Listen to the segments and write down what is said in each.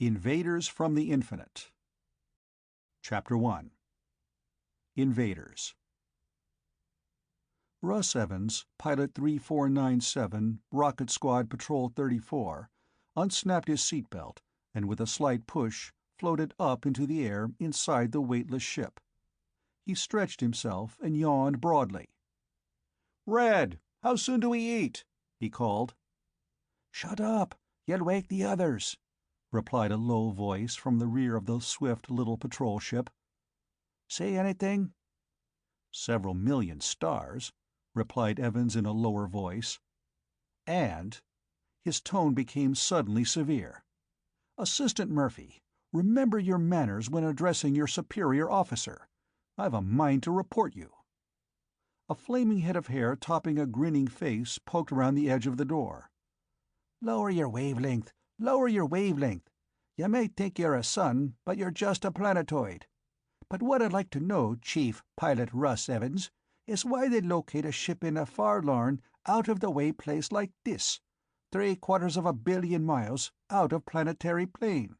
Invaders from the Infinite. Chapter 1. Invaders. Russ Evans, Pilot 3497, Rocket Squad Patrol 34, unsnapped his seatbelt and with a slight push floated up into the air inside the weightless ship. He stretched himself and yawned broadly. "Red, how soon do we eat?" he called. "Shut up, you'll wake the others," replied a low voice from the rear of the swift little patrol ship. "Say anything?" "Several million stars," replied Evans in a lower voice. "And—" his tone became suddenly severe. "Assistant Murphy, remember your manners when addressing your superior officer. I've a mind to report you." A flaming head of hair topping a grinning face poked around the edge of the door. "Lower your wavelength. Lower your wavelength. You may think you're a sun, but you're just a planetoid. But what I'd like to know, Chief Pilot Russ Evans, is why they locate a ship in a forlorn, out-of-the-way place like this, 750 million miles out of planetary plane.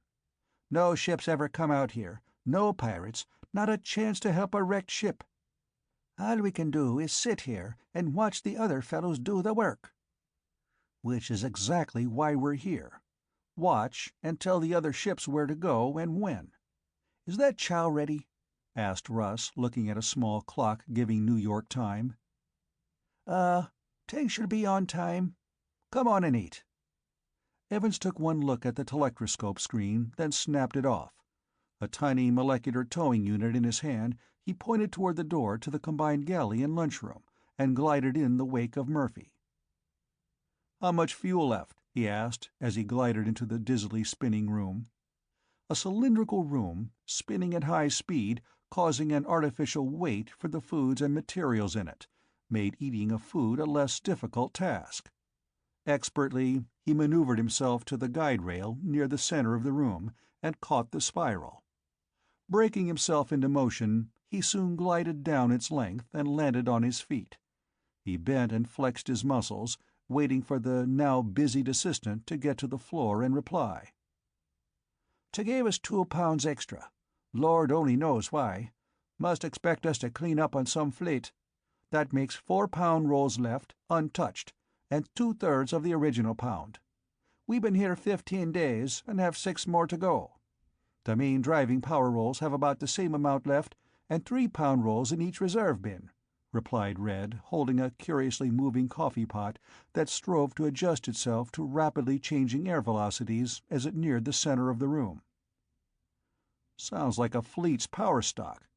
No ships ever come out here, no pirates, not a chance to help a wrecked ship. All we can do is sit here and watch the other fellows do the work." "Which is exactly why we're here. Watch and tell the other ships where to go and when. Is that chow ready?" asked Russ, looking at a small clock giving New York time. Tank should be on time. Come on and eat." Evans took one look at the telectroscope screen, then snapped it off. A tiny molecular towing unit in his hand, he pointed toward the door to the combined galley and lunchroom, and glided in the wake of Murphy. "How much fuel left?" he asked, as he glided into the dizzily spinning room. A cylindrical room, spinning at high speed, causing an artificial weight for the foods and materials in it, made eating of food a less difficult task. Expertly, he maneuvered himself to the guide rail near the center of the room, and caught the spiral. Breaking himself into motion, he soon glided down its length and landed on his feet. He bent and flexed his muscles, waiting for the now busied assistant to get to the floor and reply. "To gave us 2 pounds extra. Lord only knows why. Must expect us to clean up on some fleet. That makes 4-pound rolls left, untouched, and 2/3 of the original pound. We've been here 15 days, and have 6 more to go. The main driving power rolls have about the same amount left, and 3-pound rolls in each reserve bin," replied Red, holding a curiously moving coffee pot that strove to adjust itself to rapidly changing air velocities as it neared the center of the room. "Sounds like a fleet's power stock.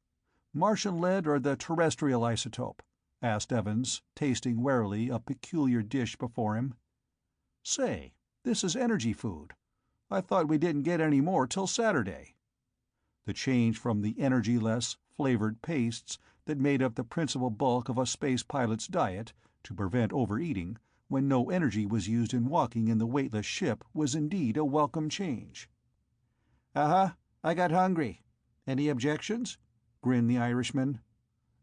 Martian lead or the terrestrial isotope?" asked Evans, tasting warily a peculiar dish before him. "Say, this is energy food. I thought we didn't get any more till Saturday." The change from the energy-less, flavored pastes that made up the principal bulk of a space pilot's diet, to prevent overeating, when no energy was used in walking in the weightless ship, was indeed a welcome change. "Uh-huh, I got hungry. Any objections?" grinned the Irishman.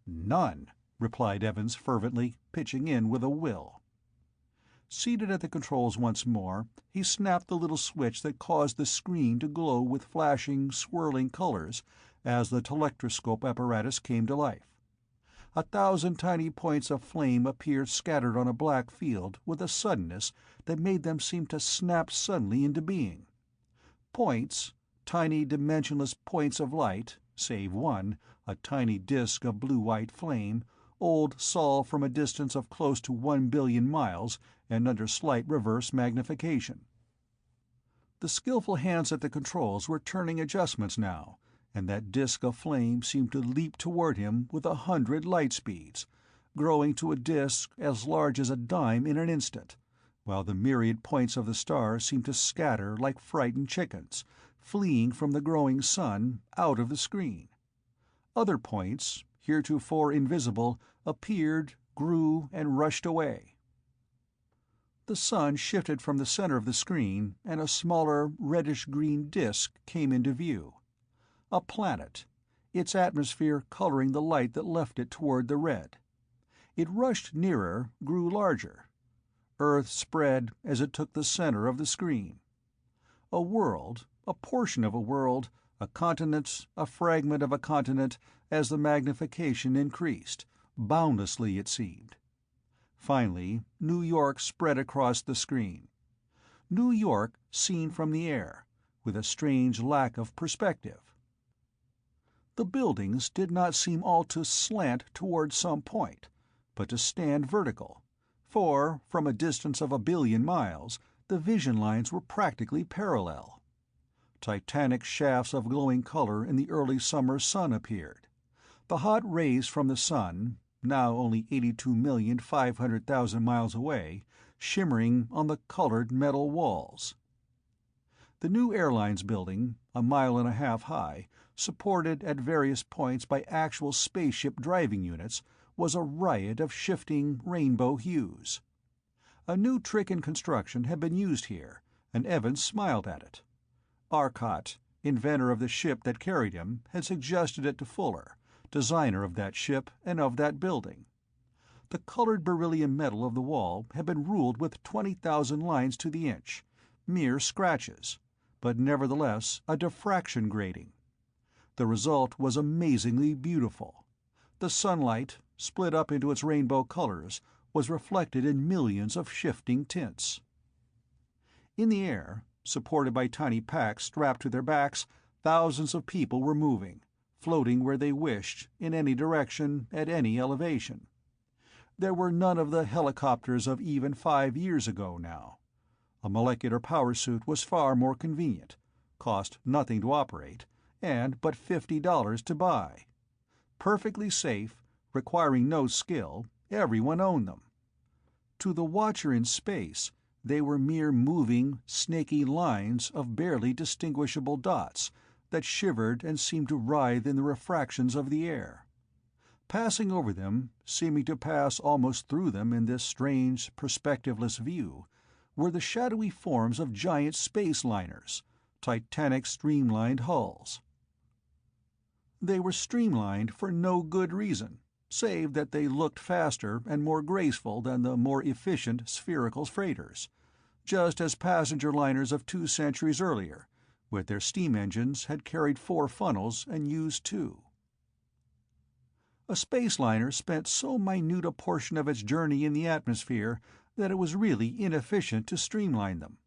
"None," replied Evans fervently, pitching in with a will. Seated at the controls once more, he snapped the little switch that caused the screen to glow with flashing, swirling colors as the telectroscope apparatus came to life. 1,000 tiny points of flame appeared scattered on a black field with a suddenness that made them seem to snap suddenly into being. Points, tiny dimensionless points of light, save one, a tiny disk of blue-white flame, old Sol from a distance of close to 1 billion miles and under slight reverse magnification. The skillful hands at the controls were turning adjustments now, and that disk of flame seemed to leap toward him with 100 light speeds, growing to a disk as large as a dime in an instant, while the myriad points of the star seemed to scatter like frightened chickens, fleeing from the growing sun out of the screen. Other points, heretofore invisible, appeared, grew, and rushed away. The sun shifted from the center of the screen, and a smaller, reddish-green disk came into view. A planet, its atmosphere coloring the light that left it toward the red. It rushed nearer, grew larger. Earth spread as it took the center of the screen. A world, a portion of a world, a continent, a fragment of a continent, as the magnification increased, boundlessly it seemed. Finally, New York spread across the screen. New York seen from the air, with a strange lack of perspective. The buildings did not seem all to slant toward some point, but to stand vertical, for, from a distance of 1 billion miles, the vision lines were practically parallel. Titanic shafts of glowing color in the early summer sun appeared. The hot rays from the sun, now only 82,500,000 miles away, shimmering on the colored metal walls. The new airlines building, 1.5 miles high, supported at various points by actual spaceship driving units, was a riot of shifting rainbow hues. A new trick in construction had been used here, and Evans smiled at it. Arcot, inventor of the ship that carried him, had suggested it to Fuller, designer of that ship and of that building. The colored beryllium metal of the wall had been ruled with 20,000 lines to the inch, mere scratches, but nevertheless a diffraction grating. The result was amazingly beautiful. The sunlight, split up into its rainbow colors, was reflected in millions of shifting tints. In the air, supported by tiny packs strapped to their backs, thousands of people were moving, floating where they wished, in any direction, at any elevation. There were none of the helicopters of even 5 years ago now. A molecular power suit was far more convenient, cost nothing to operate, and but $50 to buy. Perfectly safe, requiring no skill, everyone owned them. To the watcher in space, they were mere moving, snaky lines of barely distinguishable dots that shivered and seemed to writhe in the refractions of the air. Passing over them, seeming to pass almost through them in this strange, perspectiveless view, were the shadowy forms of giant space liners, titanic streamlined hulls. They were streamlined for no good reason, save that they looked faster and more graceful than the more efficient spherical freighters, just as passenger liners of 2 centuries earlier, with their steam engines, had carried 4 funnels and used 2. A space liner spent so minute a portion of its journey in the atmosphere that it was really inefficient to streamline them.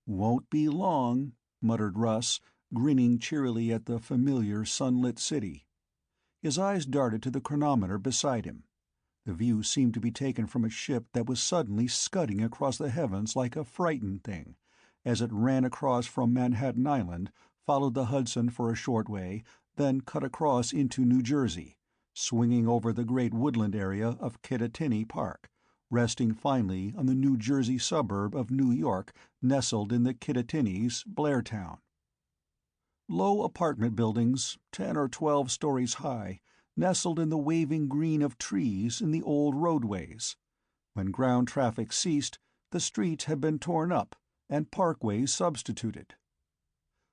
"Won't be long," muttered Russ, grinning cheerily at the familiar sunlit city. His eyes darted to the chronometer beside him. The view seemed to be taken from a ship that was suddenly scudding across the heavens like a frightened thing, as it ran across from Manhattan Island, followed the Hudson for a short way, then cut across into New Jersey, swinging over the great woodland area of Kittatinny Park, resting finally on the New Jersey suburb of New York nestled in the Kittatinnies, Blairtown. Low apartment buildings, 10 or 12 stories high, nestled in the waving green of trees in the old roadways. When ground traffic ceased, the streets had been torn up and parkways substituted.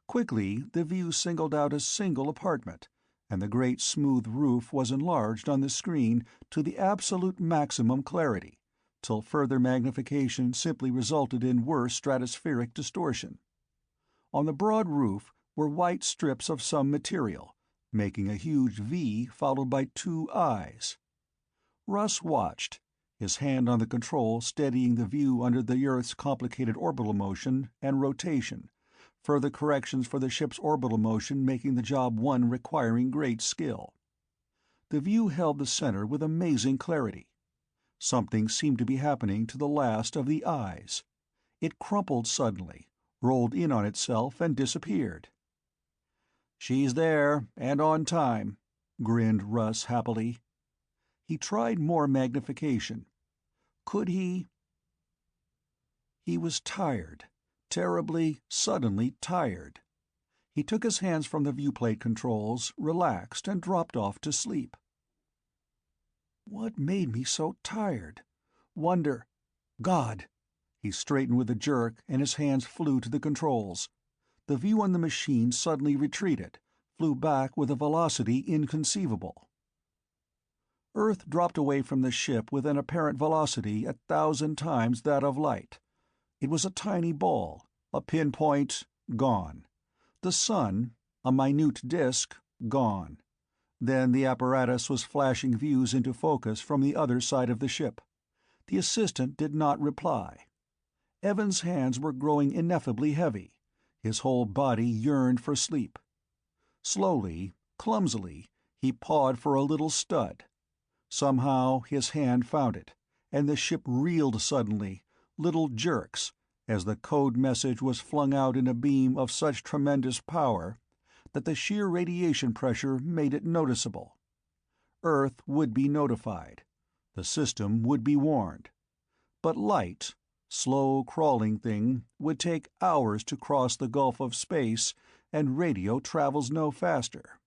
Quickly the view singled out a single apartment, and the great smooth roof was enlarged on the screen to the absolute maximum clarity, till further magnification simply resulted in worse stratospheric distortion. On the broad roof were white strips of some material, making a huge V followed by 2 eyes. Russ watched, his hand on the control steadying the view under the Earth's complicated orbital motion and rotation, further corrections for the ship's orbital motion making the job one requiring great skill. The view held the center with amazing clarity. Something seemed to be happening to the last of the eyes. It crumpled suddenly, rolled in on itself, and disappeared. "She's there, and on time," grinned Russ happily. He tried more magnification. Could he? He was tired, terribly, suddenly tired. He took his hands from the viewplate controls, relaxed, and dropped off to sleep. What made me so tired? Wonder. God! He straightened with a jerk, and his hands flew to the controls. The view on the machine suddenly retreated, flew back with a velocity inconceivable. Earth dropped away from the ship with an apparent velocity 1,000 times that of light. It was a tiny ball, A pinpoint, gone. The sun, a minute disk, gone. Then the apparatus was flashing views into focus from the other side of the ship. The assistant did not reply. Evans' hands were growing ineffably heavy. His whole body yearned for sleep. Slowly, clumsily, he pawed for a little stud. Somehow his hand found it, and the ship reeled suddenly, little jerks, as the code message was flung out in a beam of such tremendous power that the sheer radiation pressure made it noticeable. Earth would be notified. The system would be warned. But light, slow crawling thing, would take hours to cross the gulf of space, and radio travels no faster.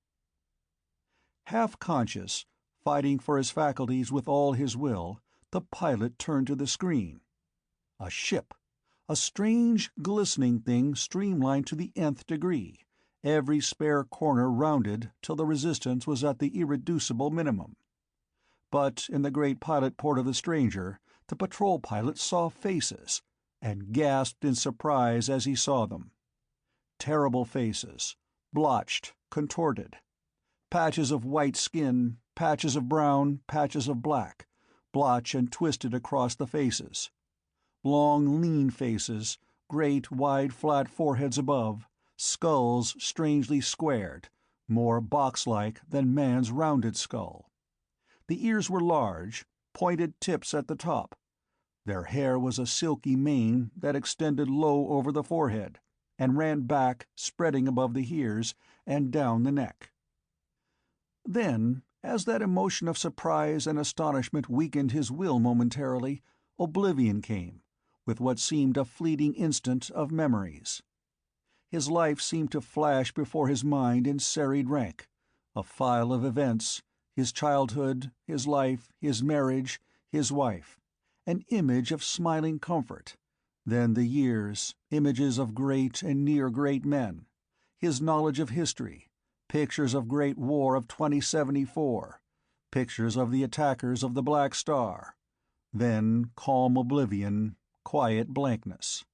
Half-conscious, fighting for his faculties with all his will, the pilot turned to the screen. A ship. A strange, glistening thing streamlined to the nth degree, every spare corner rounded till the resistance was at the irreducible minimum. But in the great pilot port of the stranger, the patrol pilot saw faces, and gasped in surprise as he saw them. Terrible faces, blotched, contorted. Patches of white skin, patches of brown, patches of black, blotch and twisted across the faces. Long, lean faces, great, wide, flat foreheads above, skulls strangely squared, more box-like than man's rounded skull. The ears were large, pointed tips at the top. Their hair was a silky mane that extended low over the forehead, and ran back, spreading above the ears, and down the neck. Then, as that emotion of surprise and astonishment weakened his will momentarily, oblivion came, with what seemed a fleeting instant of memories. His life seemed to flash before his mind in serried rank, a file of events, his childhood, his life, his marriage, his wife, an image of smiling comfort, then the years, images of great and near-great men, his knowledge of history, pictures of Great War of 2074, pictures of the attackers of the Black Star, then calm oblivion, quiet blankness.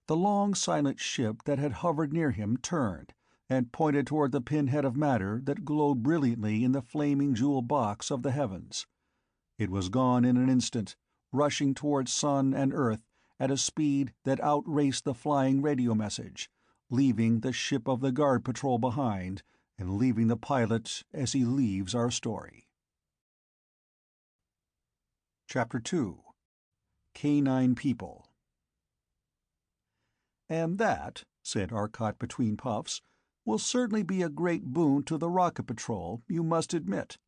The long silent ship that had hovered near him turned, and pointed toward the pinhead of matter that glowed brilliantly in the flaming jewel box of the heavens. It was gone in an instant, rushing toward sun and earth at a speed that outraced the flying radio message, leaving the ship of the guard patrol behind, and leaving the pilot as he leaves our story. Chapter 2. Canine People. "And that," said Arcot between puffs, "will certainly be a great boon to the rocket patrol, you must admit.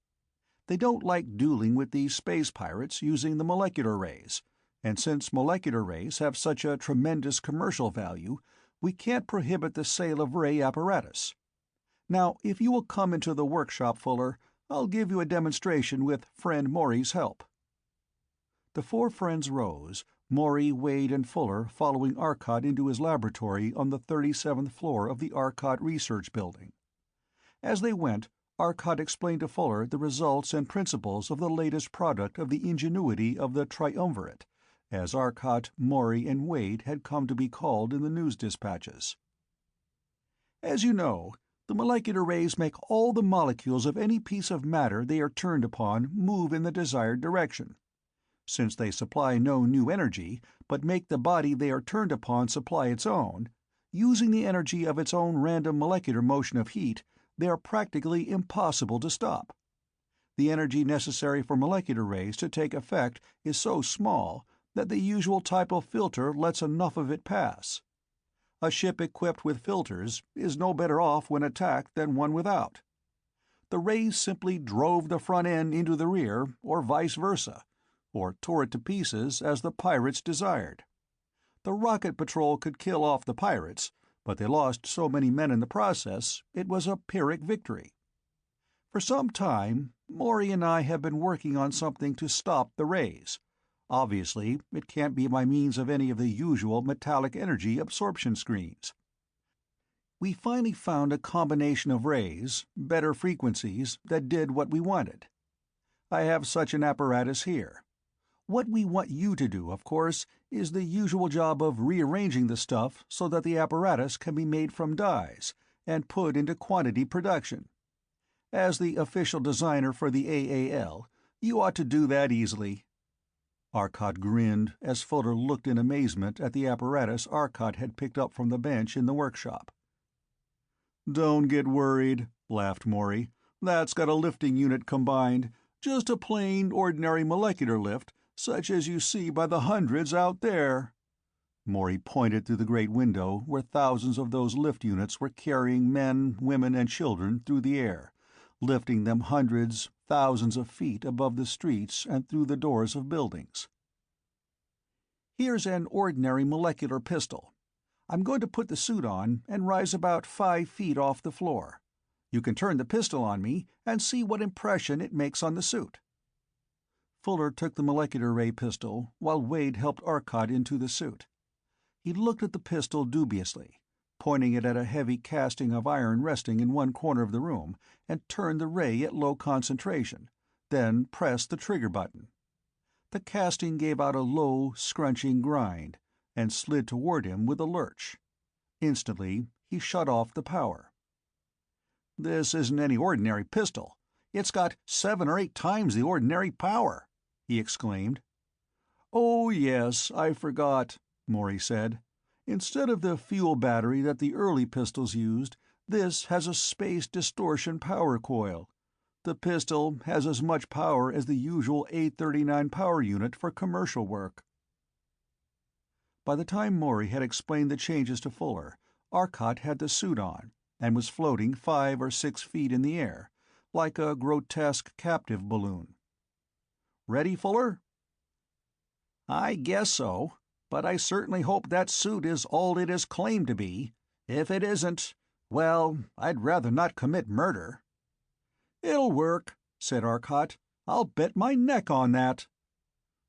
They don't like dueling with these space pirates using the molecular rays, and since molecular rays have such a tremendous commercial value, we can't prohibit the sale of ray apparatus. Now, if you will come into the workshop, Fuller, I'll give you a demonstration with friend Morey's help." The four friends rose, Morey, Wade, and Fuller following Arcot into his laboratory on the 37th floor of the Arcot Research Building. As they went, Arcot explained to Fuller the results and principles of the latest product of the ingenuity of the triumvirate, as Arcot, Morey, and Wade had come to be called in the news dispatches. "As you know, the molecular rays make all the molecules of any piece of matter they are turned upon move in the desired direction. Since they supply no new energy, but make the body they are turned upon supply its own, using the energy of its own random molecular motion of heat, they are practically impossible to stop. The energy necessary for molecular rays to take effect is so small that the usual type of filter lets enough of it pass. A ship equipped with filters is no better off when attacked than one without. The rays simply drove the front end into the rear, or vice versa, or tore it to pieces as the pirates desired. The rocket patrol could kill off the pirates, but they lost so many men in the process it was a Pyrrhic victory. For some time, Morey and I have been working on something to stop the rays. Obviously, it can't be by means of any of the usual metallic energy absorption screens. We finally found a combination of rays, better frequencies, that did what we wanted. I have such an apparatus here. What we want you to do, of course, is the usual job of rearranging the stuff so that the apparatus can be made from dies and put into quantity production. As the official designer for the AAL, you ought to do that easily." Arcot grinned as Fuller looked in amazement at the apparatus Arcot had picked up from the bench in the workshop. "Don't get worried," laughed Morey. "That's got a lifting unit combined, just a plain, ordinary molecular lift, such as you see by the hundreds out there." Morey pointed through the great window where thousands of those lift units were carrying men, women, and children through the air, lifting them hundreds, thousands of feet above the streets and through the doors of buildings. "Here's an ordinary molecular pistol. I'm going to put the suit on and rise about 5 feet off the floor. You can turn the pistol on me and see what impression it makes on the suit." Fuller took the molecular ray pistol while Wade helped Arcot into the suit. He looked at the pistol dubiously, pointing it at a heavy casting of iron resting in one corner of the room, and turned the ray at low concentration, then pressed the trigger button. The casting gave out a low, scrunching grind, and slid toward him with a lurch. Instantly, he shut off the power. "This isn't any ordinary pistol. It's got 7 or 8 times the ordinary power," he exclaimed. "Oh, yes, I forgot," Morey said. "Instead of the fuel battery that the early pistols used, this has a space distortion power coil. The pistol has as much power as the usual 839 power unit for commercial work." By the time Morey had explained the changes to Fuller, Arcot had the suit on, and was floating 5 or 6 feet in the air, like a grotesque captive balloon. "Ready, Fuller?" "I guess so, but I certainly hope that suit is all it is claimed to be. If it isn't, well, I'd rather not commit murder." "It'll work," said Arcot. "I'll bet my neck on that."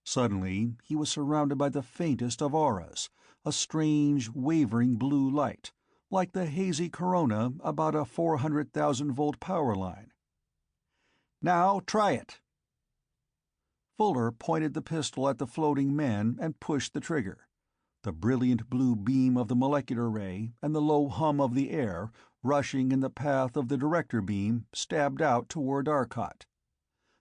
Suddenly he was surrounded by the faintest of auras, a strange, wavering blue light, like the hazy corona about a 400,000-volt power line. "Now try it." Fuller pointed the pistol at the floating man and pushed the trigger. The brilliant blue beam of the molecular ray and the low hum of the air, rushing in the path of the director beam, stabbed out toward Arcot.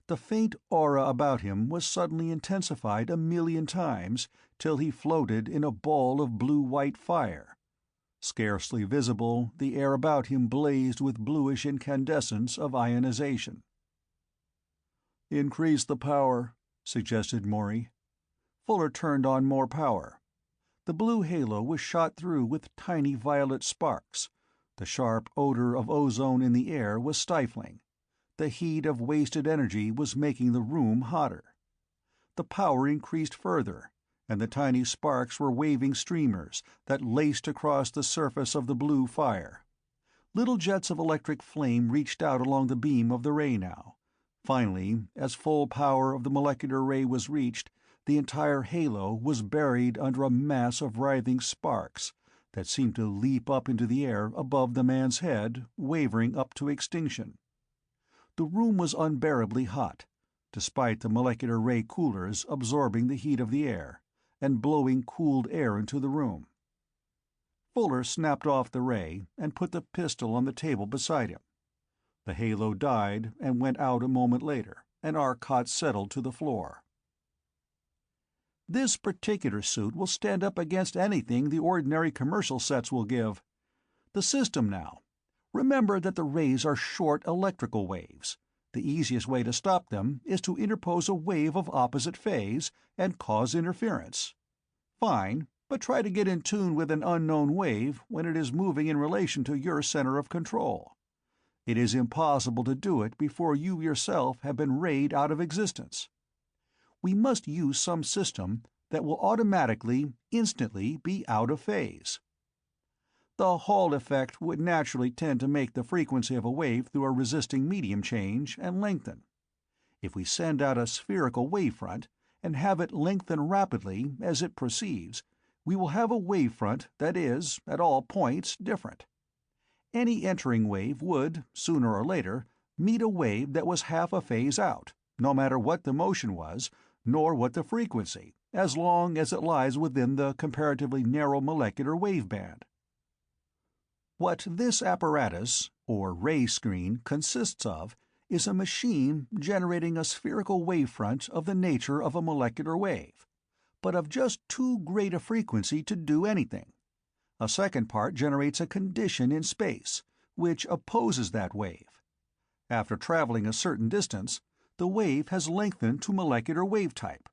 The faint aura about him was suddenly intensified 1,000,000 times, till he floated in a ball of blue-white fire. Scarcely visible, the air about him blazed with bluish incandescence of ionization. "Increase the power," suggested Morey. Fuller turned on more power. The blue halo was shot through with tiny violet sparks. The sharp odor of ozone in the air was stifling. The heat of wasted energy was making the room hotter. The power increased further, and the tiny sparks were waving streamers that laced across the surface of the blue fire. Little jets of electric flame reached out along the beam of the ray now. Finally, as full power of the molecular ray was reached, the entire halo was buried under a mass of writhing sparks that seemed to leap up into the air above the man's head, wavering up to extinction. The room was unbearably hot, despite the molecular ray coolers absorbing the heat of the air, and blowing cooled air into the room. Fuller snapped off the ray and put the pistol on the table beside him. The halo died and went out a moment later, and Arcot settled to the floor. "This particular suit will stand up against anything the ordinary commercial sets will give. The system now. Remember that the rays are short electrical waves. The easiest way to stop them is to interpose a wave of opposite phase and cause interference. Fine, but try to get in tune with an unknown wave when it is moving in relation to your center of control. It is impossible to do it before you yourself have been rayed out of existence. We must use some system that will automatically, instantly be out of phase. The Hall effect would naturally tend to make the frequency of a wave through a resisting medium change and lengthen. If we send out a spherical wavefront and have it lengthen rapidly as it proceeds, we will have a wavefront that is, at all points, different. Any entering wave would, sooner or later, meet a wave that was half a phase out, no matter what the motion was, nor what the frequency, as long as it lies within the comparatively narrow molecular wave band. What this apparatus, or ray screen, consists of is a machine generating a spherical wavefront of the nature of a molecular wave, but of just too great a frequency to do anything. A second part generates a condition in space, which opposes that wave. After traveling a certain distance, the wave has lengthened to molecular wave type,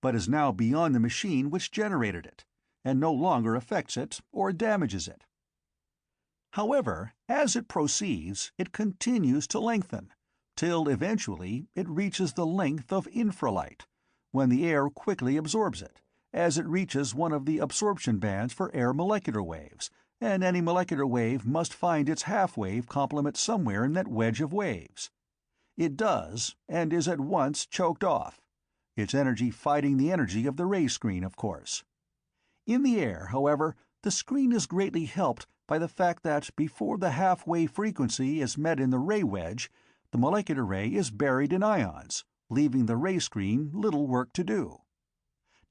but is now beyond the machine which generated it, and no longer affects it or damages it. However, as it proceeds, it continues to lengthen, till eventually it reaches the length of infralight, when the air quickly absorbs it, as it reaches one of the absorption bands for air molecular waves, and any molecular wave must find its half-wave complement somewhere in that wedge of waves. It does, and is at once choked off, its energy fighting the energy of the ray screen, of course. In the air, however, the screen is greatly helped by the fact that before the half-wave frequency is met in the ray wedge, the molecular ray is buried in ions, leaving the ray screen little work to do.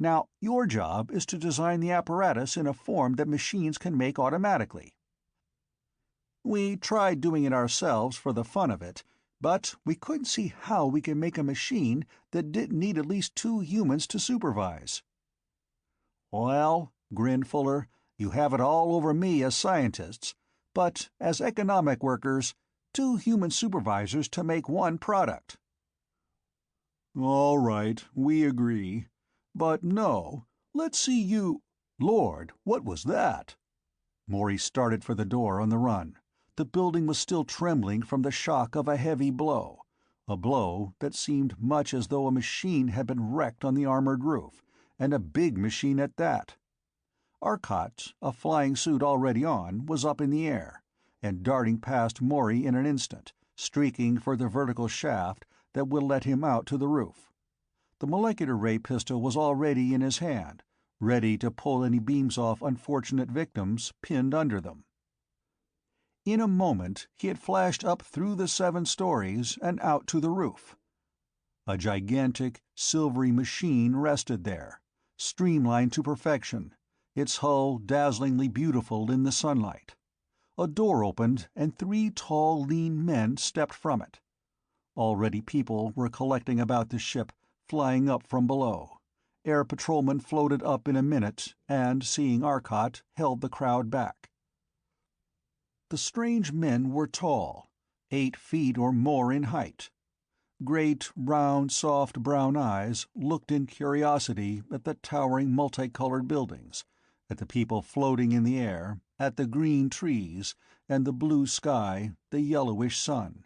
Now, your job is to design the apparatus in a form that machines can make automatically. We tried doing it ourselves for the fun of it, but we couldn't see how we could make a machine that didn't need at least 2 humans to supervise. Well, grinned Fuller, you have it all over me as scientists, but as economic workers, 2 human supervisors to make 1 product. All right, we agree. But no, let's see you— Lord, what was that? Morey started for the door on the run. The building was still trembling from the shock of a heavy blow, a blow that seemed much as though a machine had been wrecked on the armored roof, and a big machine at that. Arcot, a flying suit already on, was up in the air, and darting past Morey in an instant, streaking for the vertical shaft that would let him out to the roof. The molecular ray pistol was already in his hand, ready to pull any beams off unfortunate victims pinned under them. In a moment he had flashed up through the 7 stories and out to the roof. A gigantic, silvery machine rested there, streamlined to perfection, its hull dazzlingly beautiful in the sunlight. A door opened and 3 tall, lean men stepped from it. Already people were collecting about the ship, flying up from below. Air patrolmen floated up in a minute and, seeing Arcot, held the crowd back. The strange men were tall, 8 feet or more in height. Great, round, soft brown eyes looked in curiosity at the towering multicolored buildings, at the people floating in the air, at the green trees, and the blue sky, the yellowish sun.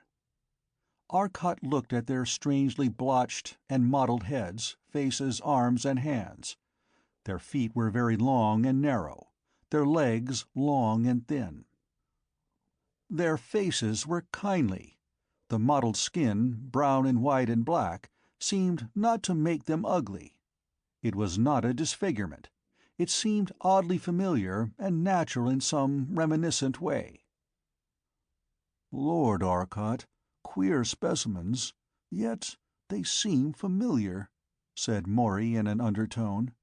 Arcot looked at their strangely blotched and mottled heads, faces, arms, and hands. Their feet were very long and narrow, their legs long and thin. Their faces were kindly. The mottled skin, brown and white and black, seemed not to make them ugly. It was not a disfigurement. It seemed oddly familiar and natural in some reminiscent way. "Lord, Arcot, queer specimens, yet they seem familiar," said Morey in an undertone.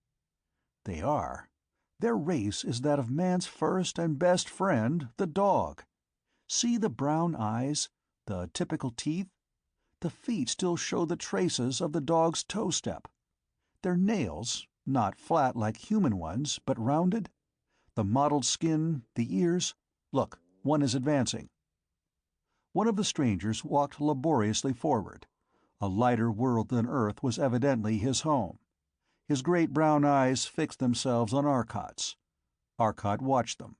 "They are. Their race is that of man's first and best friend, the dog. See the brown eyes, the typical teeth? The feet still show the traces of the dog's toe step. Their nails, not flat like human ones, but rounded. The mottled skin, the ears. Look, one is advancing." One of the strangers walked laboriously forward. A lighter world than Earth was evidently his home. His great brown eyes fixed themselves on Arcot's. Arcot watched them.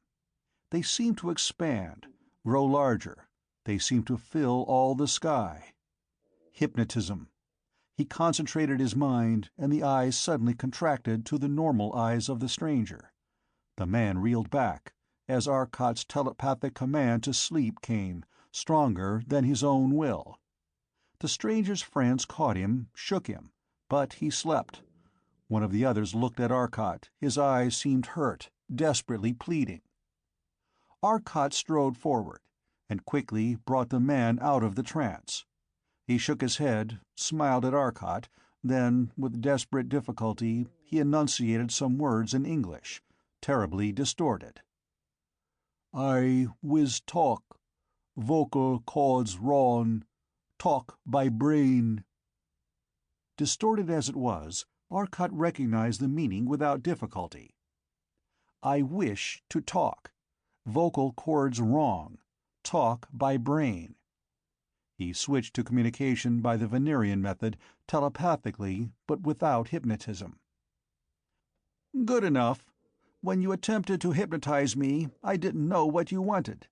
They seemed to expand, grow larger. They seemed to fill all the sky. Hypnotism. He concentrated his mind, and the eyes suddenly contracted to the normal eyes of the stranger. The man reeled back, as Arcot's telepathic command to sleep came, stronger than his own will. The stranger's friends caught him, shook him, but he slept. One of the others looked at Arcot. His eyes seemed hurt, desperately pleading. Arcot strode forward, and quickly brought the man out of the trance. He shook his head, smiled at Arcot, Then, with desperate difficulty, he enunciated some words in English, terribly distorted. "I wiz talk. Vocal cords rawn. Talk by brain." Distorted as it was, Arcot recognized the meaning without difficulty. "I wish to talk. Vocal cords wrong. Talk by brain." He switched to communication by the Venerian method, telepathically, but without hypnotism. "Good enough. When you attempted to hypnotize me, I didn't know what you wanted.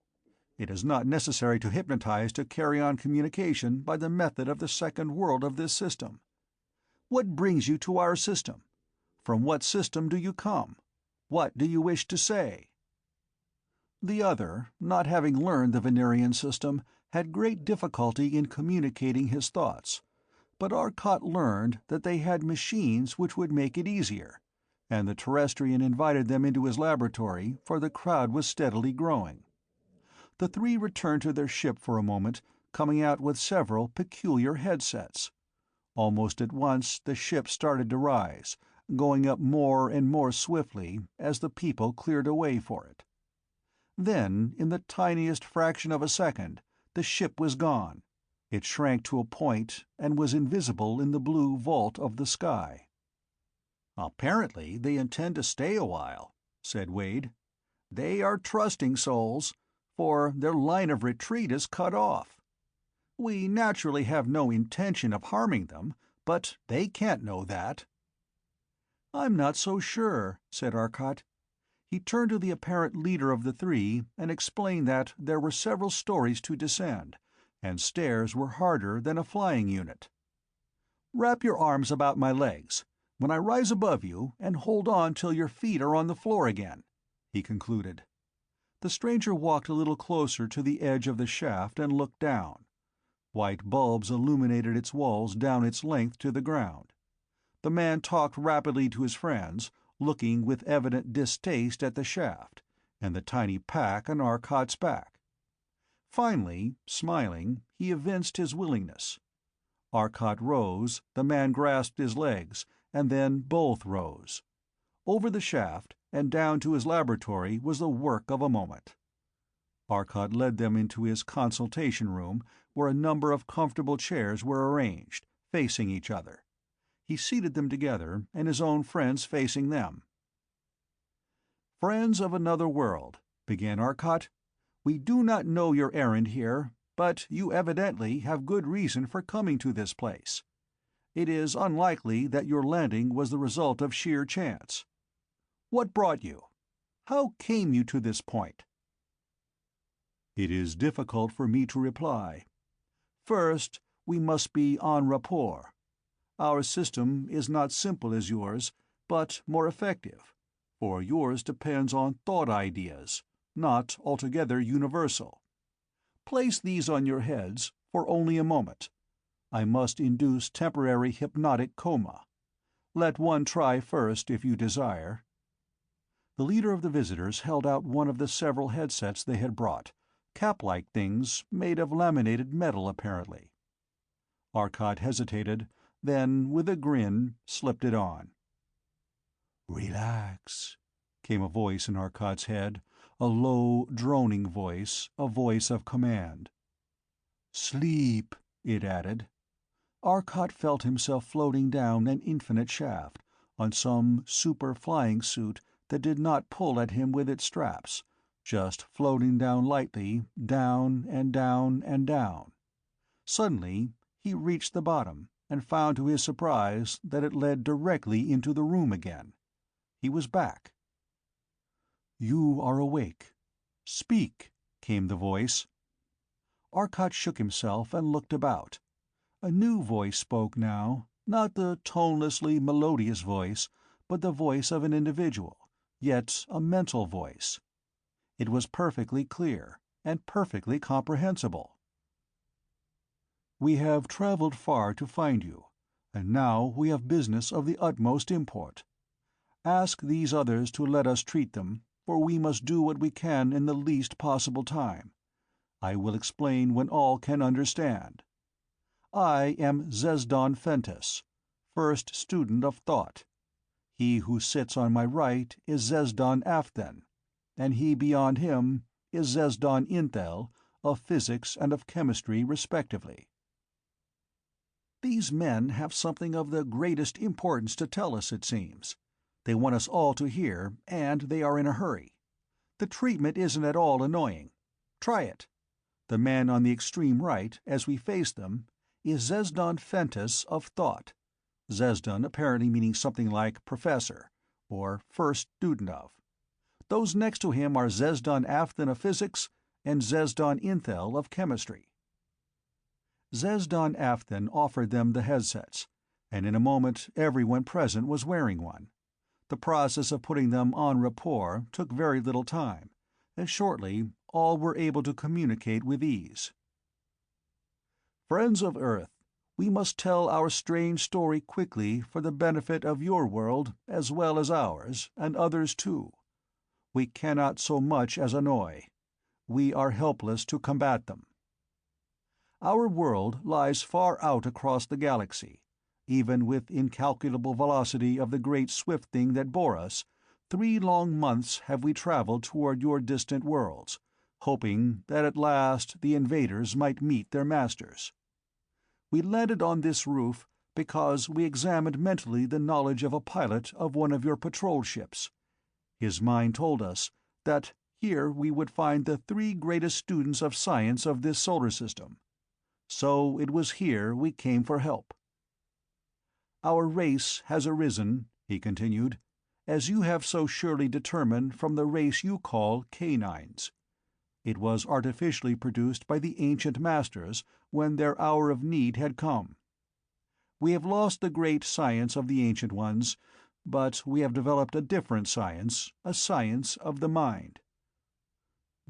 It is not necessary to hypnotize to carry on communication by the method of the second world of this system. What brings you to our system? From what system do you come? What do you wish to say?" The other, not having learned the Venerian system, had great difficulty in communicating his thoughts, but Arcot learned that they had machines which would make it easier, and the Terrestrian invited them into his laboratory, for the crowd was steadily growing. The three returned to their ship for a moment, coming out with several peculiar headsets. Almost at once the ship started to rise, going up more and more swiftly as the people cleared a way for it. Then, in the tiniest fraction of a second, the ship was gone. It shrank to a point and was invisible in the blue vault of the sky. "Apparently they intend to stay a while," said Wade. "They are trusting souls, for their line of retreat is cut off. We naturally have no intention of harming them, but they can't know that." "I'm not so sure," said Arcot. He turned to the apparent leader of the three and explained that there were several stories to descend, and stairs were harder than a flying unit. "Wrap your arms about my legs, when I rise above you, and hold on till your feet are on the floor again," he concluded. The stranger walked a little closer to the edge of the shaft and looked down. White bulbs illuminated its walls down its length to the ground. The man talked rapidly to his friends, looking with evident distaste at the shaft, and the tiny pack on Arcot's back. Finally, smiling, he evinced his willingness. Arcot rose, the man grasped his legs, and then both rose. Over the shaft, and down to his laboratory, was the work of a moment. Arcot led them into his consultation room, where a number of comfortable chairs were arranged, facing each other. He seated them together, and his own friends facing them. "Friends of another world," began Arcot, "we do not know your errand here, but you evidently have good reason for coming to this place. It is unlikely that your landing was the result of sheer chance. What brought you? How came you to this point?" "It is difficult for me to reply. First, we must be en rapport. Our system is not simple as yours, but more effective, for yours depends on thought ideas, not altogether universal. Place these on your heads for only a moment. I must induce temporary hypnotic coma. Let one try first if you desire." The leader of the visitors held out one of the several headsets they had brought, cap-like things made of laminated metal apparently. Arcot hesitated, then, with a grin, slipped it on. "Relax," came a voice in Arcot's head, a low, droning voice, a voice of command. "Sleep," it added. Arcot felt himself floating down an infinite shaft, on some super-flying suit that did not pull at him with its straps, just floating down lightly, down and down and down. Suddenly he reached the bottom, and found to his surprise that it led directly into the room again. He was back. "You are awake. Speak," came the voice. Arcot shook himself and looked about. A new voice spoke now, not the tonelessly melodious voice, but the voice of an individual, yet a mental voice. It was perfectly clear, and perfectly comprehensible. "We have traveled far to find you, and now we have business of the utmost import. Ask these others to let us treat them, for we must do what we can in the least possible time. I will explain when all can understand. I am Zezdon Fentis, first student of thought. He who sits on my right is Zesdan Afthen, and he beyond him is Zesdan Inthel, of physics and of chemistry respectively. These men have something of the greatest importance to tell us, it seems. They want us all to hear, and they are in a hurry. The treatment isn't at all annoying. Try it. The man on the extreme right, as we face them, is Zesdan Fentis of thought, Zesdan apparently meaning something like professor, or first student of. Those next to him are Zesdan Afthen of physics and Zesdan Inthel of chemistry. Zesdan Afthen offered them the headsets, and in a moment everyone present was wearing one. The process of putting them en rapport took very little time, and shortly all were able to communicate with ease. "Friends of Earth, we must tell our strange story quickly for the benefit of your world as well as ours, and others too. We cannot so much as annoy. We are helpless to combat them. Our world lies far out across the galaxy. Even with incalculable velocity of the great swift thing that bore us, 3 long months have we traveled toward your distant worlds, hoping that at last the invaders might meet their masters. We landed on this roof because we examined mentally the knowledge of a pilot of one of your patrol ships. His mind told us that here we would find the 3 greatest students of science of this solar system. So it was here we came for help. Our race has arisen," he continued, "as you have so surely determined from the race you call canines. It was artificially produced by the ancient masters when their hour of need had come. We have lost the great science of the Ancient Ones, but we have developed a different science, a science of the mind.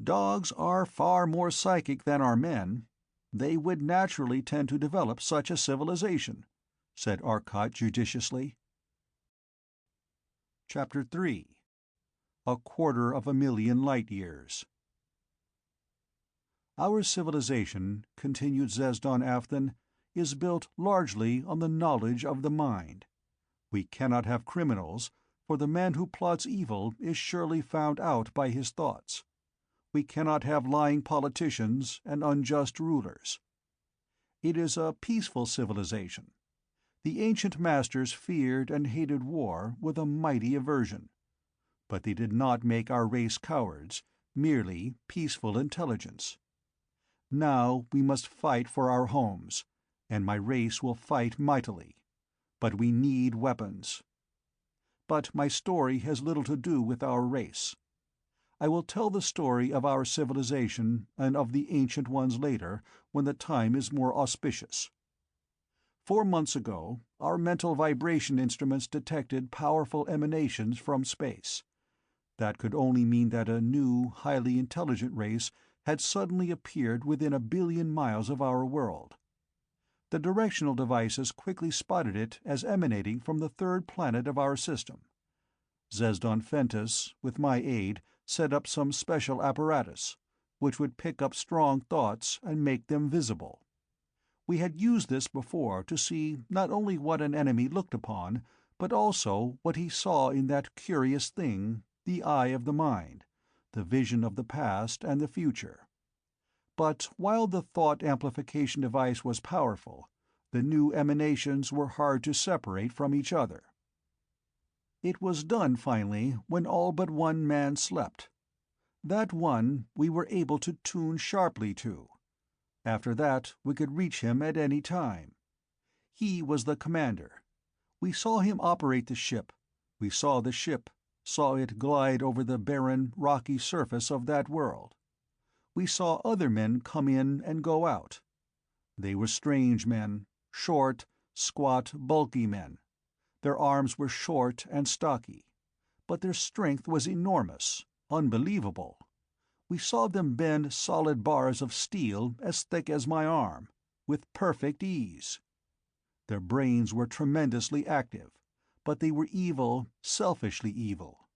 Dogs are far more psychic than are men. They would naturally tend to develop such a civilization," said Arcot judiciously. Chapter 3. 250,000 light-years. "Our civilization," continued Zesdan Afthen, "is built largely on the knowledge of the mind. We cannot have criminals, for the man who plots evil is surely found out by his thoughts. We cannot have lying politicians and unjust rulers. It is a peaceful civilization. The ancient masters feared and hated war with a mighty aversion. But they did not make our race cowards, merely peaceful intelligence. Now we must fight for our homes, and my race will fight mightily. But we need weapons. But my story has little to do with our race. I will tell the story of our civilization and of the Ancient Ones later, when the time is more auspicious. 4 months ago, our mental vibration instruments detected powerful emanations from space. That could only mean that a new, highly intelligent race had suddenly appeared within 1 billion miles of our world. The directional devices quickly spotted it as emanating from the 3rd planet of our system. Zesdan Fentis, with my aid, set up some special apparatus, which would pick up strong thoughts and make them visible. We had used this before to see not only what an enemy looked upon, but also what he saw in that curious thing, the eye of the mind, the vision of the past and the future. But while the thought amplification device was powerful, the new emanations were hard to separate from each other. It was done finally when all but one man slept. That one we were able to tune sharply to. After that we could reach him at any time. He was the commander. We saw him operate the ship. We saw the ship, saw it glide over the barren, rocky surface of that world. We saw other men come in and go out. They were strange men, short, squat, bulky men. Their arms were short and stocky, but their strength was enormous, unbelievable. We saw them bend solid bars of steel as thick as my arm, with perfect ease. Their brains were tremendously active, but they were evil, selfishly evil.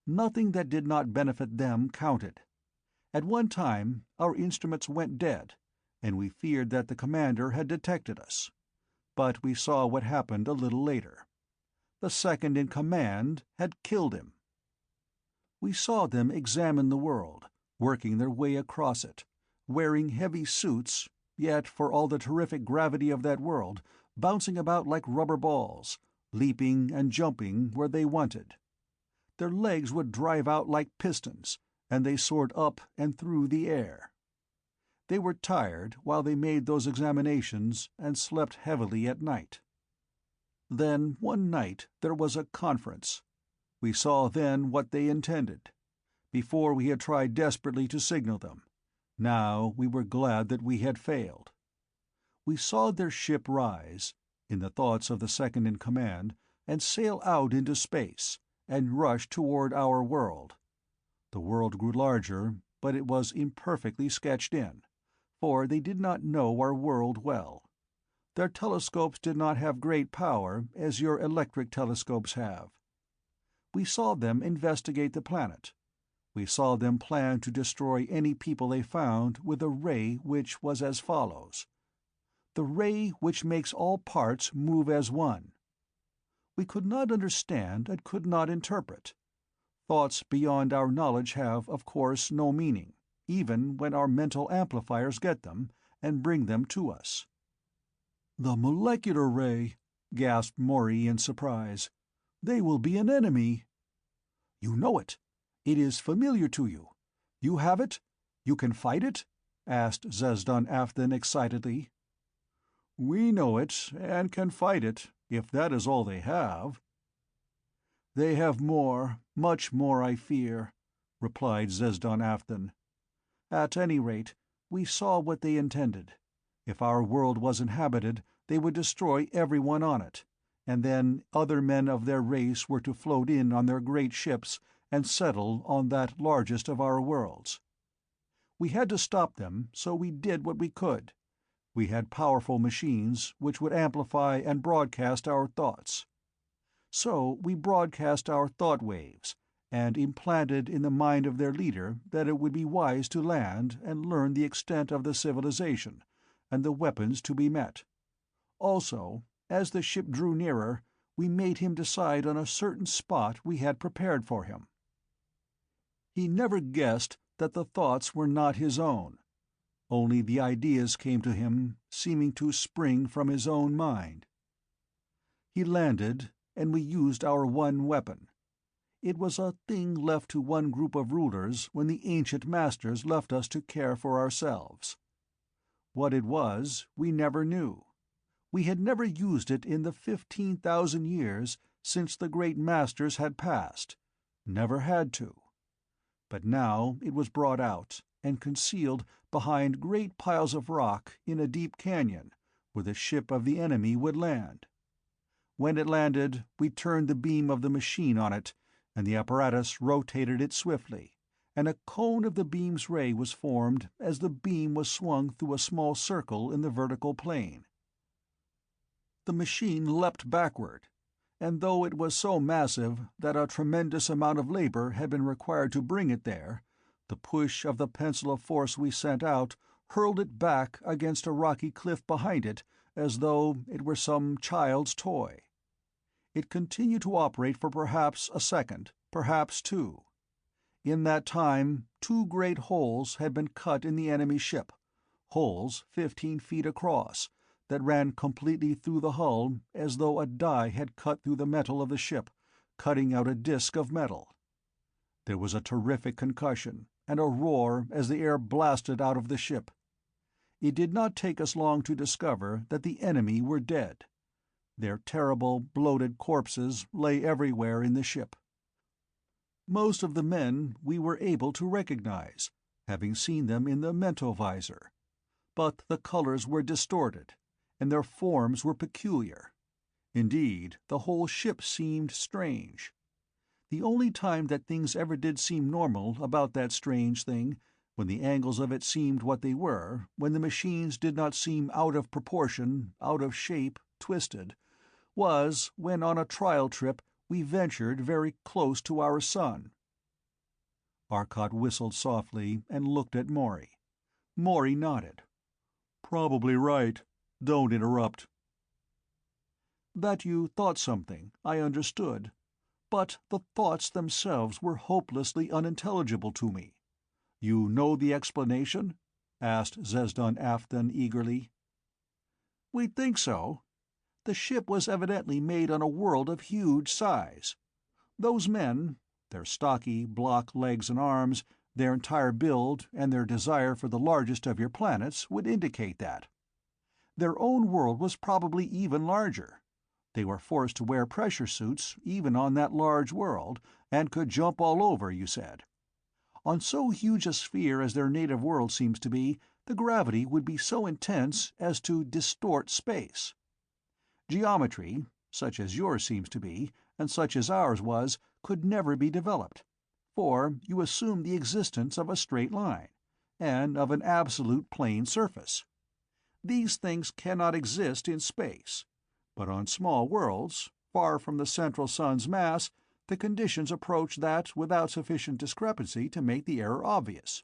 Nothing that did not benefit them counted. At one time our instruments went dead, and we feared that the commander had detected us. but we saw what happened a little later. The second-in-command had killed him. We saw them examine the world, working their way across it, wearing heavy suits, yet for all the terrific gravity of that world, bouncing about like rubber balls, leaping and jumping where they wanted. Their legs would drive out like pistons, and they soared up and through the air. They were tired while they made those examinations and slept heavily at night. Then one night there was a conference. We saw then what they intended. Before we had tried desperately to signal them. Now we were glad that we had failed. We saw their ship rise, in the thoughts of the second-in-command, and sail out into space, and rush toward our world. The world grew larger, but it was imperfectly sketched in, for they did not know our world well. Their telescopes did not have great power, as your electric telescopes have. We saw them investigate the planet. We saw them plan to destroy any people they found with a ray which was as follows: the ray which makes all parts move as one. We could not understand and could not interpret. Thoughts beyond our knowledge have, of course, no meaning, even when our mental amplifiers get them and bring them to us. "The molecular ray," gasped Morey in surprise. "They will be an enemy." "You know it. It is familiar to you. You have it? You can fight it?" asked Zesdan Afthan excitedly. "We know it, and can fight it, if that is all they have." "They have more, much more, I fear," replied Zesdan Afthan. "At any rate, we saw what they intended. If our world was inhabited, they would destroy everyone on it, and then other men of their race were to float in on their great ships and settle on that largest of our worlds. We had to stop them, so we did what we could. We had powerful machines which would amplify and broadcast our thoughts. So we broadcast our thought waves, and implanted in the mind of their leader that it would be wise to land and learn the extent of the civilization, and the weapons to be met. Also, as the ship drew nearer, we made him decide on a certain spot we had prepared for him. He never guessed that the thoughts were not his own. Only the ideas came to him, seeming to spring from his own mind. He landed, and we used our one weapon. It was a thing left to one group of rulers when the ancient masters left us to care for ourselves. What it was, we never knew. We had never used it in the 15,000 years since the great masters had passed. Never had to. But now it was brought out, and concealed behind great piles of rock in a deep canyon, where the ship of the enemy would land. When it landed, we turned the beam of the machine on it, and the apparatus rotated it swiftly, and a cone of the beam's ray was formed as the beam was swung through a small circle in the vertical plane. The machine leapt backward, and though it was so massive that a tremendous amount of labor had been required to bring it there, the push of the pencil of force we sent out hurled it back against a rocky cliff behind it as though it were some child's toy. It continued to operate for perhaps a second, perhaps two. In that time 2 great holes had been cut in the enemy ship, holes 15 feet across, that ran completely through the hull as though a die had cut through the metal of the ship, cutting out a disk of metal. There was a terrific concussion, and a roar as the air blasted out of the ship. It did not take us long to discover that the enemy were dead. Their terrible, bloated corpses lay everywhere in the ship. Most of the men we were able to recognize, having seen them in the mentovisor. But the colors were distorted, and their forms were peculiar. Indeed, the whole ship seemed strange. The only time that things ever did seem normal about that strange thing, when the angles of it seemed what they were, when the machines did not seem out of proportion, out of shape, twisted, was when on a trial trip we ventured very close to our sun. Arcot whistled softly and looked at Morey. Morey nodded. "Probably right. Don't interrupt." That you thought something, I understood, but the thoughts themselves were hopelessly unintelligible to me. You know the explanation?" asked Zesdan Afthan eagerly. "We think so. The ship was evidently made on a world of huge size. Those men, their stocky, block legs and arms, their entire build, and their desire for the largest of your planets would indicate that. Their own world was probably even larger. They were forced to wear pressure suits even on that large world, and could jump all over, you said. On so huge a sphere as their native world seems to be, the gravity would be so intense as to distort space. Geometry, such as yours seems to be, and such as ours was, could never be developed, for you assume the existence of a straight line, and of an absolute plane surface. These things cannot exist in space, but on small worlds, far from the central sun's mass, the conditions approach that without sufficient discrepancy to make the error obvious.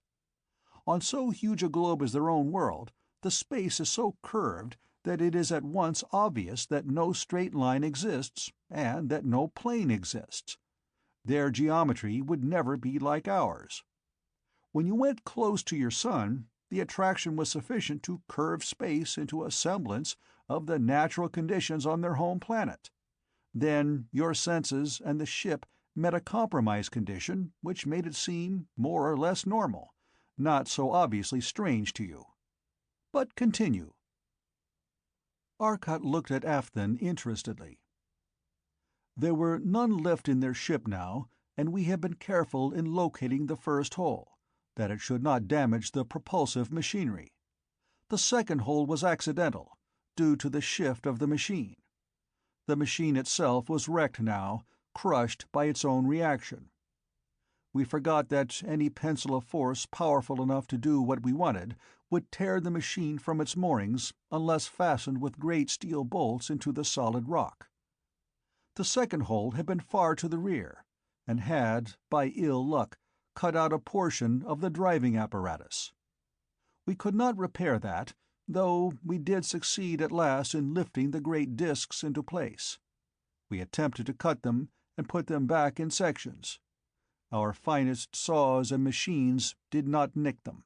On so huge a globe as their own world, the space is so curved that it is at once obvious that no straight line exists, and that no plane exists. Their geometry would never be like ours. When you went close to your sun, the attraction was sufficient to curve space into a semblance of the natural conditions on their home planet. Then your senses and the ship met a compromise condition which made it seem more or less normal, not so obviously strange to you. But continue." Arcot looked at Afthan interestedly. "There were none left in their ship now, and we have been careful in locating the first hole, that it should not damage the propulsive machinery. The second hole was accidental, due to the shift of the machine. The machine itself was wrecked now, crushed by its own reaction. We forgot that any pencil of force powerful enough to do what we wanted would tear the machine from its moorings unless fastened with great steel bolts into the solid rock. The second hole had been far to the rear, and had, by ill luck, cut out a portion of the driving apparatus. We could not repair that, though we did succeed at last in lifting the great discs into place. We attempted to cut them and put them back in sections. Our finest saws and machines did not nick them.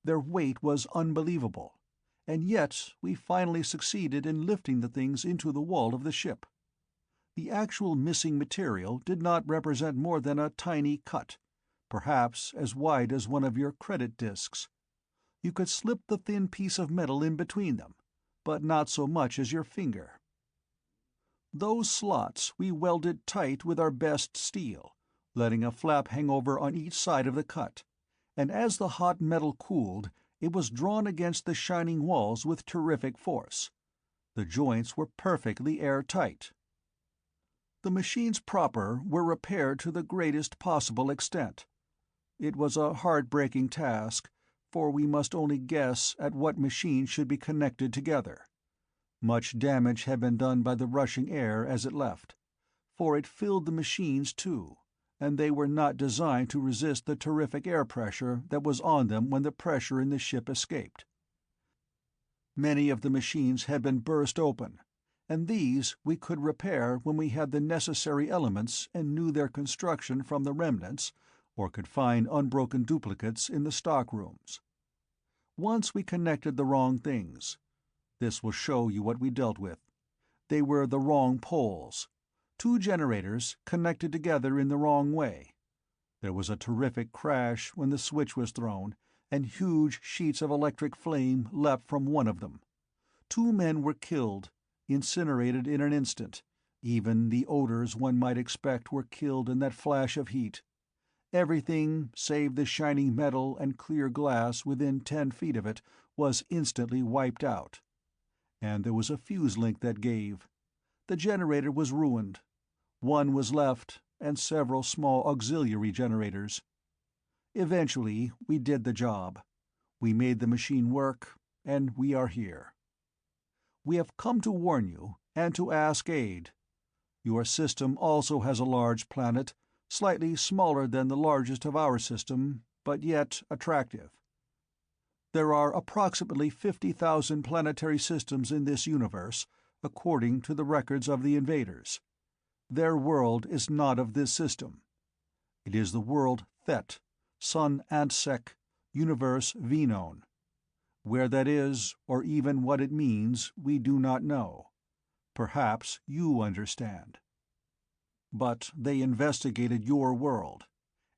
Their weight was unbelievable, and yet we finally succeeded in lifting the things into the wall of the ship. The actual missing material did not represent more than a tiny cut, perhaps as wide as one of your credit discs. You could slip the thin piece of metal in between them, but not so much as your finger. Those slots we welded tight with our best steel, letting a flap hang over on each side of the cut, and as the hot metal cooled, it was drawn against the shining walls with terrific force. The joints were perfectly airtight. The machines proper were repaired to the greatest possible extent. It was a heart-breaking task, for we must only guess at what machines should be connected together. Much damage had been done by the rushing air as it left, for it filled the machines too, and they were not designed to resist the terrific air pressure that was on them when the pressure in the ship escaped. Many of the machines had been burst open, and these we could repair when we had the necessary elements and knew their construction from the remnants, or could find unbroken duplicates in the stockrooms. Once we connected the wrong things. This will show you what we dealt with. They were the wrong poles. 2 generators connected together in the wrong way. There was a terrific crash when the switch was thrown, and huge sheets of electric flame leapt from one of them. 2 men were killed, incinerated in an instant. Even the odors one might expect were killed in that flash of heat. Everything, save the shining metal and clear glass within 10 feet of it, was instantly wiped out. And there was a fuse link that gave. The generator was ruined. 1 was left, and several small auxiliary generators. Eventually, we did the job. We made the machine work, and we are here. We have come to warn you, and to ask aid. Your system also has a large planet, slightly smaller than the largest of our system, but yet attractive. There are approximately 50,000 planetary systems in this universe, according to the records of the Invaders. Their world is not of this system. It is the world Thet, Sun Antsec, Universe Venon. Where that is, or even what it means, we do not know. Perhaps you understand. But they investigated your world,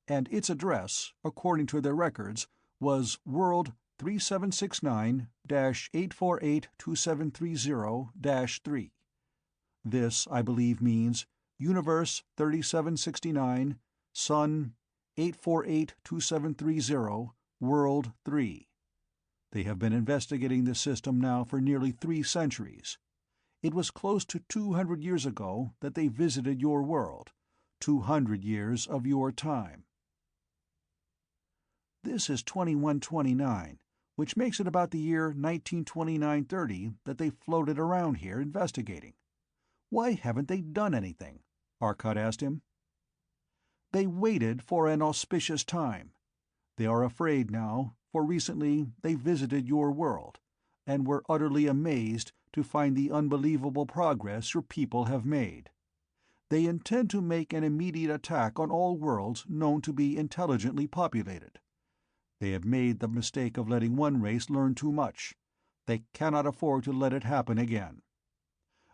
and its address, according to their records, was World 3769-848-2730-3. This, I believe, means Universe 3769, Sun 848-2730, World 3. They have been investigating this system now for nearly 3 centuries. It was close to 200 years ago that they visited your world, 200 years of your time. This is 2129, which makes it about the year 1929-30 that they floated around here investigating. Why haven't they done anything? Arcot asked him. They waited for an auspicious time. They are afraid now, for recently they visited your world, and were utterly amazed to find the unbelievable progress your people have made. They intend to make an immediate attack on all worlds known to be intelligently populated. They have made the mistake of letting one race learn too much. They cannot afford to let it happen again.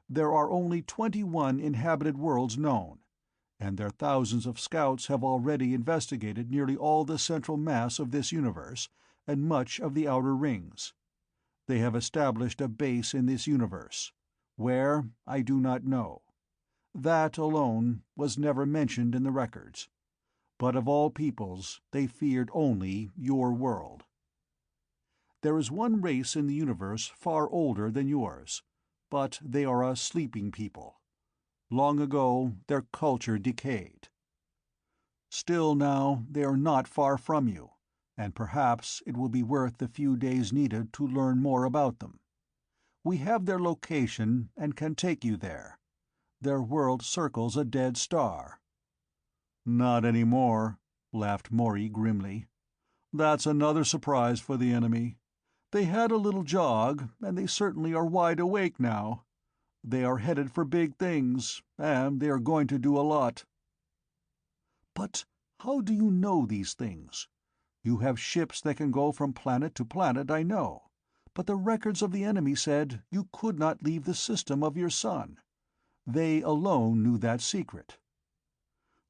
There are only 21 inhabited worlds known, and their thousands of scouts have already investigated nearly all the central mass of this universe and much of the outer rings. They have established a base in this universe. Where, I do not know. That alone was never mentioned in the records. But of all peoples, they feared only your world. There is one race in the universe far older than yours, but they are a sleeping people. Long ago, their culture decayed. Still now, they are not far from you, and perhaps it will be worth the few days needed to learn more about them. We have their location and can take you there. Their world circles a dead star." "Not any more," laughed Morey grimly. "That's another surprise for the enemy. They had a little jog, and they certainly are wide awake now. They are headed for big things, and they are going to do a lot." "But how do you know these things? You have ships that can go from planet to planet, I know, but the records of the enemy said you could not leave the system of your sun. They alone knew that secret."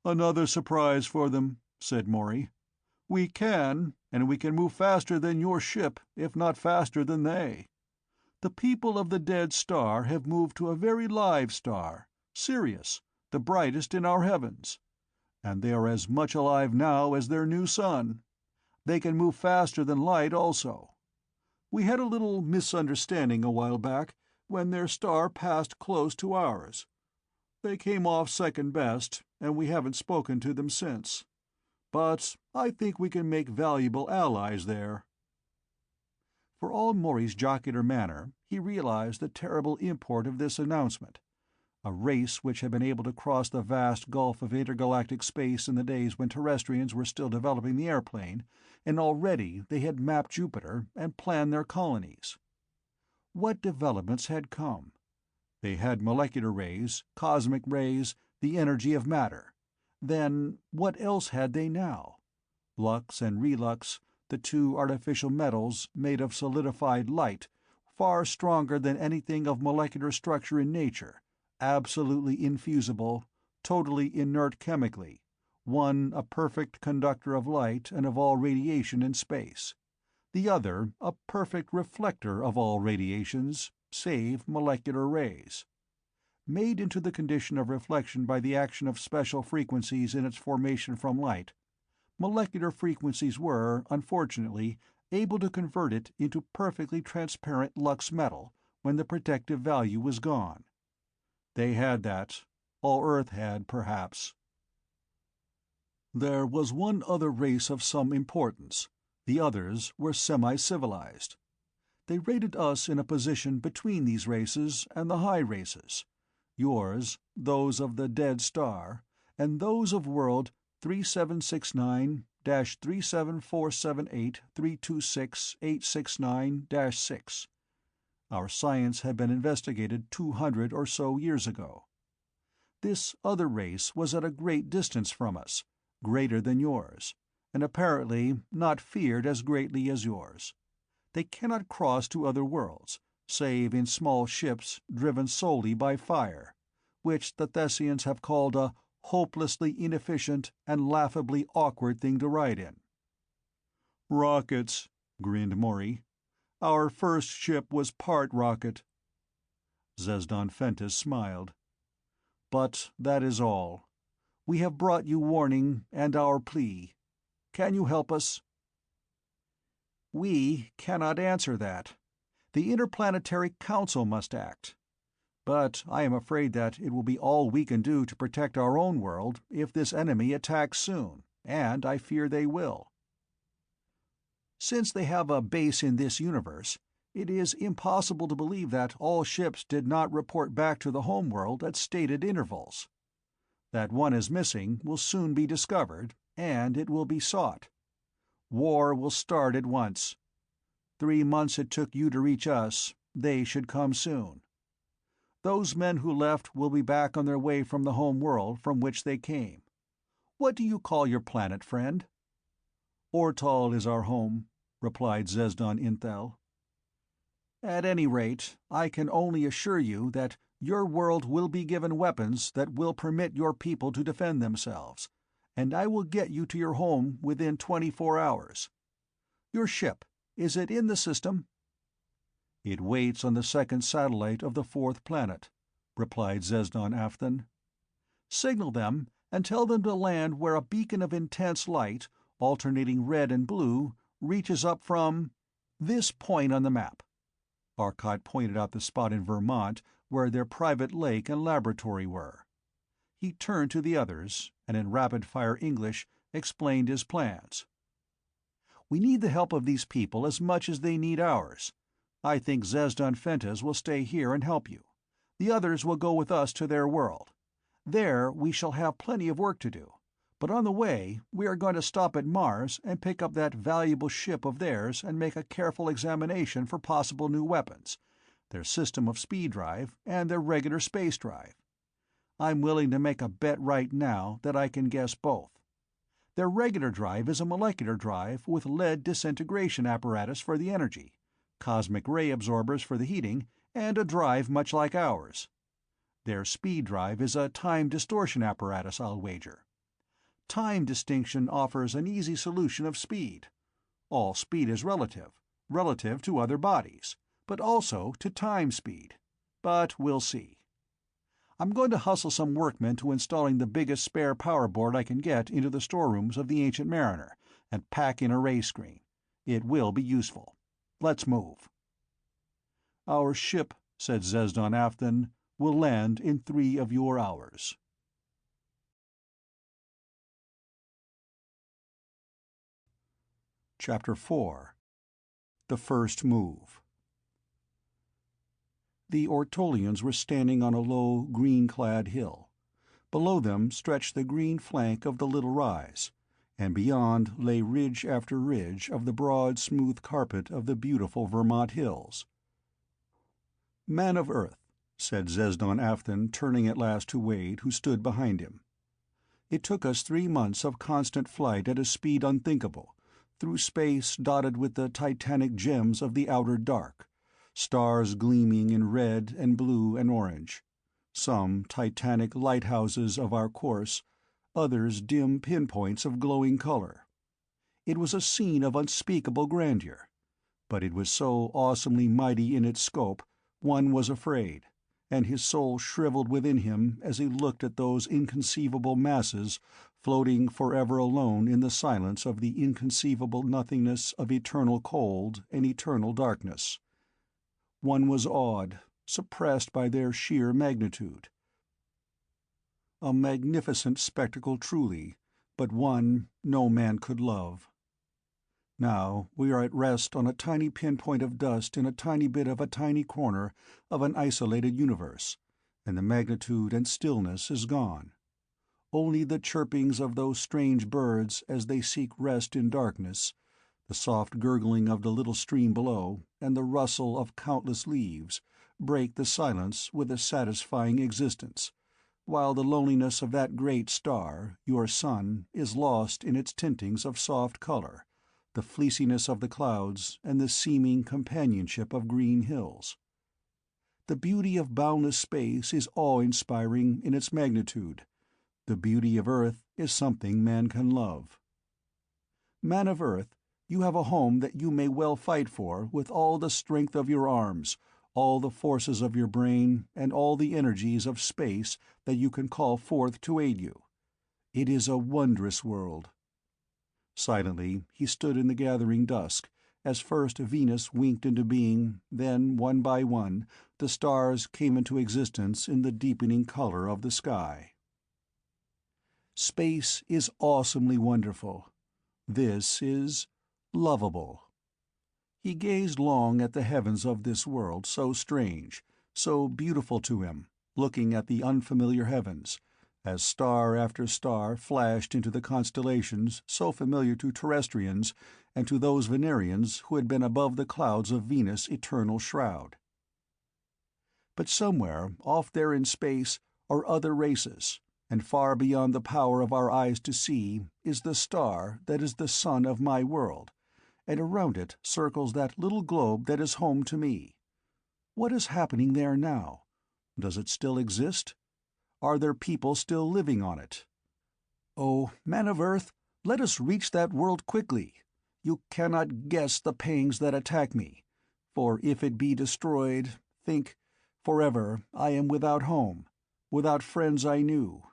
"Another surprise for them," said Morey. "We can, and we can move faster than your ship, if not faster than they. The people of the dead star have moved to a very live star, Sirius, the brightest in our heavens. And they are as much alive now as their new sun. They can move faster than light also. We had a little misunderstanding a while back, when their star passed close to ours. They came off second best, and we haven't spoken to them since. But I think we can make valuable allies there." For all Morey's jocular manner, he realized the terrible import of this announcement. A race which had been able to cross the vast gulf of intergalactic space in the days when Terrestrians were still developing the airplane, and already they had mapped Jupiter and planned their colonies. What developments had come? They had molecular rays, cosmic rays, the energy of matter. Then what else had they now? Lux and relux, the two artificial metals made of solidified light, far stronger than anything of molecular structure in nature, absolutely infusible, totally inert chemically, one a perfect conductor of light and of all radiation in space, the other a perfect reflector of all radiations, save molecular rays. Made into the condition of reflection by the action of special frequencies in its formation from light, molecular frequencies were, unfortunately, able to convert it into perfectly transparent lux metal when the protective value was gone. They had that. All Earth had, perhaps. There was one other race of some importance. The others were semi-civilized. They rated us in a position between these races and the high races. Yours, those of the dead star, and those of world 3769-37478-326-869-6. Our science had been investigated 200 or so years ago. This other race was at a great distance from us, greater than yours, and apparently not feared as greatly as yours. They cannot cross to other worlds, save in small ships driven solely by fire, which the Thessians have called a hopelessly inefficient and laughably awkward thing to ride in. "Rockets," grinned Morey. "Our first ship was part rocket." Zesdan Fentis smiled. "But that is all. We have brought you warning and our plea. Can you help us?" "We cannot answer that. The Interplanetary Council must act. But I am afraid that it will be all we can do to protect our own world if this enemy attacks soon, and I fear they will. Since they have a base in this universe, it is impossible to believe that all ships did not report back to the homeworld at stated intervals. That one is missing will soon be discovered, and it will be sought. War will start at once. 3 months it took you to reach us, they should come soon. Those men who left will be back on their way from the home world from which they came. What do you call your planet, friend?" "Ortal is our home," replied Zesdan Inthel. "At any rate, I can only assure you that your world will be given weapons that will permit your people to defend themselves, and I will get you to your home within 24 hours. Your ship, is it in the system?" "It waits on the second satellite of the fourth planet," replied Zesdan Afthan. "Signal them and tell them to land where a beacon of intense light, alternating red and blue, reaches up from this point on the map." Arcot pointed out the spot in Vermont where their private lake and laboratory were. He turned to the others, and in rapid-fire English explained his plans. "We need the help of these people as much as they need ours. I think Zesdan Fentis will stay here and help you. The others will go with us to their world. There we shall have plenty of work to do, but on the way we are going to stop at Mars and pick up that valuable ship of theirs and make a careful examination for possible new weapons, their system of speed drive, and their regular space drive. I'm willing to make a bet right now that I can guess both. Their regular drive is a molecular drive with lead disintegration apparatus for the energy, cosmic ray absorbers for the heating, and a drive much like ours. Their speed drive is a time distortion apparatus, I'll wager. Time distinction offers an easy solution of speed. All speed is relative to other bodies, but also to time speed. But we'll see. I'm going to hustle some workmen to installing the biggest spare power board I can get into the storerooms of the Ancient Mariner, and pack in a ray screen. It will be useful. Let's move." "Our ship," said Zesdan Afthan, "will land in 3 of your hours." Chapter 4. The First Move. The Ortolians were standing on a low, green-clad hill. Below them stretched the green flank of the little rise, and beyond lay ridge after ridge of the broad, smooth carpet of the beautiful Vermont hills. "Man of Earth," said Zesdan Afthan, turning at last to Wade, who stood behind him. "It took us 3 months of constant flight at a speed unthinkable, through space dotted with the titanic gems of the outer dark, stars gleaming in red and blue and orange, some titanic lighthouses of our course, others dim pinpoints of glowing color. It was a scene of unspeakable grandeur, but it was so awesomely mighty in its scope, one was afraid, and his soul shriveled within him as he looked at those inconceivable masses floating forever alone in the silence of the inconceivable nothingness of eternal cold and eternal darkness. One was awed, suppressed by their sheer magnitude. A magnificent spectacle truly, but one no man could love. Now we are at rest on a tiny pinpoint of dust in a tiny bit of a tiny corner of an isolated universe, and the magnitude and stillness is gone. Only the chirpings of those strange birds as they seek rest in darkness, The soft gurgling of the little stream below, and the rustle of countless leaves, break the silence with a satisfying existence, while the loneliness of that great star, your sun, is lost in its tintings of soft color, the fleeciness of the clouds, and the seeming companionship of green hills. The beauty of boundless space is awe-inspiring in its magnitude. The beauty of Earth is something man can love. Man of Earth, you have a home that you may well fight for with all the strength of your arms, all the forces of your brain, and all the energies of space that you can call forth to aid you. It is a wondrous world. Silently he stood in the gathering dusk, as first Venus winked into being, then, one by one, the stars came into existence in the deepening color of the sky. Space is awesomely wonderful. This is lovable. He gazed long at the heavens of this world so strange, so beautiful to him, looking at the unfamiliar heavens, as star after star flashed into the constellations so familiar to terrestrians and to those Venerians who had been above the clouds of Venus' eternal shroud. But somewhere, off there in space, are other races, and far beyond the power of our eyes to see is the star that is the sun of my world, and around it circles that little globe that is home to me. What is happening there now? Does it still exist? Are there people still living on it? Oh, man of Earth, let us reach that world quickly. You cannot guess the pangs that attack me, for if it be destroyed, think, forever I am without home, without friends I knew.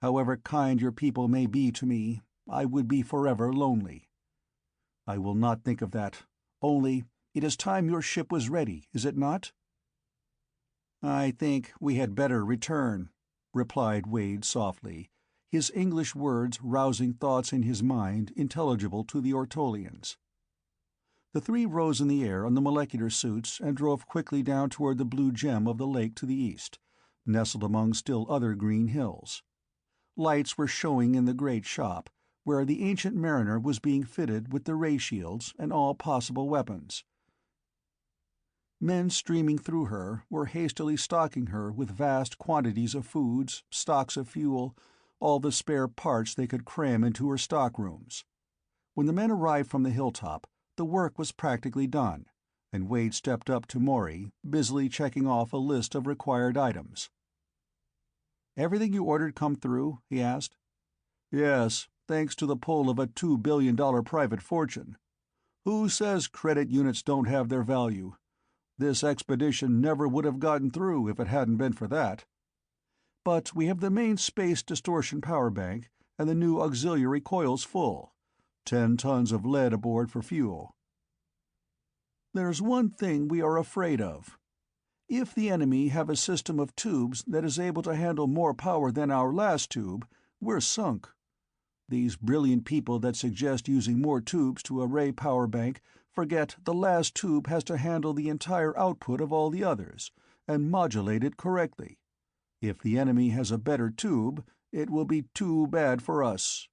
However kind your people may be to me, I would be forever lonely. I will not think of that. Only, it is time your ship was ready, is it not? I think we had better return, replied Wade softly, his English words rousing thoughts in his mind intelligible to the Ortolians. The three rose in the air on the molecular suits and drove quickly down toward the blue gem of the lake to the east, nestled among still other green hills. Lights were showing in the great shop, where the Ancient Mariner was being fitted with the ray shields and all possible weapons. Men streaming through her were hastily stocking her with vast quantities of foods, stocks of fuel, all the spare parts they could cram into her stockrooms. When the men arrived from the hilltop, the work was practically done, and Wade stepped up to Morey, busily checking off a list of required items. "Everything you ordered come through?" he asked. "Yes, thanks to the pull of a $2 billion private fortune. Who says credit units don't have their value? This expedition never would have gotten through if it hadn't been for that. But we have the main space distortion power bank and the new auxiliary coils full. 10 tons of lead aboard for fuel. There's one thing we are afraid of. If the enemy have a system of tubes that is able to handle more power than our last tube, we're sunk. These brilliant people that suggest using more tubes to a ray power bank forget the last tube has to handle the entire output of all the others, and modulate it correctly. If the enemy has a better tube, it will be too bad for us."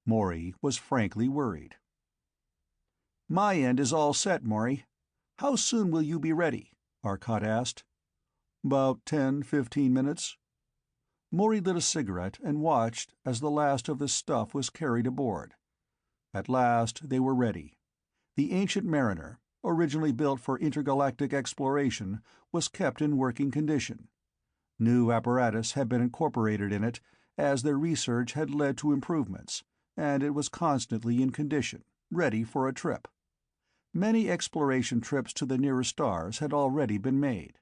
Morey was frankly worried. "My end is all set, Morey. How soon will you be ready?" Arcot asked. "About 10-15 minutes." Morey lit a cigarette and watched as the last of the stuff was carried aboard. At last they were ready. The Ancient Mariner, originally built for intergalactic exploration, was kept in working condition. New apparatus had been incorporated in it, as their research had led to improvements, and it was constantly in condition, ready for a trip. Many exploration trips to the nearer stars had already been made.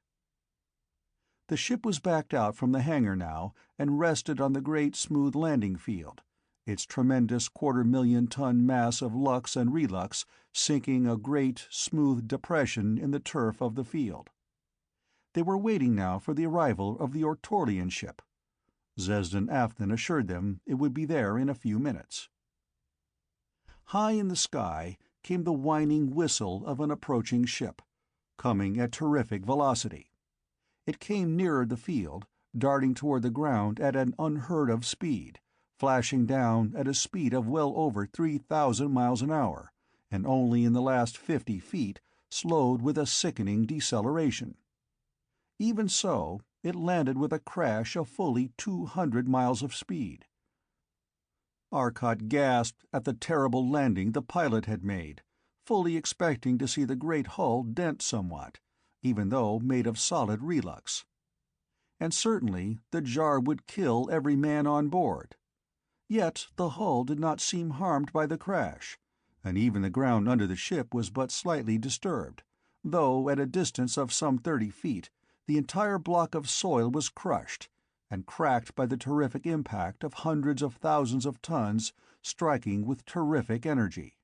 The ship was backed out from the hangar now and rested on the great smooth landing field, its tremendous 250,000-ton mass of lux and relux sinking a great, smooth depression in the turf of the field. They were waiting now for the arrival of the Ortolian ship. Zesden Afton assured them it would be there in a few minutes. High in the sky came the whining whistle of an approaching ship, coming at terrific velocity. It came nearer the field, darting toward the ground at an unheard-of speed, flashing down at a speed of well over 3,000 miles an hour, and only in the last 50 feet slowed with a sickening deceleration. Even so, it landed with a crash of fully 200 miles of speed. Arcot gasped at the terrible landing the pilot had made, fully expecting to see the great hull dent somewhat, even though made of solid relux. And certainly the jar would kill every man on board. Yet the hull did not seem harmed by the crash, and even the ground under the ship was but slightly disturbed, though at a distance of some 30 feet the entire block of soil was crushed and cracked by the terrific impact of hundreds of thousands of tons striking with terrific energy.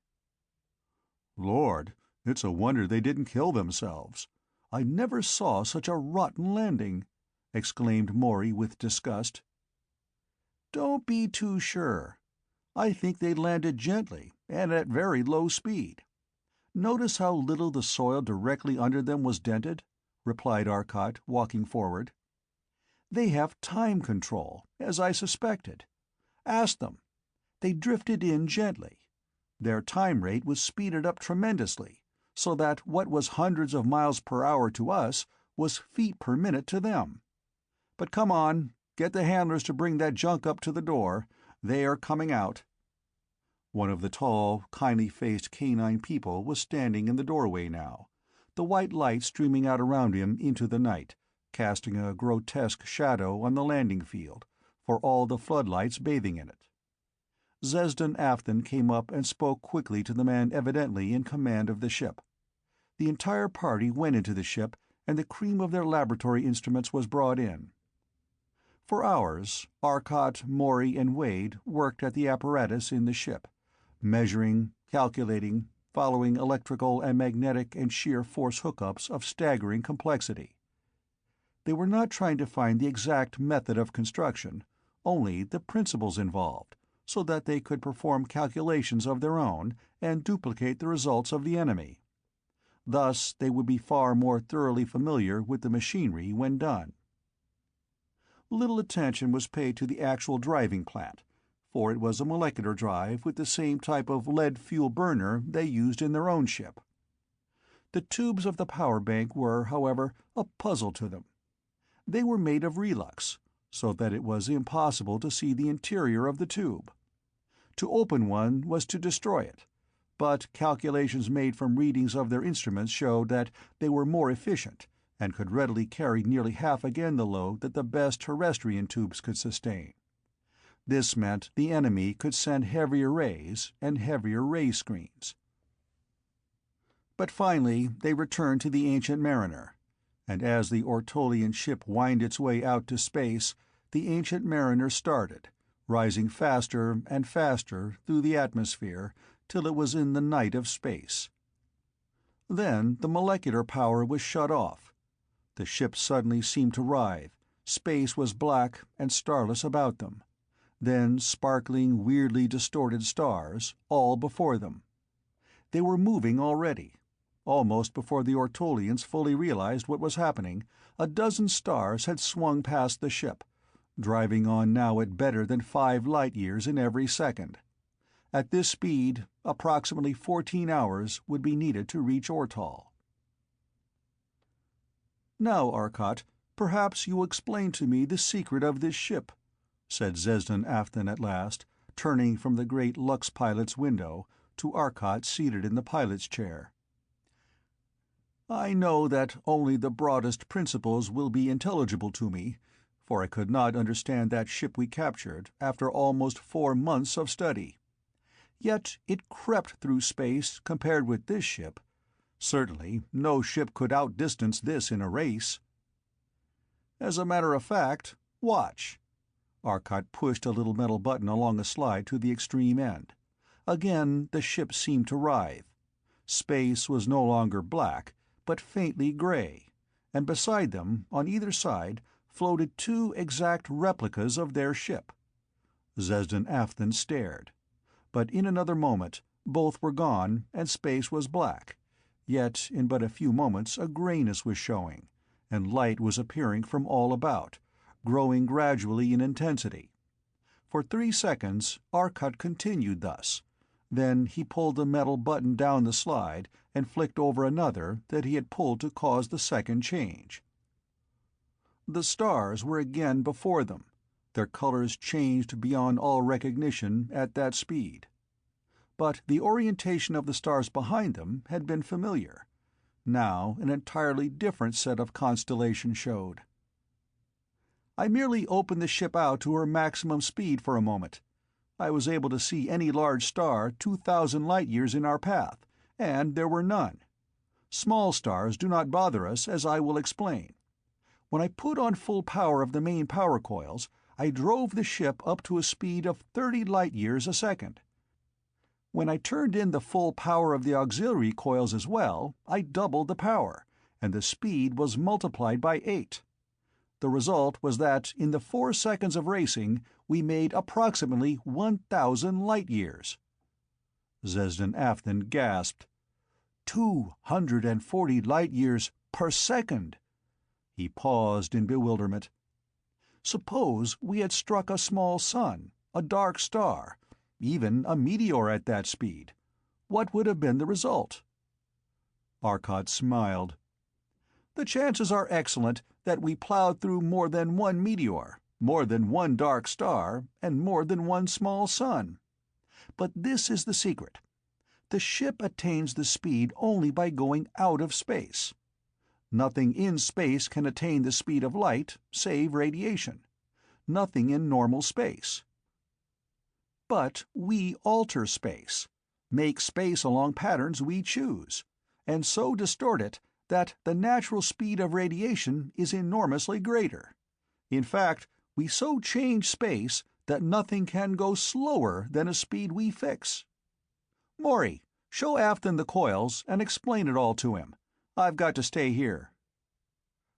"Lord, it's a wonder they didn't kill themselves. I never saw such a rotten landing," exclaimed Morey with disgust. "Don't be too sure. I think they landed gently and at very low speed. Notice how little the soil directly under them was dented," replied Arcot, walking forward. "They have time control, as I suspected. Ask them. They drifted in gently. Their time rate was speeded up tremendously, so that what was hundreds of miles per hour to us was feet per minute to them. But come on, get the handlers to bring that junk up to the door. They are coming out." One of the tall, kindly-faced canine people was standing in the doorway now, the white light streaming out around him into the night, casting a grotesque shadow on the landing field, for all the floodlights bathing in it. Zesden Afton came up and spoke quickly to the man evidently in command of the ship. The entire party went into the ship, and the cream of their laboratory instruments was brought in. For hours, Arcot, Morey, and Wade worked at the apparatus in the ship, measuring, calculating, following electrical and magnetic and shear force hookups of staggering complexity. They were not trying to find the exact method of construction, only the principles involved, so that they could perform calculations of their own and duplicate the results of the enemy. Thus they would be far more thoroughly familiar with the machinery when done. Little attention was paid to the actual driving plant, for it was a molecular drive with the same type of lead fuel burner they used in their own ship. The tubes of the power bank were, however, a puzzle to them. They were made of relux, so that it was impossible to see the interior of the tube. To open one was to destroy it, but calculations made from readings of their instruments showed that they were more efficient and could readily carry nearly half again the load that the best terrestrian tubes could sustain. This meant the enemy could send heavier rays and heavier ray screens. But finally they returned to the Ancient Mariner, and as the Ortolian ship whined its way out to space, the Ancient Mariner started, rising faster and faster through the atmosphere till it was in the night of space. Then the molecular power was shut off. The ship suddenly seemed to writhe. Space was black and starless about them. Then sparkling, weirdly distorted stars, all before them. They were moving already. Almost before the Ortolians fully realized what was happening, a dozen stars had swung past the ship, driving on now at better than 5 light-years in every second. At this speed, approximately 14 hours would be needed to reach Ortal. "Now, Arcot, perhaps you will explain to me the secret of this ship," said Zesden Afton at last, turning from the great Lux pilot's window to Arcot seated in the pilot's chair. "I know that only the broadest principles will be intelligible to me, for I could not understand that ship we captured after almost 4 months of study. Yet it crept through space compared with this ship. Certainly no ship could outdistance this in a race. As a matter of fact, watch." Arcot pushed a little metal button along a slide to the extreme end. Again the ship seemed to writhe. Space was no longer black, but faintly gray, and beside them, on either side, floated 2 exact replicas of their ship. Zesden Afton stared. But in another moment both were gone and space was black. Yet in but a few moments a grayness was showing, and light was appearing from all about, growing gradually in intensity. For 3 seconds Arcot continued thus. Then he pulled the metal button down the slide and flicked over another that he had pulled to cause the second change. The stars were again before them. Their colors changed beyond all recognition at that speed. But the orientation of the stars behind them had been familiar. Now an entirely different set of constellations showed. I merely opened the ship out to her maximum speed for a moment. I was able to see any large star 2,000 light-years in our path, and there were none. Small stars do not bother us, as I will explain. When I put on full power of the main power coils, I drove the ship up to a speed of 30 light-years a second. When I turned in the full power of the auxiliary coils as well, I doubled the power, and the speed was multiplied by 8. The result was that in the 4 seconds of racing, we made approximately 1,000 light-years. Zesden Afton gasped. 240 light-years per second! He paused in bewilderment. Suppose we had struck a small sun, a dark star, even a meteor at that speed. What would have been the result? Arcot smiled. The chances are excellent that we plowed through more than one meteor, more than one dark star, and more than one small sun. But this is the secret. The ship attains the speed only by going out of space. Nothing in space can attain the speed of light, save radiation. Nothing in normal space. But we alter space, make space along patterns we choose, and so distort it that the natural speed of radiation is enormously greater. In fact, we so change space that nothing can go slower than a speed we fix. Morey, show Afton the coils and explain it all to him. I've got to stay here.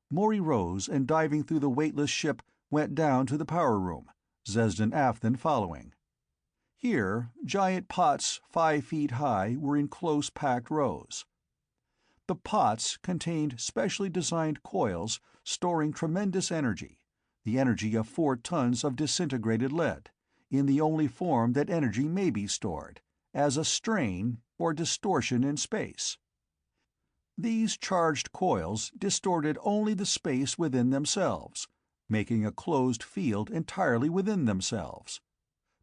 Morey rose and, diving through the weightless ship, went down to the power room, Zesden Afton following. Here, giant pots 5 feet high were in close-packed rows. The pots contained specially designed coils storing tremendous energy, the energy of 4 tons of disintegrated lead, in the only form that energy may be stored, as a strain or distortion in space. These charged coils distorted only the space within themselves, making a closed field entirely within themselves.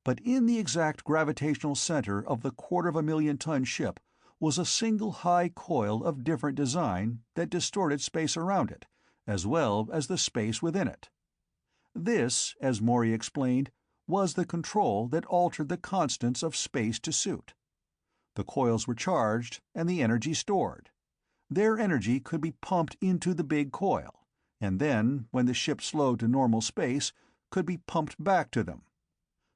But in the exact gravitational center of the 250,000-ton ship was a single high coil of different design that distorted space around it, as well as the space within it. This, as Morey explained, was the control that altered the constants of space to suit. The coils were charged and the energy stored. Their energy could be pumped into the big coil, and then, when the ship slowed to normal space, could be pumped back to them.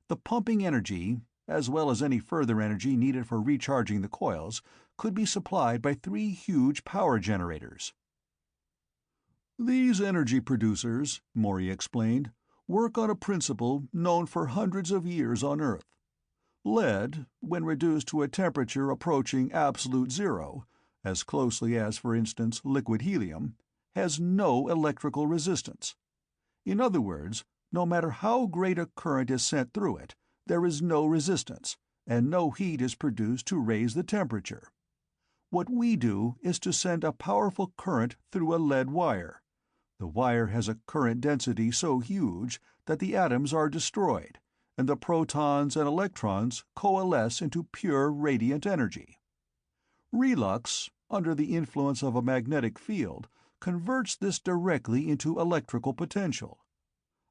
The pumping energy, as well as any further energy needed for recharging the coils, could be supplied by 3 huge power generators. These energy producers, Morey explained, work on a principle known for hundreds of years on Earth. Lead, when reduced to a temperature approaching absolute zero, as closely as, for instance, liquid helium, has no electrical resistance. In other words, no matter how great a current is sent through it, there is no resistance, and no heat is produced to raise the temperature. What we do is to send a powerful current through a lead wire. The wire has a current density so huge that the atoms are destroyed, and the protons and electrons coalesce into pure radiant energy. Relux, under the influence of a magnetic field, converts this directly into electrical potential.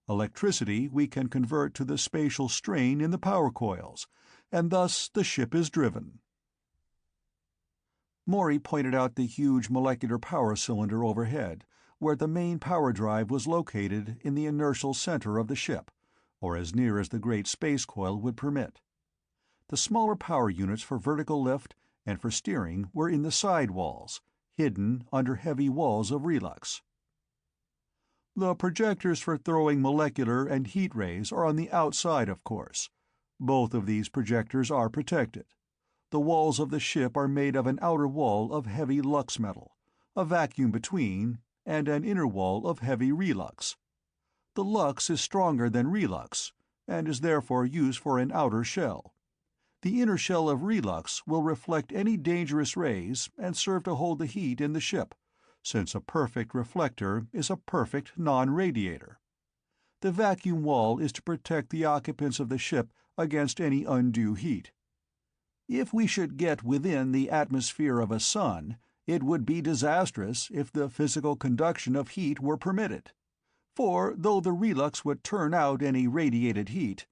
Electricity we can convert to the spatial strain in the power coils, and thus the ship is driven. Morey pointed out the huge molecular power cylinder overhead, where the main power drive was located in the inertial center of the ship, or as near as the great space coil would permit. The smaller power units for vertical lift and for steering were in the side walls, hidden under heavy walls of relux. The projectors for throwing molecular and heat rays are on the outside, of course. Both of these projectors are protected. The walls of the ship are made of an outer wall of heavy lux metal, a vacuum between, and an inner wall of heavy relux. The lux is stronger than relux, and is therefore used for an outer shell. The inner shell of Relux will reflect any dangerous rays and serve to hold the heat in the ship, since a perfect reflector is a perfect non-radiator. The vacuum wall is to protect the occupants of the ship against any undue heat. If we should get within the atmosphere of a sun, it would be disastrous if the physical conduction of heat were permitted. For, though the Relux would turn out any radiated heat,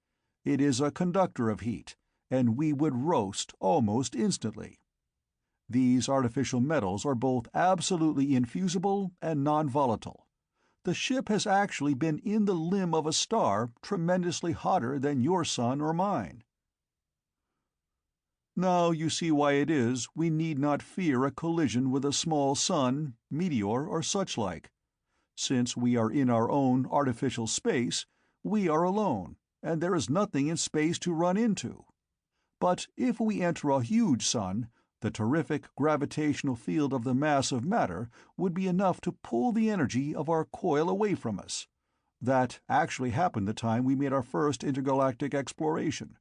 it is a conductor of heat, and we would roast almost instantly. These artificial metals are both absolutely infusible and non-volatile. The ship has actually been in the limb of a star tremendously hotter than your sun or mine. Now you see why it is we need not fear a collision with a small sun, meteor, or such like. Since we are in our own artificial space, we are alone, and there is nothing in space to run into. But if we enter a huge sun, the terrific gravitational field of the mass of matter would be enough to pull the energy of our coil away from us. That actually happened the time we made our first intergalactic exploration.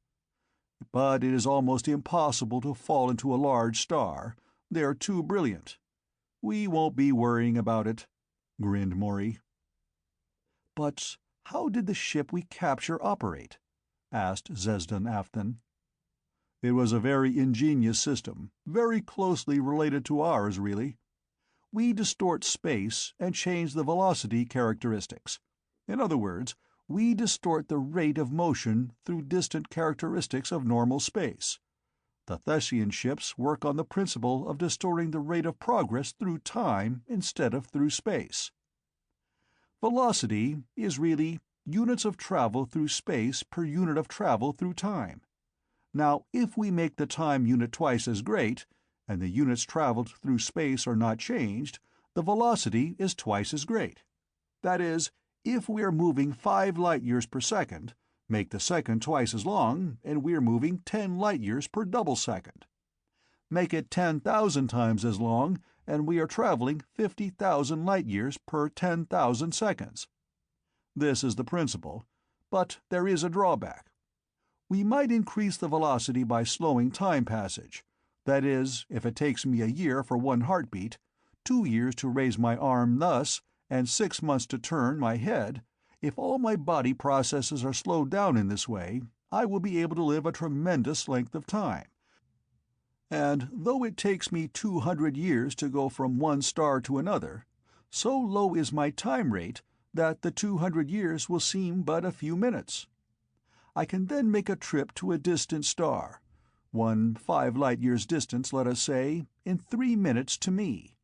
But it is almost impossible to fall into a large star. They're too brilliant. We won't be worrying about it, grinned Morey. But how did the ship we capture operate? Asked Zesdan Afton. It was a very ingenious system, very closely related to ours, really. We distort space and change the velocity characteristics. In other words, we distort the rate of motion through distant characteristics of normal space. The Thessian ships work on the principle of distorting the rate of progress through time instead of through space. Velocity is really units of travel through space per unit of travel through time. Now, if we make the time unit twice as great, and the units traveled through space are not changed, the velocity is twice as great. That is, if we are moving 5 light-years per second, make the second twice as long, and we are moving 10 light-years per double second. Make it 10,000 times as long, and we are traveling 50,000 light-years per 10,000 seconds. This is the principle, but there is a drawback. We might increase the velocity by slowing time passage. That is, if it takes me a year for one heartbeat, 2 years to raise my arm thus, and 6 months to turn my head, if all my body processes are slowed down in this way, I will be able to live a tremendous length of time. And though it takes me 200 years to go from one star to another, so low is my time rate that the 200 years will seem but a few minutes. I can then make a trip to a distant star, one 5 light-years distance, let us say, in 3 minutes to me.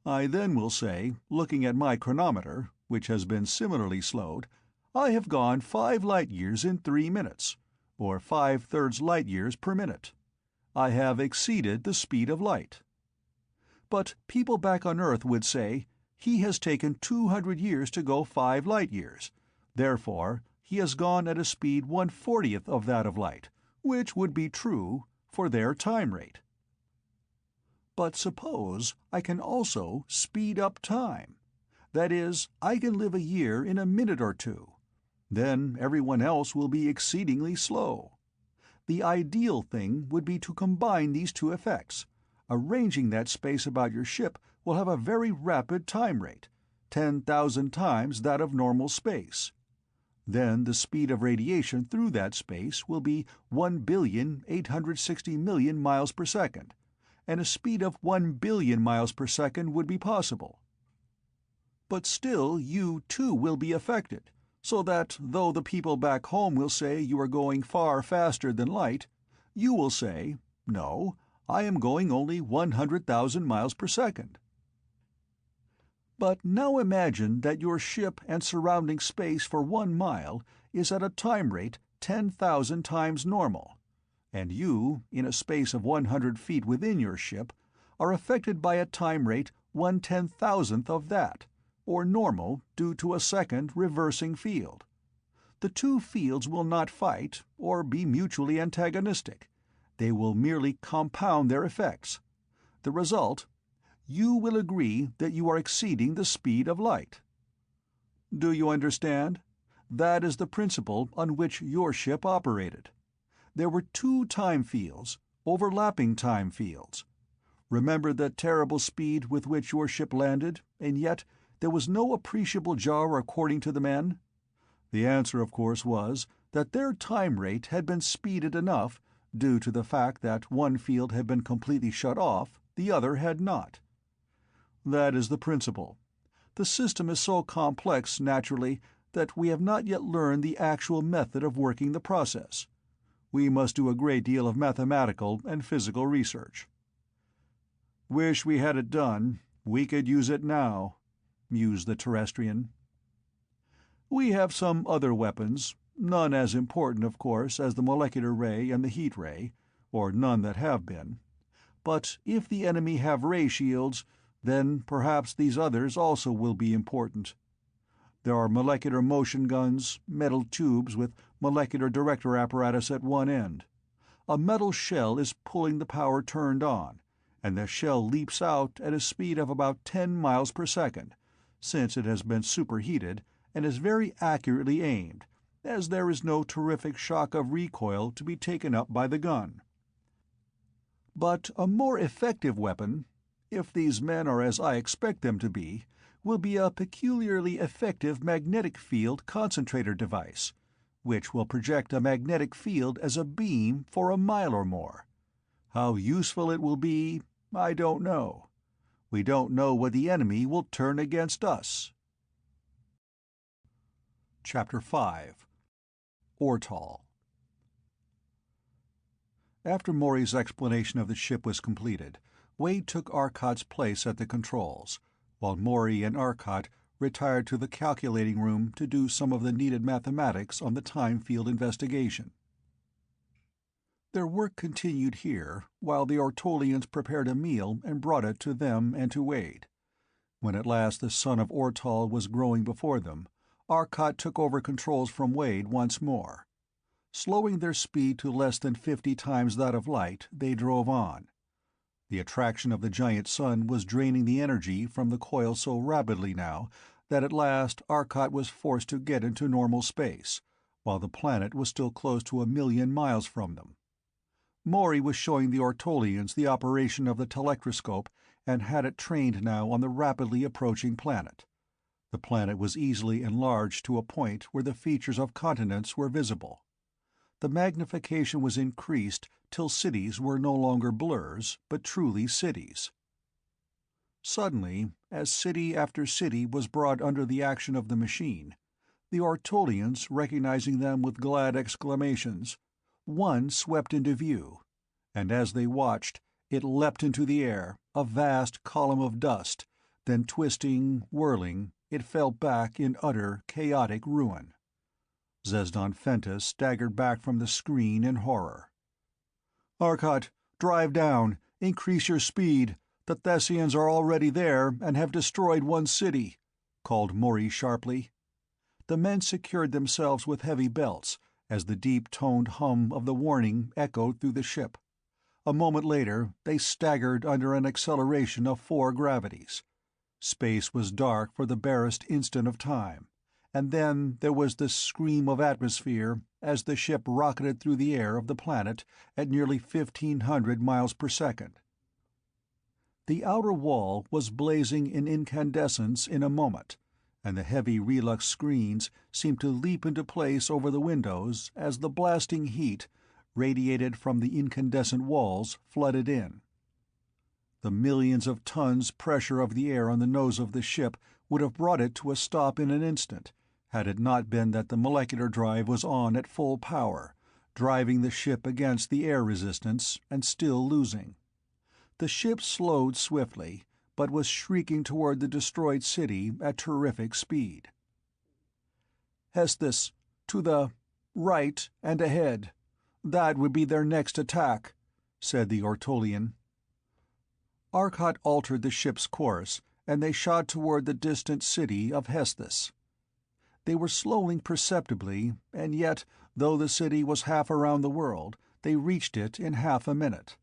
I then will say, looking at my chronometer, which has been similarly slowed, I have gone 5 light-years in 3 minutes, or 5/3 light-years per minute. I have exceeded the speed of light. But people back on Earth would say, he has taken 200 years to go 5 light-years. Therefore, he has gone at a speed 1/40th of that of light, which would be true for their time rate. But suppose I can also speed up time. That is, I can live a year in a minute or two. Then everyone else will be exceedingly slow. The ideal thing would be to combine these two effects. Arranging that space about your ship will have a very rapid time rate, 10,000 times that of normal space. Then the speed of radiation through that space will be 1,860,000,000 miles per second, and a speed of 1 billion miles per second would be possible. But still you too will be affected, so that though the people back home will say you are going far faster than light, you will say, no, I am going only 100,000 miles per second. But now imagine that your ship and surrounding space for 1 mile is at a time rate 10,000 times normal, and you, in a space of 100 feet within your ship, are affected by a time rate 1/10,000th of that, or normal due to a second reversing field. The two fields will not fight or be mutually antagonistic. They will merely compound their effects. The result: you will agree that you are exceeding the speed of light. Do you understand? That is the principle on which your ship operated. There were two time fields, overlapping time fields. Remember the terrible speed with which your ship landed, and yet there was no appreciable jar according to the men? The answer, of course, was that their time rate had been speeded enough, due to the fact that one field had been completely shut off, the other had not. That is the principle. The system is so complex, naturally, that we have not yet learned the actual method of working the process. We must do a great deal of mathematical and physical research. "Wish we had it done. We could use it now," mused the Terrestrian. "We have some other weapons, none as important, of course, as the molecular ray and the heat ray, or none that have been. But if the enemy have ray shields, then perhaps these others also will be important. There are molecular motion guns, metal tubes with molecular director apparatus at one end. A metal shell is pulling the power turned on, and the shell leaps out at a speed of about 10 miles per second, since it has been superheated, and is very accurately aimed, as there is no terrific shock of recoil to be taken up by the gun. But a more effective weapon, if these men are as I expect them to be, will be a peculiarly effective magnetic field concentrator device, which will project a magnetic field as a beam for a mile or more. How useful it will be, I don't know. We don't know what the enemy will turn against us." Chapter 5. Ortal. After Morey's explanation of the ship was completed, Wade took Arcot's place at the controls, while Morey and Arcot retired to the calculating room to do some of the needed mathematics on the time field investigation. Their work continued here, while the Ortolians prepared a meal and brought it to them and to Wade. When at last the sun of Ortal was growing before them, Arcot took over controls from Wade once more. Slowing their speed to less than 50 times that of light, they drove on. The attraction of the giant sun was draining the energy from the coil so rapidly now that at last Arcot was forced to get into normal space, while the planet was still close to 1,000,000 miles from them. Morey was showing the Ortolians the operation of the telectroscope and had it trained now on the rapidly approaching planet. The planet was easily enlarged to a point where the features of continents were visible. The magnification was increased till cities were no longer blurs, but truly cities. Suddenly, as city after city was brought under the action of the machine, the Ortolians, recognizing them with glad exclamations, one swept into view, and as they watched, it leapt into the air, a vast column of dust, then twisting, whirling, it fell back in utter, chaotic ruin. Zesdan Fentis staggered back from the screen in horror. "Arcot, drive down! Increase your speed! The Thessians are already there and have destroyed one city," called Morey sharply. The men secured themselves with heavy belts, as the deep-toned hum of the warning echoed through the ship. A moment later, they staggered under an acceleration of 4 gravities. Space was dark for the barest instant of time, and then there was the scream of atmosphere as the ship rocketed through the air of the planet at nearly 1,500 miles per second. The outer wall was blazing in incandescence in a moment, and the heavy relux screens seemed to leap into place over the windows as the blasting heat, radiated from the incandescent walls, flooded in. The millions of tons pressure of the air on the nose of the ship would have brought it to a stop in an instant, had it not been that the molecular drive was on at full power, driving the ship against the air resistance, and still losing. The ship slowed swiftly, but was shrieking toward the destroyed city at terrific speed. "Hestus, to the right and ahead. That would be their next attack," said the Ortolian. Arcot altered the ship's course, and they shot toward the distant city of Hestus. They were slowing perceptibly, and yet, though the city was half around the world, they reached it in half a minute.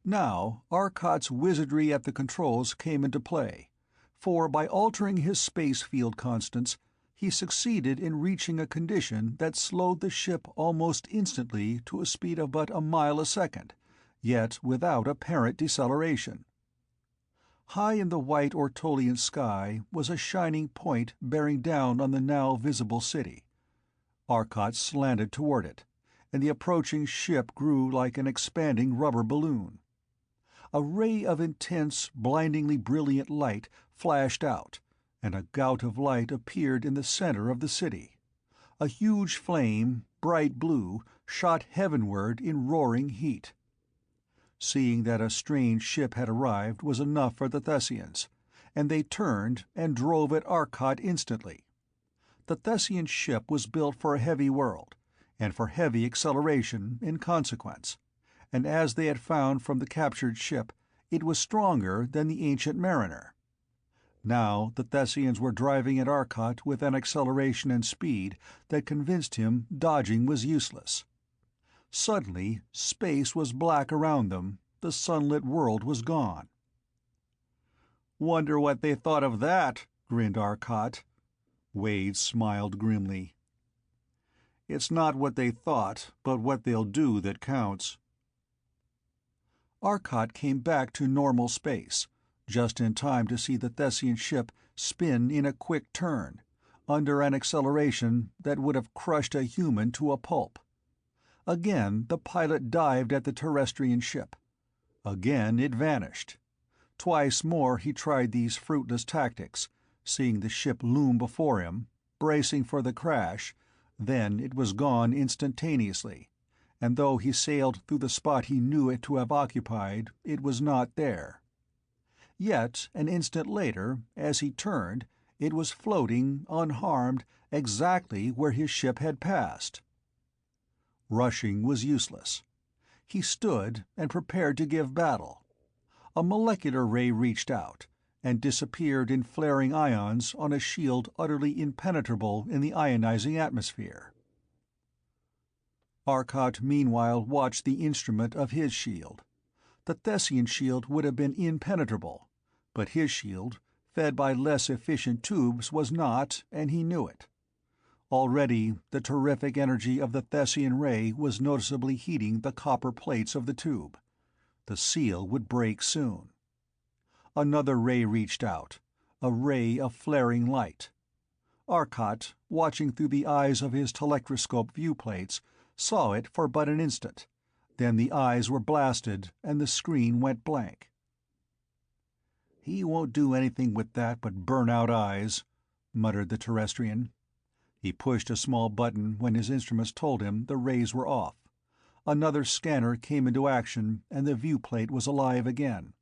Now Arcot's wizardry at the controls came into play, for by altering his space field constants, he succeeded in reaching a condition that slowed the ship almost instantly to a speed of but a mile a second, yet without apparent deceleration. High in the white Ortolian sky was a shining point bearing down on the now visible city. Arcot slanted toward it, and the approaching ship grew like an expanding rubber balloon. A ray of intense, blindingly brilliant light flashed out, and a gout of light appeared in the center of the city. A huge flame, bright blue, shot heavenward in roaring heat. Seeing that a strange ship had arrived was enough for the Thessians, and they turned and drove at Arcot instantly. The Thessian ship was built for a heavy world, and for heavy acceleration in consequence, and as they had found from the captured ship, it was stronger than the Ancient Mariner. Now the Thessians were driving at Arcot with an acceleration and speed that convinced him dodging was useless. Suddenly, space was black around them, the sunlit world was gone. "Wonder what they thought of that," grinned Arcot. Wade smiled grimly. "It's not what they thought, but what they'll do that counts." Arcot came back to normal space, just in time to see the Thessian ship spin in a quick turn, under an acceleration that would have crushed a human to a pulp. Again the pilot dived at the terrestrian ship. Again it vanished. Twice more he tried these fruitless tactics, seeing the ship loom before him, bracing for the crash. Then it was gone instantaneously, and though he sailed through the spot he knew it to have occupied, it was not there. Yet, an instant later, as he turned, it was floating, unharmed, exactly where his ship had passed. Rushing was useless. He stood and prepared to give battle. A molecular ray reached out, and disappeared in flaring ions on a shield utterly impenetrable in the ionizing atmosphere. Arcot meanwhile watched the instrument of his shield. The Thessian shield would have been impenetrable, but his shield, fed by less efficient tubes, was not, and he knew it. Already the terrific energy of the Thessian ray was noticeably heating the copper plates of the tube. The seal would break soon. Another ray reached out, a ray of flaring light. Arcot, watching through the eyes of his telectroscope viewplates, saw it for but an instant. Then the eyes were blasted, and the screen went blank. "He won't do anything with that but burn out eyes," muttered the Terrestrian. He pushed a small button when his instruments told him the rays were off. Another scanner came into action, and the viewplate was alive again.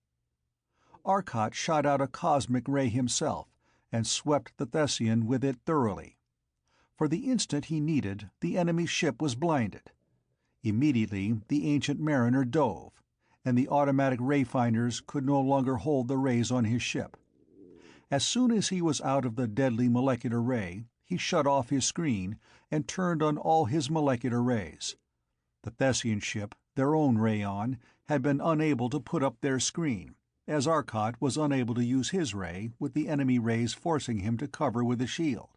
Arcot shot out a cosmic ray himself, and swept the Thessian with it thoroughly. For the instant he needed, the enemy ship was blinded. Immediately the Ancient Mariner dove, and the automatic ray-finders could no longer hold the rays on his ship. As soon as he was out of the deadly molecular ray, he shut off his screen and turned on all his molecular rays. The Thessian ship, their own ray on, had been unable to put up their screen, as Arcot was unable to use his ray, with the enemy rays forcing him to cover with a shield.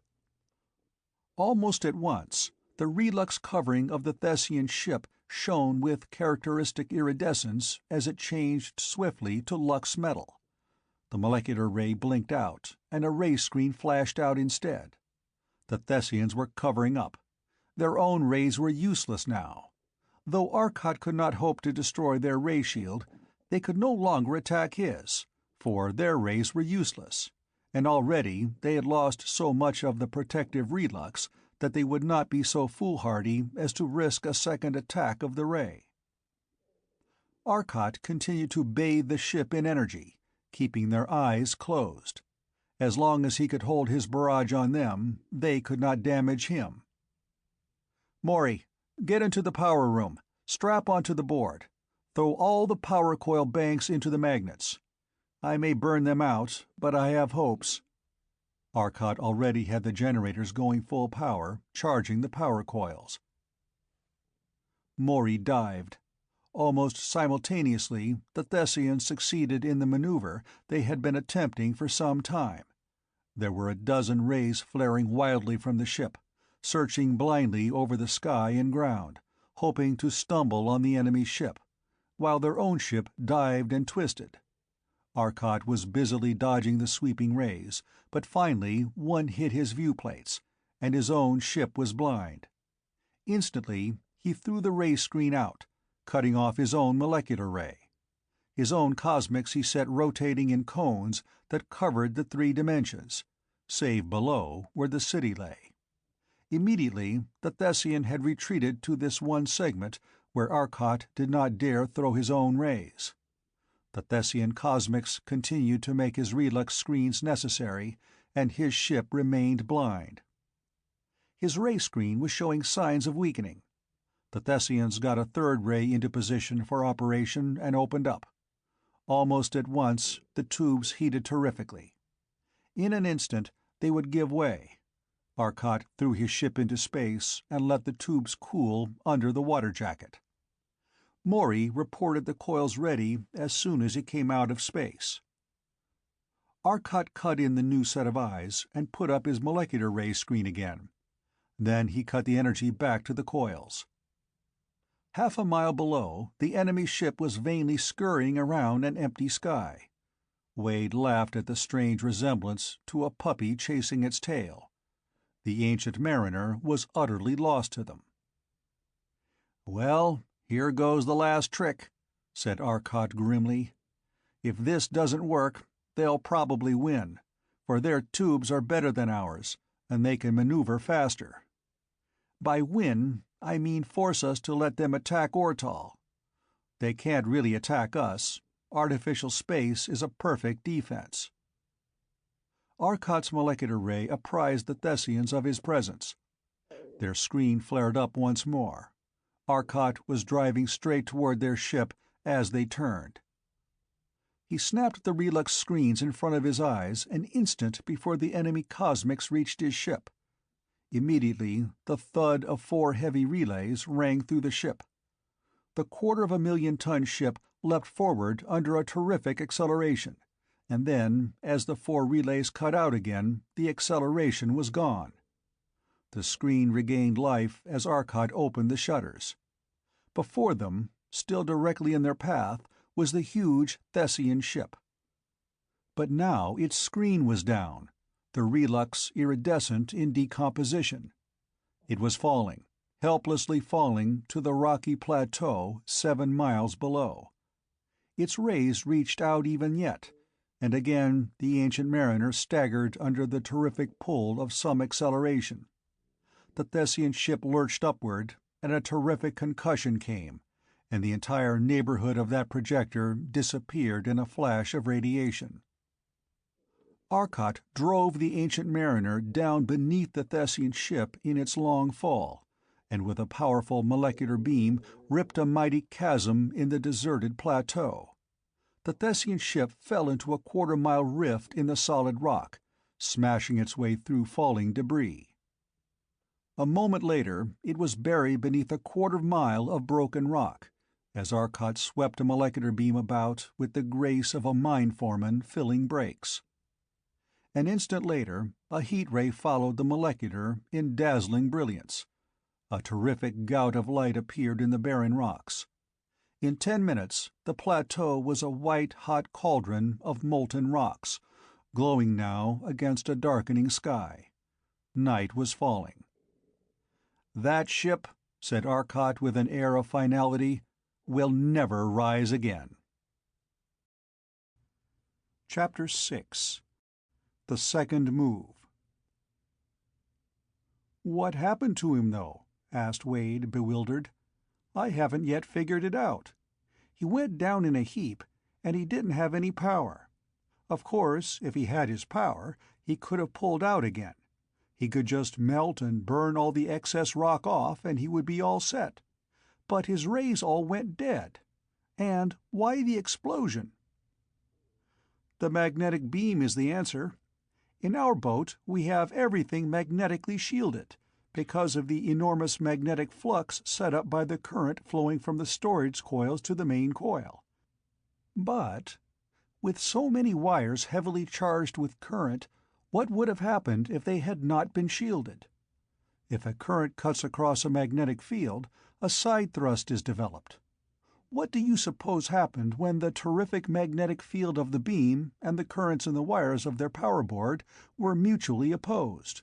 Almost at once, the relux covering of the Thessian ship shone with characteristic iridescence as it changed swiftly to lux metal. The molecular ray blinked out, and a ray screen flashed out instead. The Thessians were covering up. Their own rays were useless now. Though Arcot could not hope to destroy their ray shield, they could no longer attack his, for their rays were useless, and already they had lost so much of the protective relux that they would not be so foolhardy as to risk a second attack of the ray. Arcot continued to bathe the ship in energy, keeping their eyes closed. As long as he could hold his barrage on them, they could not damage him. "Morey, get into the power room. Strap onto the board. Throw all the power coil banks into the magnets. I may burn them out, but I have hopes." Arcot already had the generators going full power, charging the power coils. Morey dived. Almost simultaneously, the Thessians succeeded in the maneuver they had been attempting for some time. There were a dozen rays flaring wildly from the ship, searching blindly over the sky and ground, hoping to stumble on the enemy ship, while their own ship dived and twisted. Arcot was busily dodging the sweeping rays, but finally one hit his viewplates, and his own ship was blind. Instantly, he threw the ray screen out, cutting off his own molecular ray. His own cosmics he set rotating in cones that covered the 3 dimensions, save below where the city lay. Immediately, the Thessian had retreated to this one segment where Arcot did not dare throw his own rays. The Thessian cosmics continued to make his relux screens necessary, and his ship remained blind. His ray screen was showing signs of weakening. The Thessians got a 3rd ray into position for operation and opened up. Almost at once, the tubes heated terrifically. In an instant, they would give way. Arcot threw his ship into space and let the tubes cool under the water jacket. Morey reported the coils ready as soon as he came out of space. Arcot cut in the new set of eyes and put up his molecular ray screen again. Then he cut the energy back to the coils. Half a mile below, the enemy ship was vainly scurrying around an empty sky. Wade laughed at the strange resemblance to a puppy chasing its tail. The ancient mariner was utterly lost to them. "Well, here goes the last trick," said Arcot grimly. "If this doesn't work, they'll probably win, for their tubes are better than ours, and they can maneuver faster. By win, I mean force us to let them attack Ortal. They can't really attack us. Artificial space is a perfect defense." Arcot's molecular ray apprised the Thessians of his presence. Their screen flared up once more. Arcot was driving straight toward their ship as they turned. He snapped the relux screens in front of his eyes an instant before the enemy cosmics reached his ship. Immediately, the thud of 4 heavy relays rang through the ship. The 250,000-ton ship leapt forward under a terrific acceleration, and then, as the 4 relays cut out again, the acceleration was gone. The screen regained life as Arcot opened the shutters. Before them, still directly in their path, was the huge Thessian ship. But now its screen was down, the relux iridescent in decomposition. It was falling, helplessly falling to the rocky plateau 7 miles below. Its rays reached out even yet, and again the ancient mariner staggered under the terrific pull of some acceleration. The Thessian ship lurched upward, and a terrific concussion came, and the entire neighborhood of that projector disappeared in a flash of radiation. Arcot drove the ancient mariner down beneath the Thessian ship in its long fall, and with a powerful molecular beam ripped a mighty chasm in the deserted plateau. The Thessian ship fell into a 1/4-mile rift in the solid rock, smashing its way through falling debris. A moment later, it was buried beneath a 1/4 mile of broken rock, as Arcot swept a molecular beam about with the grace of a mine foreman filling breaks. An instant later, a heat ray followed the molecular in dazzling brilliance. A terrific gout of light appeared in the barren rocks. In 10 minutes, the plateau was a white-hot cauldron of molten rocks, glowing now against a darkening sky. Night was falling. "That ship," said Arcot with an air of finality, "will never rise again." Chapter 6. The Second Move. "What happened to him, though?" asked Wade, bewildered. "I haven't yet figured it out. He went down in a heap, and he didn't have any power. Of course, if he had his power, he could have pulled out again. He could just melt and burn all the excess rock off, and he would be all set. But his rays all went dead. And why the explosion?" "The magnetic beam is the answer. In our boat we have everything magnetically shielded, because of the enormous magnetic flux set up by the current flowing from the storage coils to the main coil. But with so many wires heavily charged with current, What would have happened if they had not been shielded? If a current cuts across a magnetic field, a side thrust is developed. What do you suppose happened when the terrific magnetic field of the beam and the currents in the wires of their power board were mutually opposed?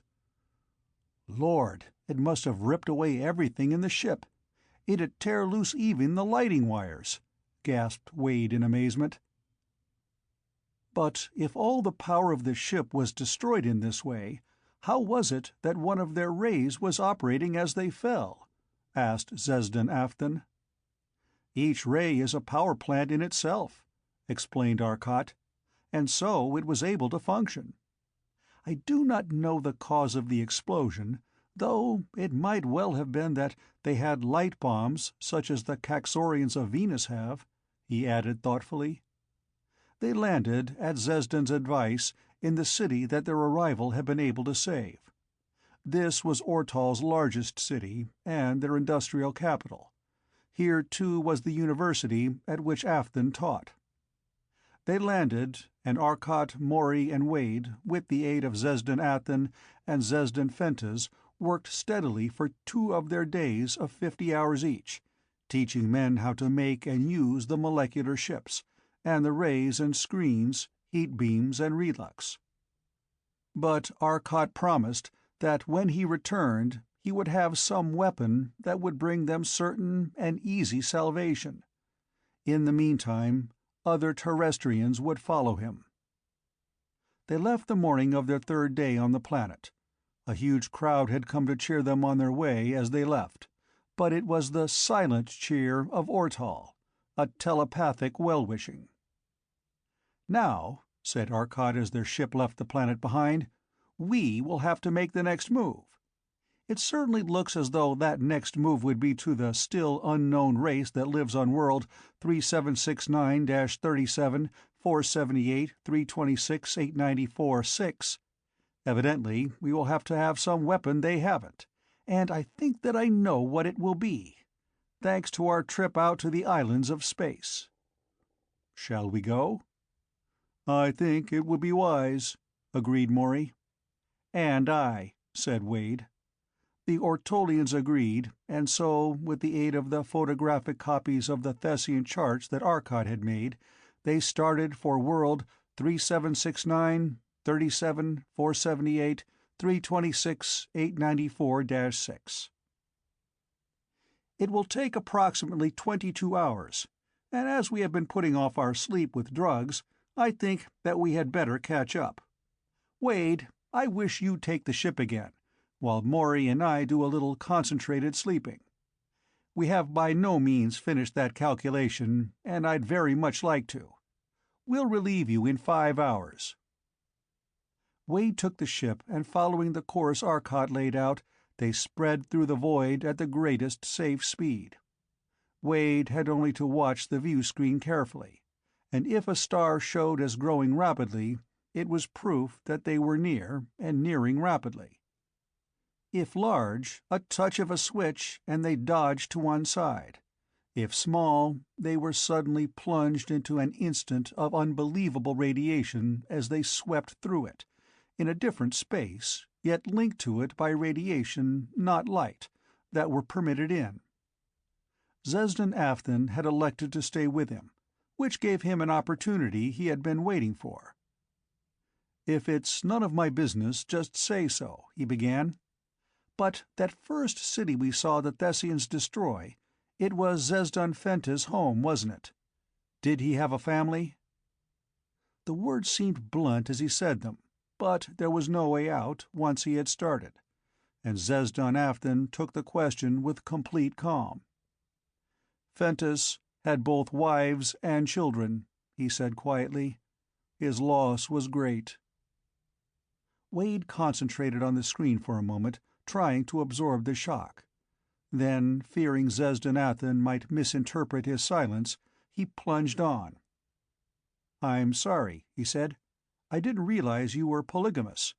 Lord, it must have ripped away everything in the ship. It'd tear loose even the lighting wires, gasped Wade in amazement. But if all the power of the ship was destroyed in this way, how was it that one of their rays was operating as they fell? Asked Zesden Afton. Each ray is a power plant in itself, explained Arcot, and so it was able to function. I do not know the cause of the explosion, though it might well have been that they had light bombs such as the Caxorians of Venus have, he added thoughtfully. They landed, at Zesden's advice, in the city that their arrival had been able to save. This was Ortal's largest city, and their industrial capital. Here, too, was the university at which Afton taught. They landed, and Arcot, Morey, and Wade, with the aid of Zesden Afton and Zesden Fentes, worked steadily for 2 of their days of 50 hours each, teaching men how to make and use the molecular ships, and the rays and screens, heat beams and relux. But Arcot promised that when he returned he would have some weapon that would bring them certain and easy salvation. In the meantime, other Terrestrians would follow him. They left the morning of their 3rd day on the planet. A huge crowd had come to cheer them on their way as they left, but it was the silent cheer of Ortal, a telepathic well-wishing. "Now," said Arcot as their ship left the planet behind, "we will have to make the next move. It certainly looks as though that next move would be to the still unknown race that lives on world 3769-37, 478-326-894-6. Evidently we will have to have some weapon they haven't, and I think that I know what it will be, thanks to our trip out to the islands of space." "Shall we go?" "I think it would be wise," agreed Morey. "And I," said Wade. The Ortolians agreed, and so, with the aid of the photographic copies of the Thessian charts that Arcot had made, they started for world 3769, 37, 478, 326, 894-6. "It will take approximately 22 hours, and as we have been putting off our sleep with drugs, I think that we had better catch up. Wade, I wish you'd take the ship again, while Morey and I do a little concentrated sleeping. We have by no means finished that calculation, and I'd very much like to. We'll relieve you in 5 hours." Wade took the ship, and following the course Arcot laid out, they sped through the void at the greatest safe speed. Wade had only to watch the view-screen carefully, and if a star showed as growing rapidly, it was proof that they were near, and nearing rapidly. If large, a touch of a switch and they dodged to one side. If small, they were suddenly plunged into an instant of unbelievable radiation as they swept through it, in a different space, yet linked to it by radiation, not light, that were permitted in. Zesden Afton had elected to stay with him, which gave him an opportunity he had been waiting for. "If it's none of my business, just say so," he began. "But that first city we saw the Thessians destroy, it was Zesden Fente's home, wasn't it? Did he have a family?" The words seemed blunt as he said them, but there was no way out once he had started, and Zesden Afton took the question with complete calm. "Fentes had both wives and children," he said quietly. "His loss was great." Wade concentrated on the screen for a moment, trying to absorb the shock. Then, fearing Zesden Afton might misinterpret his silence, he plunged on. "I'm sorry," he said. "I didn't realize you were polygamous.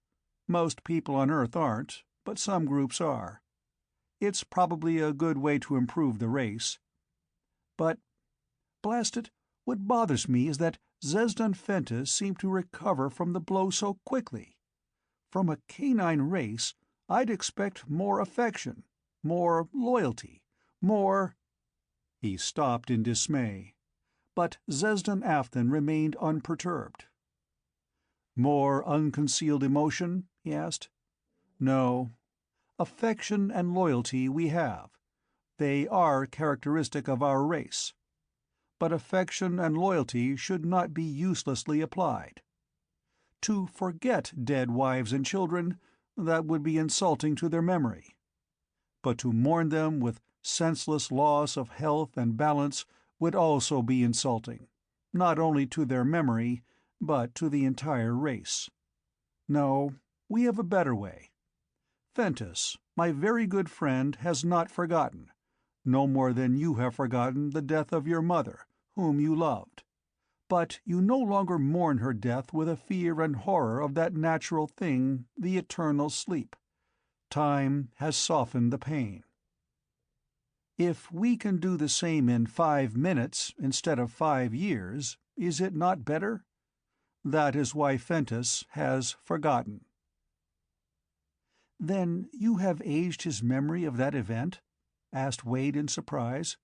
Most people on Earth aren't, but some groups are. It's probably a good way to improve the race. But, blast it, what bothers me is that Zesden Fentes seemed to recover from the blow so quickly. From a canine race, I'd expect more affection, more loyalty, more—" He stopped in dismay, but Zesdan Afton remained unperturbed. "More unconcealed emotion?" he asked. "No. Affection and loyalty we have. They are characteristic of our race. But affection and loyalty should not be uselessly applied. To forget dead wives and children, that would be insulting to their memory. But to mourn them with senseless loss of health and balance would also be insulting, not only to their memory, but to the entire race. No, we have a better way. Fentus, my very good friend, has not forgotten, no more than you have forgotten the death of your mother, whom you loved. But you no longer mourn her death with a fear and horror of that natural thing, the eternal sleep. Time has softened the pain. If we can do the same in 5 minutes instead of 5 years, is it not better? That is why Fentus has forgotten." "Then you have aged his memory of that event?" asked Wade in surprise.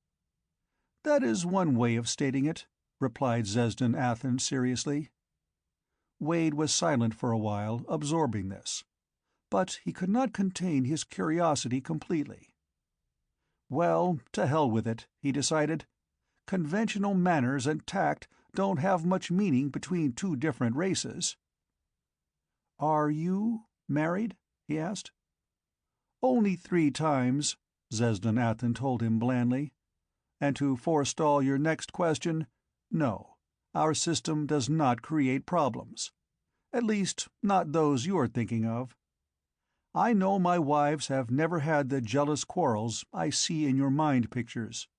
"That is one way of stating it," replied Zesdan Athan seriously. Wade was silent for a while, absorbing this. But he could not contain his curiosity completely. Well, to hell with it, he decided. Conventional manners and tact don't have much meaning between two different races. "Are you married?" he asked. "Only 3 times," Zesdan Athan told him blandly. "And to forestall your next question, no, our system does not create problems. At least, not those you're thinking of. I know my wives have never had the jealous quarrels I see in your mind pictures."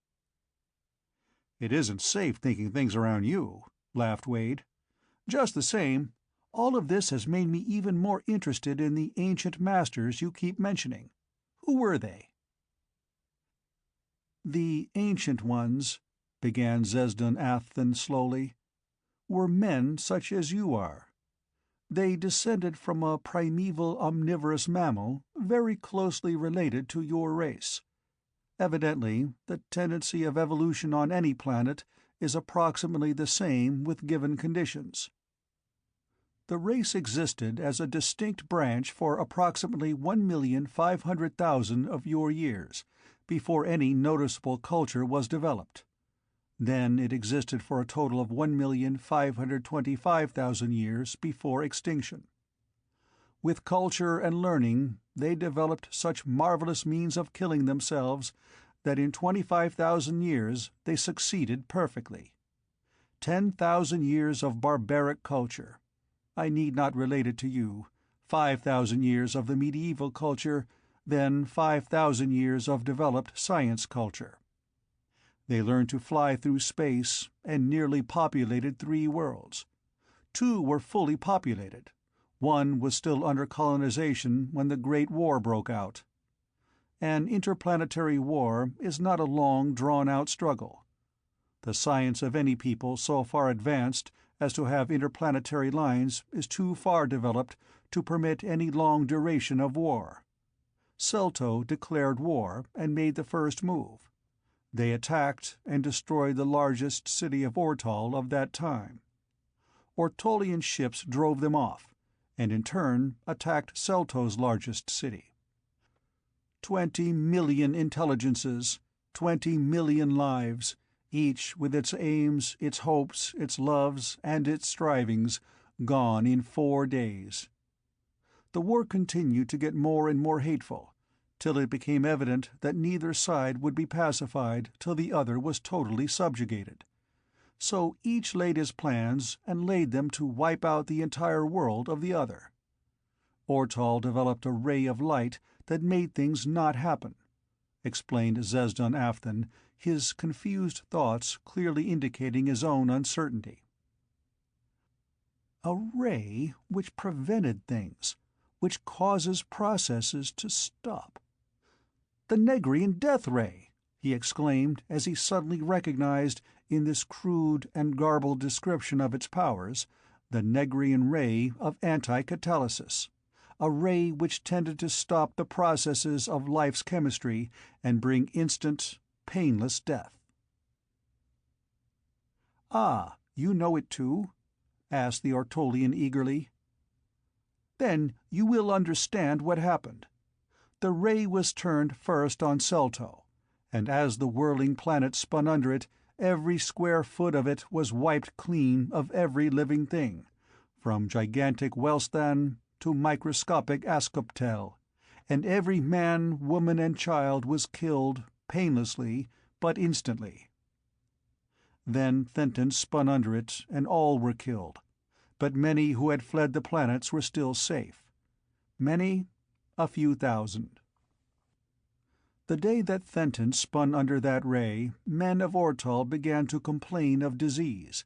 "It isn't safe thinking things around you," laughed Wade. "Just the same, all of this has made me even more interested in the ancient masters you keep mentioning. Who were they?" "The ancient ones," began Zesdan Athan slowly, "were men such as you are. They descended from a primeval omnivorous mammal very closely related to your race. Evidently, the tendency of evolution on any planet is approximately the same with given conditions. The race existed as a distinct branch for approximately 1,500,000 of your years, before any noticeable culture was developed. Then it existed for a total of 1,525,000 years before extinction. With culture and learning, they developed such marvelous means of killing themselves that in 25,000 years they succeeded perfectly. 10,000 years of barbaric culture. I need not relate it to you. 5,000 years of the medieval culture, then 5,000 years of developed science culture. They learned to fly through space and nearly populated 3 worlds. 2 were fully populated. 1 was still under colonization when the Great War broke out. An interplanetary war is not a long, drawn-out struggle. The science of any people so far advanced as to have interplanetary lines is too far developed to permit any long duration of war. Celto declared war and made the first move. They attacked and destroyed the largest city of Ortal of that time. Ortolian ships drove them off, and in turn attacked Celto's largest city. 20 million intelligences, 20 million lives, each with its aims, its hopes, its loves, and its strivings, gone in 4 days. The war continued to get more and more hateful, till it became evident that neither side would be pacified till the other was totally subjugated. So each laid his plans and laid them to wipe out the entire world of the other. Ortal developed a ray of light that made things not happen, explained Zesdan Afton, his confused thoughts clearly indicating his own uncertainty. A ray which prevented things, which causes processes to stop. "The Negrian death ray!" he exclaimed as he suddenly recognized, in this crude and garbled description of its powers, the Negrian ray of anti-catalysis, a ray which tended to stop the processes of life's chemistry and bring instant, painless death. "Ah, you know it too?" asked the Ortolian eagerly. "Then you will understand what happened. The ray was turned first on Celto, and as the whirling planet spun under it, every square foot of it was wiped clean of every living thing, from gigantic Wellstan to microscopic Ascoptel, and every man, woman, and child was killed, painlessly, but instantly. Then Fenton spun under it, and all were killed, but many who had fled the planets were still safe. Many? A few thousand. The day that Fenton spun under that ray, men of Ortal began to complain of disease,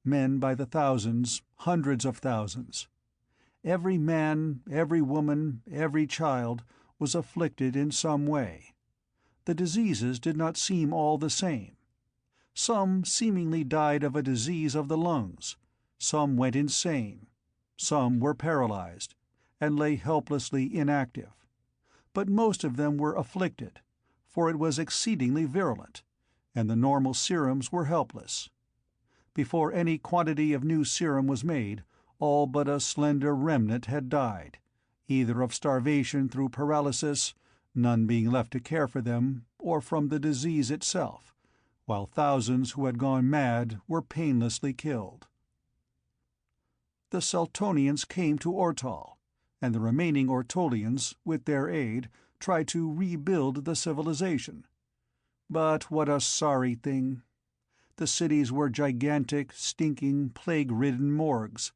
men by the thousands, hundreds of thousands. Every man, every woman, every child was afflicted in some way. The diseases did not seem all the same. Some seemingly died of a disease of the lungs, some went insane, some were paralyzed, and lay helplessly inactive. But most of them were afflicted, for it was exceedingly virulent, and the normal serums were helpless. Before any quantity of new serum was made, all but a slender remnant had died, either of starvation through paralysis, none being left to care for them, or from the disease itself, while thousands who had gone mad were painlessly killed. The Celtonians came to Ortal, and the remaining Ortolians, with their aid, tried to rebuild the civilization. But what a sorry thing! The cities were gigantic, stinking, plague-ridden morgues,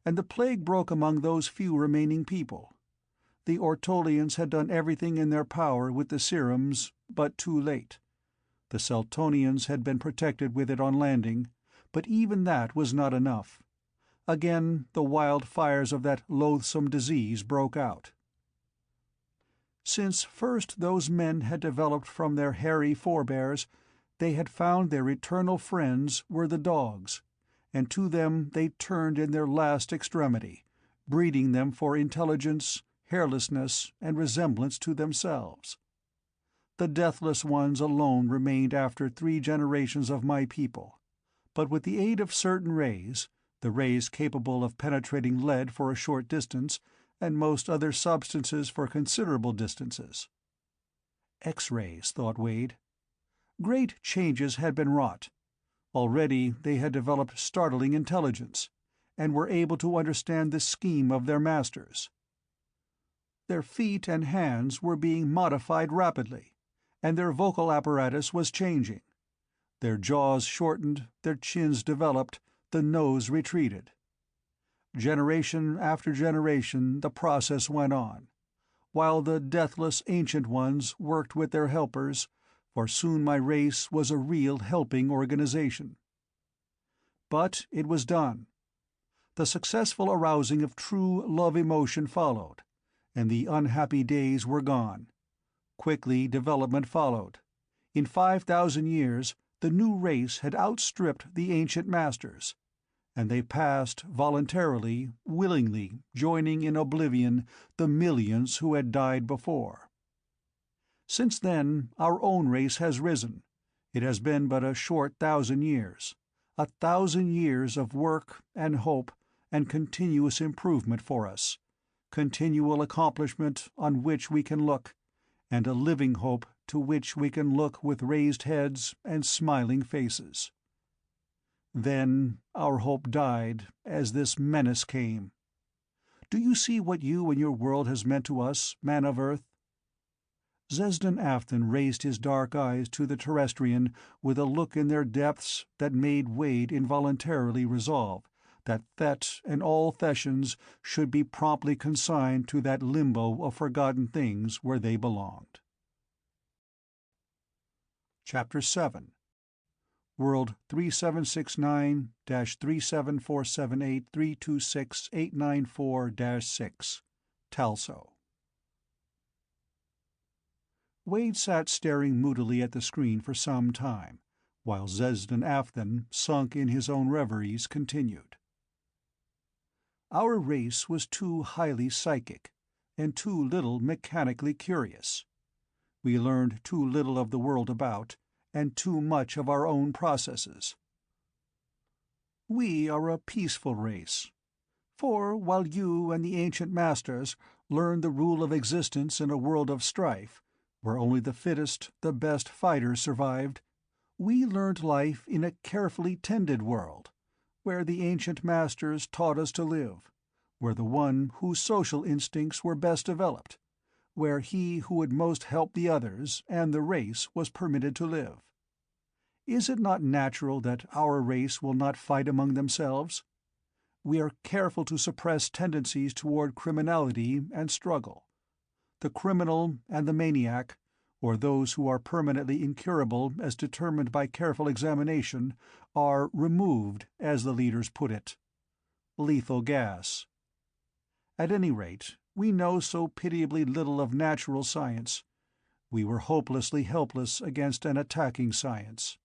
and the plague broke among those few remaining people. The Ortolians had done everything in their power with the serums, but too late. The Celtonians had been protected with it on landing, but even that was not enough. Again the wild fires of that loathsome disease broke out. Since first those men had developed from their hairy forebears, they had found their eternal friends were the dogs, and to them they turned in their last extremity, breeding them for intelligence, hairlessness, and resemblance to themselves. The deathless ones alone remained after 3 generations of my people, but with the aid of certain rays, the rays capable of penetrating lead for a short distance, and most other substances for considerable distances. X-rays, thought Wade. Great changes had been wrought. Already they had developed startling intelligence, and were able to understand the scheme of their masters. Their feet and hands were being modified rapidly, and their vocal apparatus was changing. Their jaws shortened, their chins developed, the nose retreated. Generation after generation the process went on, while the deathless Ancient Ones worked with their helpers, for soon my race was a real helping organization. But it was done. The successful arousing of true love-emotion followed, and the unhappy days were gone. Quickly development followed. In 5,000 years the new race had outstripped the ancient masters, and they passed voluntarily, willingly, joining in oblivion the millions who had died before. Since then our own race has risen. It has been but a short 1,000 years, 1,000 years of work and hope and continuous improvement for us, continual accomplishment on which we can look, and a living hope to which we can look with raised heads and smiling faces. Then our hope died as this menace came. Do you see what you and your world has meant to us, man of Earth?" Zesden Afton raised his dark eyes to the Terrestrian with a look in their depths that made Wade involuntarily resolve that Thet and all Thetians should be promptly consigned to that limbo of forgotten things where they belonged. Chapter 7. World 3769-37478-326-894-6, Talso. Wade sat staring moodily at the screen for some time, while Zesden Afton, sunk in his own reveries, continued. "Our race was too highly psychic, and too little mechanically curious. We learned too little of the world about, and too much of our own processes. We are a peaceful race. For while you and the ancient masters learned the rule of existence in a world of strife, where only the fittest, the best fighters survived, we learned life in a carefully tended world, where the ancient masters taught us to live, where the one whose social instincts were best developed, where he who would most help the others and the race was permitted to live. Is it not natural that our race will not fight among themselves? We are careful to suppress tendencies toward criminality and struggle. The criminal and the maniac, or those who are permanently incurable as determined by careful examination, are removed, as the leaders put it. Lethal gas. At any rate, we know so pitiably little of natural science. We were hopelessly helpless against an attacking science.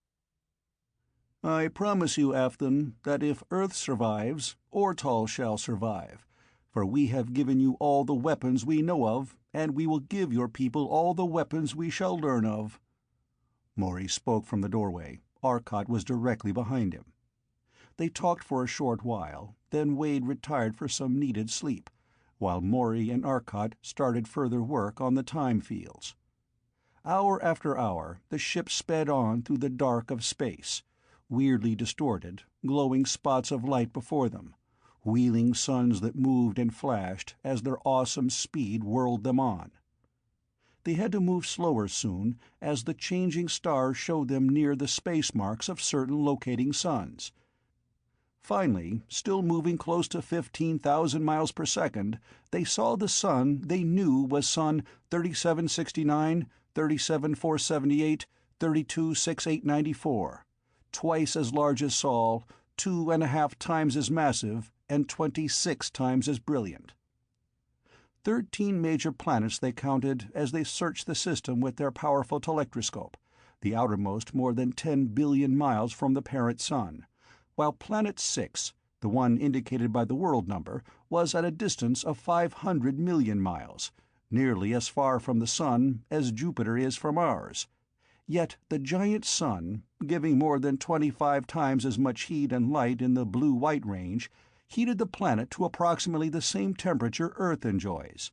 I promise you, Afton, that if Earth survives, Ortal shall survive, for we have given you all the weapons we know of, and we will give your people all the weapons we shall learn of. Morey spoke from the doorway. Arcot was directly behind him. They talked for a short while, then Wade retired for some needed sleep, while Morey and Arcot started further work on the time fields. Hour after hour, the ship sped on through the dark of space, weirdly distorted, glowing spots of light before them, wheeling suns that moved and flashed as their awesome speed whirled them on. They had to move slower soon, as the changing stars showed them near the space marks of certain locating suns. Finally, still moving close to 15,000 miles per second, they saw the sun they knew was Sun 3769, 37478, 326894. Twice as large as Sol, 2.5 times as massive, and 26 times as brilliant. 13 major planets they counted as they searched the system with their powerful telectroscope, the outermost more than 10 billion miles from the parent sun, while Planet 6, the one indicated by the world number, was at a distance of 500 million miles, nearly as far from the sun as Jupiter is from ours. Yet the giant sun, giving more than 25 times as much heat and light in the blue-white range, heated the planet to approximately the same temperature Earth enjoys.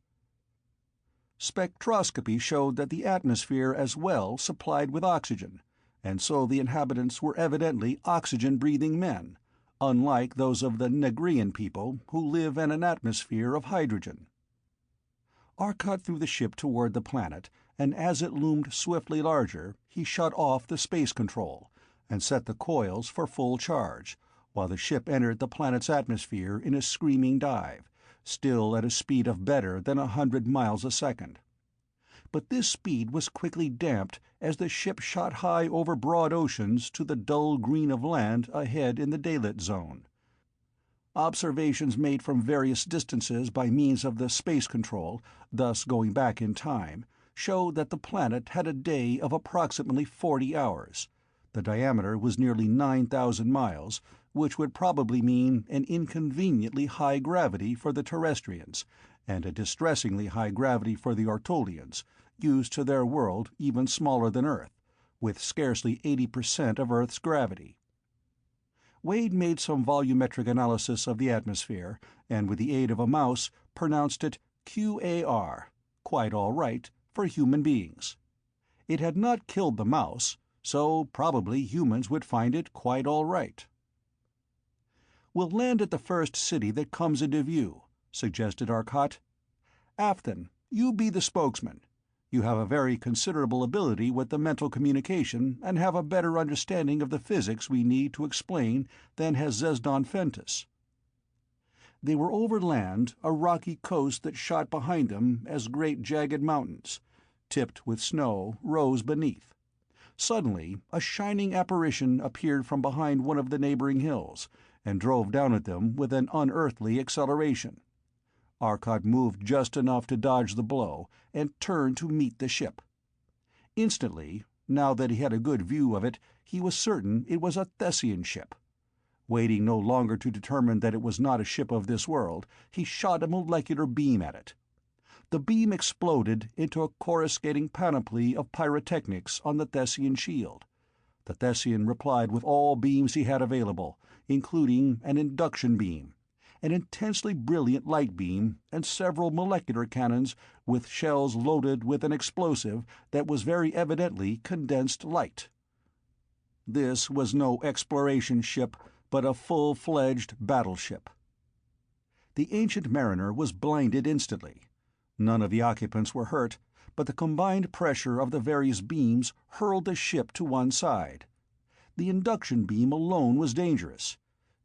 Spectroscopy showed that the atmosphere as well supplied with oxygen, and so the inhabitants were evidently oxygen-breathing men, unlike those of the Negrian people who live in an atmosphere of hydrogen. Arcot threw the ship toward the planet, and as it loomed swiftly larger, he shut off the space control and set the coils for full charge, while the ship entered the planet's atmosphere in a screaming dive, still at a speed of better than 100 miles a second. But this speed was quickly damped as the ship shot high over broad oceans to the dull green of land ahead in the daylit zone. Observations made from various distances by means of the space control, thus going back in time, showed that the planet had a day of approximately 40 hours. The diameter was nearly 9,000 miles, which would probably mean an inconveniently high gravity for the terrestrians, and a distressingly high gravity for the Ortolians, used to their world even smaller than Earth, with scarcely 80% of Earth's gravity. Wade made some volumetric analysis of the atmosphere, and with the aid of a mouse pronounced it QAR, quite all right, for human beings. It had not killed the mouse, so probably humans would find it quite all right. "We'll land at the first city that comes into view," suggested Arcot. "Afton, you be the spokesman. You have a very considerable ability with the mental communication and have a better understanding of the physics we need to explain than has Zezdon Fentis." They were over land, a rocky coast that shot behind them as great jagged mountains, tipped with snow, rose beneath. Suddenly a shining apparition appeared from behind one of the neighboring hills, and drove down at them with an unearthly acceleration. Arcot moved just enough to dodge the blow, and turned to meet the ship. Instantly, now that he had a good view of it, he was certain it was a Thessian ship. Waiting no longer to determine that it was not a ship of this world, he shot a molecular beam at it. The beam exploded into a coruscating panoply of pyrotechnics on the Thessian shield. The Thessian replied with all beams he had available, including an induction beam, an intensely brilliant light beam, and several molecular cannons with shells loaded with an explosive that was very evidently condensed light. This was no exploration ship, but a full-fledged battleship. The Ancient Mariner was blinded instantly. None of the occupants were hurt, but the combined pressure of the various beams hurled the ship to one side. The induction beam alone was dangerous.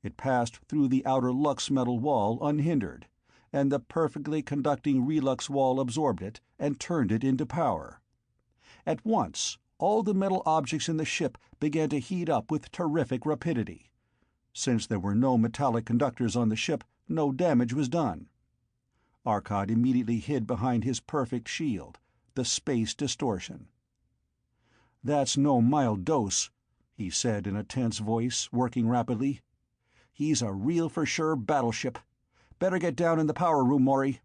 It passed through the outer lux metal wall unhindered, and the perfectly conducting relux wall absorbed it and turned it into power. At once, all the metal objects in the ship began to heat up with terrific rapidity. Since there were no metallic conductors on the ship, no damage was done. Arcot immediately hid behind his perfect shield, the space distortion. "That's no mild dose," he said in a tense voice, working rapidly. "He's a real for sure battleship. Better get down in the power room, Morey."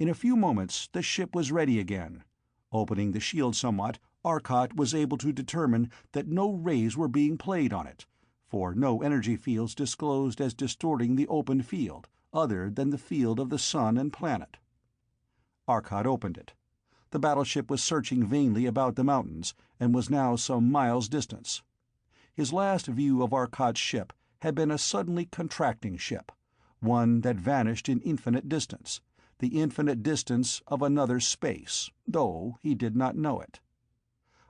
In a few moments the ship was ready again. Opening the shield somewhat, Arcot was able to determine that no rays were being played on it, for no energy fields disclosed as distorting the open field, other than the field of the sun and planet. Arcot opened it. The battleship was searching vainly about the mountains, and was now some miles distant. His last view of Arcot's ship had been a suddenly contracting ship, one that vanished in infinite distance, the infinite distance of another space, though he did not know it.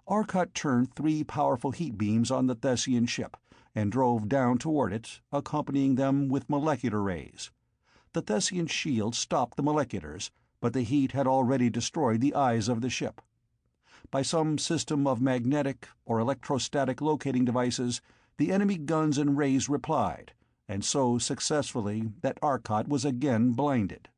Arcot turned 3 powerful heat beams on the Thessian ship, and drove down toward it, accompanying them with molecular rays. The Thessian shield stopped the moleculars, but the heat had already destroyed the eyes of the ship. By some system of magnetic or electrostatic locating devices, the enemy guns and rays replied, and so successfully that Arcot was again blinded.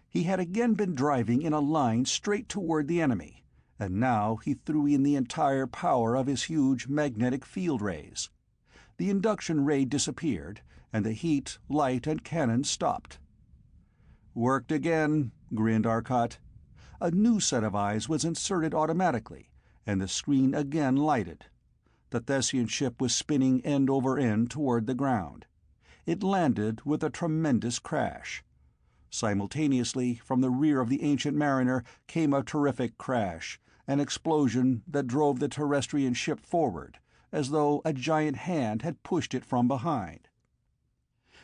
He had again been driving in a line straight toward the enemy, and now he threw in the entire power of his huge magnetic field rays. The induction ray disappeared, and the heat, light, and cannon stopped. "Worked again," grinned Arcot. A new set of eyes was inserted automatically, and the screen again lighted. The Thessian ship was spinning end over end toward the ground. It landed with a tremendous crash. Simultaneously, from the rear of the Ancient Mariner came a terrific crash, an explosion that drove the terrestrian ship forward, as though a giant hand had pushed it from behind.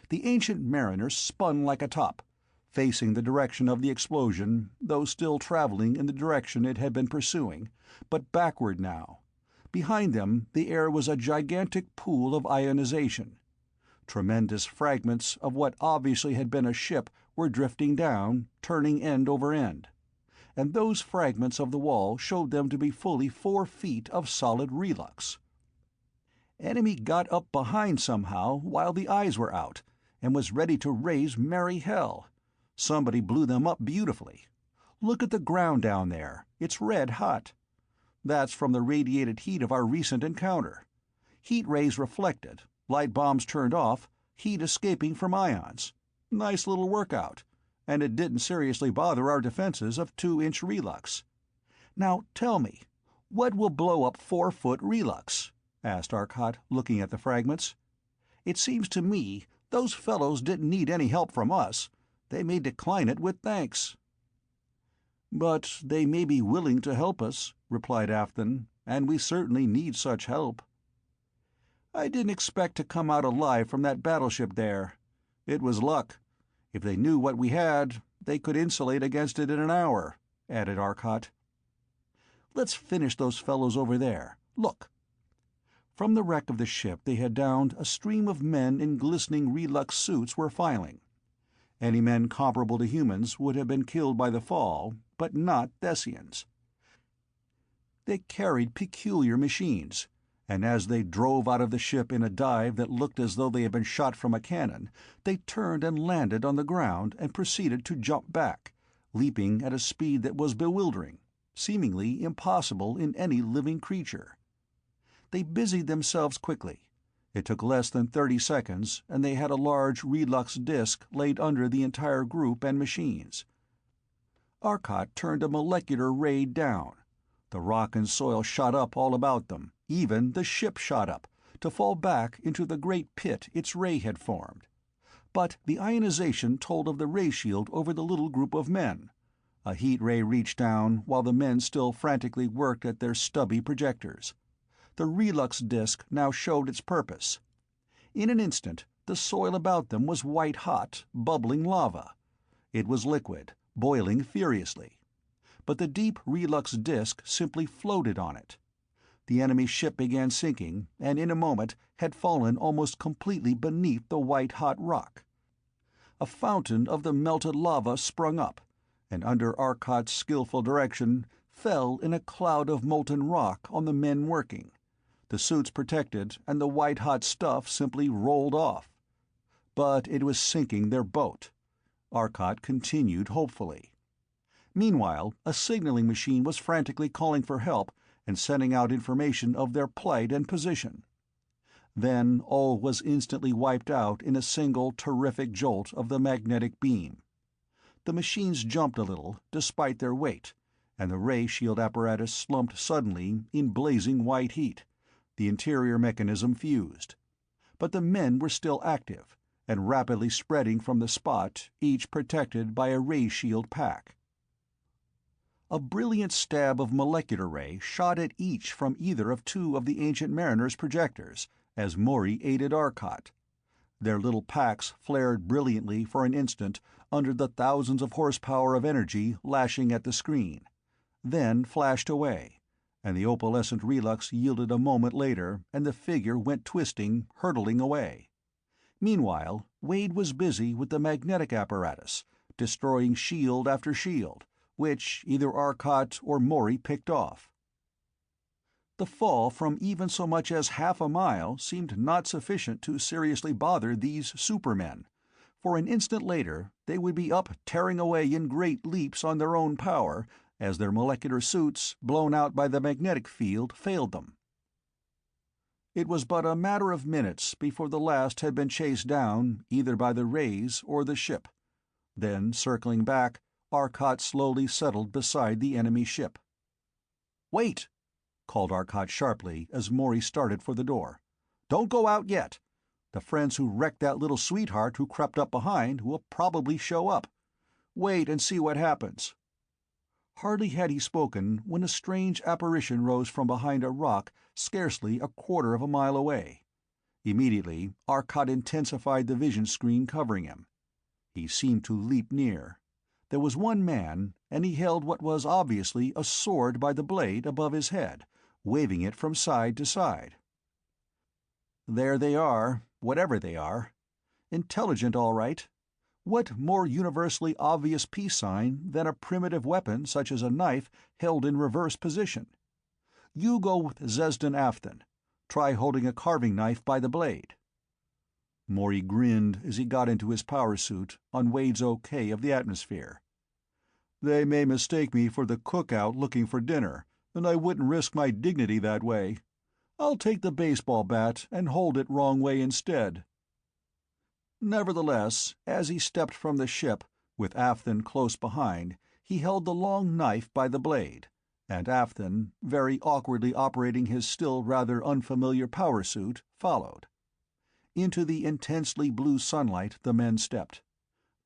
The Ancient Mariner spun like a top, facing the direction of the explosion, though still traveling in the direction it had been pursuing, but backward now. Behind them the air was a gigantic pool of ionization. Tremendous fragments of what obviously had been a ship were drifting down, turning end over end. And those fragments of the wall showed them to be fully 4 feet of solid relux. Enemy got up behind somehow while the eyes were out, and was ready to raise merry hell. Somebody blew them up beautifully. Look at the ground down there. It's red hot. That's from the radiated heat of our recent encounter. Heat rays reflected, light bombs turned off, heat escaping from ions. Nice little workout, and it didn't seriously bother our defenses of 2-inch relux. Now tell me, what will blow up 4-foot relux? Asked Arcot, looking at the fragments. It seems to me those fellows didn't need any help from us. They may decline it with thanks." "But they may be willing to help us," replied Afton, "and we certainly need such help." "I didn't expect to come out alive from that battleship there. It was luck. If they knew what we had, they could insulate against it in an hour," added Arcot. "Let's finish those fellows over there. Look." From the wreck of the ship they had downed a stream of men in glistening relux suits were filing. Any men comparable to humans would have been killed by the fall, but not Thessians. They carried peculiar machines, and as they drove out of the ship in a dive that looked as though they had been shot from a cannon, they turned and landed on the ground and proceeded to jump back, leaping at a speed that was bewildering, seemingly impossible in any living creature. They busied themselves quickly. It took less than 30 seconds, and they had a large relux disk laid under the entire group and machines. Arcot turned a molecular ray down. The rock and soil shot up all about them, even the ship shot up, to fall back into the great pit its ray had formed. But the ionization told of the ray shield over the little group of men. A heat ray reached down while the men still frantically worked at their stubby projectors. The relux disk now showed its purpose. In an instant, the soil about them was white-hot, bubbling lava. It was liquid, boiling furiously. But the deep relux disk simply floated on it. The enemy ship began sinking, and in a moment had fallen almost completely beneath the white-hot rock. A fountain of the melted lava sprung up, and under Arcot's skillful direction fell in a cloud of molten rock on the men working. The suits protected, and the white-hot stuff simply rolled off. But it was sinking their boat. Arcot continued hopefully. Meanwhile, a signaling machine was frantically calling for help and sending out information of their plight and position. Then all was instantly wiped out in a single terrific jolt of the magnetic beam. The machines jumped a little, despite their weight, and the ray shield apparatus slumped suddenly in blazing white heat. The interior mechanism fused. But the men were still active, and rapidly spreading from the spot, each protected by a ray shield pack. A brilliant stab of molecular ray shot at each from either of two of the Ancient Mariner's projectors, as Morey aided Arcot. Their little packs flared brilliantly for an instant under the thousands of horsepower of energy lashing at the screen, then flashed away, and the opalescent relux yielded a moment later, and the figure went twisting, hurtling away. Meanwhile, Wade was busy with the magnetic apparatus, destroying shield after shield, which either Arcot or Morey picked off. The fall from even so much as half a mile seemed not sufficient to seriously bother these supermen, for an instant later they would be up tearing away in great leaps on their own power as their molecular suits, blown out by the magnetic field, failed them. It was but a matter of minutes before the last had been chased down either by the rays or the ship. Then, circling back, Arcot slowly settled beside the enemy ship. "Wait!" called Arcot sharply as Morey started for the door. "Don't go out yet. The friends who wrecked that little sweetheart who crept up behind will probably show up. Wait and see what happens." Hardly had he spoken when a strange apparition rose from behind a rock scarcely a quarter of a mile away. Immediately, Arcot intensified the vision screen covering him. He seemed to leap near. There was one man, and he held what was obviously a sword by the blade above his head, waving it from side to side. There they are, whatever they are. Intelligent, all right. What more universally obvious peace sign than a primitive weapon such as a knife held in reverse position? You go with Zesden Afton. Try holding a carving knife by the blade. Morey grinned as he got into his power suit on Wade's OK of the atmosphere. "They may mistake me for the cook-out looking for dinner, and I wouldn't risk my dignity that way. I'll take the baseball bat and hold it wrong way instead." Nevertheless, as he stepped from the ship, with Afton close behind, he held the long knife by the blade, and Afton, very awkwardly operating his still rather unfamiliar power suit, followed. Into the intensely blue sunlight the men stepped.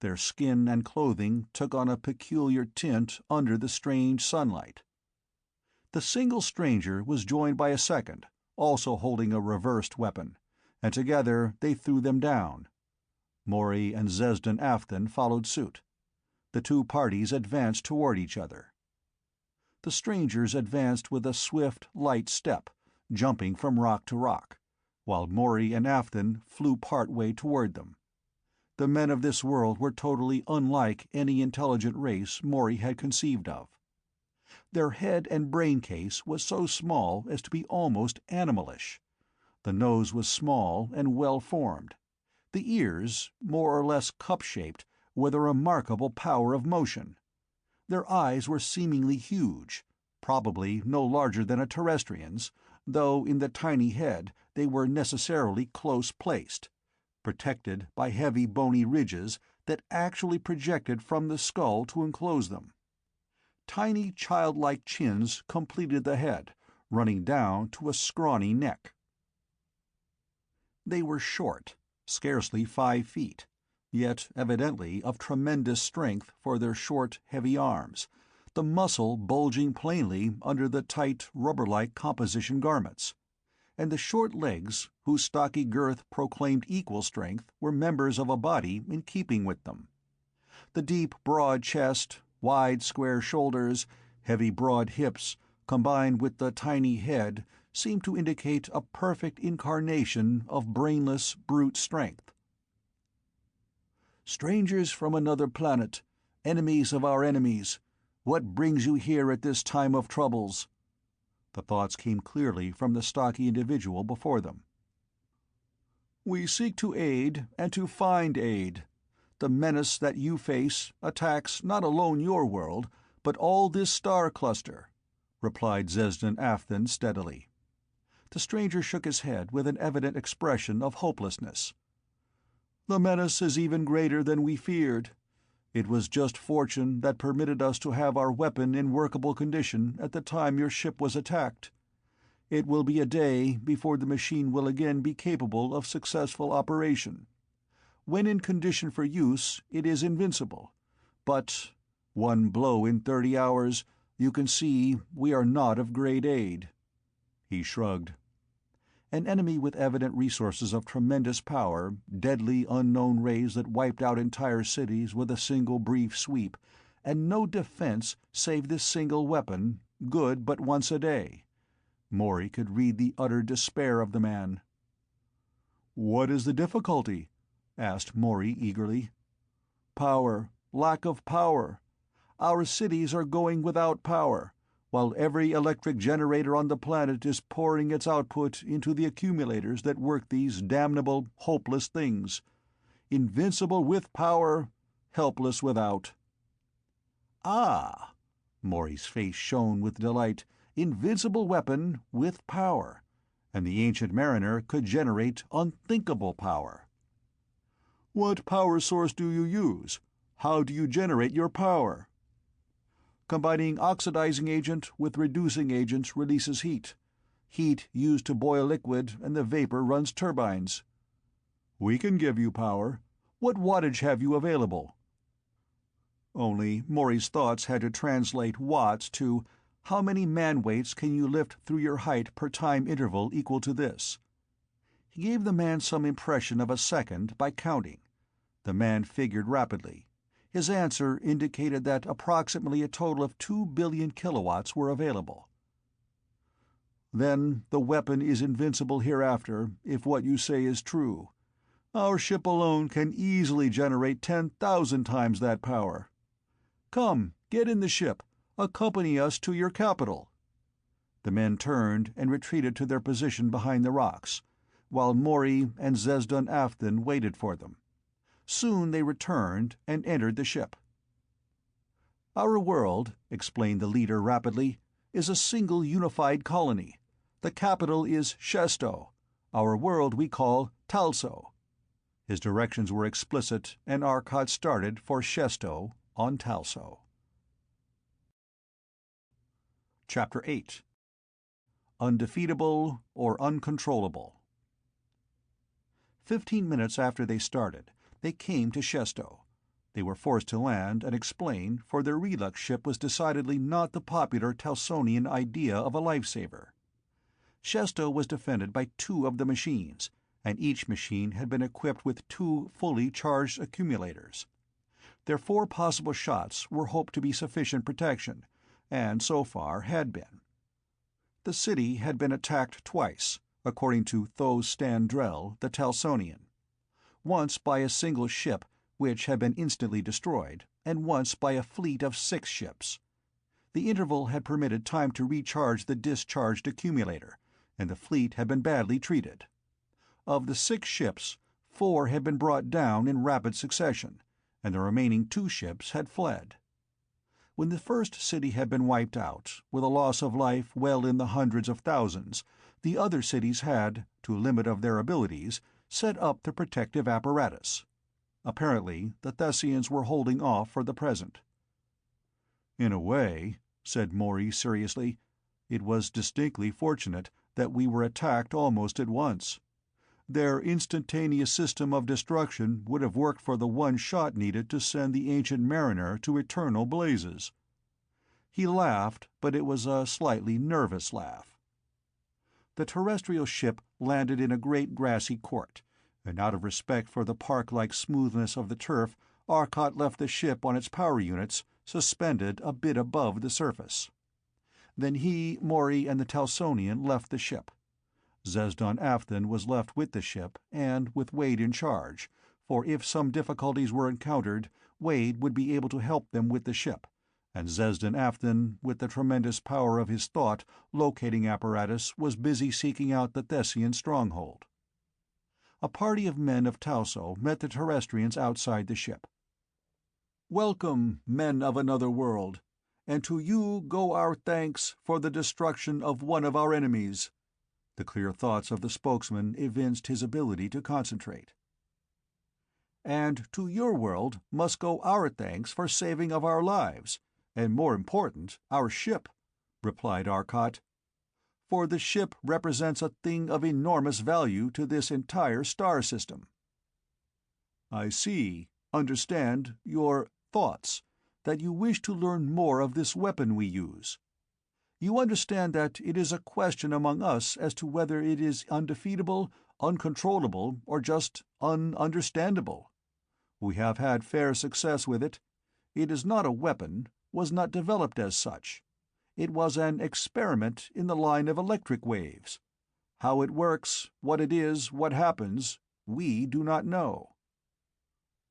Their skin and clothing took on a peculiar tint under the strange sunlight. The single stranger was joined by a second, also holding a reversed weapon, and together they threw them down. Morey and Zesden Afton followed suit. The two parties advanced toward each other. The strangers advanced with a swift, light step, jumping from rock to rock, while Morey and Afton flew part way toward them. The men of this world were totally unlike any intelligent race Morey had conceived of. Their head and brain case was so small as to be almost animalish. The nose was small and well-formed. The ears, more or less cup-shaped, with a remarkable power of motion. Their eyes were seemingly huge, probably no larger than a terrestrian's, though in the tiny head they were necessarily close-placed, protected by heavy bony ridges that actually projected from the skull to enclose them. Tiny childlike chins completed the head, running down to a scrawny neck. They were short, scarcely 5 feet, yet evidently of tremendous strength for their short, heavy arms, the muscle bulging plainly under the tight, rubber-like composition garments, and the short legs, whose stocky girth proclaimed equal strength, were members of a body in keeping with them. The deep, broad chest, wide, square shoulders, heavy, broad hips, combined with the tiny head, seemed to indicate a perfect incarnation of brainless, brute strength. "Strangers from another planet, enemies of our enemies, what brings you here at this time of troubles?" The thoughts came clearly from the stocky individual before them. "We seek to aid and to find aid. The menace that you face attacks not alone your world, but all this star cluster," replied Zesdan Afthan steadily. The stranger shook his head with an evident expression of hopelessness. "The menace is even greater than we feared. It was just fortune that permitted us to have our weapon in workable condition at the time your ship was attacked. It will be a day before the machine will again be capable of successful operation. When in condition for use, it is invincible. But one blow in 30 hours, you can see we are not of great aid." He shrugged. An enemy with evident resources of tremendous power, deadly unknown rays that wiped out entire cities with a single brief sweep, and no defense save this single weapon, good but once a day. Morey could read the utter despair of the man. "What is the difficulty?" asked Morey eagerly. "Power. Lack of power. Our cities are going without power, while every electric generator on the planet is pouring its output into the accumulators that work these damnable, hopeless things. Invincible with power, helpless without." "Ah!" Morey's face shone with delight. "Invincible weapon, with power. And the ancient mariner could generate unthinkable power." "What power source do you use? How do you generate your power?" "Combining oxidizing agent with reducing agent releases heat. Heat used to boil liquid, and the vapor runs turbines." "We can give you power. What wattage have you available?" Only Morey's thoughts had to translate watts to how many man-weights can you lift through your height per time interval equal to this. He gave the man some impression of a second by counting. The man figured rapidly. His answer indicated that approximately a total of 2 billion kilowatts were available. "Then the weapon is invincible hereafter, if what you say is true. Our ship alone can easily generate 10,000 times that power. Come, get in the ship. Accompany us to your capital." The men turned and retreated to their position behind the rocks, while Morey and Zesdan Afthan waited for them. Soon they returned and entered the ship. "Our world," explained the leader rapidly, "is a single unified colony. The capital is Shesto. Our world we call Talso." His directions were explicit, and Arcot started for Shesto on Talso. Chapter 8. Undefeatable or Uncontrollable. 15 minutes after they started, they came to Shesto. They were forced to land and explain, for their Relux ship was decidedly not the popular Talsonian idea of a lifesaver. Shesto was defended by 2 of the machines, and each machine had been equipped with 2 fully charged accumulators. Their 4 possible shots were hoped to be sufficient protection, and so far had been. The city had been attacked twice, according to Thos Standrel, the Talsonian. Once by a single ship, which had been instantly destroyed, and once by a fleet of 6 ships. The interval had permitted time to recharge the discharged accumulator, and the fleet had been badly treated. Of the 6 ships, 4 had been brought down in rapid succession, and the remaining 2 ships had fled. When the first city had been wiped out, with a loss of life well in the hundreds of thousands, the other cities had, to a limit of their abilities, set up the protective apparatus. Apparently, the Thessians were holding off for the present. "In a way," said Morey seriously, "it was distinctly fortunate that we were attacked almost at once. Their instantaneous system of destruction would have worked for the one shot needed to send the Ancient Mariner to eternal blazes." He laughed, but it was a slightly nervous laugh. The terrestrial ship landed in a great grassy court, and out of respect for the park-like smoothness of the turf, Arcot left the ship on its power units, suspended a bit above the surface. Then he, Morey, and the Talsonian left the ship. Zesdon Afton was left with the ship, and with Wade in charge, for if some difficulties were encountered, Wade would be able to help them with the ship, and Zesdon Afton, with the tremendous power of his thought locating apparatus, was busy seeking out the Thessian stronghold. A party of men of Talso met the Terrestrians outside the ship. "Welcome, men of another world, and to you go our thanks for the destruction of one of our enemies." The clear thoughts of the spokesman evinced his ability to concentrate. "And to your world must go our thanks for saving of our lives, and more important, our ship," replied Arcot. "For the ship represents a thing of enormous value to this entire star system." "I see, understand, your thoughts, that you wish to learn more of this weapon we use. You understand that it is a question among us as to whether it is undefeatable, uncontrollable, or just ununderstandable. We have had fair success with it. It is not a weapon, was not developed as such. It was an experiment in the line of electric waves. How it works, what it is, what happens, we do not know.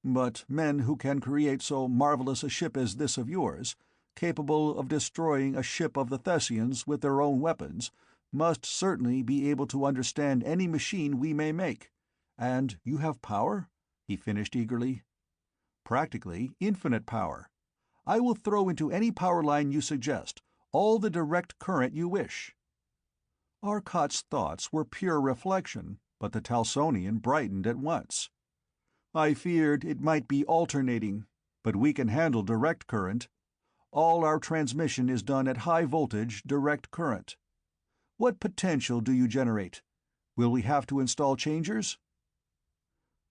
But men who can create so marvelous a ship as this of yours, capable of destroying a ship of the Thessians with their own weapons, must certainly be able to understand any machine we may make. And you have power?" he finished eagerly. "Practically infinite power. I will throw into any power line you suggest all the direct current you wish." Arcot's thoughts were pure reflection, but the Talsonian brightened at once. "I feared it might be alternating, but we can handle direct current. All our transmission is done at high voltage, direct current. What potential do you generate? Will we have to install changers?"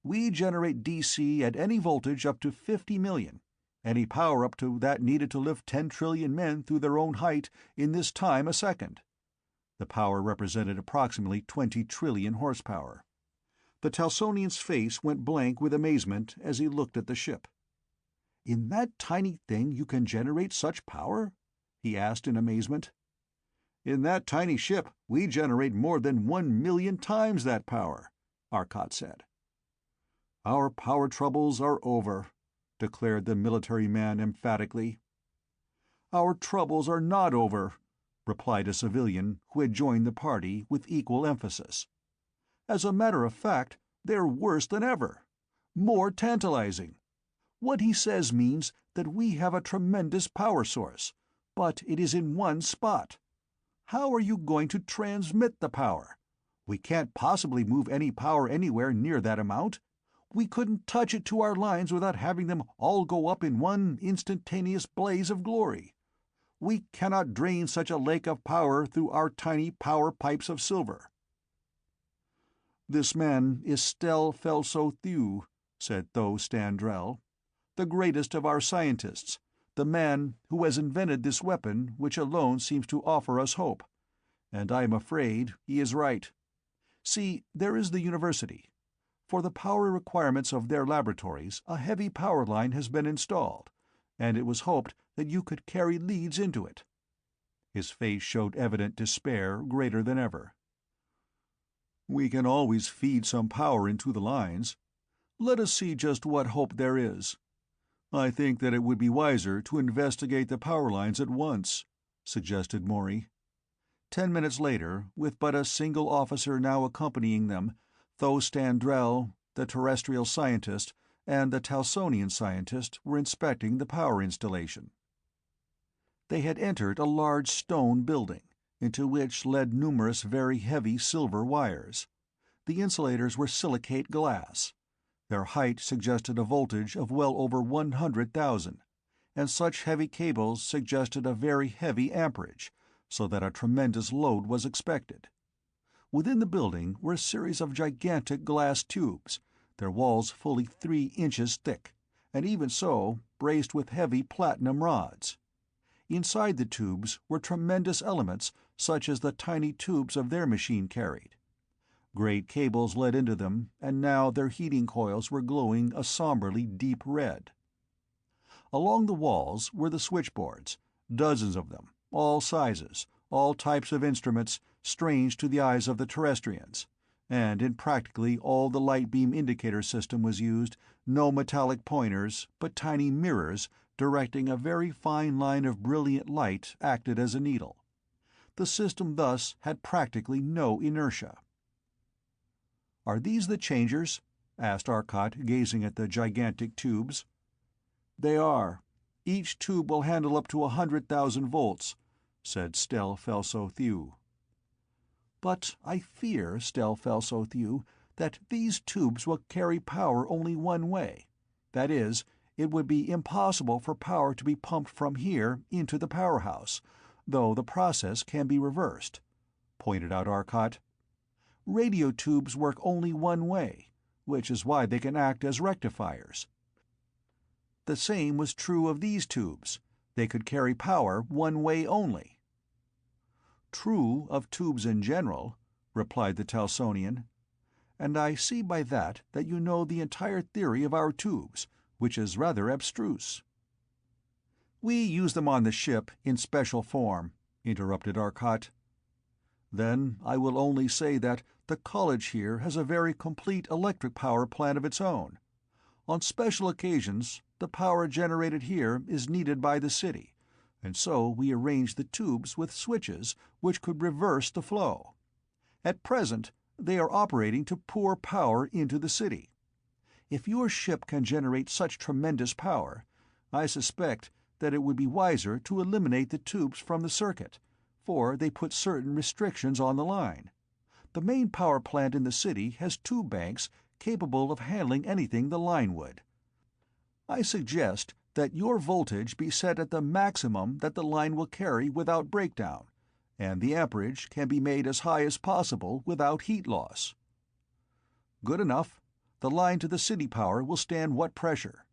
"We generate DC at any voltage up to 50 million, any power up to that needed to lift 10 trillion men through their own height in this time a second." The power represented approximately 20 trillion horsepower. The Talsonian's face went blank with amazement as he looked at the ship. "In that tiny thing you can generate such power?" he asked in amazement. "In that tiny ship we generate more than 1,000,000 times that power," Arcot said. "Our power troubles are over," declared the military man emphatically. "Our troubles are not over," replied a civilian who had joined the party with equal emphasis. "As a matter of fact, they're worse than ever. More tantalizing. What he says means that we have a tremendous power source, but it is in one spot. How are you going to transmit the power? We can't possibly move any power anywhere near that amount. We couldn't touch it to our lines without having them all go up in one instantaneous blaze of glory. We cannot drain such a lake of power through our tiny power pipes of silver." "This man is Stel Felso Thew," said Tho Standrel, "the greatest of our scientists, the man who has invented this weapon which alone seems to offer us hope. And I am afraid he is right. See, there is the university. For the power requirements of their laboratories, a heavy power line has been installed, and it was hoped that you could carry leads into it." His face showed evident despair greater than ever. "We can always feed some power into the lines. Let us see just what hope there is. I think that it would be wiser to investigate the power lines at once," suggested Morey. 10 minutes later, with but a single officer now accompanying them, Tho Standrel, the terrestrial scientist, and the Talsonian scientist were inspecting the power installation. They had entered a large stone building, into which led numerous very heavy silver wires. The insulators were silicate glass. Their height suggested a voltage of well over 100,000, and such heavy cables suggested a very heavy amperage, so that a tremendous load was expected. Within the building were a series of gigantic glass tubes, their walls fully 3 inches thick, and even so, braced with heavy platinum rods. Inside the tubes were tremendous elements such as the tiny tubes of their machine carried. Great cables led into them, and now their heating coils were glowing a somberly deep red. Along the walls were the switchboards, dozens of them, all sizes, all types of instruments, strange to the eyes of the terrestrians, and in practically all the light beam indicator system was used, no metallic pointers, but tiny mirrors directing a very fine line of brilliant light acted as a needle. The system thus had practically no inertia. "Are these the changers?" asked Arcot, gazing at the gigantic tubes. "They are. Each tube will handle up to 100,000 volts," said Stel Felso-Thew. "But I fear, Stel Felso-Thew, that these tubes will carry power only one way. That is, it would be impossible for power to be pumped from here into the powerhouse, though the process can be reversed," pointed out Arcot. "Radio tubes work only one way, which is why they can act as rectifiers. The same was true of these tubes. They could carry power one way only." "True of tubes in general," replied the Talsonian. "And I see by that you know the entire theory of our tubes, which is rather abstruse." "We use them on the ship in special form," interrupted Arcot. "Then I will only say that the college here has a very complete electric power plant of its own. On special occasions the power generated here is needed by the city, and so we arrange the tubes with switches which could reverse the flow. At present they are operating to pour power into the city. If your ship can generate such tremendous power, I suspect that it would be wiser to eliminate the tubes from the circuit, for they put certain restrictions on the line. The main power plant in the city has tube banks capable of handling anything the line would. I suggest that your voltage be set at the maximum that the line will carry without breakdown, and the amperage can be made as high as possible without heat loss." "Good enough. The line to the city power will stand what pressure?"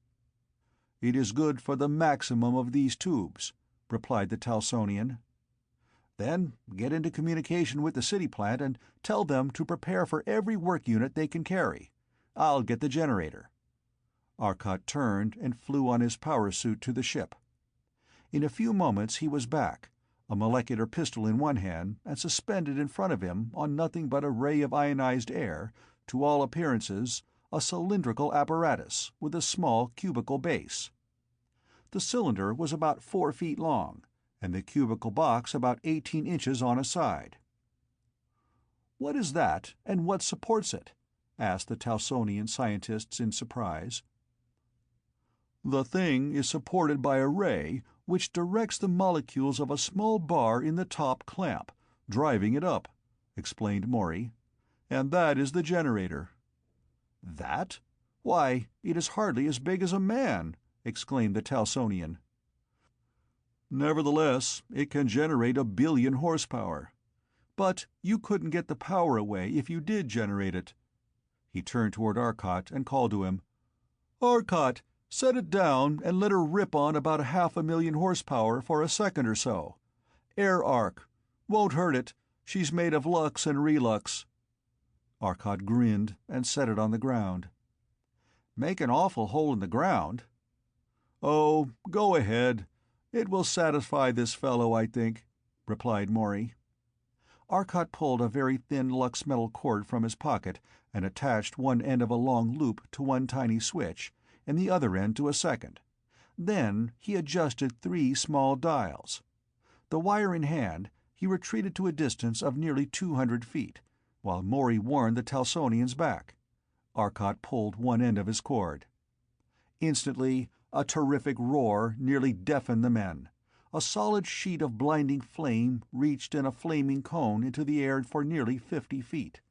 "It is good for the maximum of these tubes," replied the Talsonian. "Then get into communication with the city plant and tell them to prepare for every work unit they can carry. I'll get the generator." Arcot turned and flew on his power suit to the ship. In a few moments he was back, a molecular pistol in one hand, and suspended in front of him on nothing but a ray of ionized air, to all appearances a cylindrical apparatus with a small cubical base. The cylinder was about 4 feet long, and the cubical box about 18 inches on a side. "What is that, and what supports it?" asked the Talsonian scientists in surprise. "The thing is supported by a ray which directs the molecules of a small bar in the top clamp, driving it up," explained Morey. "And that is the generator." "That? Why, it is hardly as big as a man!" exclaimed the Talsonian. "Nevertheless, it can generate 1 billion horsepower. But you couldn't get the power away if you did generate it." He turned toward Arcot and called to him, "Arcot, set it down and let her rip on about 500,000 horsepower for a second or so. Air arc. Won't hurt it. She's made of lux and relux." Arcot grinned and set it on the ground. "Make an awful hole in the ground." "Oh, go ahead. It will satisfy this fellow, I think," replied Morey. Arcot pulled a very thin lux metal cord from his pocket and attached one end of a long loop to one tiny switch, and the other end to a second. Then he adjusted 3 small dials. The wire in hand, he retreated to a distance of nearly 200 feet, while Morey warned the Talsonians back. Arcot pulled one end of his cord. Instantly, a terrific roar nearly deafened the men. A solid sheet of blinding flame reached in a flaming cone into the air for nearly 50 feet.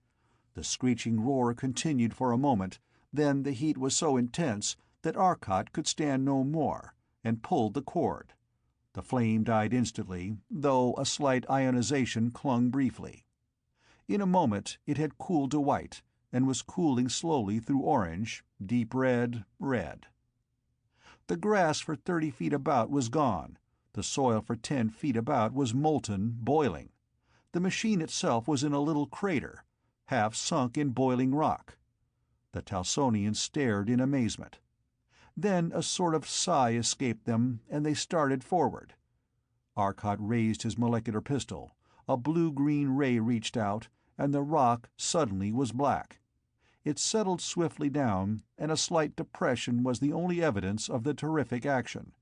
The screeching roar continued for a moment, then the heat was so intense that Arcot could stand no more, and pulled the cord. The flame died instantly, though a slight ionization clung briefly. In a moment it had cooled to white, and was cooling slowly through orange, deep red, red. The grass for 30 feet about was gone. The soil for 10 feet about was molten, boiling. The machine itself was in a little crater, half sunk in boiling rock. The Talsonians stared in amazement. Then a sort of sigh escaped them, and they started forward. Arcot raised his molecular pistol. A blue-green ray reached out, and the rock suddenly was black. It settled swiftly down, and a slight depression was the only evidence of the terrific action.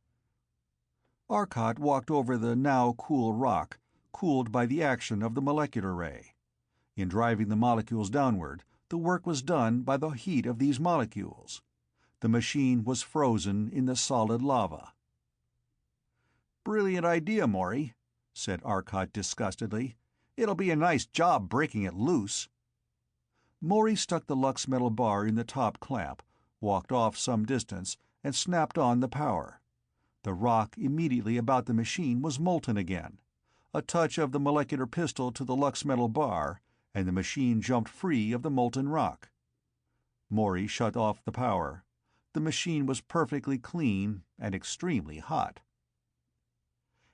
Arcot walked over the now cool rock, cooled by the action of the molecular ray. In driving the molecules downward, the work was done by the heat of these molecules. The machine was frozen in the solid lava. "Brilliant idea, Morey," said Arcot disgustedly. "It'll be a nice job breaking it loose." Morey stuck the lux metal bar in the top clamp, walked off some distance, and snapped on the power. The rock immediately about the machine was molten again. A touch of the molecular pistol to the lux metal bar, and the machine jumped free of the molten rock. Morey shut off the power. The machine was perfectly clean and extremely hot.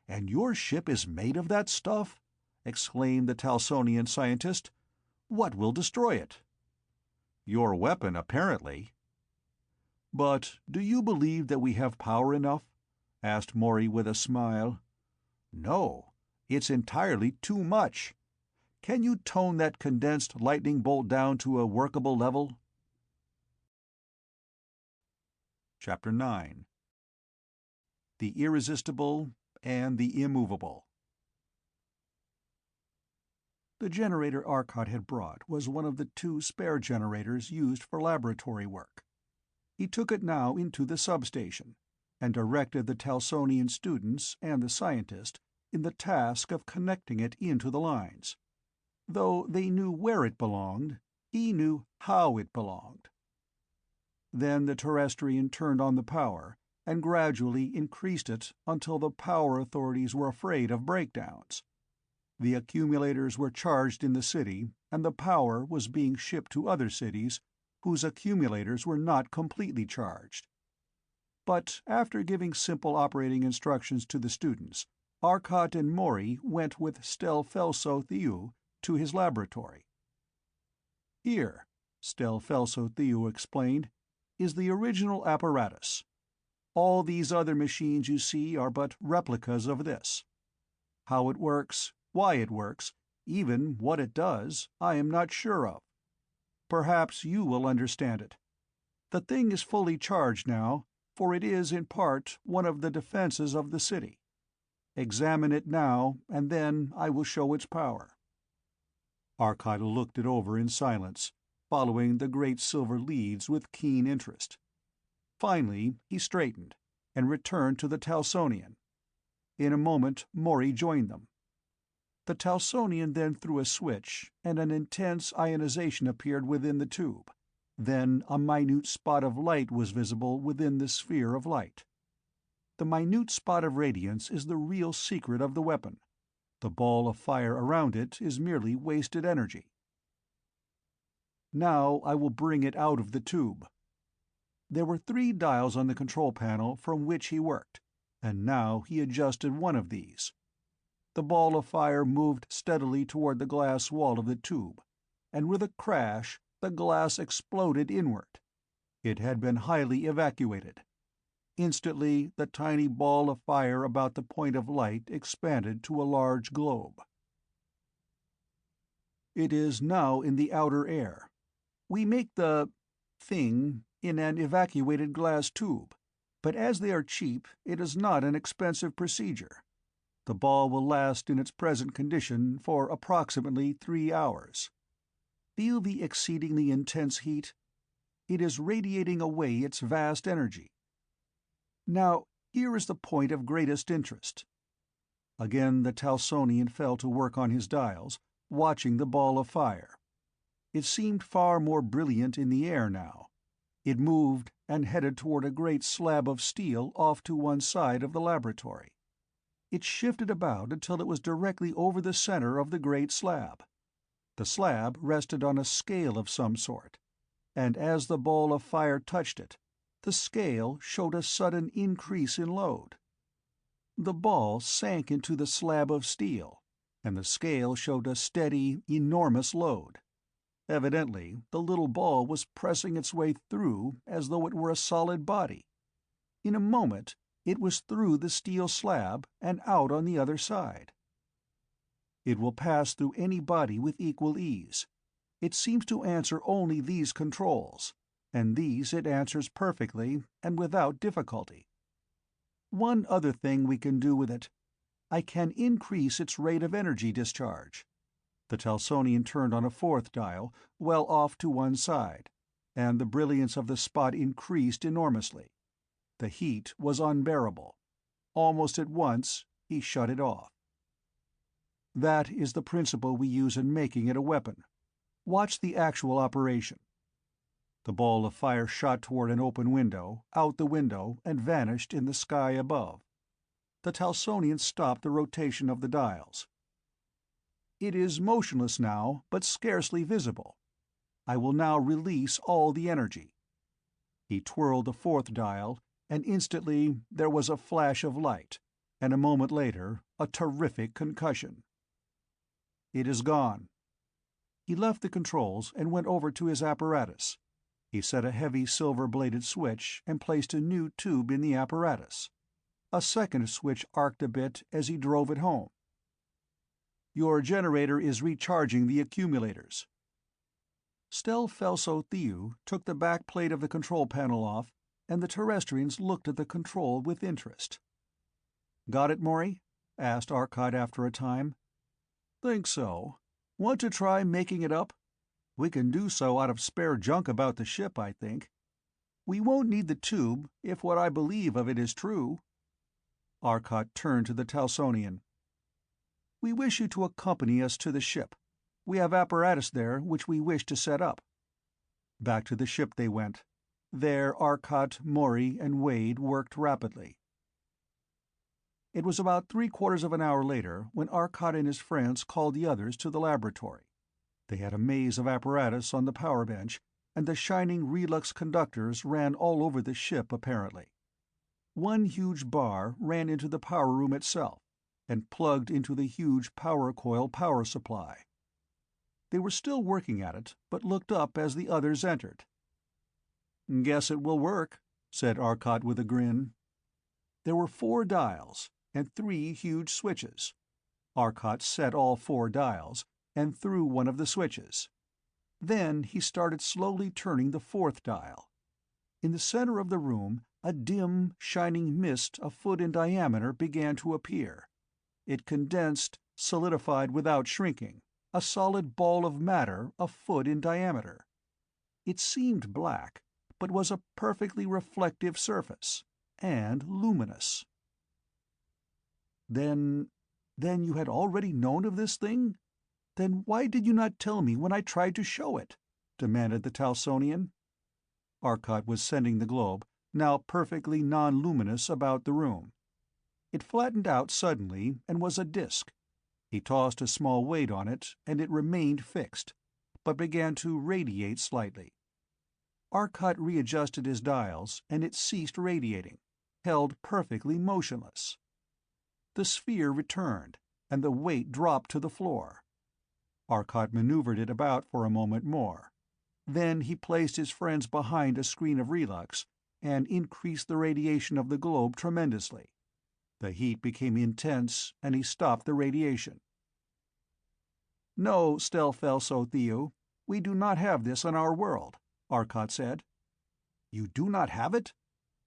"And your ship is made of that stuff?" exclaimed the Talsonian scientist. "What will destroy it?" "Your weapon, apparently." "But do you believe that we have power enough?" asked Morey with a smile. "No, it's entirely too much. Can you tone that condensed lightning bolt down to a workable level?" Chapter 9. The Irresistible and the Immovable. The generator Arcot had brought was one of the 2 spare generators used for laboratory work. He took it now into the substation, and directed the Talsonian students and the scientist in the task of connecting it into the lines. Though they knew where it belonged, he knew how it belonged. Then the Terrestrian turned on the power, and gradually increased it until the power authorities were afraid of breakdowns. The accumulators were charged in the city, and the power was being shipped to other cities whose accumulators were not completely charged. But after giving simple operating instructions to the students, Arcot and Morey went with Stelfelso-Theou to his laboratory. "Here," Stelfelso-Theou explained, "is the original apparatus. All these other machines you see are but replicas of this. How it works, why it works, even what it does, I am not sure of. Perhaps you will understand it. The thing is fully charged now, for it is in part one of the defenses of the city. Examine it now, and then I will show its power." Arcot looked it over in silence, following the great silver leads with keen interest. Finally he straightened, and returned to the Talsonian. In a moment Morey joined them. The Talsonian then threw a switch, and an intense ionization appeared within the tube. Then a minute spot of light was visible within the sphere of light. The minute spot of radiance is the real secret of the weapon. The ball of fire around it is merely wasted energy. Now I will bring it out of the tube. There were 3 dials on the control panel from which he worked, and now he adjusted one of these. The ball of fire moved steadily toward the glass wall of the tube, and with a crash the glass exploded inward. It had been highly evacuated. Instantly the tiny ball of fire about the point of light expanded to a large globe. It is now in the outer air. We make the thing in an evacuated glass tube, but as they are cheap, it is not an expensive procedure. The ball will last in its present condition for approximately 3 hours. Feel the exceedingly intense heat? It is radiating away its vast energy. Now, here is the point of greatest interest." Again the Talsonian fell to work on his dials, watching the ball of fire. It seemed far more brilliant in the air now. It moved and headed toward a great slab of steel off to one side of the laboratory. It shifted about until it was directly over the center of the great slab. The slab rested on a scale of some sort, and as the ball of fire touched it, the scale showed a sudden increase in load. The ball sank into the slab of steel, and the scale showed a steady, enormous load. Evidently, the little ball was pressing its way through as though it were a solid body. In a moment, it was through the steel slab and out on the other side. It will pass through any body with equal ease. It seems to answer only these controls, and these it answers perfectly and without difficulty. One other thing we can do with it. I can increase its rate of energy discharge. The Telsonian turned on a fourth dial, well off to one side, and the brilliance of the spot increased enormously. The heat was unbearable. Almost at once, he shut it off. That is the principle we use in making it a weapon. Watch the actual operation. The ball of fire shot toward an open window, out the window, and vanished in the sky above. The Telsonian stopped the rotation of the dials. It is motionless now, but scarcely visible. I will now release all the energy. He twirled the fourth dial, and instantly there was a flash of light, and a moment later a terrific concussion. It is gone. He left the controls and went over to his apparatus. He set a heavy silver-bladed switch and placed a new tube in the apparatus. A second switch arced a bit as he drove it home. Your generator is recharging the accumulators. Stelfelso-Theou took the back plate of the control panel off, and the Terrestrians looked at the control with interest. "Got it, Morey?" asked Arcot after a time. "Think so. Want to try making it up? We can do so out of spare junk about the ship, I think. We won't need the tube, if what I believe of it is true." Arcot turned to the Telsonian. "We wish you to accompany us to the ship. We have apparatus there which we wish to set up." Back to the ship they went. There Arcot, Morey, and Wade worked rapidly. It was about 3/4 of an hour later when Arcot and his friends called the others to the laboratory. They had a maze of apparatus on the power bench, and the shining relux conductors ran all over the ship apparently. One huge bar ran into the power room itself, and plugged into the huge power coil power supply. They were still working at it, but looked up as the others entered. "Guess it will work," said Arcot with a grin. There were 4 dials, and 3 huge switches. Arcot set all 4 dials, and threw one of the switches. Then he started slowly turning the 4th dial. In the center of the room, a dim, shining mist a foot in diameter began to appear. It condensed, solidified without shrinking, a solid ball of matter a foot in diameter. It seemed black, but was a perfectly reflective surface, and luminous. Then you had already known of this thing? Then why did you not tell me when I tried to show it?" demanded the Telsonian. Arcot was sending the globe, now perfectly non-luminous, about the room. It flattened out suddenly and was a disk. He tossed a small weight on it, and it remained fixed, but began to radiate slightly. Arcot readjusted his dials, and it ceased radiating, held perfectly motionless. The sphere returned, and the weight dropped to the floor. Arcot maneuvered it about for a moment more. Then he placed his friends behind a screen of relux, and increased the radiation of the globe tremendously. The heat became intense, and he stopped the radiation. "No, Stelfelso-Theou, we do not have this on our world," Arcot said. "You do not have it?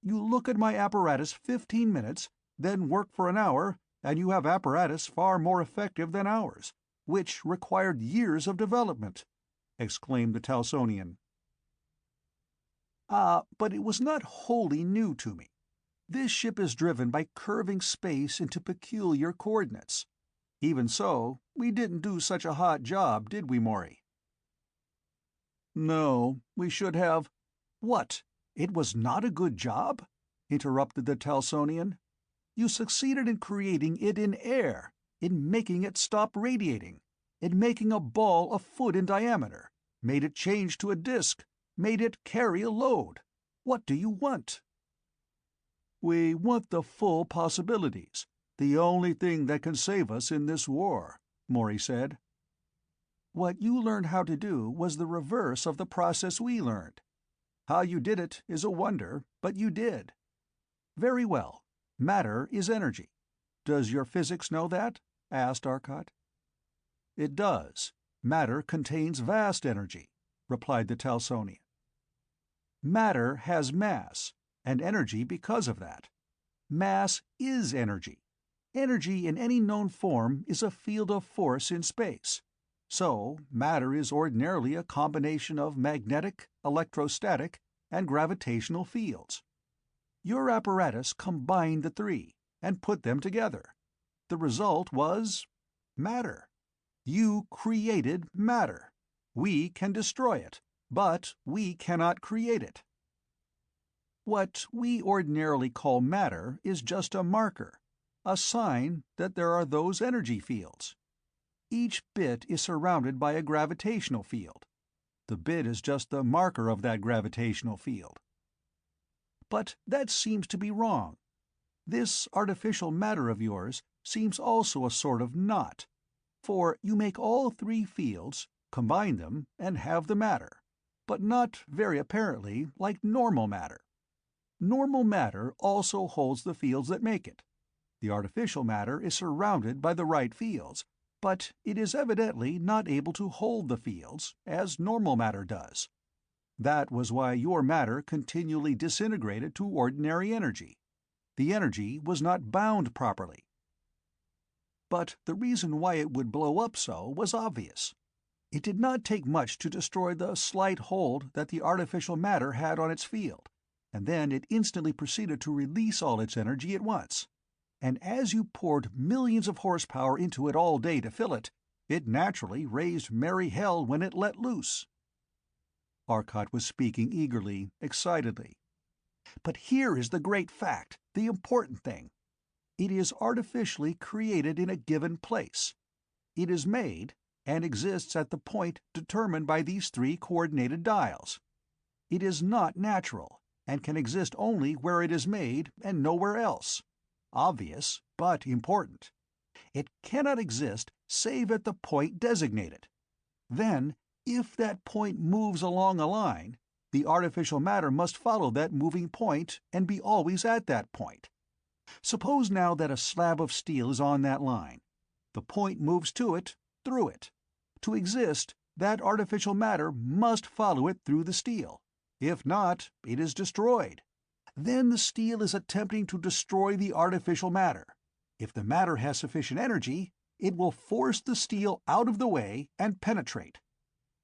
You look at my apparatus 15 minutes, then work for an hour, and you have apparatus far more effective than ours, which required years of development," exclaimed the Telsonian. But it was not wholly new to me. This ship is driven by curving space into peculiar coordinates. Even so, we didn't do such a hot job, did we, Morey?" "No, we should have—" "What?" "It was not a good job?" interrupted the Talsonian. "You succeeded in creating it in air, in making it stop radiating, in making a ball a foot in diameter, made it change to a disk, made it carry a load. What do you want?" "We want the full possibilities, the only thing that can save us in this war," Morey said. "What you learned how to do was the reverse of the process we learned. How you did it is a wonder, but you did. Very well. Matter is energy. Does your physics know that?" asked Arcot. "It does. Matter contains vast energy," replied the Talsonian. "Matter has mass, and energy because of that. Mass is energy. Energy in any known form is a field of force in space. So, matter is ordinarily a combination of magnetic, electrostatic, and gravitational fields. Your apparatus combined the three, and put them together. The result was matter. You created matter. We can destroy it, but we cannot create it. What we ordinarily call matter is just a marker, a sign that there are those energy fields. Each bit is surrounded by a gravitational field. The bit is just the marker of that gravitational field. But that seems to be wrong. This artificial matter of yours seems also a sort of knot, for you make all three fields, combine them, and have the matter, but not, very apparently, like normal matter. Normal matter also holds the fields that make it. The artificial matter is surrounded by the right fields, but it is evidently not able to hold the fields, as normal matter does. That was why your matter continually disintegrated to ordinary energy. The energy was not bound properly. But the reason why it would blow up so was obvious. It did not take much to destroy the slight hold that the artificial matter had on its field, and then it instantly proceeded to release all its energy at once. And as you poured millions of horsepower into it all day to fill it, it naturally raised merry hell when it let loose." Arcot was speaking eagerly, excitedly. "But here is the great fact, the important thing. It is artificially created in a given place. It is made, and exists at the point determined by these three coordinated dials. It is not natural, and can exist only where it is made and nowhere else. Obvious, but important. It cannot exist save at the point designated. Then, if that point moves along a line, the artificial matter must follow that moving point and be always at that point. Suppose now that a slab of steel is on that line. The point moves to it, through it. To exist, that artificial matter must follow it through the steel. If not, it is destroyed. Then the steel is attempting to destroy the artificial matter. If the matter has sufficient energy, it will force the steel out of the way and penetrate.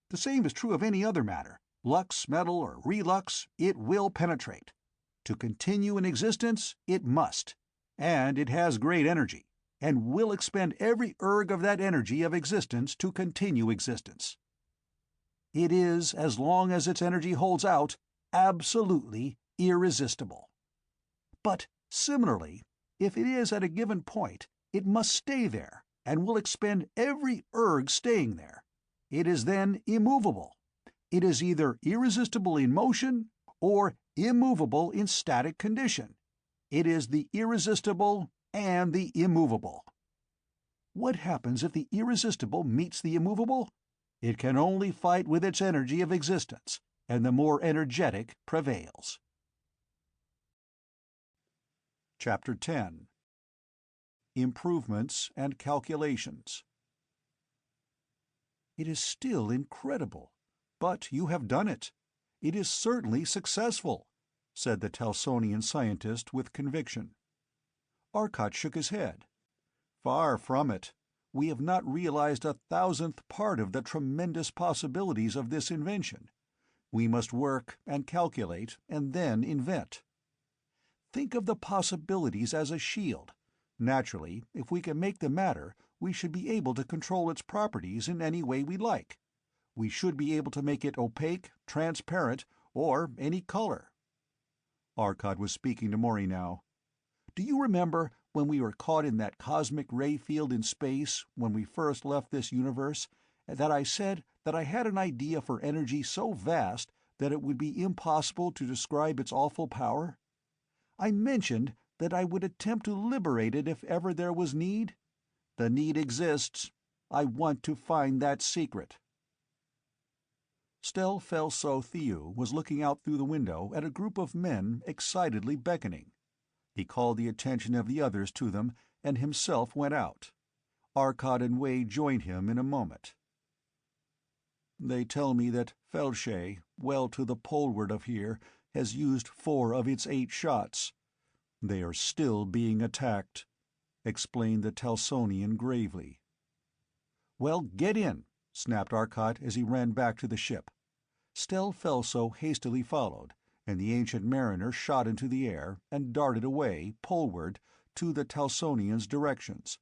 The same is true of any other matter, lux, metal, or relux, it will penetrate. To continue in existence, it must. And it has great energy, and will expend every erg of that energy of existence to continue existence. It is, as long as its energy holds out, absolutely irresistible. But similarly, if it is at a given point, it must stay there, and will expend every erg staying there. It is then immovable. It is either irresistible in motion or immovable in static condition. It is the irresistible and the immovable. What happens if the irresistible meets the immovable? It can only fight with its energy of existence, and the more energetic prevails. Chapter 10. Improvements and Calculations. "It is still incredible, but you have done it. It is certainly successful," said the Talsonian scientist with conviction. Arcot shook his head. "Far from it. We have not realized a thousandth part of the tremendous possibilities of this invention. We must work and calculate and then invent. Think of the possibilities as a shield. Naturally, if we can make the matter, we should be able to control its properties in any way we like. We should be able to make it opaque, transparent, or any color. Arcot was speaking to Morey now. "Do you remember when we were caught in that cosmic ray field in space when we first left this universe, that I said that I had an idea for energy so vast that it would be impossible to describe its awful power? I mentioned that I would attempt to liberate it if ever there was need. The need exists. I want to find that secret." Stelfelso-Theo was looking out through the window at a group of men excitedly beckoning. He called the attention of the others to them, and himself went out. Arcot and Wade joined him in a moment. "They tell me that Felshe, well to the poleward of here, has used 4 of its 8 shots. They are still being attacked," explained the Telsonian gravely. "Well, get in," snapped Arcot as he ran back to the ship. Stelfelso hastily followed, and the ancient mariner shot into the air and darted away, poleward, to the Telsonian's directions.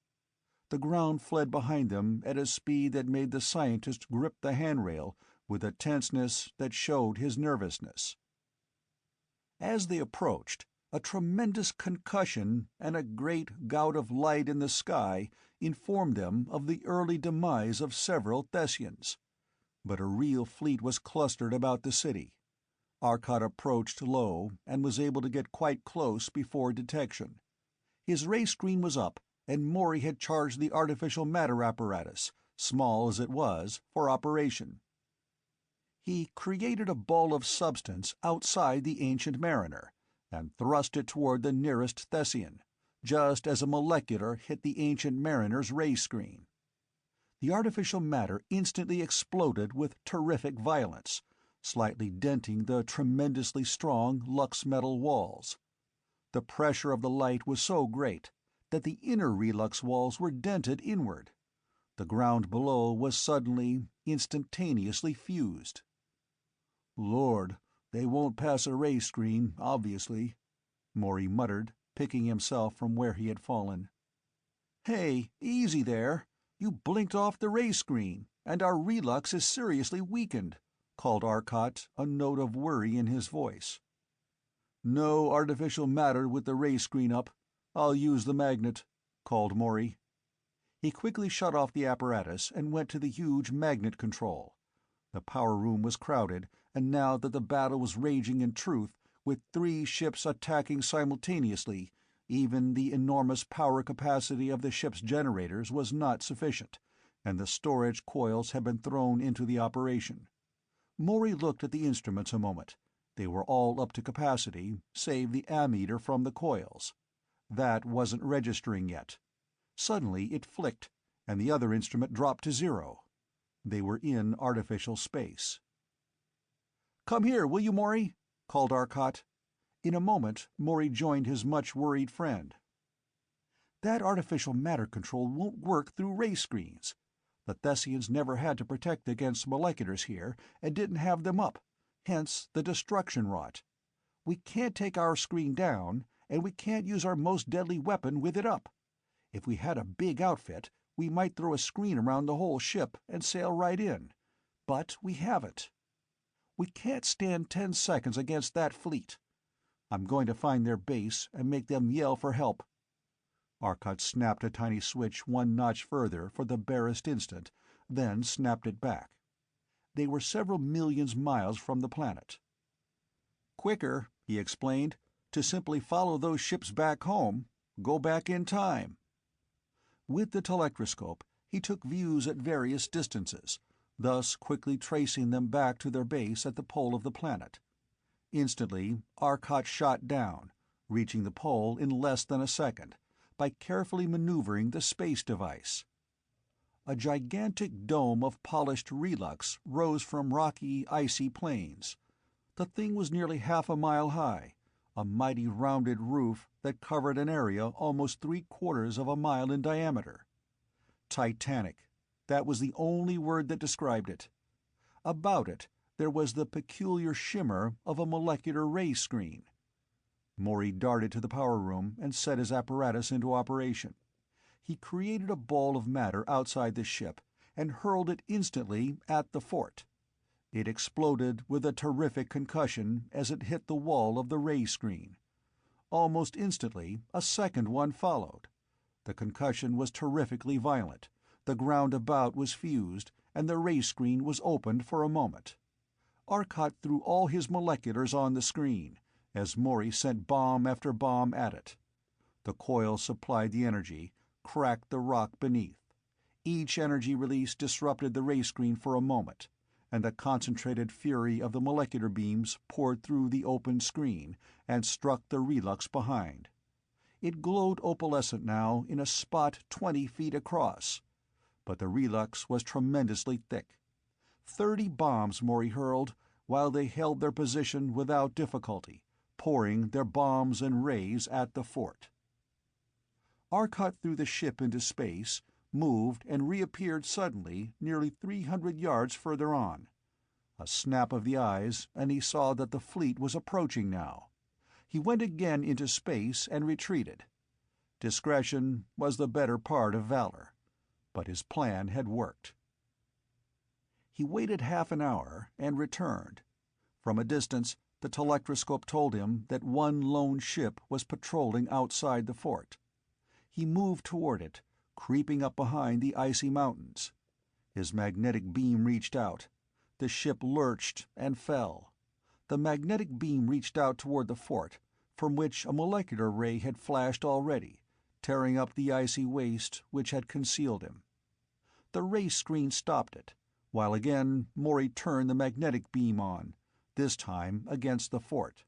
The ground fled behind them at a speed that made the scientist grip the handrail with a tenseness that showed his nervousness. As they approached, a tremendous concussion and a great gout of light in the sky informed them of the early demise of several Thessians. But a real fleet was clustered about the city. Arcot approached low and was able to get quite close before detection. His ray screen was up, and Morey had charged the artificial matter apparatus, small as it was, for operation. He created a ball of substance outside the ancient mariner, and thrust it toward the nearest Thessian, just as a molecular hit the ancient mariner's ray screen. The artificial matter instantly exploded with terrific violence, slightly denting the tremendously strong lux metal walls. The pressure of the light was so great that the inner relux walls were dented inward. The ground below was suddenly, instantaneously fused. "Lord, they won't pass a ray screen, obviously," Morey muttered, picking himself from where he had fallen. "Hey, easy there. You blinked off the ray screen, and our relux is seriously weakened," called Arcot, a note of worry in his voice. "No artificial matter with the ray screen up. I'll use the magnet," called Morey. He quickly shut off the apparatus and went to the huge magnet control. The power room was crowded, and now that the battle was raging in truth, with 3 ships attacking simultaneously, even the enormous power capacity of the ship's generators was not sufficient, and the storage coils had been thrown into the operation. Morey looked at the instruments a moment. They were all up to capacity, save the ammeter from the coils. That wasn't registering yet. Suddenly it flicked, and the other instrument dropped to 0. They were in artificial space. "Come here, will you, Morey?" called Arcot. In a moment Morey joined his much-worried friend. "That artificial matter control won't work through ray screens. The Thessians never had to protect against moleculars here, and didn't have them up, hence the destruction wrought. We can't take our screen down, and we can't use our most deadly weapon with it up. If we had a big outfit, we might throw a screen around the whole ship and sail right in. But we haven't. We can't stand 10 seconds against that fleet. I'm going to find their base and make them yell for help." Arcot snapped a tiny switch 1 notch further for the barest instant, then snapped it back. They were several millions miles from the planet. "Quicker," he explained, "to simply follow those ships back home. Go back in time." With the telectroscope, he took views at various distances, thus quickly tracing them back to their base at the pole of the planet. Instantly, Arcot shot down, reaching the pole in less than a second, by carefully maneuvering the space device. A gigantic dome of polished relux rose from rocky, icy plains. The thing was nearly half a mile high, a mighty rounded roof that covered an area almost 3/4 of a mile in diameter. Titanic. That was the only word that described it. About it, there was the peculiar shimmer of a molecular ray screen. Morey darted to the power room and set his apparatus into operation. He created a ball of matter outside the ship and hurled it instantly at the fort. It exploded with a terrific concussion as it hit the wall of the ray screen. Almost instantly, a second one followed. The concussion was terrifically violent, the ground about was fused, and the ray screen was opened for a moment. Arcot threw all his moleculars on the screen, as Morey sent bomb after bomb at it. The coil supplied the energy, cracked the rock beneath. Each energy release disrupted the ray screen for a moment, and the concentrated fury of the molecular beams poured through the open screen and struck the relux behind. It glowed opalescent now in a spot 20 feet across, but the relux was tremendously thick. 30 bombs Morey hurled, while they held their position without difficulty, pouring their bombs and rays at the fort. Arcot threw the ship into space, moved, and reappeared suddenly nearly 300 yards further on. A snap of the eyes, and he saw that the fleet was approaching now. He went again into space and retreated. Discretion was the better part of valor, but his plan had worked. He waited half an hour and returned. From a distance, the telectroscope told him that one lone ship was patrolling outside the fort. He moved toward it, creeping up behind the icy mountains. His magnetic beam reached out. The ship lurched and fell. The magnetic beam reached out toward the fort, from which a molecular ray had flashed already, tearing up the icy waste which had concealed him. The ray screen stopped it, while again Morey turned the magnetic beam on, this time against the fort.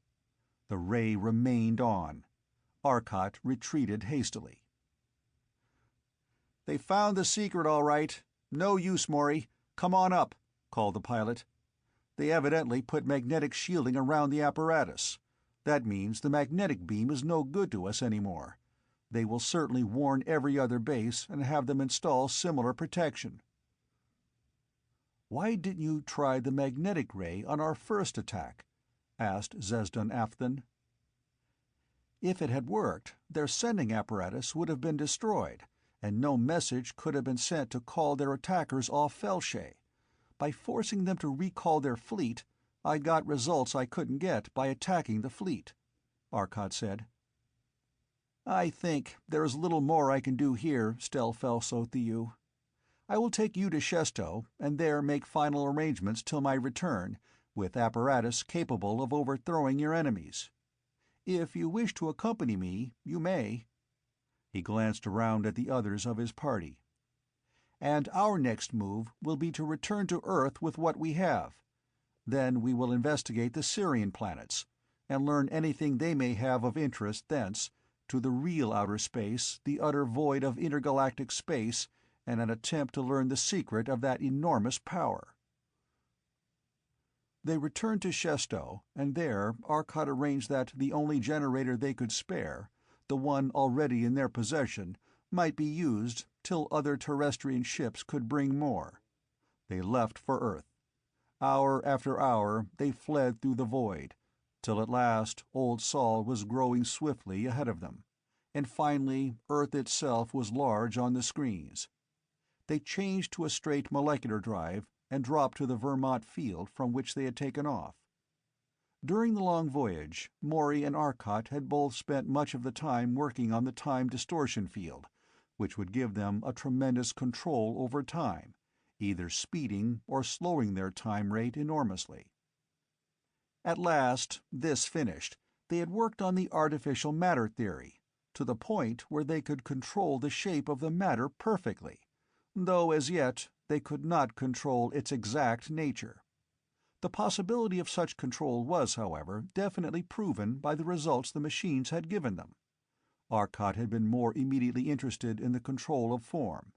The ray remained on. Arcot retreated hastily. "They found the secret all right. No use, Morey. Come on up," called the pilot. "They evidently put magnetic shielding around the apparatus. That means the magnetic beam is no good to us anymore. They will certainly warn every other base and have them install similar protection." "Why didn't you try the magnetic ray on our first attack?" asked Zesdan Afthan. "If it had worked, their sending apparatus would have been destroyed, and no message could have been sent to call their attackers off Felshay. By forcing them to recall their fleet, I got results I couldn't get by attacking the fleet," Arcot said. "I think there is little more I can do here, Stel Felso Thew. I will take you to Shesto, and there make final arrangements till my return, with apparatus capable of overthrowing your enemies. If you wish to accompany me, you may." He glanced around at the others of his party. "And our next move will be to return to Earth with what we have. Then we will investigate the Sirian planets, and learn anything they may have of interest thence, to the real outer space, the utter void of intergalactic space, and an attempt to learn the secret of that enormous power." They returned to Shesto, and there Arcot arranged that the only generator they could spare, the one already in their possession, might be used till other terrestrian ships could bring more. They left for Earth. Hour after hour they fled through the void, till at last Old Sol was growing swiftly ahead of them, and finally Earth itself was large on the screens. They changed to a straight molecular drive and dropped to the Vermont field from which they had taken off. During the long voyage, Morey and Arcot had both spent much of the time working on the time distortion field, which would give them a tremendous control over time, either speeding or slowing their time rate enormously. At last, this finished, they had worked on the artificial matter theory, to the point where they could control the shape of the matter perfectly, though as yet they could not control its exact nature. The possibility of such control was, however, definitely proven by the results the machines had given them. Arcot had been more immediately interested in the control of form.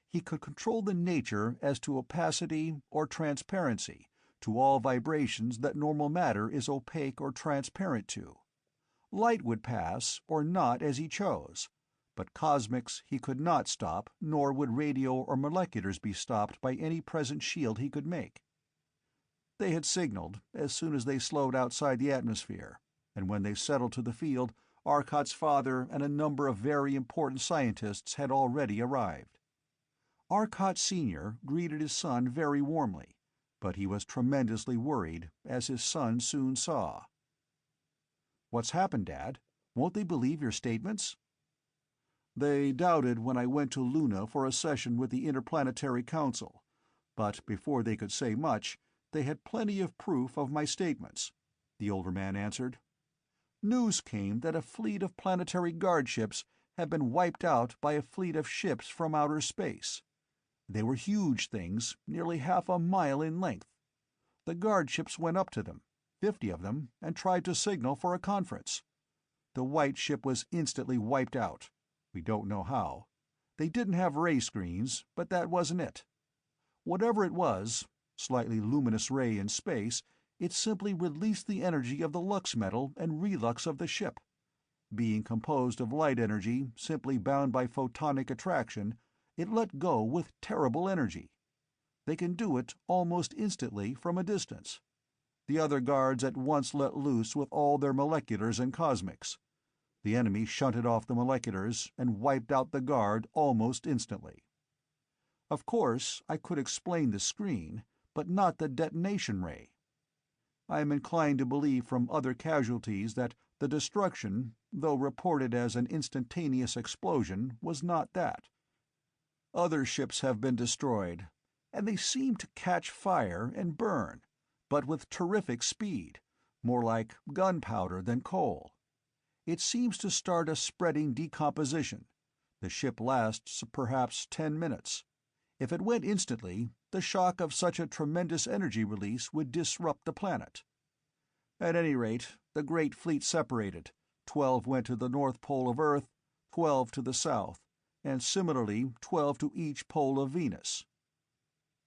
He could control the nature as to opacity or transparency, to all vibrations that normal matter is opaque or transparent to. Light would pass or not as he chose, but cosmics he could not stop, nor would radio or moleculars be stopped by any present shield he could make. They had signaled as soon as they slowed outside the atmosphere, and when they settled to the field, Arcot's father and a number of very important scientists had already arrived. Arcot Sr. greeted his son very warmly, But he was tremendously worried, as his son soon saw. "What's happened, Dad? Won't they believe your statements?" "They doubted when I went to Luna for a session with the Interplanetary Council, but before they could say much, they had plenty of proof of my statements," the older man answered. "News came that a fleet of planetary guard ships had been wiped out by a fleet of ships from outer space. They were huge things, nearly half a mile in length. The guard ships went up to them, 50 of them, and tried to signal for a conference. The white ship was instantly wiped out. We don't know how. They didn't have ray screens, but that wasn't it. Whatever it was, slightly luminous ray in space, it simply released the energy of the lux metal and relux of the ship. Being composed of light energy simply bound by photonic attraction, it let go with terrible energy. They can do it almost instantly from a distance. The other guards at once let loose with all their moleculars and cosmics. The enemy shunted off the moleculars and wiped out the guard almost instantly. Of course, I could explain the screen, but not the detonation ray. I am inclined to believe from other casualties that the destruction, though reported as an instantaneous explosion, was not that. Other ships have been destroyed, and they seem to catch fire and burn, but with terrific speed, more like gunpowder than coal. It seems to start a spreading decomposition. The ship lasts perhaps 10 minutes. If it went instantly, the shock of such a tremendous energy release would disrupt the planet. At any rate, the great fleet separated. 12 went to the North Pole of Earth, 12 to the South, and similarly 12 to each pole of Venus.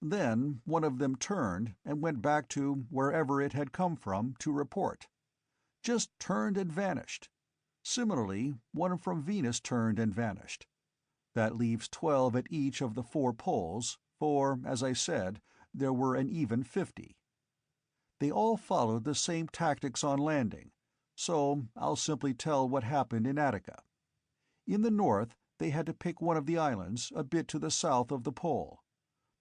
Then one of them turned and went back to wherever it had come from to report. Just turned and vanished. Similarly, one from Venus turned and vanished. That leaves 12 at each of the 4 poles, for, as I said, there were an even 50. They all followed the same tactics on landing, so I'll simply tell what happened in Attica. In the north, they had to pick one of the islands a bit to the south of the pole.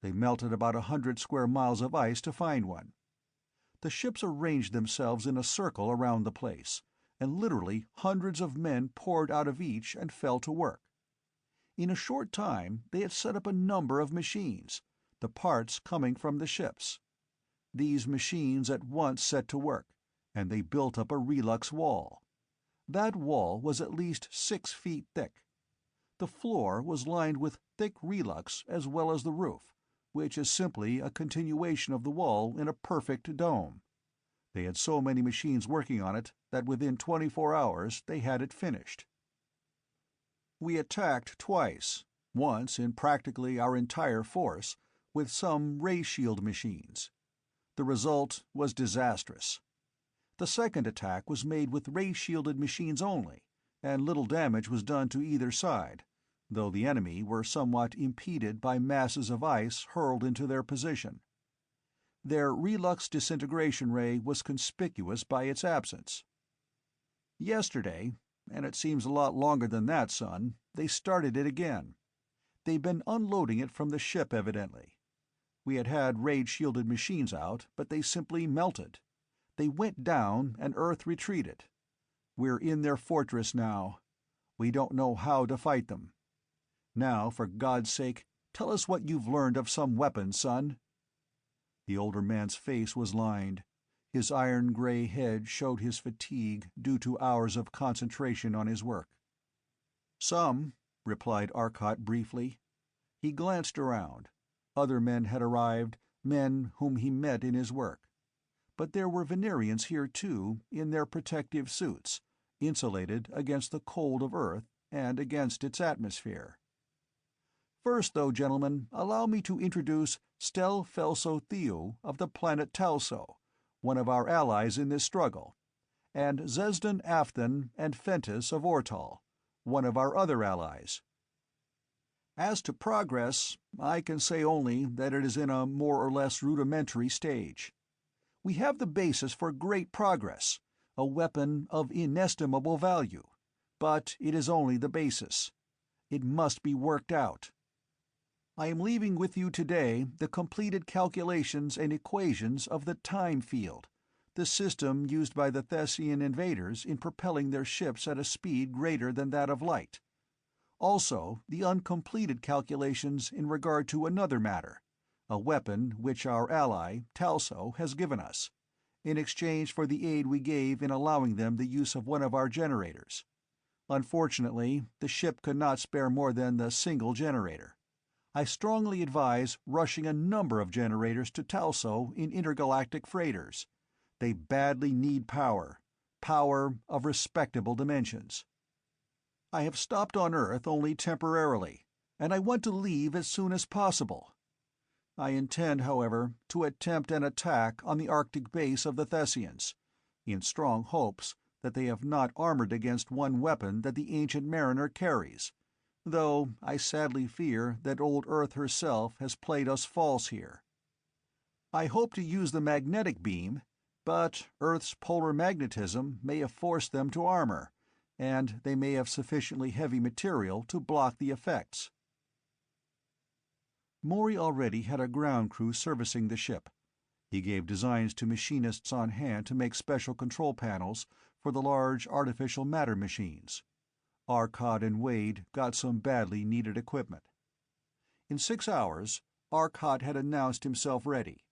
They melted about 100 square miles of ice to find one. The ships arranged themselves in a circle around the place, and literally hundreds of men poured out of each and fell to work. In a short time they had set up a number of machines, the parts coming from the ships. These machines at once set to work, and they built up a relux wall. That wall was at least 6 feet thick. The floor was lined with thick relux as well as the roof, which is simply a continuation of the wall in a perfect dome. They had so many machines working on it that within 24 hours they had it finished. We attacked twice, once in practically our entire force, with some ray shield machines. The result was disastrous. The second attack was made with ray-shielded machines only, and little damage was done to either side, though the enemy were somewhat impeded by masses of ice hurled into their position. Their relux disintegration ray was conspicuous by its absence. Yesterday, and it seems a lot longer than that, son, they started it again. They've been unloading it from the ship, evidently. We had ray-shielded machines out, but they simply melted. They went down, and Earth retreated. We're in their fortress now. We don't know how to fight them. Now, for God's sake, tell us what you've learned of some weapons, son." The older man's face was lined. His iron-gray head showed his fatigue due to hours of concentration on his work. "Some," replied Arcot briefly. He glanced around. Other men had arrived, men whom he met in his work. But there were Venerians here too, in their protective suits, insulated against the cold of Earth and against its atmosphere. "First, though, gentlemen, allow me to introduce Stel Felso Theo of the planet Talso, one of our allies in this struggle, and Zesdan Afthan and Fentis of Ortal, one of our other allies. As to progress, I can say only that it is in a more or less rudimentary stage. We have the basis for great progress, a weapon of inestimable value, but it is only the basis. It must be worked out. I am leaving with you today the completed calculations and equations of the time field, the system used by the Thessian invaders in propelling their ships at a speed greater than that of light. Also, the uncompleted calculations in regard to another matter, a weapon which our ally, Talso, has given us, in exchange for the aid we gave in allowing them the use of one of our generators. Unfortunately, the ship could not spare more than the single generator. I strongly advise rushing a number of generators to Talso in intergalactic freighters. They badly need power, power of respectable dimensions. I have stopped on Earth only temporarily, and I want to leave as soon as possible. I intend, however, to attempt an attack on the Arctic base of the Thessians, in strong hopes that they have not armored against one weapon that the ancient mariner carries, though I sadly fear that old Earth herself has played us false here. I hope to use the magnetic beam, but Earth's polar magnetism may have forced them to armor, and they may have sufficiently heavy material to block the effects. Morey already had a ground crew servicing the ship. He gave designs to machinists on hand to make special control panels for the large artificial matter machines. Arcot and Wade got some badly needed equipment. In 6 hours, Arcot had announced himself ready,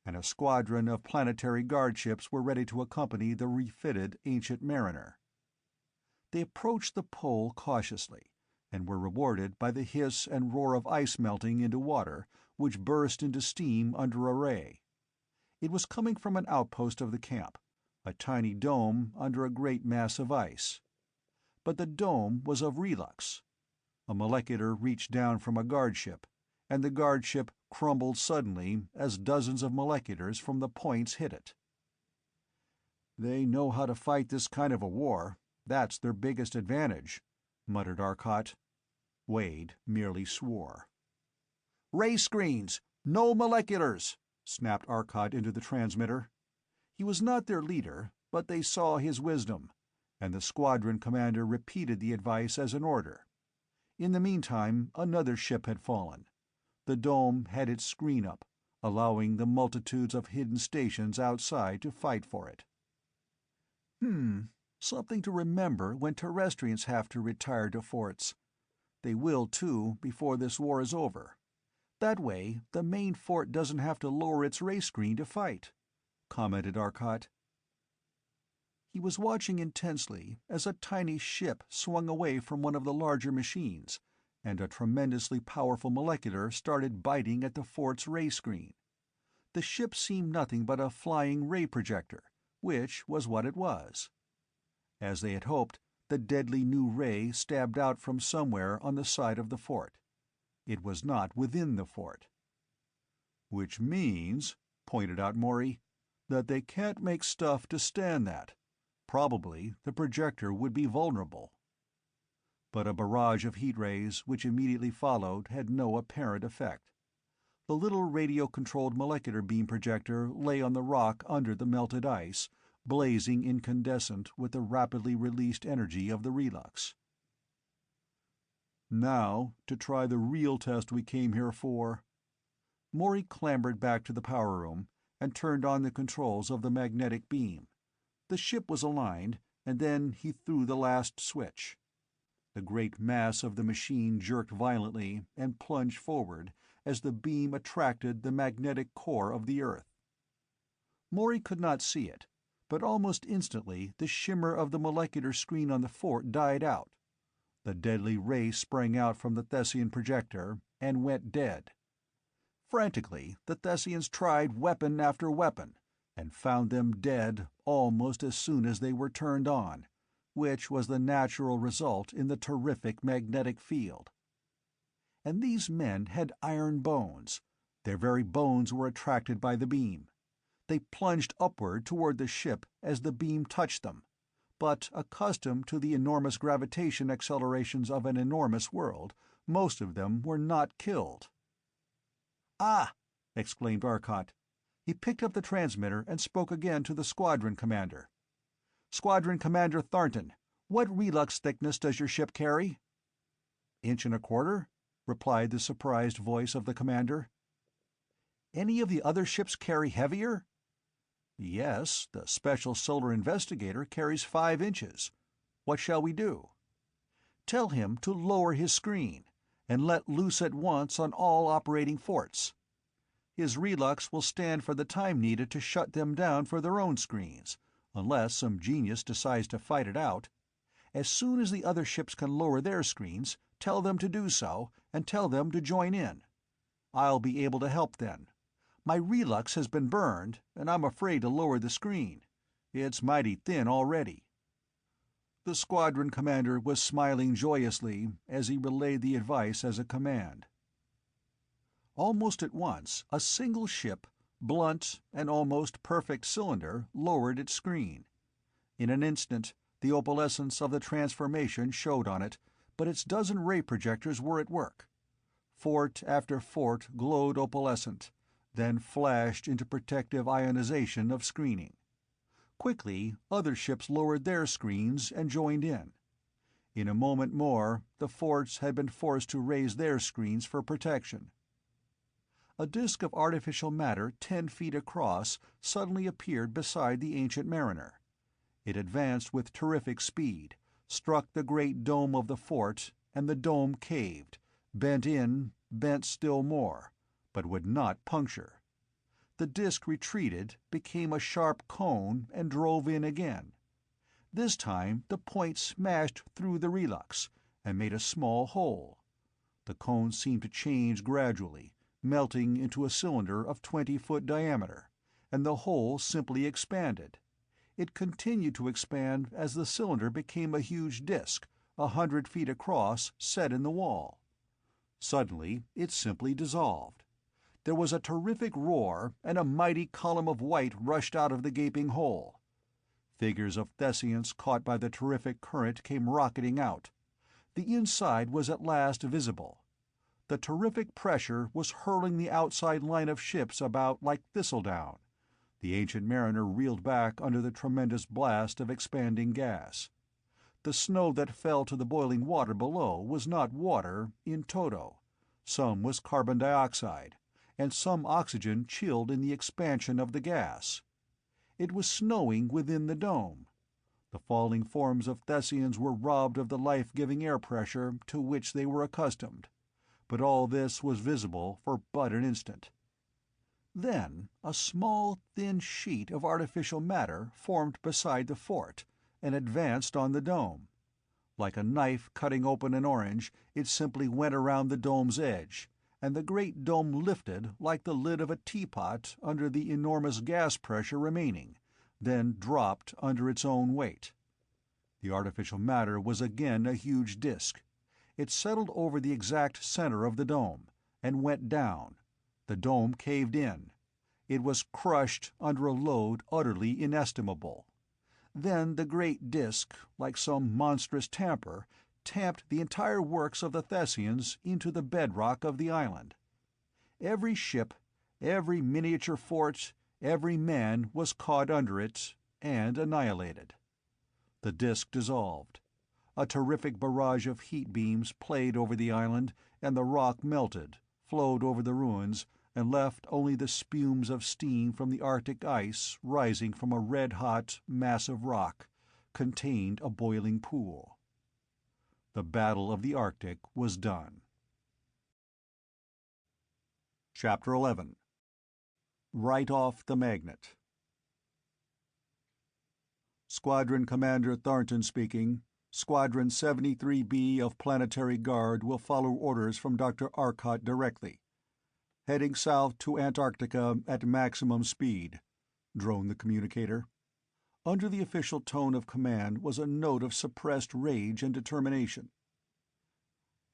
and a squadron of planetary guard ships were ready to accompany the refitted Ancient Mariner. They approached the pole cautiously, and were rewarded by the hiss and roar of ice melting into water, which burst into steam under a ray. It was coming from an outpost of the camp, a tiny dome under a great mass of ice. But the dome was of relux. A molecular reached down from a guard ship, and the guard ship crumbled suddenly as dozens of moleculars from the points hit it. "They know how to fight this kind of a war. That's their biggest advantage," muttered Arcot. Wade merely swore. "Ray screens! No moleculars!" snapped Arcot into the transmitter. He was not their leader, but they saw his wisdom, and the squadron commander repeated the advice as an order. In the meantime, another ship had fallen. The dome had its screen up, allowing the multitudes of hidden stations outside to fight for it. Something to remember when terrestrians have to retire to forts. They will, too, before this war is over. That way, the main fort doesn't have to lower its ray screen to fight," commented Arcot. He was watching intensely as a tiny ship swung away from one of the larger machines, and a tremendously powerful molecular started biting at the fort's ray screen. The ship seemed nothing but a flying ray projector, which was what it was. As they had hoped, the deadly new ray stabbed out from somewhere on the side of the fort. It was not within the fort. "Which means," pointed out Morey, "that they can't make stuff to stand that. Probably the projector would be vulnerable." But a barrage of heat rays which immediately followed had no apparent effect. The little radio-controlled molecular beam projector lay on the rock under the melted ice, blazing incandescent with the rapidly released energy of the relux. "Now, to try the real test we came here for." Morey clambered back to the power room and turned on the controls of the magnetic beam. The ship was aligned, and then he threw the last switch. The great mass of the machine jerked violently and plunged forward as the beam attracted the magnetic core of the Earth. Morey could not see it, but almost instantly the shimmer of the molecular screen on the fort died out. The deadly ray sprang out from the Thessian projector and went dead. Frantically, the Thessians tried weapon after weapon, and found them dead almost as soon as they were turned on, which was the natural result in the terrific magnetic field. And these men had iron bones. Their very bones were attracted by the beam. They plunged upward toward the ship as the beam touched them, but accustomed to the enormous gravitation accelerations of an enormous world, most of them were not killed. "Ah!" exclaimed Arcot. He picked up the transmitter and spoke again to the squadron commander. "Squadron Commander Thornton, what relux thickness does your ship carry?" "1.25 inches." replied the surprised voice of the commander. "Any of the other ships carry heavier?" "Yes, the Special Solar Investigator carries 5 inches. What shall we do?" "Tell him to lower his screen, and let loose at once on all operating forts. His relux will stand for the time needed to shut them down for their own screens, unless some genius decides to fight it out. As soon as the other ships can lower their screens, tell them to do so, and tell them to join in. I'll be able to help then. My relux has been burned, and I'm afraid to lower the screen. It's mighty thin already." The squadron commander was smiling joyously as he relayed the advice as a command. Almost at once, a single ship, blunt, and almost perfect cylinder, lowered its screen. In an instant, the opalescence of the transformation showed on it, but its dozen ray projectors were at work. Fort after fort glowed opalescent, then flashed into protective ionization of screening. Quickly, other ships lowered their screens and joined in. In a moment more, the forts had been forced to raise their screens for protection. A disk of artificial matter 10 feet across suddenly appeared beside the Ancient Mariner. It advanced with terrific speed, struck the great dome of the fort, and the dome caved, bent still more, but would not puncture. The disk retreated, became a sharp cone, and drove in again. This time the point smashed through the relux, and made a small hole. The cone seemed to change gradually, melting into a cylinder of 20-foot diameter, and the hole simply expanded. It continued to expand as the cylinder became a huge disk, 100 feet across, set in the wall. Suddenly it simply dissolved. There was a terrific roar, and a mighty column of white rushed out of the gaping hole. Figures of Thessians caught by the terrific current came rocketing out. The inside was at last visible. The terrific pressure was hurling the outside line of ships about like thistledown. The Ancient Mariner reeled back under the tremendous blast of expanding gas. The snow that fell to the boiling water below was not water in toto. Some was carbon dioxide, and some oxygen chilled in the expansion of the gas. It was snowing within the dome. The falling forms of Thessians were robbed of the life-giving air pressure to which they were accustomed. But all this was visible for but an instant. Then a small, thin sheet of artificial matter formed beside the fort, and advanced on the dome. Like a knife cutting open an orange, it simply went around the dome's edge, and the great dome lifted like the lid of a teapot under the enormous gas pressure remaining, then dropped under its own weight. The artificial matter was again a huge disk. It settled over the exact center of the dome, and went down. The dome caved in. It was crushed under a load utterly inestimable. Then the great disk, like some monstrous tamper, tamped the entire works of the Thessians into the bedrock of the island. Every ship, every miniature fort, every man was caught under it and annihilated. The disk dissolved. A terrific barrage of heat beams played over the island, and the rock melted, flowed over the ruins, and left only the spumes of steam from the Arctic ice rising from a red-hot mass of rock, contained a boiling pool. The Battle of the Arctic was done. Chapter 11. Right Off the Magnet. Squadron Commander Thornton speaking. Squadron 73B of Planetary Guard will follow orders from Dr. Arcot directly. Heading south to Antarctica at maximum speed, droned the communicator. Under the official tone of command was a note of suppressed rage and determination.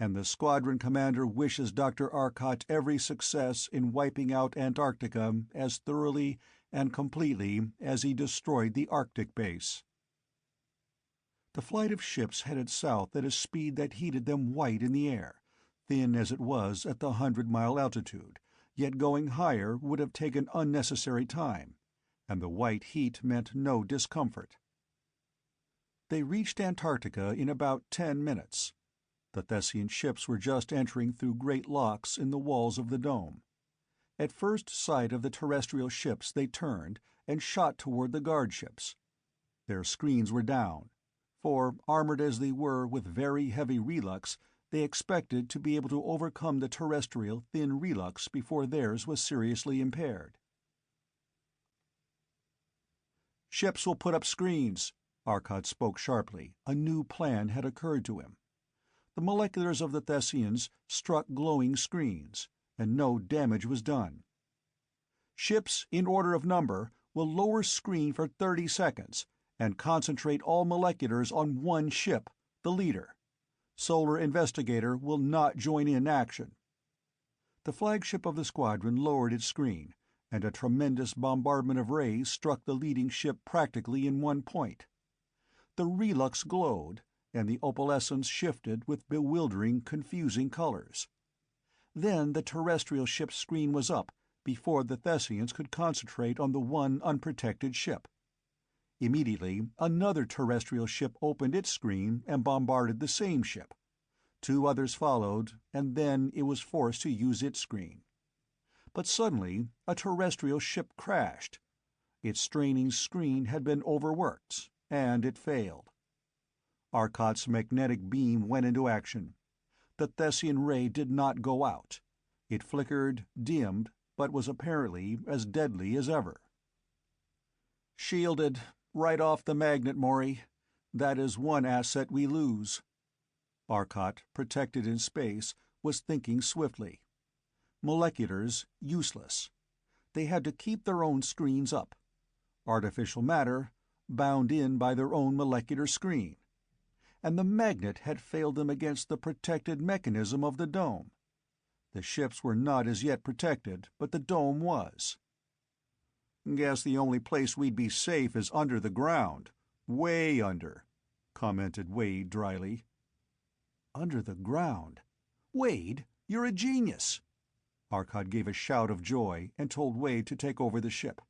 And the squadron commander wishes Dr. Arcot every success in wiping out Antarctica as thoroughly and completely as he destroyed the Arctic base. The flight of ships headed south at a speed that heated them white in the air, thin as it was at the 100-mile altitude, yet going higher would have taken unnecessary time, and the white heat meant no discomfort. They reached Antarctica in about 10 minutes. The Thessian ships were just entering through great locks in the walls of the dome. At first sight of the terrestrial ships they turned and shot toward the guard ships. Their screens were down, for, armored as they were with very heavy relux, they expected to be able to overcome the terrestrial thin relux before theirs was seriously impaired. "Ships will put up screens," Arcot spoke sharply. A new plan had occurred to him. The moleculars of the Thessians struck glowing screens, and no damage was done. "Ships, in order of number, will lower screen for 30 seconds, and concentrate all moleculars on one ship, the leader. Solar Investigator will not join in action." The flagship of the squadron lowered its screen, and a tremendous bombardment of rays struck the leading ship practically in one point. The relux glowed, and the opalescence shifted with bewildering, confusing colors. Then the terrestrial ship's screen was up before the Thessians could concentrate on the one unprotected ship. Immediately, another terrestrial ship opened its screen and bombarded the same ship. 2 others followed, and then it was forced to use its screen. But suddenly, a terrestrial ship crashed. Its straining screen had been overworked, and it failed. Arcot's magnetic beam went into action. The Thessian ray did not go out. It flickered, dimmed, but was apparently as deadly as ever. "Shielded. Right off the magnet, Morey. That is one asset we lose." Arcot, protected in space, was thinking swiftly. Moleculars, useless. They had to keep their own screens up. Artificial matter, bound in by their own molecular screen. And the magnet had failed them against the protected mechanism of the dome. The ships were not as yet protected, but the dome was. "Guess the only place we'd be safe is under the ground. Way under," commented Wade dryly. "Under the ground? Wade, you're a genius!" Arcot gave a shout of joy and told Wade to take over the ship.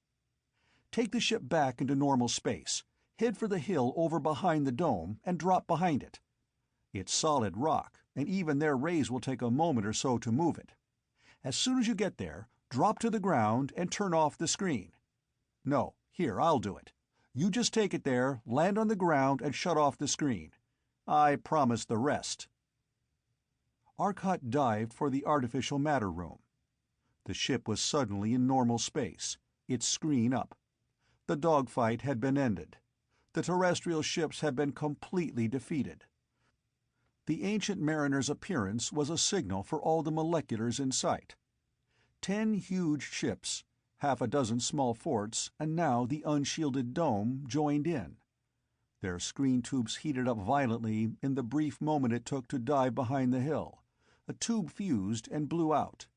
"Take the ship back into normal space. Head for the hill over behind the dome and drop behind it. It's solid rock, and even their rays will take a moment or so to move it. As soon as you get there, drop to the ground and turn off the screen. No, here, I'll do it. You just take it there, land on the ground, and shut off the screen. I promise the rest." Arcot dived for the artificial matter room. The ship was suddenly in normal space, its screen up. The dogfight had been ended. The terrestrial ships had been completely defeated. The Ancient Mariner's appearance was a signal for all the moleculars in sight. 10 huge ships, half a dozen small forts, and now the unshielded dome joined in. Their screen tubes heated up violently in the brief moment it took to dive behind the hill. A tube fused and blew out.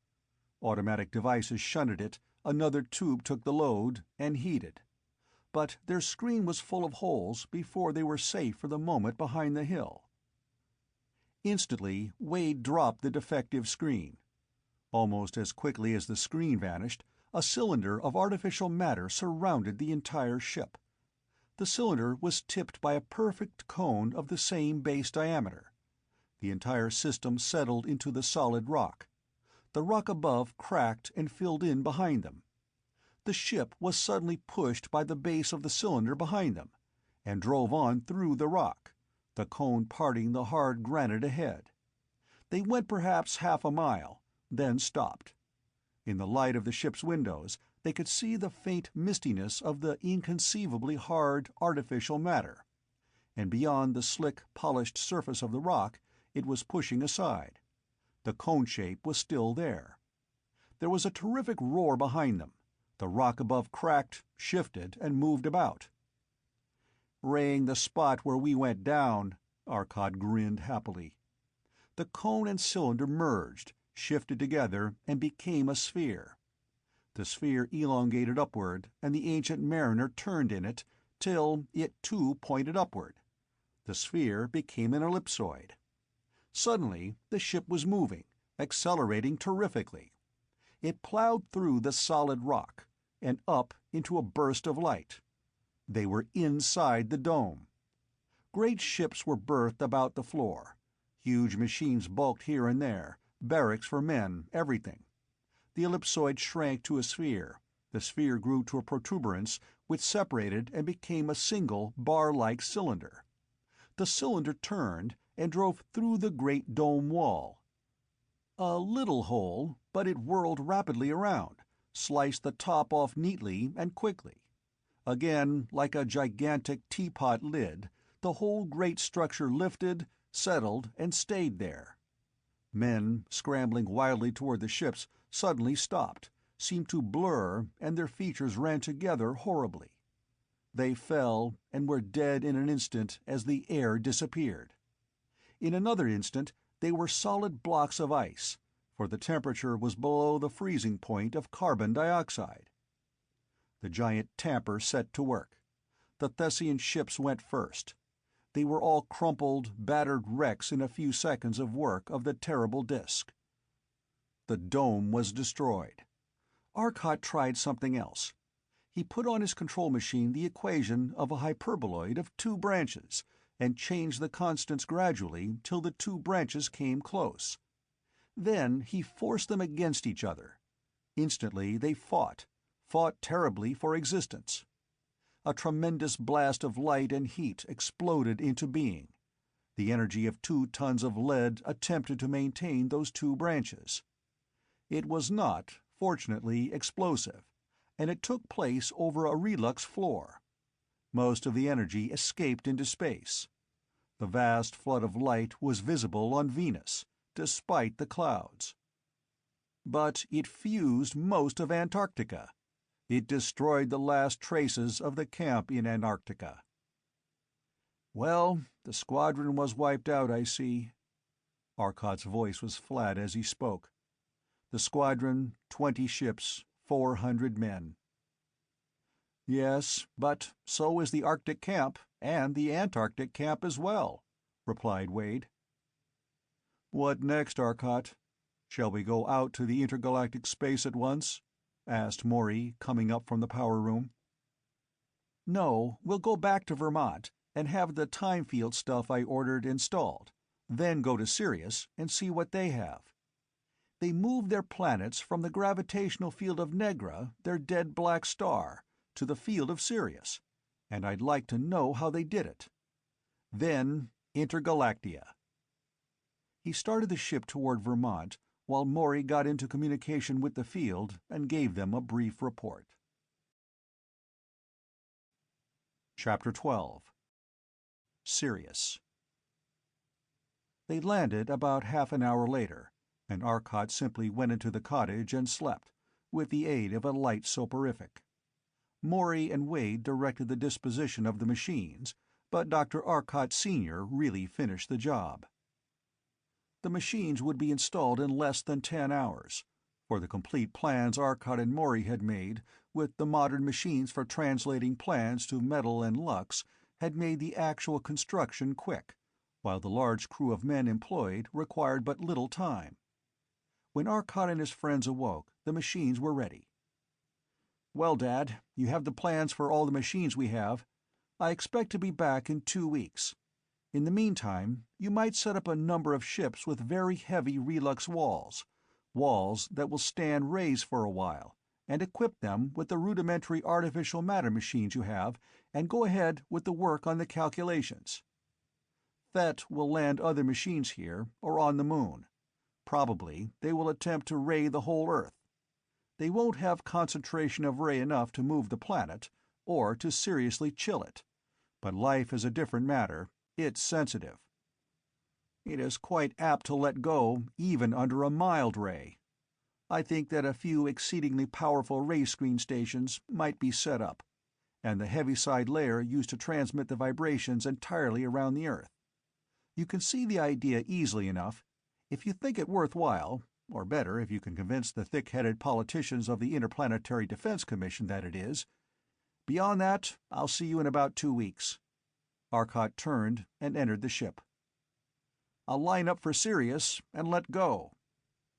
Automatic devices shunted it, another tube took the load, and heated. But their screen was full of holes before they were safe for the moment behind the hill. Instantly, Wade dropped the defective screen. Almost as quickly as the screen vanished, a cylinder of artificial matter surrounded the entire ship. The cylinder was tipped by a perfect cone of the same base diameter. The entire system settled into the solid rock. The rock above cracked and filled in behind them. The ship was suddenly pushed by the base of the cylinder behind them, and drove on through the rock, the cone parting the hard granite ahead. They went perhaps half a mile, then stopped. In the light of the ship's windows, they could see the faint mistiness of the inconceivably hard, artificial matter. And beyond the slick, polished surface of the rock, it was pushing aside. The cone shape was still there. There was a terrific roar behind them. The rock above cracked, shifted, and moved about. "Raying the spot where we went down," Arcot grinned happily. The cone and cylinder merged, shifted together, and became a sphere. The sphere elongated upward, and the Ancient Mariner turned in it, till it too pointed upward. The sphere became an ellipsoid. Suddenly the ship was moving, accelerating terrifically. It plowed through the solid rock, and up into a burst of light. They were inside the dome. Great ships were berthed about the floor. Huge machines bulked here and there, barracks for men, everything. The ellipsoid shrank to a sphere. The sphere grew to a protuberance, which separated and became a single, bar-like cylinder. The cylinder turned and drove through the great dome wall. A little hole, but it whirled rapidly around, sliced the top off neatly and quickly. Again, like a gigantic teapot lid, the whole great structure lifted, settled, and stayed there. Men, scrambling wildly toward the ships, suddenly stopped, seemed to blur, and their features ran together horribly. They fell and were dead in an instant as the air disappeared. In another instant they were solid blocks of ice, for the temperature was below the freezing point of carbon dioxide. The giant tamper set to work. The Thessian ships went first. They were all crumpled, battered wrecks in a few seconds of work of the terrible disk. The dome was destroyed. Arcot tried something else. He put on his control machine the equation of a hyperboloid of two branches, and changed the constants gradually till the two branches came close. Then he forced them against each other. Instantly they fought terribly for existence. A tremendous blast of light and heat exploded into being. The energy of 2 tons of lead attempted to maintain those two branches. It was not, fortunately, explosive, and it took place over a relux floor. Most of the energy escaped into space. The vast flood of light was visible on Venus, despite the clouds. But it fused most of Antarctica. It destroyed the last traces of the camp in Antarctica. "Well, the squadron was wiped out, I see." Arcot's voice was flat as he spoke. "The squadron, 20 ships, 400 men." "Yes, but so is the Arctic camp, and the Antarctic camp as well," replied Wade. "What next, Arcot? Shall we go out to the intergalactic space at once?" asked Morey, coming up from the power room. "No, we'll go back to Vermont and have the time field stuff I ordered installed, then go to Sirius and see what they have. They moved their planets from the gravitational field of Negra, their dead black star, to the field of Sirius, and I'd like to know how they did it. Then Intergalactia." He started the ship toward Vermont, while Morey got into communication with the field and gave them a brief report. Chapter 12. Sirius. They landed about half an hour later, and Arcot simply went into the cottage and slept, with the aid of a light soporific. Morey and Wade directed the disposition of the machines, but Dr. Arcot Sr. really finished the job. The machines would be installed in less than 10 hours, for the complete plans Arcot and Morey had made, with the modern machines for translating plans to metal and lux, had made the actual construction quick, while the large crew of men employed required but little time. When Arcot and his friends awoke, the machines were ready. "Well, Dad, you have the plans for all the machines we have. I expect to be back in 2 weeks. In the meantime, you might set up a number of ships with very heavy relux walls that will stand raised for a while, and equip them with the rudimentary artificial matter machines you have, and go ahead with the work on the calculations. Thet will land other machines here, or on the moon. Probably they will attempt to ray the whole Earth. They won't have concentration of ray enough to move the planet, or to seriously chill it. But life is a different matter. It's sensitive. It is quite apt to let go, even under a mild ray. I think that a few exceedingly powerful ray screen stations might be set up, and the heaviside layer used to transmit the vibrations entirely around the Earth. You can see the idea easily enough, if you think it worthwhile, or better, if you can convince the thick-headed politicians of the Interplanetary Defense Commission that it is. Beyond that, I'll see you in about 2 weeks." Arcot turned and entered the ship. "I'll line up for Sirius and let go."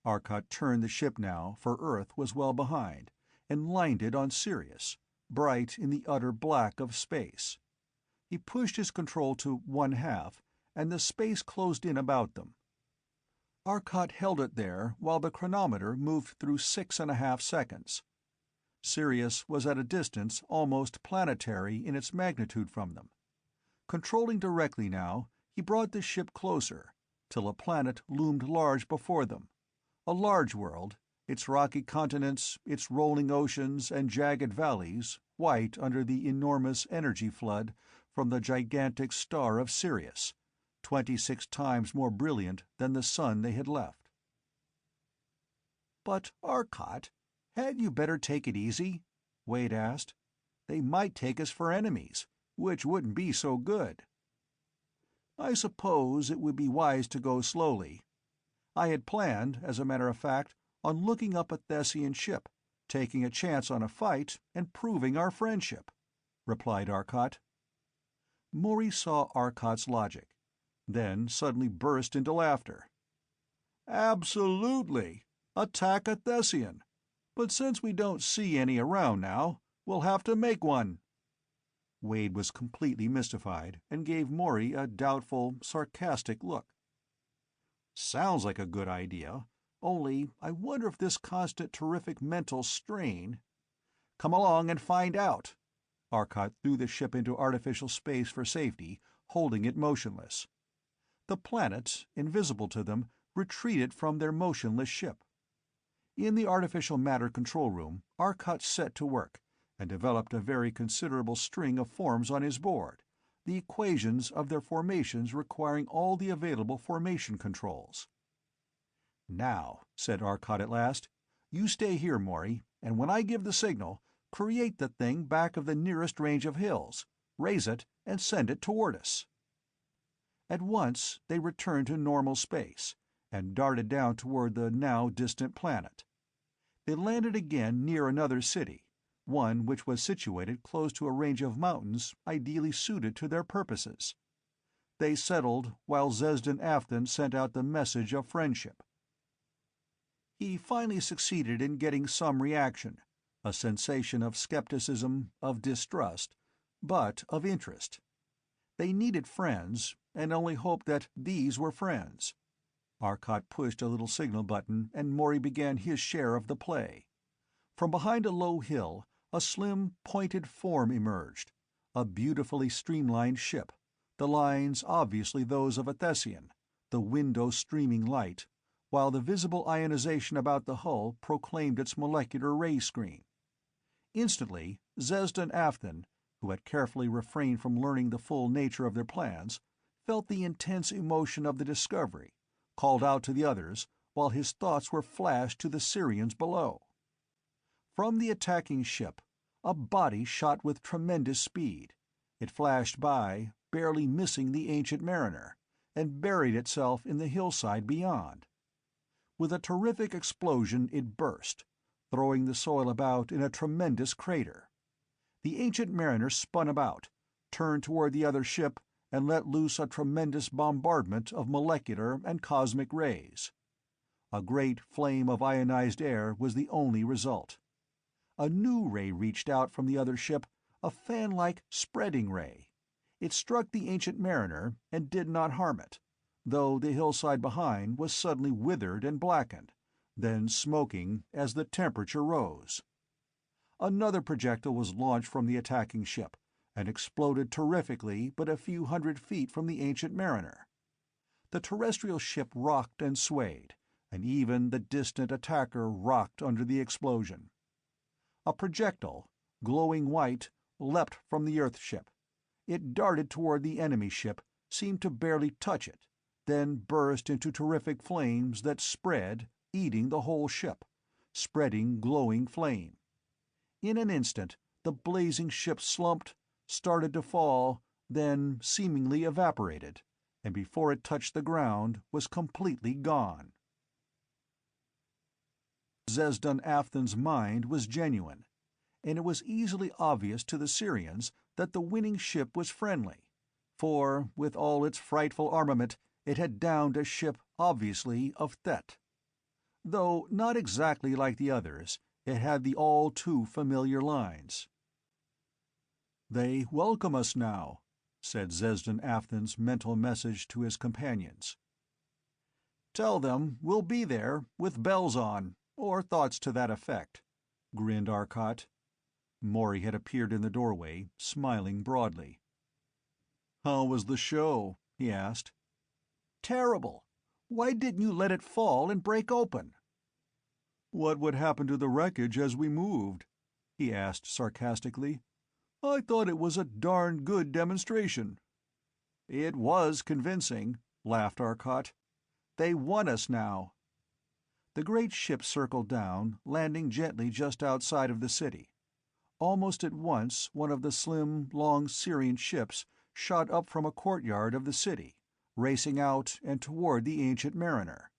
Arcot turned the ship now, for Earth was well behind, and lined it on Sirius, bright in the utter black of space. He pushed his control to 1/2, and the space closed in about them. Arcot held it there while the chronometer moved through 6.5 seconds. Sirius was at a distance almost planetary in its magnitude from them. Controlling directly now, he brought the ship closer, till a planet loomed large before them. A large world, its rocky continents, its rolling oceans and jagged valleys, white under the enormous energy flood from the gigantic star of Sirius, 26 times more brilliant than the sun they had left. "But, Arcot, hadn't you better take it easy?" Wade asked. "They might take us for enemies, which wouldn't be so good." "I suppose it would be wise to go slowly. I had planned, as a matter of fact, on looking up a Thessian ship, taking a chance on a fight, and proving our friendship," replied Arcot. Morey saw Arcot's logic, then suddenly burst into laughter. "Absolutely! Attack a Thessian! But since we don't see any around now, we'll have to make one." Wade was completely mystified, and gave Morey a doubtful, sarcastic look. "Sounds like a good idea, only I wonder if this constant terrific mental strain—" "Come along and find out." Arcot threw the ship into artificial space for safety, holding it motionless. The planet, invisible to them, retreated from their motionless ship. In the artificial matter control room, Arcot set to work, and developed a very considerable string of forms on his board, the equations of their formations requiring all the available formation controls. "Now," said Arcot at last, "you stay here, Morey, and when I give the signal, create the thing back of the nearest range of hills, raise it, and send it toward us." At once they returned to normal space, and darted down toward the now distant planet. They landed again near another city, one which was situated close to a range of mountains ideally suited to their purposes. They settled while Zesden Afton sent out the message of friendship. He finally succeeded in getting some reaction, a sensation of skepticism, of distrust, but of interest. They needed friends, and only hoped that these were friends. Arcot pushed a little signal button, and Morey began his share of the play. From behind a low hill, a slim, pointed form emerged, a beautifully streamlined ship, the lines obviously those of a Thessian, the window streaming light, while the visible ionization about the hull proclaimed its molecular ray screen. Instantly, Zesden Afton, who had carefully refrained from learning the full nature of their plans, felt the intense emotion of the discovery, called out to the others, while his thoughts were flashed to the Syrians below. From the attacking ship, a body shot with tremendous speed. It flashed by, barely missing the ancient mariner, and buried itself in the hillside beyond. With a terrific explosion it burst, throwing the soil about in a tremendous crater. The ancient mariner spun about, turned toward the other ship, and let loose a tremendous bombardment of molecular and cosmic rays. A great flame of ionized air was the only result. A new ray reached out from the other ship, a fan-like spreading ray. It struck the ancient mariner and did not harm it, though the hillside behind was suddenly withered and blackened, then smoking as the temperature rose. Another projectile was launched from the attacking ship, and exploded terrifically but a few hundred feet from the ancient mariner. The terrestrial ship rocked and swayed, and even the distant attacker rocked under the explosion. A projectile, glowing white, leapt from the Earth-ship. It darted toward the enemy ship, seemed to barely touch it, then burst into terrific flames that spread, eating the whole ship, spreading glowing flame. In an instant, the blazing ship slumped, started to fall, then seemingly evaporated, and before it touched the ground was completely gone. Zesden Afton's mind was genuine, and it was easily obvious to the Syrians that the winning ship was friendly, for, with all its frightful armament, it had downed a ship obviously of Thet. Though not exactly like the others, it had the all-too-familiar lines. "They welcome us now," said Zesden Afthan's mental message to his companions. "Tell them we'll be there, with bells on, or thoughts to that effect," grinned Arcot. Morey had appeared in the doorway, smiling broadly. "How was the show?" he asked. "Terrible. Why didn't you let it fall and break open?" "What would happen to the wreckage as we moved?" he asked sarcastically. "I thought it was a darn good demonstration." "It was convincing," laughed Arcot. "They won us now." The great ship circled down, landing gently just outside of the city. Almost at once one of the slim, long Syrian ships shot up from a courtyard of the city, racing out and toward the Ancient Mariner.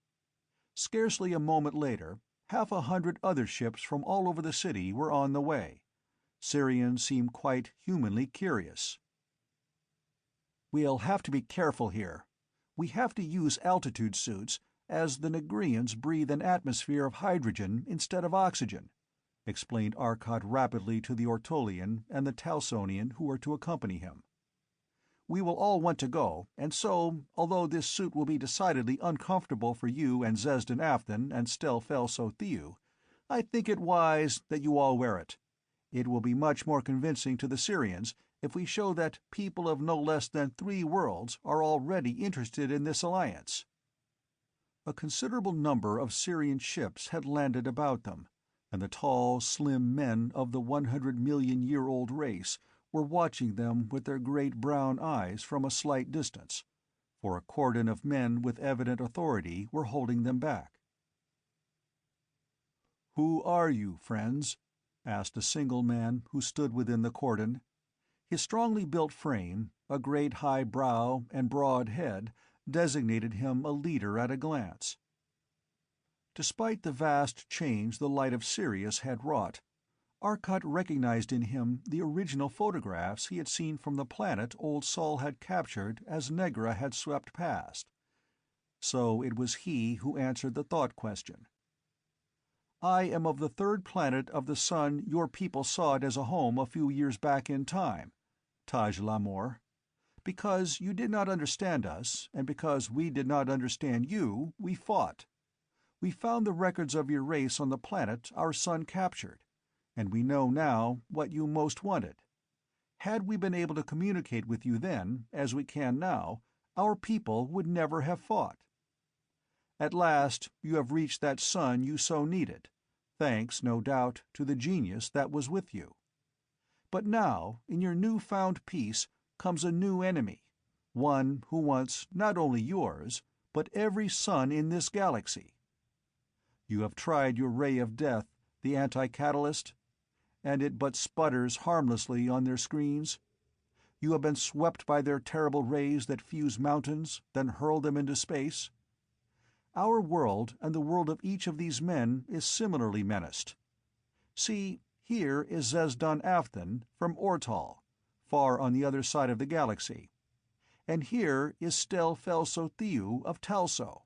Scarcely a moment later, 100 other ships from all over the city were on the way. Syrians seemed quite humanly curious. "We'll have to be careful here. We have to use altitude suits, as the Nigrians breathe an atmosphere of hydrogen instead of oxygen," explained Arcot rapidly to the Ortolian and the Talsonian who were to accompany him. "We will all want to go, and so, although this suit will be decidedly uncomfortable for you and Zesden Afthan and Stel Felso Thew, I think it wise that you all wear it. It will be much more convincing to the Syrians if we show that people of no less than 3 worlds are already interested in this alliance." A considerable number of Syrian ships had landed about them, and the tall, slim men of the 100-million-year-old race were watching them with their great brown eyes from a slight distance, for a cordon of men with evident authority were holding them back. "Who are you, friends?" asked a single man who stood within the cordon. His strongly built frame, a great high brow and broad head, designated him a leader at a glance. Despite the vast change the light of Sirius had wrought, Arcot recognized in him the original photographs he had seen from the planet old Sol had captured as Negra had swept past. So it was he who answered the thought question. "I am of the 3rd planet of the sun your people saw it as a home a few years back in time, Taj Lamor. Because you did not understand us, and because we did not understand you, we fought. We found the records of your race on the planet our sun captured, and we know now what you most wanted. Had we been able to communicate with you then, as we can now, our people would never have fought. At last you have reached that sun you so needed, thanks, no doubt, to the genius that was with you. But now, in your new-found peace, comes a new enemy, one who wants not only yours, but every sun in this galaxy. You have tried your ray of death, the anti-catalyst, and it but sputters harmlessly on their screens. You have been swept by their terrible rays that fuse mountains, then hurl them into space. Our world and the world of each of these men is similarly menaced. See, here is Zesden Afthan from Ortal, far on the other side of the galaxy, and here is Stel Felso Thew of Talso.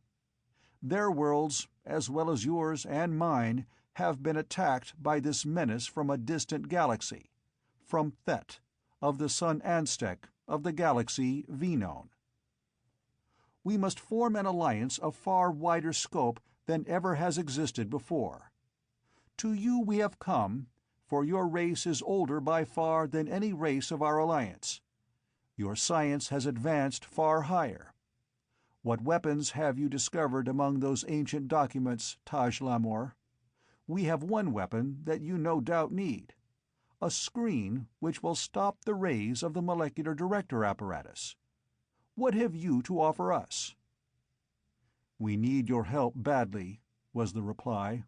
Their worlds, as well as yours and mine, have been attacked by this menace from a distant galaxy, from Thet, of the sun Anstec, of the galaxy Venone. We must form an alliance of far wider scope than ever has existed before. To you we have come, for your race is older by far than any race of our alliance. Your science has advanced far higher. What weapons have you discovered among those ancient documents, Taj Lamor? We have one weapon that you no doubt need, a screen which will stop the rays of the molecular director apparatus. What have you to offer us?" "We need your help badly," was the reply.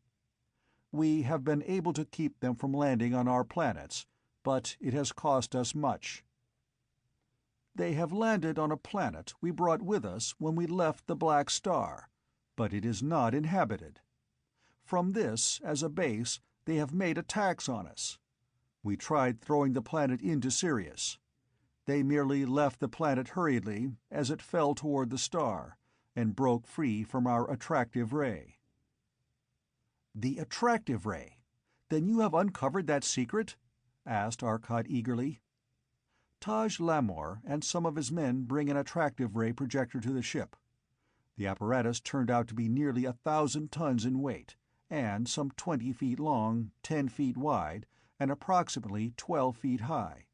"We have been able to keep them from landing on our planets, but it has cost us much. They have landed on a planet we brought with us when we left the Black Star, but it is not inhabited. From this, as a base, they have made attacks on us. We tried throwing the planet into Sirius. They merely left the planet hurriedly as it fell toward the star, and broke free from our attractive ray." "The attractive ray? Then you have uncovered that secret?" asked Arcot eagerly. Taj Lamor and some of his men bring an attractive ray projector to the ship. The apparatus turned out to be nearly 1,000 tons in weight, and some 20 feet long, 10 feet wide, and approximately 12 feet high.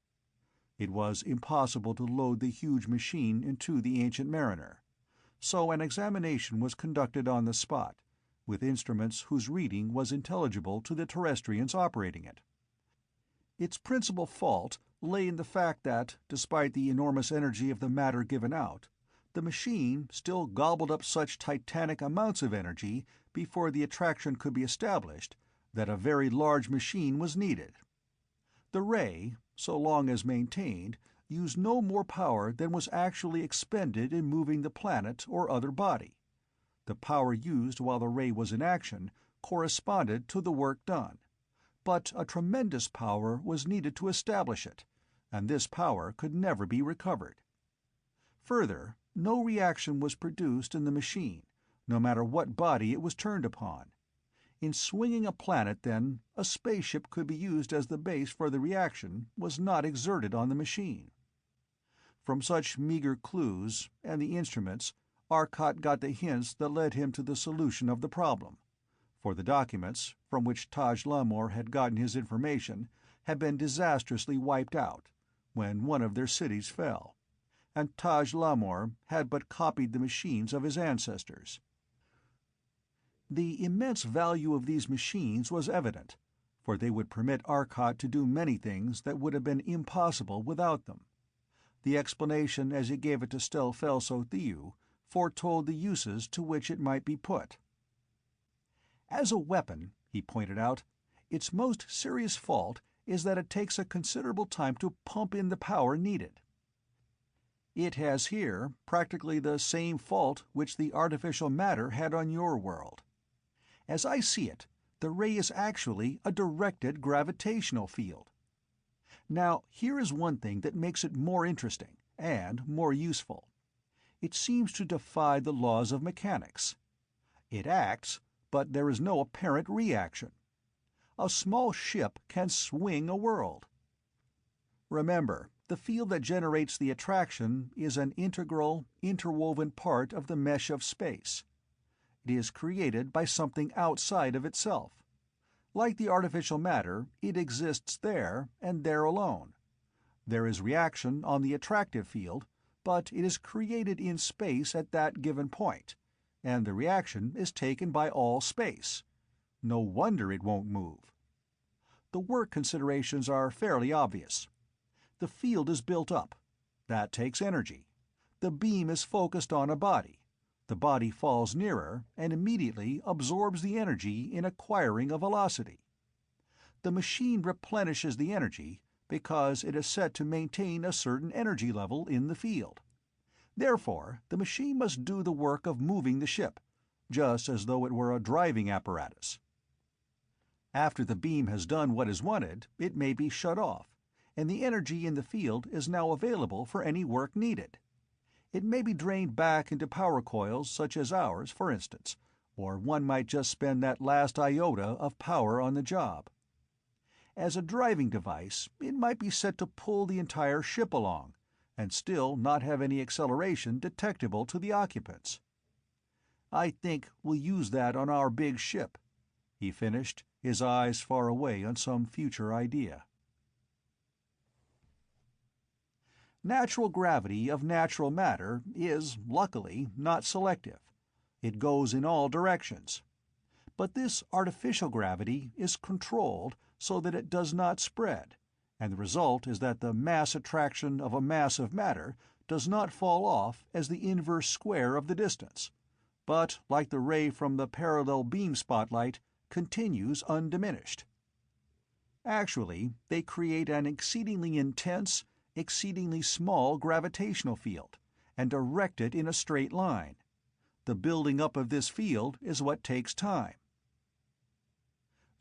It was impossible to load the huge machine into the Ancient Mariner, so an examination was conducted on the spot, with instruments whose reading was intelligible to the terrestrians operating it. Its principal fault lay in the fact that, despite the enormous energy of the matter given out, the machine still gobbled up such titanic amounts of energy before the attraction could be established that a very large machine was needed. The ray, so long as maintained, used no more power than was actually expended in moving the planet or other body. The power used while the ray was in action corresponded to the work done, but a tremendous power was needed to establish it, and this power could never be recovered. Further, no reaction was produced in the machine, no matter what body it was turned upon. In swinging a planet, then, a spaceship could be used as the base for the reaction was not exerted on the machine. From such meager clues and the instruments, Arcot got the hints that led him to the solution of the problem, for the documents, from which Taj Lamor had gotten his information, had been disastrously wiped out when one of their cities fell, and Taj Lamor had but copied the machines of his ancestors. The immense value of these machines was evident, for they would permit Arcot to do many things that would have been impossible without them. The explanation as he gave it to Stelfelso-Theou foretold the uses to which it might be put. As a weapon, he pointed out, its most serious fault is that it takes a considerable time to pump in the power needed. It has here practically the same fault which the artificial matter had on your world. As I see it, the ray is actually a directed gravitational field. Now, here is one thing that makes it more interesting and more useful. It seems to defy the laws of mechanics. It acts, but there is no apparent reaction. A small ship can swing a world. Remember, the field that generates the attraction is an integral, interwoven part of the mesh of space. It is created by something outside of itself. Like the artificial matter, it exists there, and there alone. There is reaction on the attractive field, but it is created in space at that given point, and the reaction is taken by all space. No wonder it won't move. The work considerations are fairly obvious. The field is built up. That takes energy. The beam is focused on a body. The body falls nearer and immediately absorbs the energy in acquiring a velocity. The machine replenishes the energy because it is set to maintain a certain energy level in the field. Therefore, the machine must do the work of moving the ship, just as though it were a driving apparatus. After the beam has done what is wanted, it may be shut off, and the energy in the field is now available for any work needed. It may be drained back into power coils such as ours, for instance, or one might just spend that last iota of power on the job. As a driving device, it might be set to pull the entire ship along, and still not have any acceleration detectable to the occupants. I think we'll use that on our big ship, he finished, his eyes far away on some future idea. Natural gravity of natural matter is, luckily, not selective. It goes in all directions. But this artificial gravity is controlled so that it does not spread, and the result is that the mass attraction of a mass of matter does not fall off as the inverse square of the distance, but, like the ray from the parallel beam spotlight, continues undiminished. Actually, they create an exceedingly intense, exceedingly small gravitational field, and direct it in a straight line. The building up of this field is what takes time.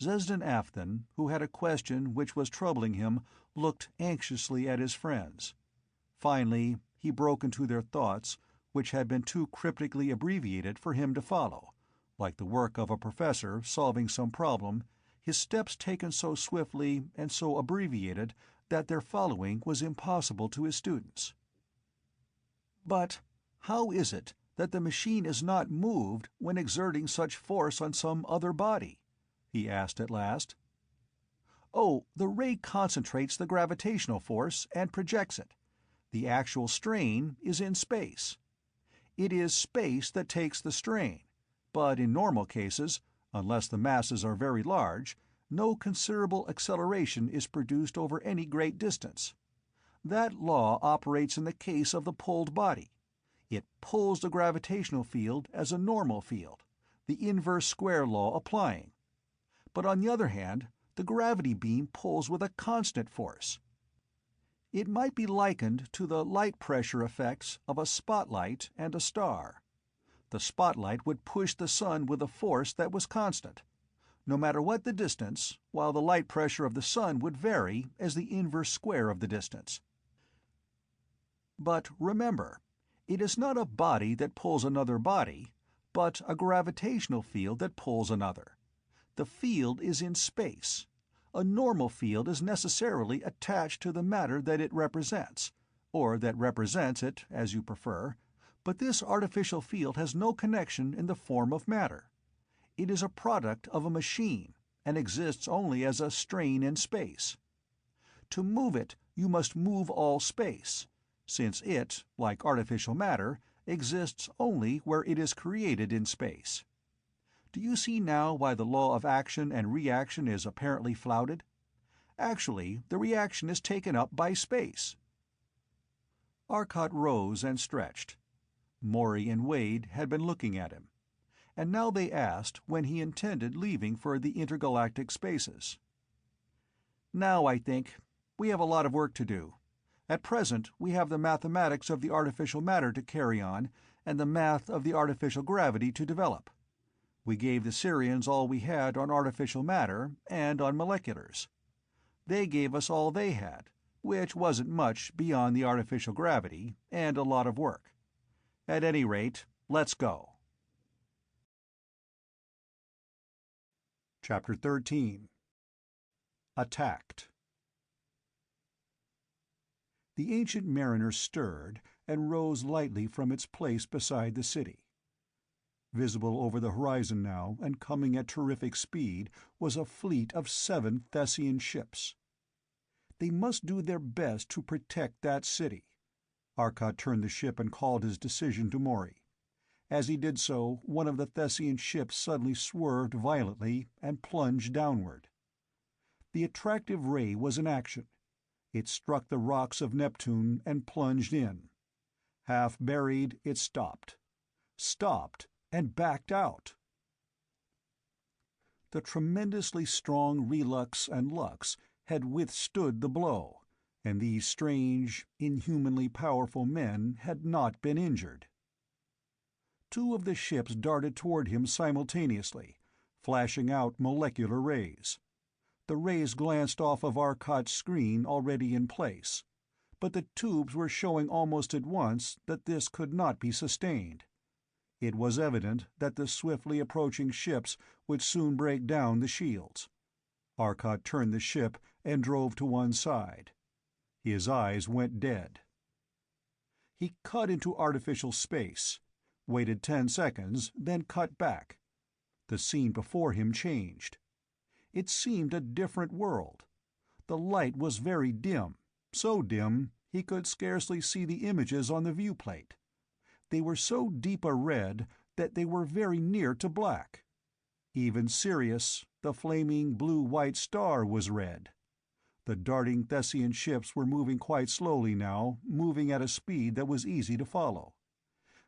Zesden Afton, who had a question which was troubling him, looked anxiously at his friends. Finally, he broke into their thoughts, which had been too cryptically abbreviated for him to follow. Like the work of a professor solving some problem, his steps taken so swiftly and so abbreviated that their following was impossible to his students. "But how is it that the machine is not moved when exerting such force on some other body?" he asked at last. "Oh, the ray concentrates the gravitational force and projects it. The actual strain is in space. It is space that takes the strain, but in normal cases, unless the masses are very large, no considerable acceleration is produced over any great distance. That law operates in the case of the pulled body. It pulls the gravitational field as a normal field, the inverse square law applying. But on the other hand, the gravity beam pulls with a constant force. It might be likened to the light pressure effects of a spotlight and a star. The spotlight would push the sun with a force that was constant, no matter what the distance, while the light pressure of the sun would vary as the inverse square of the distance. But remember, it is not a body that pulls another body, but a gravitational field that pulls another. The field is in space. A normal field is necessarily attached to the matter that it represents, or that represents it, as you prefer, but this artificial field has no connection in the form of matter. It is a product of a machine, and exists only as a strain in space. To move it, you must move all space, since it, like artificial matter, exists only where it is created in space. Do you see now why the law of action and reaction is apparently flouted? Actually, the reaction is taken up by space." Arcot rose and stretched. Morey and Wade had been looking at him, and now they asked when he intended leaving for the intergalactic spaces. "Now, I think. We have a lot of work to do. At present, we have the mathematics of the artificial matter to carry on, and the math of the artificial gravity to develop. We gave the Syrians all we had on artificial matter and on moleculars. They gave us all they had, which wasn't much beyond the artificial gravity, and a lot of work. At any rate, let's go." Chapter 13. Attacked. The Ancient Mariner stirred and rose lightly from its place beside the city. Visible over the horizon now, and coming at terrific speed, was a fleet of 7 Thessian ships. They must do their best to protect that city. Arcot turned the ship and called his decision to Morey. As he did so, one of the Thessian ships suddenly swerved violently and plunged downward. The attractive ray was in action. It struck the rocks of Neptune and plunged in. Half buried, it stopped. Stopped, and backed out. The tremendously strong relux and lux had withstood the blow, and these strange, inhumanly powerful men had not been injured. 2 of the ships darted toward him simultaneously, flashing out molecular rays. The rays glanced off of Arcot's screen already in place, but the tubes were showing almost at once that this could not be sustained. It was evident that the swiftly approaching ships would soon break down the shields. Arcot turned the ship and drove to one side. His eyes went dead. He cut into artificial space, waited 10 seconds, then cut back. The scene before him changed. It seemed a different world. The light was very dim, so dim he could scarcely see the images on the viewplate. They were so deep a red that they were very near to black. Even Sirius, the flaming blue-white star, was red. The darting Thessian ships were moving quite slowly now, moving at a speed that was easy to follow.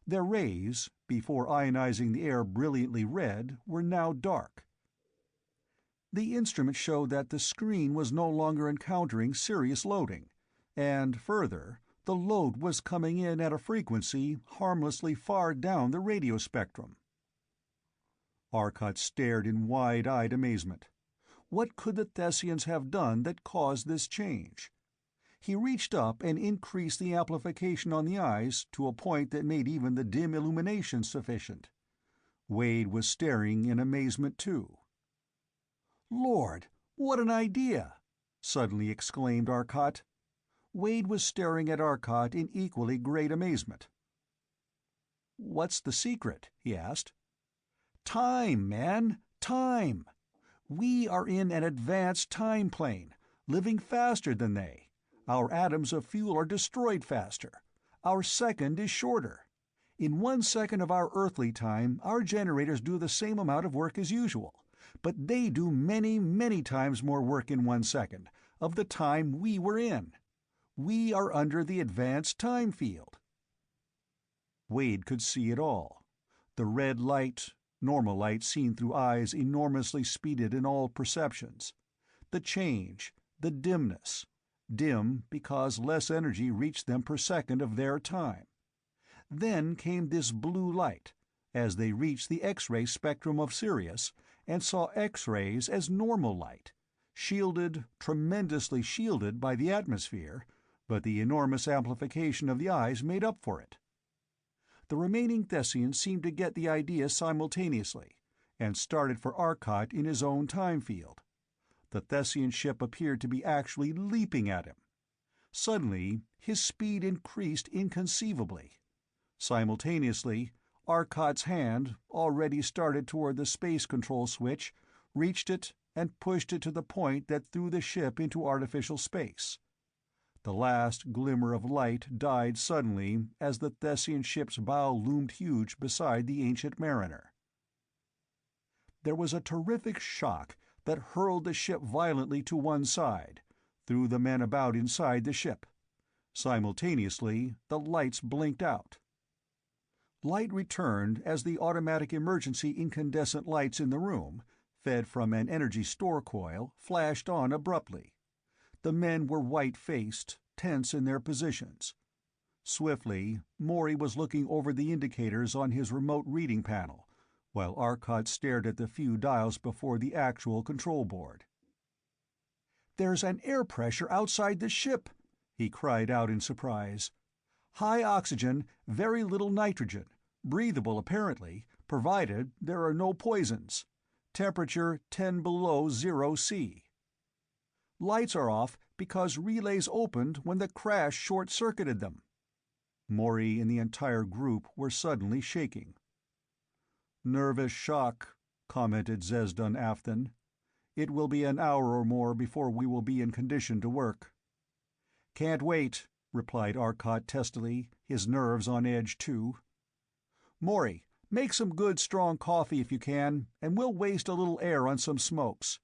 Their rays, before ionizing the air brilliantly red, were now dark. The instrument showed that the screen was no longer encountering Sirius loading, and, further, the load was coming in at a frequency harmlessly far down the radio spectrum. Arcot stared in wide-eyed amazement. What could the Thessians have done that caused this change? He reached up and increased the amplification on the eyes to a point that made even the dim illumination sufficient. Wade was staring in amazement too. "Lord, what an idea!" suddenly exclaimed Arcot. Wade was staring at Arcot in equally great amazement. "What's the secret?" he asked. "Time, man, time! We are in an advanced time plane, living faster than they. Our atoms of fuel are destroyed faster. Our second is shorter. In 1 second of our earthly time, our generators do the same amount of work as usual, but they do many, many times more work in 1 second of the time we were in. We are under the advanced time field." Wade could see it all. The red light, normal light seen through eyes enormously speeded in all perceptions. The change, the dimness, dim because less energy reached them per second of their time. Then came this blue light, as they reached the X-ray spectrum of Sirius and saw X-rays as normal light, shielded, tremendously shielded by the atmosphere, but the enormous amplification of the eyes made up for it. The remaining Thessians seemed to get the idea simultaneously, and started for Arcot in his own time field. The Thessian ship appeared to be actually leaping at him. Suddenly, his speed increased inconceivably. Simultaneously, Arcot's hand, already started toward the space control switch, reached it and pushed it to the point that threw the ship into artificial space. The last glimmer of light died suddenly as the Thessian ship's bow loomed huge beside the ancient mariner. There was a terrific shock that hurled the ship violently to one side, threw the men about inside the ship. Simultaneously, the lights blinked out. Light returned as the automatic emergency incandescent lights in the room, fed from an energy store coil, flashed on abruptly. The men were white-faced, tense in their positions. Swiftly, Morey was looking over the indicators on his remote reading panel, while Arcot stared at the few dials before the actual control board. "There's an air pressure outside the ship!" he cried out in surprise. "High oxygen, very little nitrogen, breathable apparently, provided there are no poisons. Temperature 10 below 0 C. Lights are off because relays opened when the crash short-circuited them." Morey and the entire group were suddenly shaking. "Nervous shock," commented Zesdan Afton. "It will be an hour or more before we will be in condition to work." "Can't wait," replied Arcot testily, his nerves on edge too. "Morey, make some good strong coffee if you can, and we'll waste a little air on some smokes."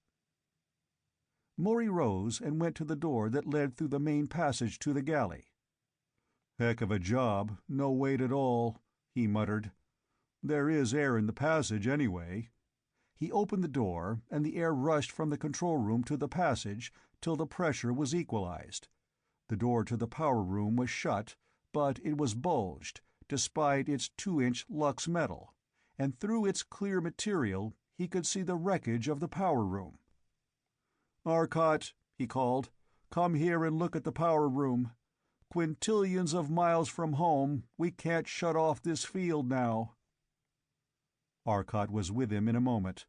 Morey rose and went to the door that led through the main passage to the galley. "Heck of a job, no weight at all," he muttered. "There is air in the passage, anyway." He opened the door, and the air rushed from the control room to the passage till the pressure was equalized. The door to the power room was shut, but it was bulged, despite its 2-inch lux metal, and through its clear material he could see the wreckage of the power room. "Arcot," he called, "come here and look at the power room. Quintillions of miles from home, we can't shut off this field now." Arcot was with him in a moment.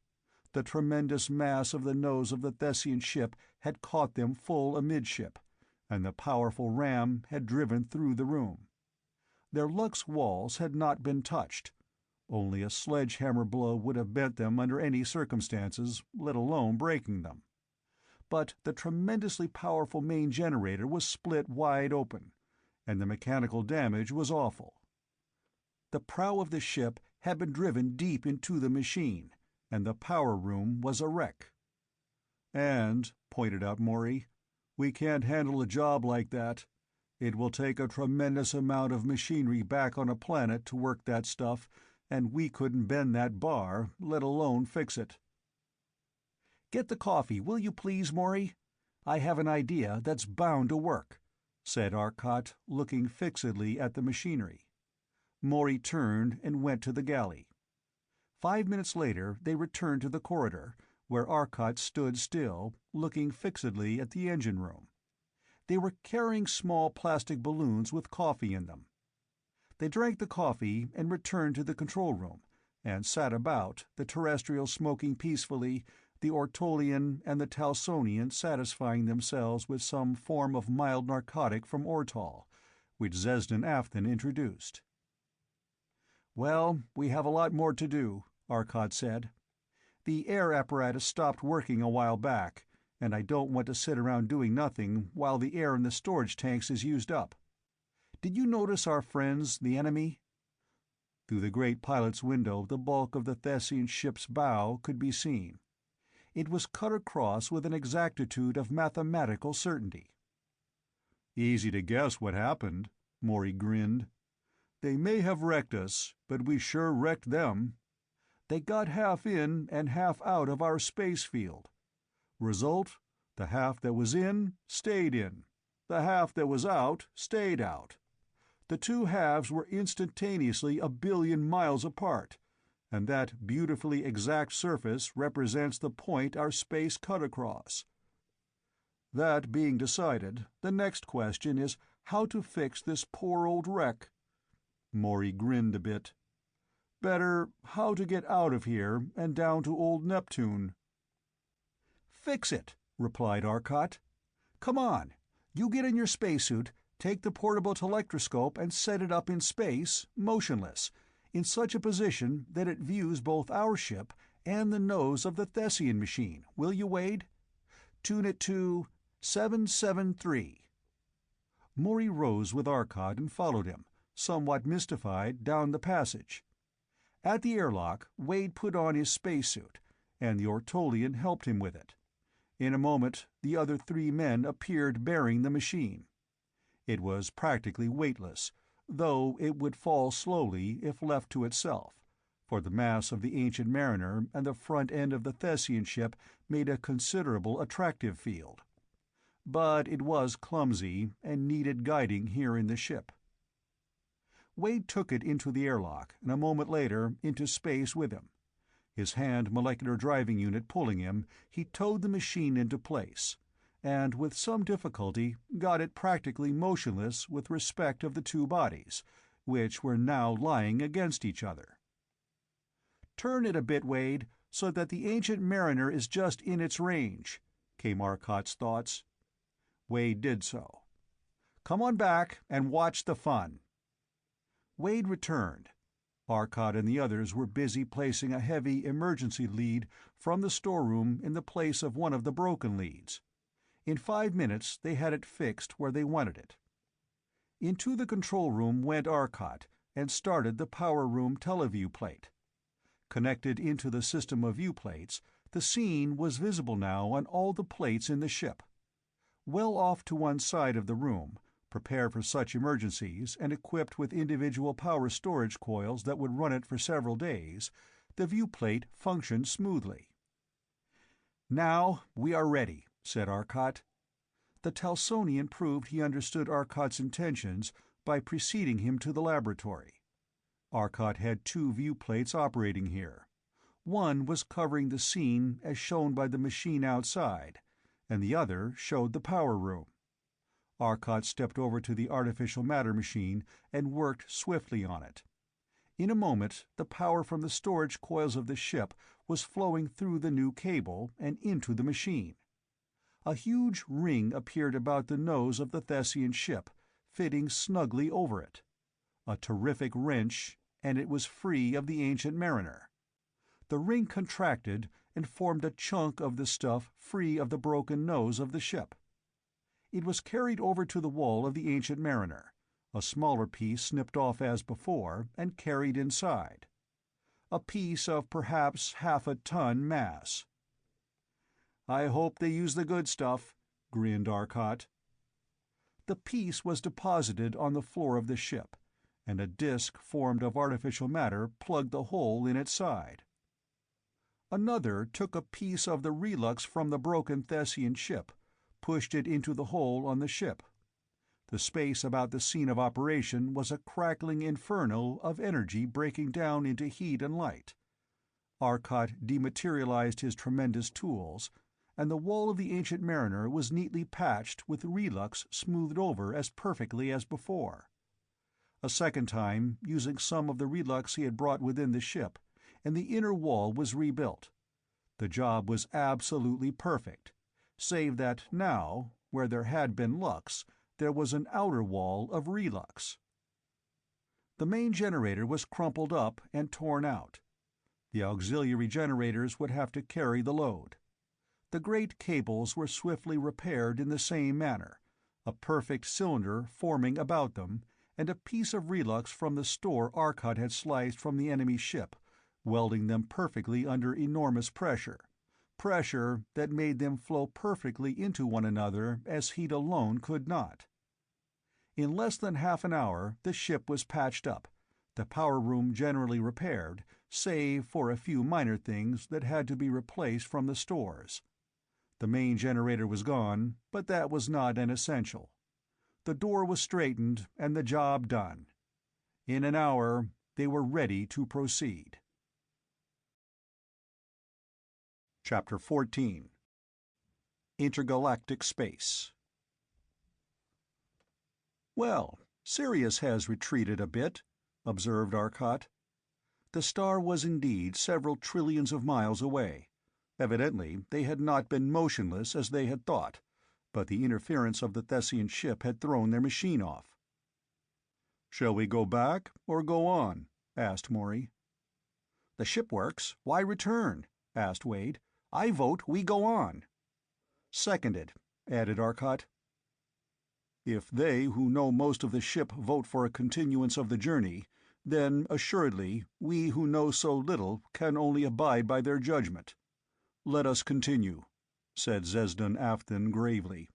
The tremendous mass of the nose of the Thessian ship had caught them full amidship, and the powerful ram had driven through the room. Their lux walls had not been touched. Only a sledgehammer blow would have bent them under any circumstances, let alone breaking them. But the tremendously powerful main generator was split wide open, and the mechanical damage was awful. The prow of the ship had been driven deep into the machine, and the power room was a wreck. "And," pointed out Morey, "we can't handle a job like that. It will take a tremendous amount of machinery back on a planet to work that stuff, and we couldn't bend that bar, let alone fix it." "Get the coffee, will you please, Morey? I have an idea that's bound to work," said Arcot, looking fixedly at the machinery. Morey turned and went to the galley. 5 minutes later they returned to the corridor, where Arcot stood still, looking fixedly at the engine room. They were carrying small plastic balloons with coffee in them. They drank the coffee and returned to the control room, and sat about, the terrestrials smoking peacefully, the Ortolian and the Talsonian satisfying themselves with some form of mild narcotic from Ortol, which Zesden Afton introduced. "Well, we have a lot more to do," Arcot said. "The air apparatus stopped working a while back, and I don't want to sit around doing nothing while the air in the storage tanks is used up. Did you notice our friends, the enemy?" Through the great pilot's window the bulk of the Thessian ship's bow could be seen. It was cut across with an exactitude of mathematical certainty. "Easy to guess what happened," Morey grinned. "They may have wrecked us, but we sure wrecked them. They got half in and half out of our space field. Result, the half that was in stayed in. The half that was out stayed out. The two halves were instantaneously 1,000,000,000 miles apart, and that beautifully exact surface represents the point our space cut across. That being decided, the next question is how to fix this poor old wreck." Morey grinned a bit. "Better, how to get out of here and down to old Neptune." "Fix it," replied Arcot. "Come on. You get in your spacesuit, take the portable telectroscope and set it up in space, motionless, in such a position that it views both our ship and the nose of the Thessian machine, will you, Wade? Tune it to 773. Morey rose with Arcot and followed him, somewhat mystified, down the passage. At the airlock, Wade put on his spacesuit, and the Ortolian helped him with it. In a moment the other 3 men appeared bearing the machine. It was practically weightless, though it would fall slowly if left to itself, for the mass of the Ancient Mariner and the front end of the Thessian ship made a considerable attractive field. But it was clumsy and needed guiding here in the ship. Wade took it into the airlock, and a moment later into space with him. His hand molecular driving unit pulling him, he towed the machine into place, and with some difficulty got it practically motionless with respect of the 2 bodies, which were now lying against each other. "Turn it a bit, Wade, so that the Ancient Mariner is just in its range," came Arcot's thoughts. Wade did so. "Come on back and watch the fun." Wade returned. Arcot and the others were busy placing a heavy emergency lead from the storeroom in the place of one of the broken leads. In 5 minutes they had it fixed where they wanted it. Into the control room went Arcot and started the power room teleview plate. Connected into the system of viewplates, the scene was visible now on all the plates in the ship. Well off to one side of the room, prepared for such emergencies and equipped with individual power storage coils that would run it for several days, the viewplate functioned smoothly. "Now we are ready," said Arcot. The Talsonian proved he understood Arcot's intentions by preceding him to the laboratory. Arcot had 2 viewplates operating here. One was covering the scene as shown by the machine outside, and the other showed the power room. Arcot stepped over to the artificial matter machine and worked swiftly on it. In a moment the power from the storage coils of the ship was flowing through the new cable and into the machine. A huge ring appeared about the nose of the Thessian ship, fitting snugly over it. A terrific wrench, and it was free of the Ancient Mariner. The ring contracted and formed a chunk of the stuff free of the broken nose of the ship. It was carried over to the wall of the Ancient Mariner, a smaller piece snipped off as before and carried inside. A piece of perhaps half a ton mass. "I hope they use the good stuff," grinned Arcot. The piece was deposited on the floor of the ship, and a disk formed of artificial matter plugged the hole in its side. Another took a piece of the relux from the broken Thessian ship, pushed it into the hole on the ship. The space about the scene of operation was a crackling inferno of energy breaking down into heat and light. Arcot dematerialized his tremendous tools, and the wall of the Ancient Mariner was neatly patched with relux smoothed over as perfectly as before. A second time, using some of the relux he had brought within the ship, and the inner wall was rebuilt. The job was absolutely perfect, save that now, where there had been lux, there was an outer wall of relux. The main generator was crumpled up and torn out. The auxiliary generators would have to carry the load. The great cables were swiftly repaired in the same manner, a perfect cylinder forming about them, and a piece of relux from the store Arcot had sliced from the enemy ship, welding them perfectly under enormous pressure that made them flow perfectly into one another as heat alone could not. In less than half an hour the ship was patched up, the power room generally repaired, save for a few minor things that had to be replaced from the stores. The main generator was gone, but that was not an essential. The door was straightened and the job done. In an hour they were ready to proceed. Chapter 14. Intergalactic Space. "Well, Sirius has retreated a bit," observed Arcot. The star was indeed several trillions of miles away. Evidently they had not been motionless as they had thought, but the interference of the Thessian ship had thrown their machine off. "Shall we go back, or go on?" asked Morey. "The ship works. Why return?" asked Wade. "I vote we go on." "Seconded," added Arcot. "If they who know most of the ship vote for a continuance of the journey, then, assuredly, we who know so little can only abide by their judgment. Let us continue," said Zesdan Afthan gravely.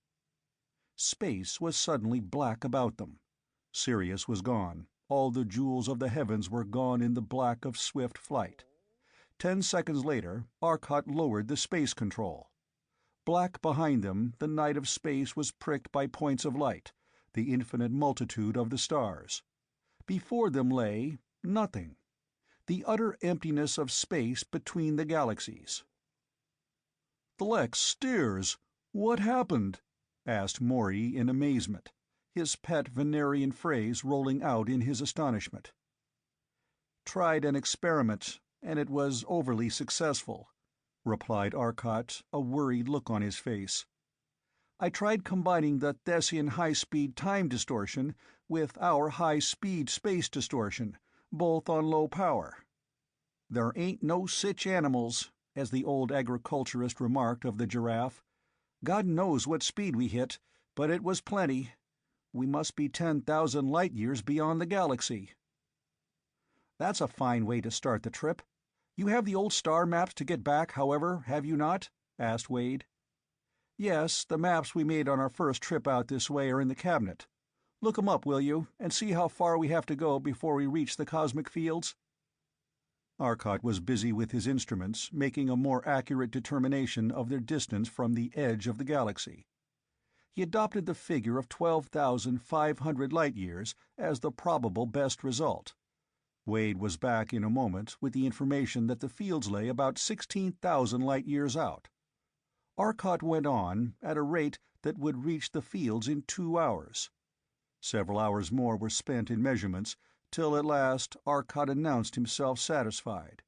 Space was suddenly black about them. Sirius was gone. All the jewels of the heavens were gone in the black of swift flight. 10 seconds later, Arcot lowered the space control. Black behind them, the night of space was pricked by points of light, the infinite multitude of the stars. Before them lay nothing, the utter emptiness of space between the galaxies. "Thlex steers! What happened?" asked Morey in amazement, his pet Venerian phrase rolling out in his astonishment. "Tried an experiment, and it was overly successful," replied Arcot, a worried look on his face. "I tried combining the Thessian high-speed time distortion with our high-speed space distortion, both on low power. There ain't no sich animals, as the old agriculturist remarked of the giraffe. God knows what speed we hit, but it was plenty. We must be 10,000 light-years beyond the galaxy." "That's a fine way to start the trip. You have the old star maps to get back, however, have you not?" asked Wade. "Yes, the maps we made on our first trip out this way are in the cabinet. Look 'em up, will you, and see how far we have to go before we reach the cosmic fields?" Arcot was busy with his instruments, making a more accurate determination of their distance from the edge of the galaxy. He adopted the figure of 12,500 light-years as the probable best result. Wade was back in a moment with the information that the fields lay about 16,000 light-years out. Arcot went on at a rate that would reach the fields in 2 hours. Several hours more were spent in measurements, till at last Arcot announced himself satisfied.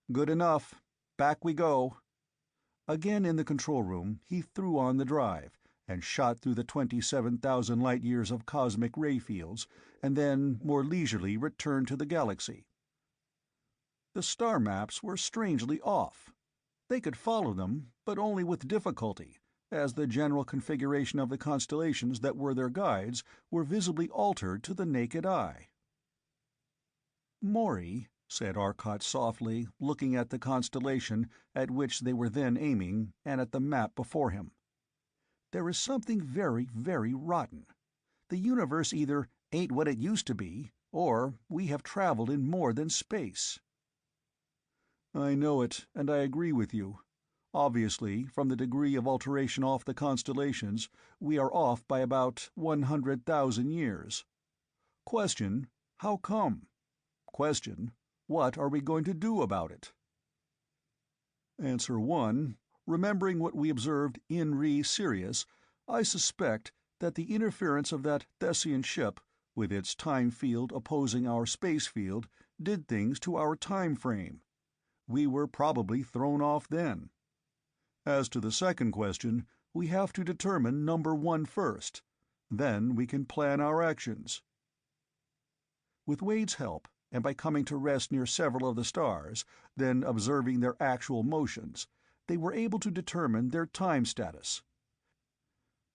"Good enough. Back we go." Again in the control room, he threw on the drive, and shot through the 27,000 light-years of cosmic ray fields, and then more leisurely returned to the galaxy. The star maps were strangely off. They could follow them, but only with difficulty, as the general configuration of the constellations that were their guides were visibly altered to the naked eye. "Morey," said Arcot softly, looking at the constellation at which they were then aiming, and at the map before him, "there is something very, very rotten. The universe either ain't what it used to be, or we have traveled in more than space." "I know it, and I agree with you. Obviously, from the degree of alteration off the constellations, we are off by about 100,000 years. Question, how come? Question, what are we going to do about it?" Answer 1. Remembering what we observed in re Sirius, I suspect that the interference of that Thessian ship, with its time field opposing our space field, did things to our time frame. We were probably thrown off then. As to the second question, we have to determine number 1 first. Then we can plan our actions." With Wade's help, and by coming to rest near several of the stars, then observing their actual motions, they were able to determine their time status.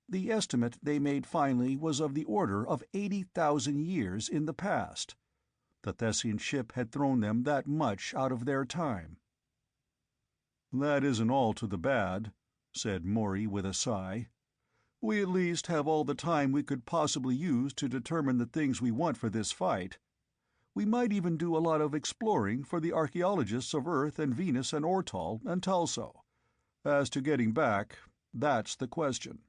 The estimate they made finally was of the order of 80,000 years in the past. The Thessian ship had thrown them that much out of their time. "That isn't all to the bad," said Morey with a sigh. "We at least have all the time we could possibly use to determine the things we want for this fight. We might even do a lot of exploring for the archaeologists of Earth and Venus and Ortal and Tulso. As to getting back, that's the question."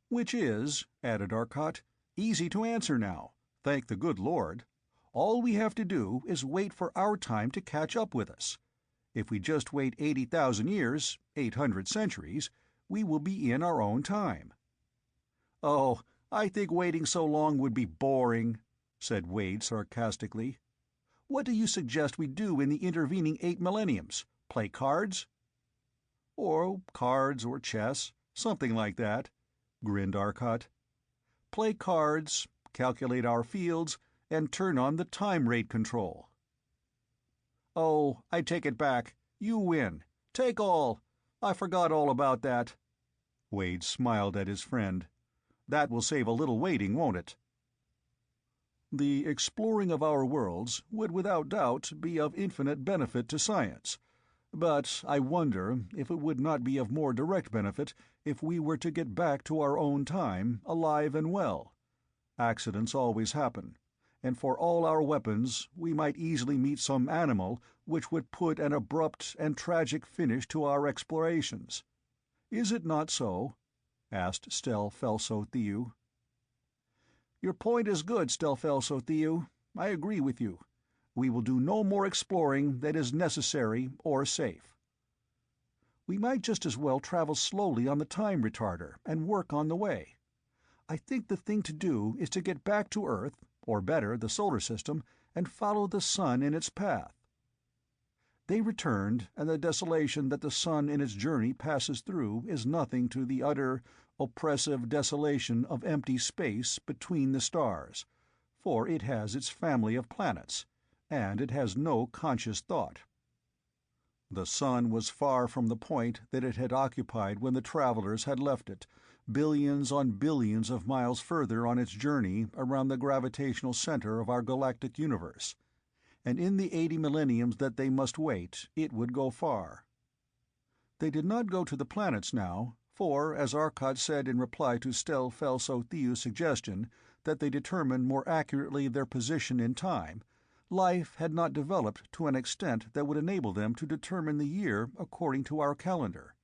"Which is," added Arcot, "easy to answer now, thank the good Lord. All we have to do is wait for our time to catch up with us. If we just wait 80,000 years, 800 centuries, we will be in our own time." "Oh, I think waiting so long would be boring," said Wade sarcastically. "What do you suggest we do in the intervening 8 millenniums? Play cards?" "Or cards or chess, something like that," grinned Arcot. "Play cards, calculate our fields, and turn on the time rate control." "Oh, I take it back. You win. Take all. I forgot all about that." Wade smiled at his friend. "That will save a little waiting, won't it?" "The exploring of our worlds would without doubt be of infinite benefit to science. But I wonder if it would not be of more direct benefit if we were to get back to our own time, alive and well. Accidents always happen, and for all our weapons we might easily meet some animal which would put an abrupt and tragic finish to our explorations. Is it not so?" asked Stel-Felso-Thew. "Your point is good, Stel-Felso-Thew. I agree with you. We will do no more exploring than is necessary or safe. We might just as well travel slowly on the time retarder and work on the way. I think the thing to do is to get back to Earth, or better, the solar system, and follow the sun in its path." They returned, and the desolation that the sun in its journey passes through is nothing to the utter, oppressive desolation of empty space between the stars, for it has its family of planets, and it has no conscious thought. The sun was far from the point that it had occupied when the travelers had left it, billions on billions of miles further on its journey around the gravitational center of our galactic universe, and in the 80 millenniums that they must wait, it would go far. They did not go to the planets now, for, as Arcot said in reply to Stel-Felso-Thew's suggestion that they determine more accurately their position in time, life had not developed to an extent that would enable them to determine the year according to our calendar.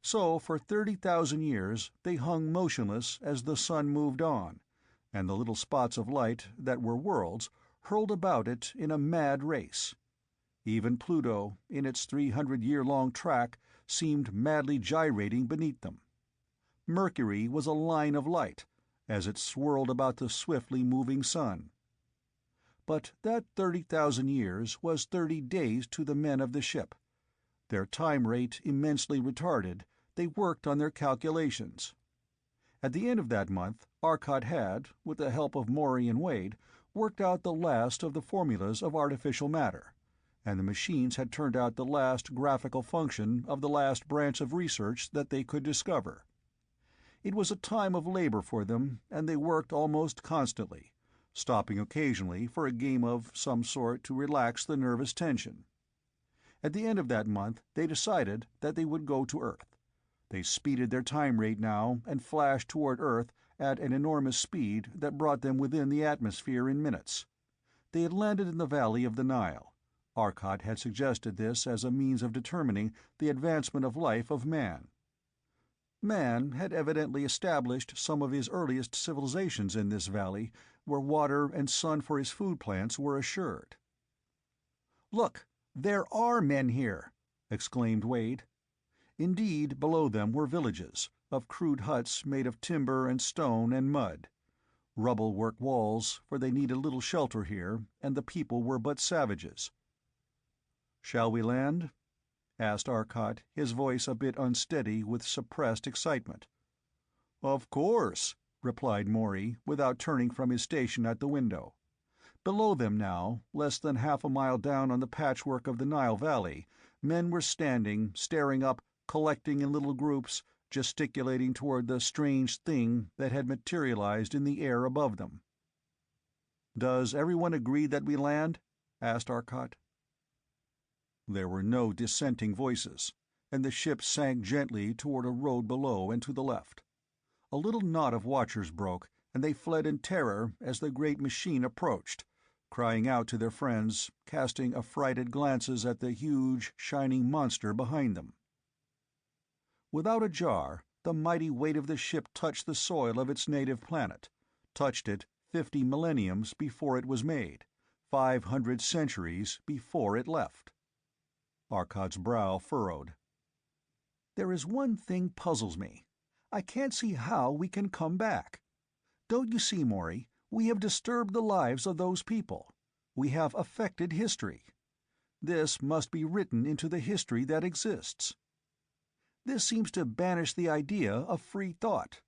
So for 30,000 years they hung motionless as the sun moved on, and the little spots of light that were worlds hurled about it in a mad race. Even Pluto, in its 300-year-long track, seemed madly gyrating beneath them. Mercury was a line of light, as it swirled about the swiftly moving sun. But that 30,000 years was 30 days to the men of the ship. Their time rate immensely retarded, they worked on their calculations. At the end of that month, Arcot had, with the help of Morey and Wade, worked out the last of the formulas of artificial matter, and the machines had turned out the last graphical function of the last branch of research that they could discover. It was a time of labor for them, and they worked almost constantly, stopping occasionally for a game of some sort to relax the nervous tension. At the end of that month they decided that they would go to Earth. They speeded their time rate now and flashed toward Earth at an enormous speed that brought them within the atmosphere in minutes. They had landed in the valley of the Nile. Arcot had suggested this as a means of determining the advancement of life of man. Man had evidently established some of his earliest civilizations in this valley, where water and sun for his food plants were assured. "Look, there are men here!" exclaimed Wade. Indeed, below them were villages, of crude huts made of timber and stone and mud. Rubble-work walls, for they needed little shelter here, and the people were but savages. "Shall we land?" asked Arcot, his voice a bit unsteady with suppressed excitement. "Of course," replied Morey, without turning from his station at the window. Below them now, less than half a mile down on the patchwork of the Nile Valley, men were standing, staring up, collecting in little groups, gesticulating toward the strange thing that had materialized in the air above them. "Does everyone agree that we land?" asked Arcot. There were no dissenting voices, and the ship sank gently toward a road below and to the left. A little knot of watchers broke, and they fled in terror as the great machine approached, crying out to their friends, casting affrighted glances at the huge, shining monster behind them. Without a jar, the mighty weight of the ship touched the soil of its native planet, touched it 50 millenniums before it was made, 500 centuries before it left. Arcot's brow furrowed. "There is one thing puzzles me. I can't see how we can come back. Don't you see, Morey, we have disturbed the lives of those people. We have affected history. This must be written into the history that exists. This seems to banish the idea of free thought.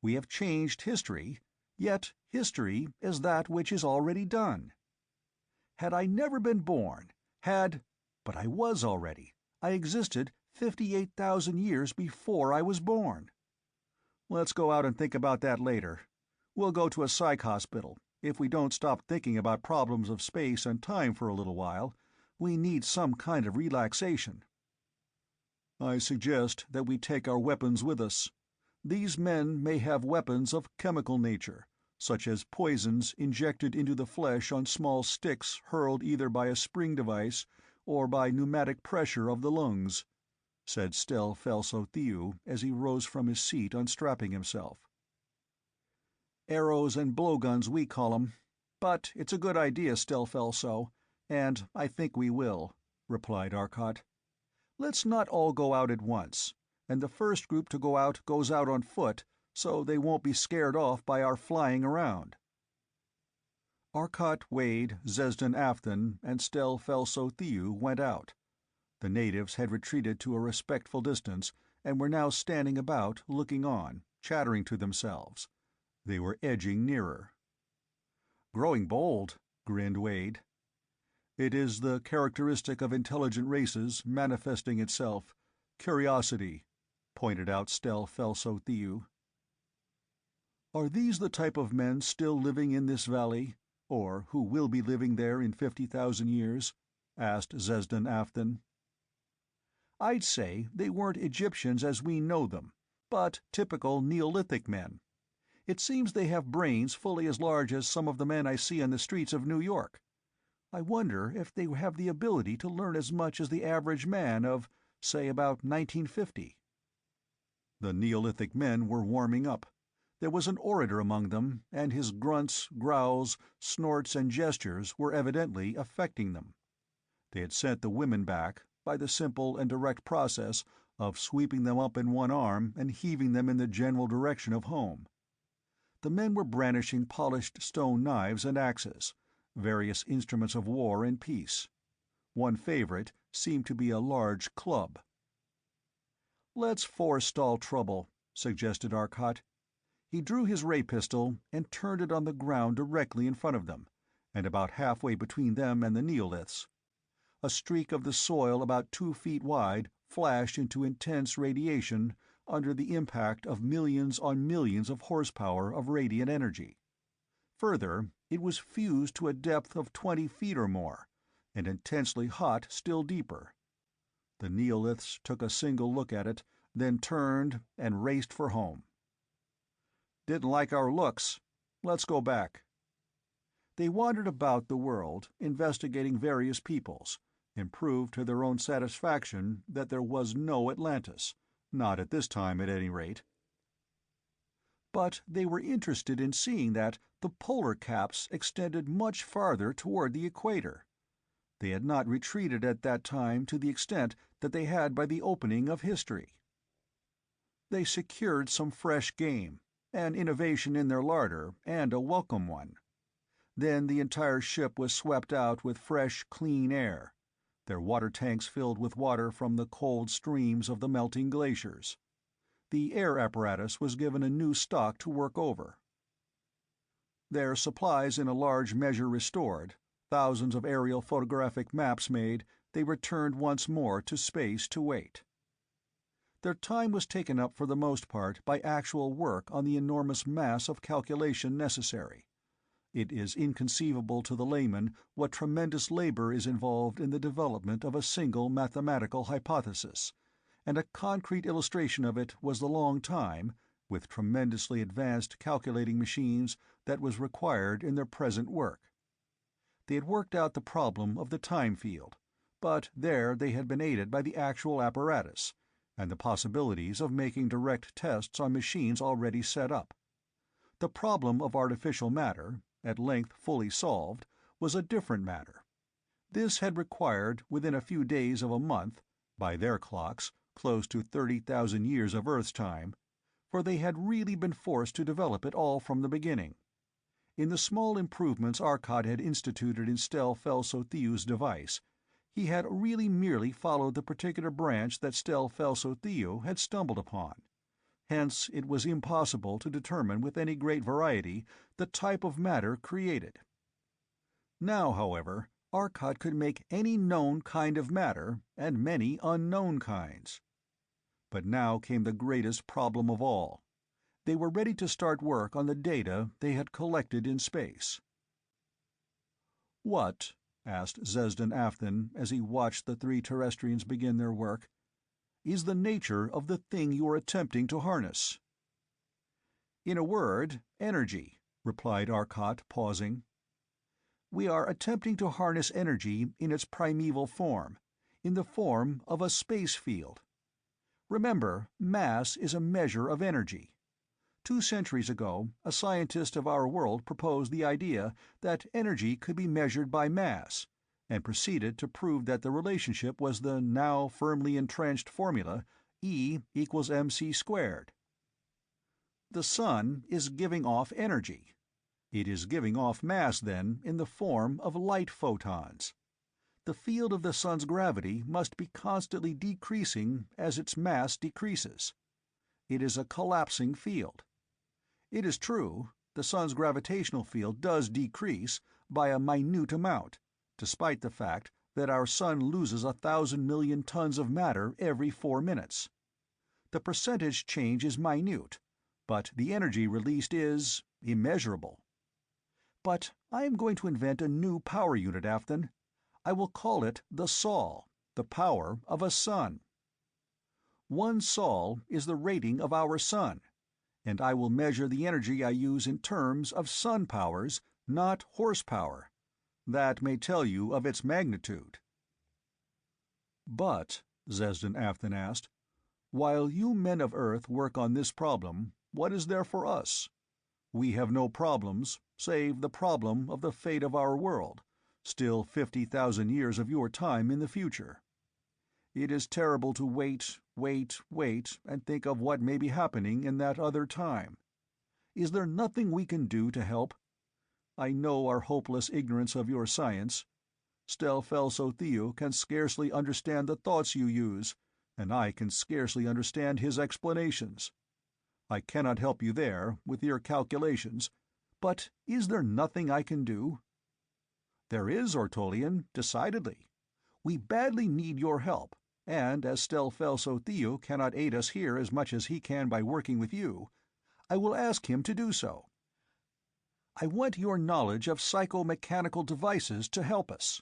We have changed history, yet history is that which is already done. Had I never been born, but I was already. I existed 58,000 years before I was born. Let's go out and think about that later. We'll go to a psych hospital. If we don't stop thinking about problems of space and time for a little while, we need some kind of relaxation." "I suggest that we take our weapons with us. These men may have weapons of chemical nature, such as poisons injected into the flesh on small sticks hurled either by a spring device or by pneumatic pressure of the lungs," said Stel Felso-Thew as he rose from his seat unstrapping himself. "Arrows and blowguns we call 'em. But it's a good idea, Stel Felso, and I think we will," replied Arcot. "Let's not all go out at once, and the first group to go out goes out on foot, so they won't be scared off by our flying around." Arcot, Wade, Zesden Afton, and Stel Felso-Thew went out. The natives had retreated to a respectful distance, and were now standing about, looking on, chattering to themselves. They were edging nearer. "Growing bold," grinned Wade. "It is the characteristic of intelligent races manifesting itself. Curiosity," pointed out Stel Felso-Thew. "Are these the type of men still living in this valley, or who will be living there in 50,000 years?" asked Zesden Afton. "I'd say they weren't Egyptians as we know them, but typical Neolithic men. It seems they have brains fully as large as some of the men I see on the streets of New York. I wonder if they have the ability to learn as much as the average man of, say, about 1950. The Neolithic men were warming up. There was an orator among them, and his grunts, growls, snorts, and gestures were evidently affecting them. They had sent the women back, by the simple and direct process of sweeping them up in one arm and heaving them in the general direction of home. The men were brandishing polished stone knives and axes, various instruments of war and peace. One favorite seemed to be a large club. "Let's forestall trouble," suggested Arcot. He drew his ray pistol and turned it on the ground directly in front of them, and about halfway between them and the Neoliths. A streak of the soil about 2 feet wide flashed into intense radiation under the impact of millions on millions of horsepower of radiant energy. Further, it was fused to a depth of 20 feet or more, and intensely hot still deeper. The Neoliths took a single look at it, then turned and raced for home. "Didn't like our looks. Let's go back." They wandered about the world, investigating various peoples, and proved to their own satisfaction that there was no Atlantis, not at this time at any rate. But they were interested in seeing that the polar caps extended much farther toward the equator. They had not retreated at that time to the extent that they had by the opening of history. They secured some fresh game, an innovation in their larder, and a welcome one. Then the entire ship was swept out with fresh, clean air. their water tanks filled with water from the cold streams of the melting glaciers. The air apparatus was given a new stock to work over. Their supplies in a large measure restored, thousands of aerial photographic maps made, they returned once more to space to wait. Their time was taken up for the most part by actual work on the enormous mass of calculation necessary. It is inconceivable to the layman what tremendous labor is involved in the development of a single mathematical hypothesis, and a concrete illustration of it was the long time, with tremendously advanced calculating machines, that was required in their present work. They had worked out the problem of the time field, but there they had been aided by the actual apparatus, and the possibilities of making direct tests on machines already set up. The problem of artificial matter, at length fully solved, was a different matter. This had required, within a few days of a month, by their clocks, close to 30,000 years of Earth's time, for they had really been forced to develop it all from the beginning. In the small improvements Arcot had instituted in Stel-Fel-Sothiu's device, he had really merely followed the particular branch that Stel-Fel-Sothiu had stumbled upon. Hence it was impossible to determine with any great variety the type of matter created. Now, however, Arcot could make any known kind of matter, and many unknown kinds. But now came the greatest problem of all. They were ready to start work on the data they had collected in space. "What," asked Zesden Afthan as he watched the three Terrestrians begin their work, "is the nature of the thing you are attempting to harness?" "In a word, energy," replied Arcot, pausing. "We are attempting to harness energy in its primeval form, in the form of a space field. Remember, mass is a measure of energy. 2 centuries ago, a scientist of our world proposed the idea that energy could be measured by mass, and proceeded to prove that the relationship was the now firmly entrenched formula E equals mc². The sun is giving off energy. It is giving off mass, then, in the form of light photons. The field of the sun's gravity must be constantly decreasing as its mass decreases. It is a collapsing field. It is true, the sun's gravitational field does decrease by a minute amount, despite the fact that our sun loses 1,000 million tons of matter every 4 minutes. The percentage change is minute, but the energy released is immeasurable. But I am going to invent a new power unit, Afthan. I will call it the Sol, the power of a sun. 1 Sol is the rating of our sun, and I will measure the energy I use in terms of sun powers, not horsepower. That may tell you of its magnitude." "But," Zesden Afthan asked, "while you men of Earth work on this problem, what is there for us? We have no problems, save the problem of the fate of our world, still 50,000 years of your time in the future. It is terrible to wait, and think of what may be happening in that other time. Is there nothing we can do to help? I know our hopeless ignorance of your science. Stel-Fel-Sothiu can scarcely understand the thoughts you use, and I can scarcely understand his explanations. I cannot help you there, with your calculations, but is there nothing I can do?" "There is, Ortolian, decidedly. We badly need your help, and as Stel-Fel-Sothiu cannot aid us here as much as he can by working with you, I will ask him to do so. I want your knowledge of psycho-mechanical devices to help us.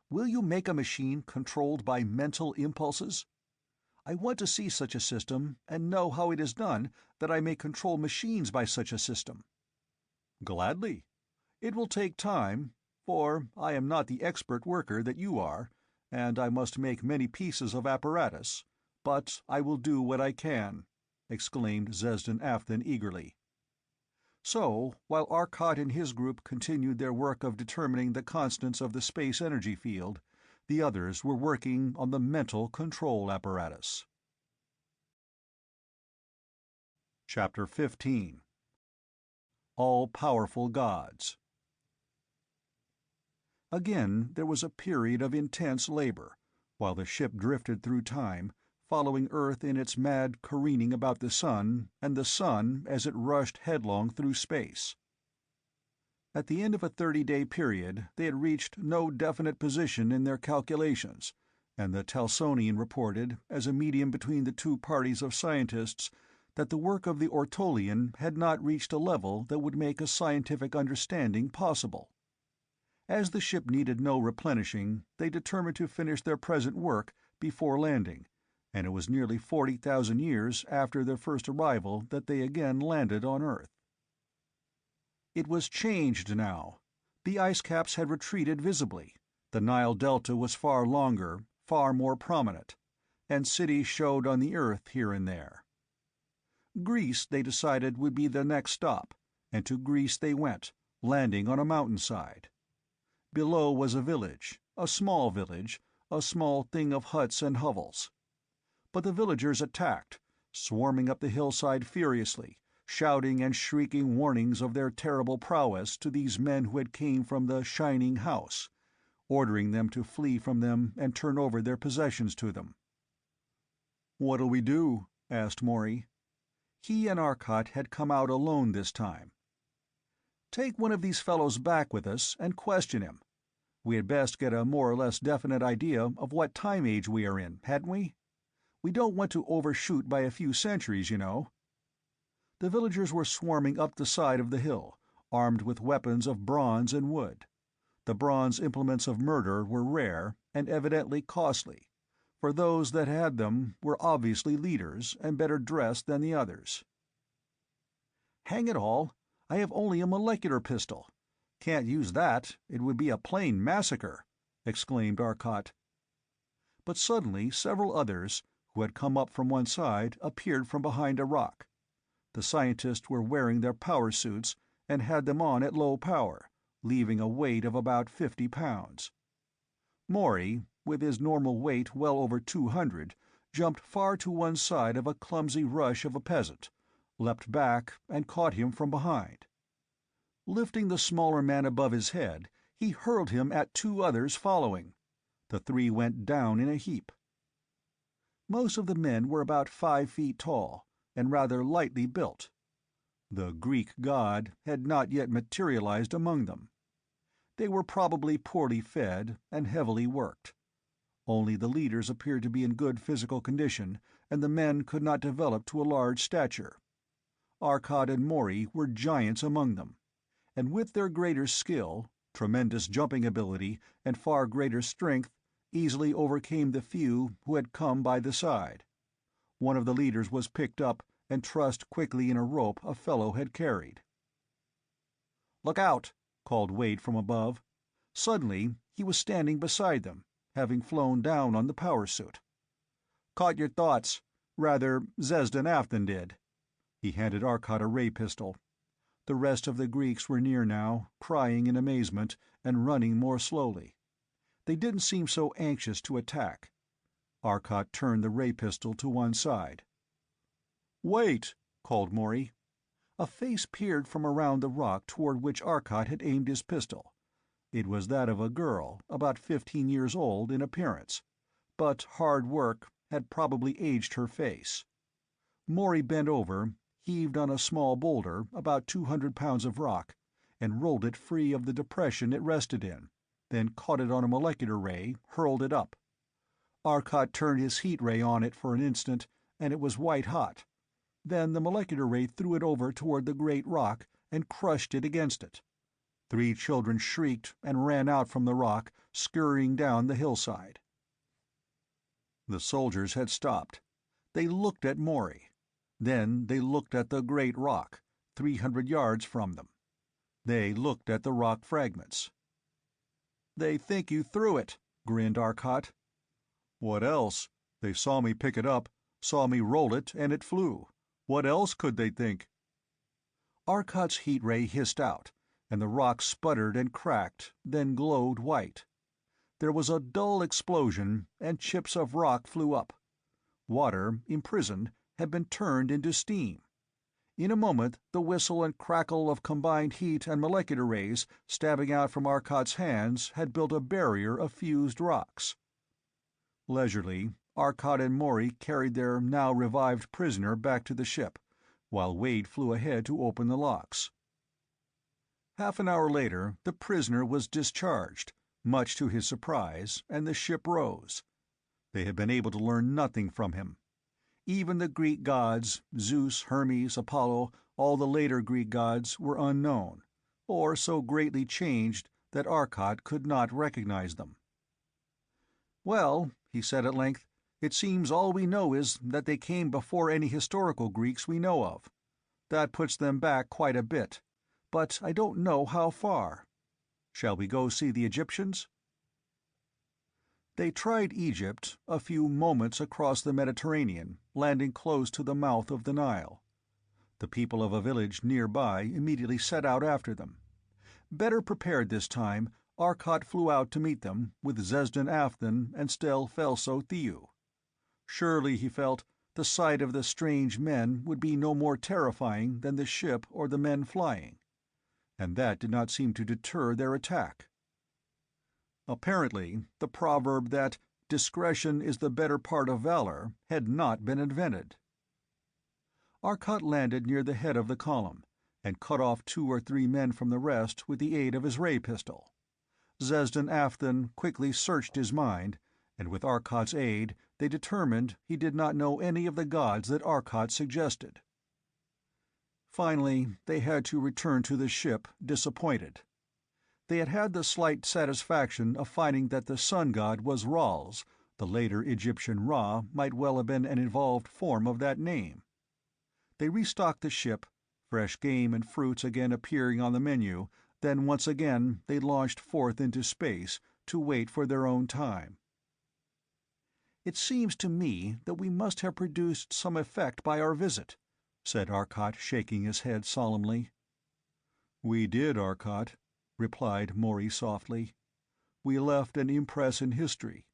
Will you make a machine controlled by mental impulses? I want to see such a system and know how it is done, that I may control machines by such a system." "Gladly. It will take time, for I am not the expert worker that you are, and I must make many pieces of apparatus, but I will do what I can," exclaimed Zesden Afthan eagerly. So, while Arcot and his group continued their work of determining the constants of the space energy field, the others were working on the mental control apparatus. Chapter 15. All-Powerful Gods. Again there was a period of intense labor, while the ship drifted through time, following Earth in its mad careening about the sun, and the sun as it rushed headlong through space. At the end of a 30-day period, they had reached no definite position in their calculations, and the Talsonian reported, as a medium between the two parties of scientists, that the work of the Ortolian had not reached a level that would make a scientific understanding possible. As the ship needed no replenishing, they determined to finish their present work before landing, and it was nearly 40,000 years after their first arrival that they again landed on Earth. It was changed now. The ice caps had retreated visibly, the Nile Delta was far longer, far more prominent, and cities showed on the Earth here and there. Greece, they decided, would be their next stop, and to Greece they went, landing on a mountainside. Below was a village, a small thing of huts and hovels. But the villagers attacked, swarming up the hillside furiously, shouting and shrieking warnings of their terrible prowess to these men who had came from the shining house, ordering them to flee from them and turn over their possessions to them. "What'll we do?" asked Morey. He and Arcot had come out alone this time. "Take one of these fellows back with us and question him. We had best get a more or less definite idea of what time age we are in, hadn't we? We don't want to overshoot by a few centuries, you know." The villagers were swarming up the side of the hill, armed with weapons of bronze and wood. The bronze implements of murder were rare, and evidently costly, for those that had them were obviously leaders and better dressed than the others. "Hang it all, I have only a molecular pistol. Can't use that, it would be a plain massacre," exclaimed Arcot. But suddenly several others, who had come up from one side, appeared from behind a rock. The scientists were wearing their power suits, and had them on at low power, leaving a weight of about 50 pounds. Morey, with his normal weight well over 200, jumped far to one side of a clumsy rush of a peasant, leapt back, and caught him from behind. Lifting the smaller man above his head, he hurled him at two others following. The three went down in a heap. Most of the men were about 5 feet tall, and rather lightly built. The Greek god had not yet materialized among them. They were probably poorly fed and heavily worked. Only the leaders appeared to be in good physical condition, and the men could not develop to a large stature. Arcot and Morey were giants among them, and with their greater skill, tremendous jumping ability, and far greater strength, easily overcame the few who had come by the side. One of the leaders was picked up and trussed quickly in a rope a fellow had carried. "Look out!" called Wade from above. Suddenly he was standing beside them, having flown down on the power suit. "Caught your thoughts. Rather, Zesden Afton did." He handed Arcot a ray pistol. The rest of the Greeks were near now, crying in amazement, and running more slowly. They didn't seem so anxious to attack. Arcot turned the ray pistol to one side. "Wait!" called Morey. A face peered from around the rock toward which Arcot had aimed his pistol. It was that of a girl, about 15 years old in appearance, but hard work had probably aged her face. Morey bent over, heaved on a small boulder, about 200 pounds of rock, and rolled it free of the depression it rested in, then caught it on a molecular ray, hurled it up. Arcot turned his heat ray on it for an instant, and it was white-hot. Then the molecular ray threw it over toward the great rock and crushed it against it. 3 children shrieked and ran out from the rock, scurrying down the hillside. The soldiers had stopped. They looked at Morey. Then they looked at the great rock, 300 yards from them. They looked at the rock fragments. "They think you threw it," grinned Arcot. "What else? They saw me pick it up, saw me roll it, and it flew. What else could they think?" Arcot's heat ray hissed out, and the rock sputtered and cracked, then glowed white. There was a dull explosion, and chips of rock flew up. Water, imprisoned, had been turned into steam. In a moment the whistle and crackle of combined heat and molecular rays stabbing out from Arcot's hands had built a barrier of fused rocks. Leisurely, Arcot and Morey carried their now revived prisoner back to the ship, while Wade flew ahead to open the locks. Half an hour later, the prisoner was discharged, much to his surprise, and the ship rose. They had been able to learn nothing from him. Even the Greek gods, Zeus, Hermes, Apollo, all the later Greek gods, were unknown, or so greatly changed that Arcot could not recognize them. "Well," he said at length, "it seems all we know is that they came before any historical Greeks we know of. That puts them back quite a bit, but I don't know how far. Shall we go see the Egyptians?" They tried Egypt a few moments across the Mediterranean, landing close to the mouth of the Nile. The people of a village nearby immediately set out after them. Better prepared this time, Arcot flew out to meet them, with Zesden Afton and Stel Felso Thew. Surely, he felt, the sight of the strange men would be no more terrifying than the ship or the men flying. And that did not seem to deter their attack. Apparently, the proverb that discretion is the better part of valor had not been invented. Arcot landed near the head of the column, and cut off 2 or 3 men from the rest with the aid of his ray pistol. Zesden Afton quickly searched his mind, and with Arcot's aid they determined he did not know any of the gods that Arcot suggested. Finally, they had to return to the ship, disappointed. They had had the slight satisfaction of finding that the sun god was Rals. The later Egyptian Ra might well have been an evolved form of that name. They restocked the ship, fresh game and fruits again appearing on the menu, then once again they launched forth into space to wait for their own time. "It seems to me that we must have produced some effect by our visit," said Arcot, shaking his head solemnly. "We did, Arcot," replied Morey softly. "We left an impress in history,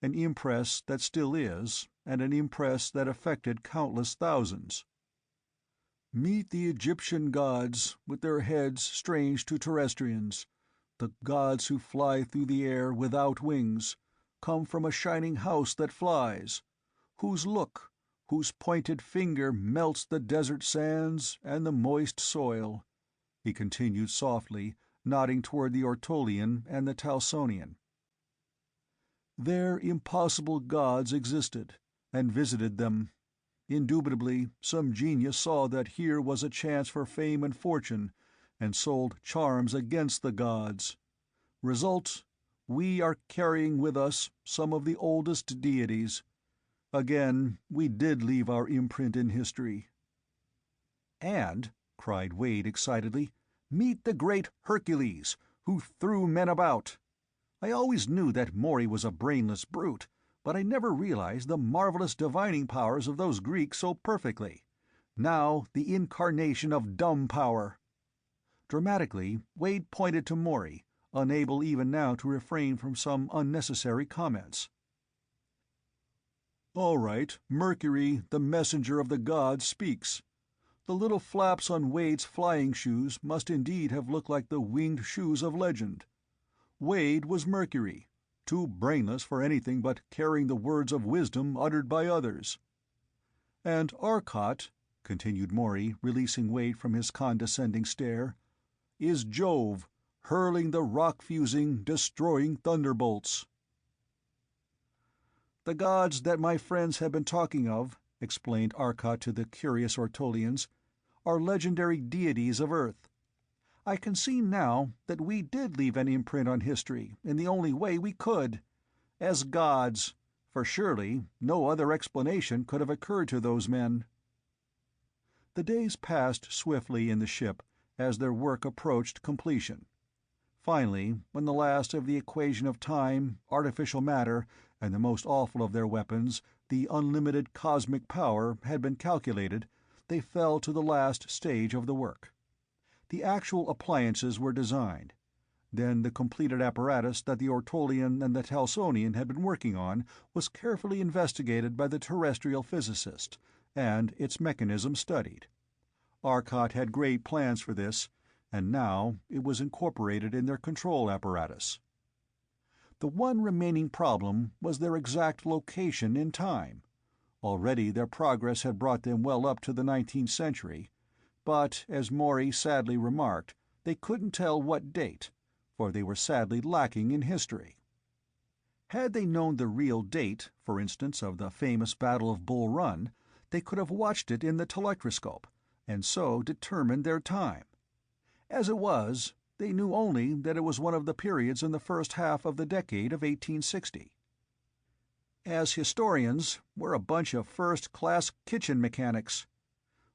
an impress that still is, and an impress that affected countless thousands. Meet the Egyptian gods, with their heads strange to terrestrians, the gods who fly through the air without wings, come from a shining house that flies, whose look, whose pointed finger melts the desert sands and the moist soil," he continued softly, nodding toward the Ortolian and the Talsonian. "Their impossible gods existed, and visited them. Indubitably, some genius saw that here was a chance for fame and fortune, and sold charms against the gods. Result, we are carrying with us some of the oldest deities. Again, we did leave our imprint in history." "And," cried Wade excitedly, "meet the great Hercules, who threw men about. I always knew that Morey was a brainless brute, but I never realized the marvelous divining powers of those Greeks so perfectly. Now the incarnation of dumb power." Dramatically, Wade pointed to Morey, unable even now to refrain from some unnecessary comments. "All right, Mercury, the messenger of the gods, speaks. The little flaps on Wade's flying shoes must indeed have looked like the winged shoes of legend. Wade was Mercury, too brainless for anything but carrying the words of wisdom uttered by others. And Arcot," continued Morey, releasing Wade from his condescending stare, "is Jove, hurling the rock-fusing, destroying thunderbolts." "The gods that my friends have been talking of," explained Arcot to the curious Ortolians, "are legendary deities of Earth. I can see now that we did leave an imprint on history in the only way we could, as gods, for surely no other explanation could have occurred to those men." The days passed swiftly in the ship as their work approached completion. Finally, when the last of the equation of time, artificial matter, and the most awful of their weapons, the unlimited cosmic power, had been calculated, they fell to the last stage of the work. The actual appliances were designed. Then the completed apparatus that the Ortolian and the Talsonian had been working on was carefully investigated by the terrestrial physicist, and its mechanism studied. Arcot had great plans for this, and now it was incorporated in their control apparatus. The one remaining problem was their exact location in time. Already their progress had brought them well up to the 19th century, but, as Morey sadly remarked, they couldn't tell what date, for they were sadly lacking in history. Had they known the real date, for instance, of the famous Battle of Bull Run, they could have watched it in the telectroscope, and so determined their time. As it was, they knew only that it was one of the periods in the first half of the decade of 1860. As historians, we're a bunch of first-class kitchen mechanics.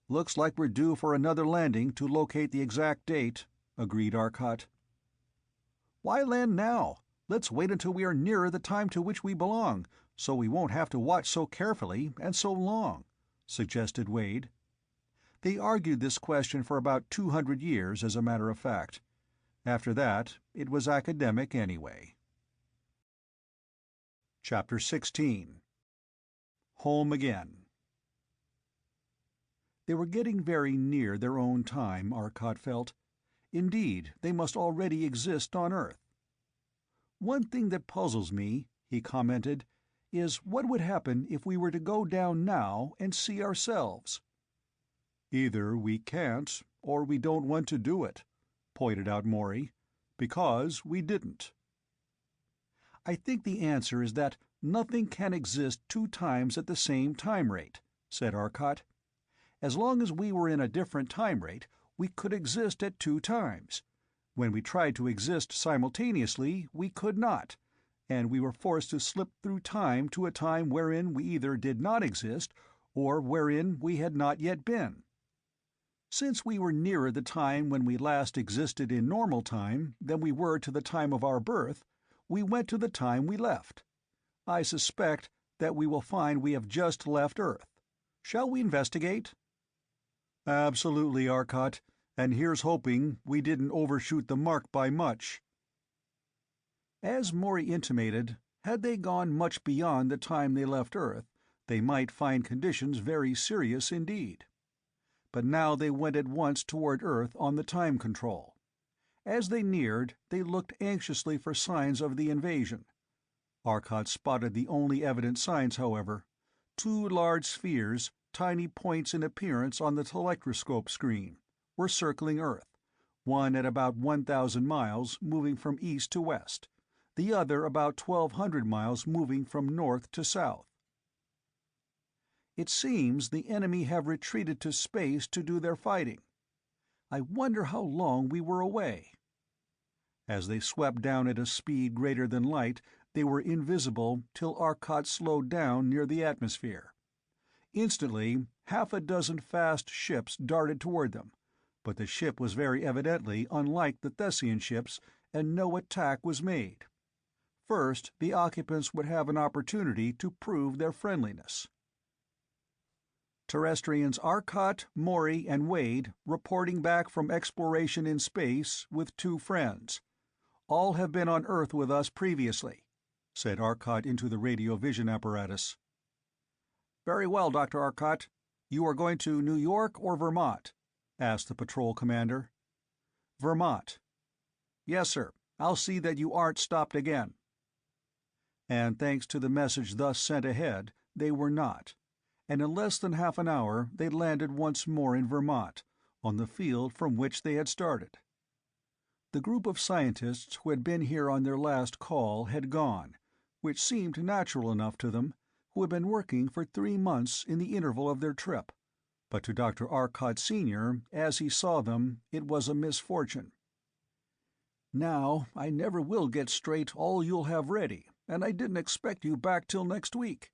Looks like we're due for another landing to locate the exact date, agreed Arcot. Why land now? Let's wait until we are nearer the time to which we belong, so we won't have to watch so carefully and so long, suggested Wade. They argued this question for about 200 years, as a matter of fact. After that, it was academic anyway. Chapter 16. Home Again. They were getting very near their own time, Arcot felt. Indeed, they must already exist on Earth. "One thing that puzzles me," he commented, "is what would happen if we were to go down now and see ourselves?" "Either we can't, or we don't want to do it," pointed out Morey, "because we didn't." "I think the answer is that nothing can exist two times at the same time rate," said Arcot. "As long as we were in a different time rate, we could exist at two times. When we tried to exist simultaneously, we could not, and we were forced to slip through time to a time wherein we either did not exist or wherein we had not yet been. Since we were nearer the time when we last existed in normal time than we were to the time of our birth, we went to the time we left. I suspect that we will find we have just left Earth. Shall we investigate?" "Absolutely, Arcot, and here's hoping we didn't overshoot the mark by much." As Morey intimated, had they gone much beyond the time they left Earth, they might find conditions very serious indeed. But now they went at once toward Earth on the time control. As they neared, they looked anxiously for signs of the invasion. Arcot spotted the only evident signs, however: two large spheres, tiny points in appearance on the telectroscope screen, were circling Earth, one at about 1,000 miles, moving from east to west, the other about 1,200 miles, moving from north to south. "It seems the enemy have retreated to space to do their fighting. I wonder how long we were away." As they swept down at a speed greater than light, they were invisible till Arcot slowed down near the atmosphere. Instantly, half a dozen fast ships darted toward them, but the ship was very evidently unlike the Thessian ships, and no attack was made. First, the occupants would have an opportunity to prove their friendliness. "Terrestrians Arcot, Morey, and Wade reporting back from exploration in space with two friends. All have been on Earth with us previously," said Arcot into the radio vision apparatus. "Very well, Dr. Arcot. You are going to New York or Vermont?" asked the patrol commander. "Vermont." "Yes, sir. I'll see that you aren't stopped again." And thanks to the message thus sent ahead, they were not, and in less than half an hour they landed once more in Vermont, on the field from which they had started. The group of scientists who had been here on their last call had gone, which seemed natural enough to them, who had been working for 3 months in the interval of their trip, but to Dr. Arcot Sr., as he saw them, it was a misfortune. "Now I never will get straight all you'll have ready, and I didn't expect you back till next week.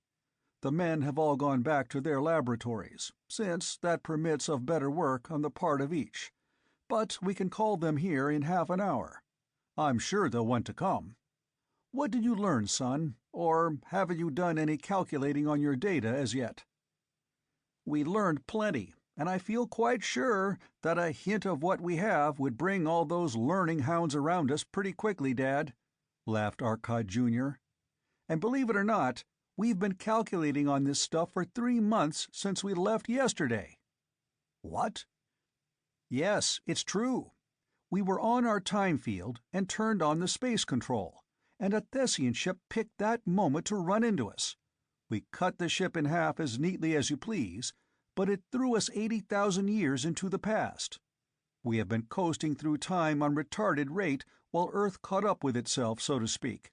The men have all gone back to their laboratories, since that permits of better work on the part of each, but we can call them here in half an hour. I'm sure they'll want to come. What did you learn, son, or haven't you done any calculating on your data as yet?" "We learned plenty, and I feel quite sure that a hint of what we have would bring all those learning hounds around us pretty quickly, Dad," laughed Arcot Jr. "And believe it or not, we've been calculating on this stuff for 3 months since we left yesterday." "What? Yes, it's true. We were on our time field and turned on the space control, and a Thessian ship picked that moment to run into us. We cut the ship in half as neatly as you please, but it threw us 80,000 years into the past. We have been coasting through time on retarded rate while Earth caught up with itself, so to speak.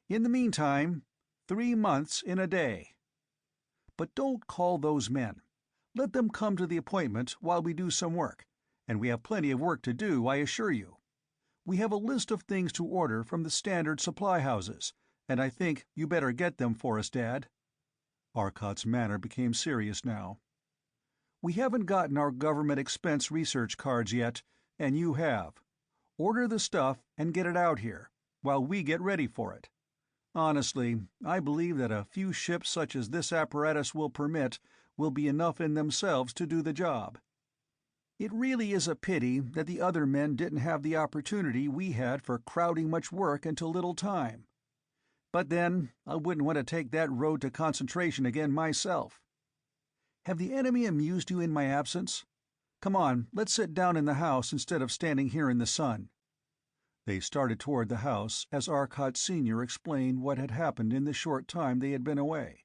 In the meantime, 3 months in a day. But don't call those men. Let them come to the appointment while we do some work, and we have plenty of work to do, I assure you. We have a list of things to order from the standard supply houses, and I think you better get them for us, Dad." Arcot's manner became serious now. "We haven't gotten our government expense research cards yet, and you have. Order the stuff and get it out here, while we get ready for it. Honestly, I believe that a few ships such as this apparatus will permit will be enough in themselves to do the job. It really is a pity that the other men didn't have the opportunity we had for crowding much work into little time. But then, I wouldn't want to take that road to concentration again myself. Have the enemy amused you in my absence? Come on, let's sit down in the house instead of standing here in the sun." They started toward the house as Arcot Sr. explained what had happened in the short time they had been away.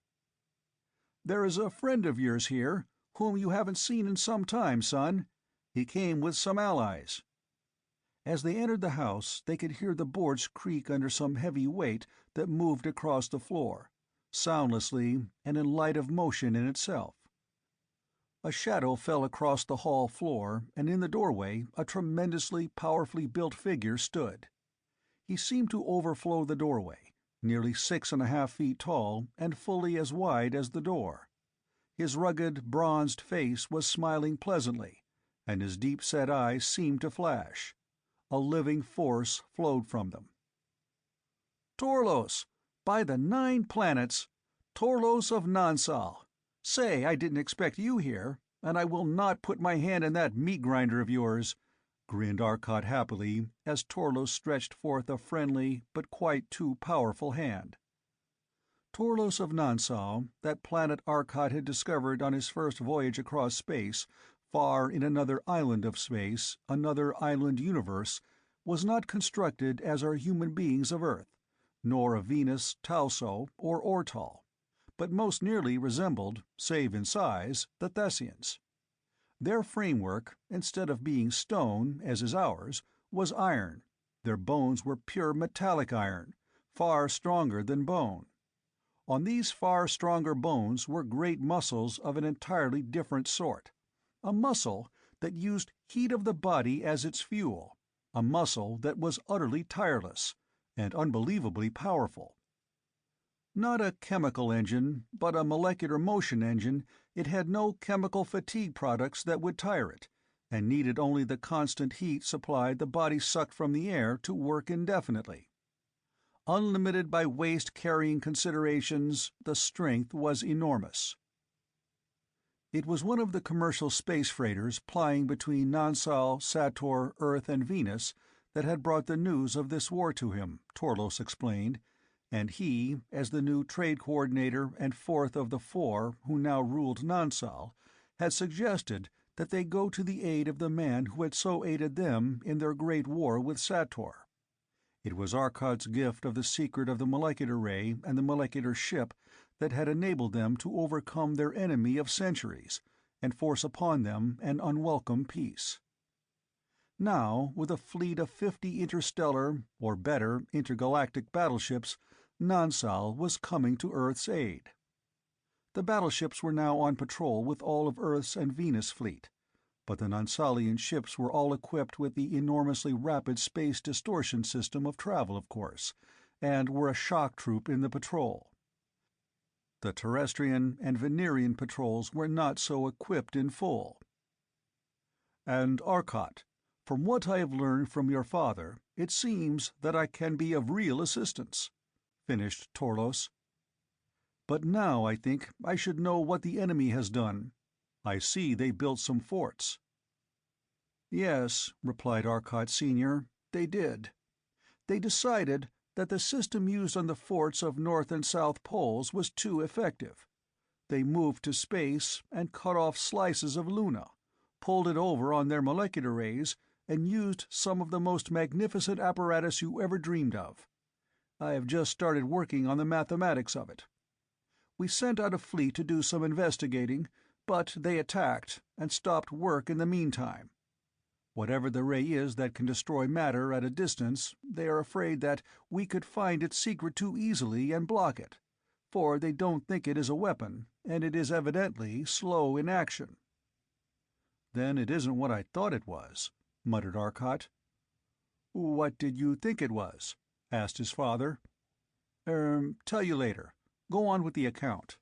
"There is a friend of yours here, whom you haven't seen in some time, son. He came with some allies." As they entered the house, they could hear the boards creak under some heavy weight that moved across the floor, soundlessly and in light of motion in itself. A shadow fell across the hall floor, and in the doorway a tremendously powerfully built figure stood. He seemed to overflow the doorway, nearly 6.5 feet tall and fully as wide as the door. His rugged, bronzed face was smiling pleasantly, and his deep-set eyes seemed to flash. A living force flowed from them. "Torlos! By the 9 planets! Torlos of Nansal! Say, I didn't expect you here, and I will not put my hand in that meat grinder of yours," grinned Arcot happily as Torlos stretched forth a friendly but quite too powerful hand. Torlos of Nansal, that planet Arcot had discovered on his first voyage across space, far in another island of space, another island universe, was not constructed as are human beings of Earth, nor of Venus, Talso, or Ortal, but most nearly resembled, save in size, the Thessians. Their framework, instead of being stone, as is ours, was iron. Their bones were pure metallic iron, far stronger than bone. On these far stronger bones were great muscles of an entirely different sort. A muscle that used heat of the body as its fuel, a muscle that was utterly tireless, and unbelievably powerful. Not a chemical engine, but a molecular motion engine, it had no chemical fatigue products that would tire it, and needed only the constant heat supplied the body sucked from the air to work indefinitely. Unlimited by waste-carrying considerations, the strength was enormous. It was one of the commercial space freighters plying between Nansal, Sator, Earth, and Venus that had brought the news of this war to him, Torlos explained, and he, as the new trade coordinator and fourth of the 4 who now ruled Nansal, had suggested that they go to the aid of the man who had so aided them in their great war with Sator. It was Arcot's gift of the secret of the molecular ray and the molecular ship that had enabled them to overcome their enemy of centuries and force upon them an unwelcome peace. Now, with a fleet of 50 interstellar, or better, intergalactic battleships, Nansal was coming to Earth's aid. The battleships were now on patrol with all of Earth's and Venus' fleet, but the Nansalian ships were all equipped with the enormously rapid space distortion system of travel, of course, and were a shock troop in the patrol. The Terrestrian and Venerian patrols were not so equipped in full. "And Arcot, from what I have learned from your father, it seems that I can be of real assistance," finished Torlos. "But now I think I should know what the enemy has done. I see they built some forts." "Yes," replied Arcot Sr., "they did. They decided that the system used on the forts of North and South Poles was too effective. They moved to space and cut off slices of Luna, pulled it over on their molecular rays, and used some of the most magnificent apparatus you ever dreamed of. I have just started working on the mathematics of it. We sent out a fleet to do some investigating, but they attacked and stopped work in the meantime. Whatever the ray is that can destroy matter at a distance, they are afraid that we could find its secret too easily and block it, for they don't think it is a weapon, and it is evidently slow in action." "Then it isn't what I thought it was," muttered Arcot. "What did you think it was?" asked his father. Tell you later. Go on with the account."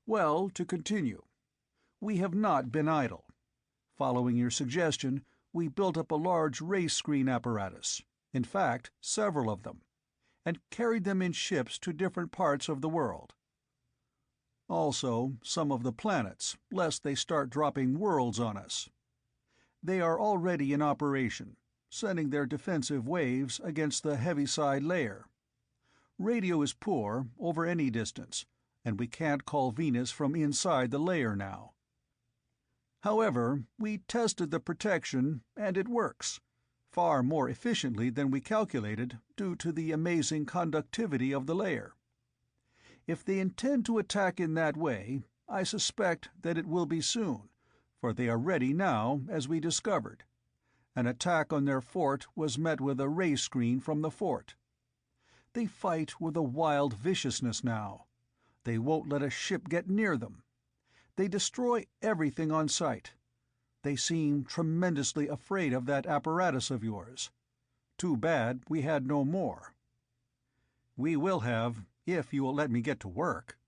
"Well, to continue. We have not been idle. Following your suggestion, we built up a large race screen apparatus, in fact, several of them, and carried them in ships to different parts of the world. Also, some of the planets, lest they start dropping worlds on us. They are already in operation, sending their defensive waves against the heaviside layer. Radio is poor over any distance, and we can't call Venus from inside the layer now. However, we tested the protection, and it works, far more efficiently than we calculated due to the amazing conductivity of the layer. If they intend to attack in that way, I suspect that it will be soon, for they are ready now, as we discovered. An attack on their fort was met with a ray screen from the fort. They fight with a wild viciousness now. They won't let a ship get near them. They destroy everything on sight. They seem tremendously afraid of that apparatus of yours. Too bad we had no more." "We will have, if you will let me get to work."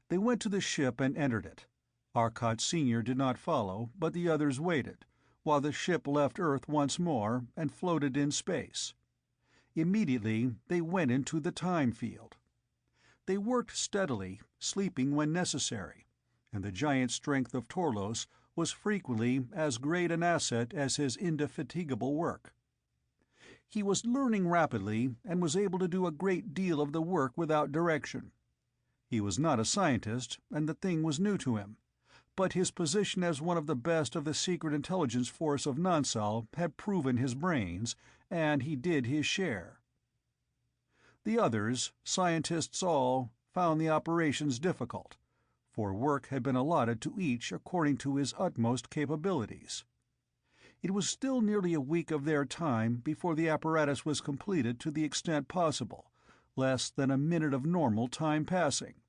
They went to the ship and entered it. Arcot Sr. did not follow, but the others waited, while the ship left Earth once more and floated in space. Immediately they went into the time field. They worked steadily, sleeping when necessary, and the giant strength of Torlos was frequently as great an asset as his indefatigable work. He was learning rapidly and was able to do a great deal of the work without direction. He was not a scientist, and the thing was new to him, but his position as one of the best of the secret intelligence force of Nansal had proven his brains, and he did his share. The others, scientists all, found the operations difficult, for work had been allotted to each according to his utmost capabilities. It was still nearly a week of their time before the apparatus was completed to the extent possible, less than a minute of normal time passing.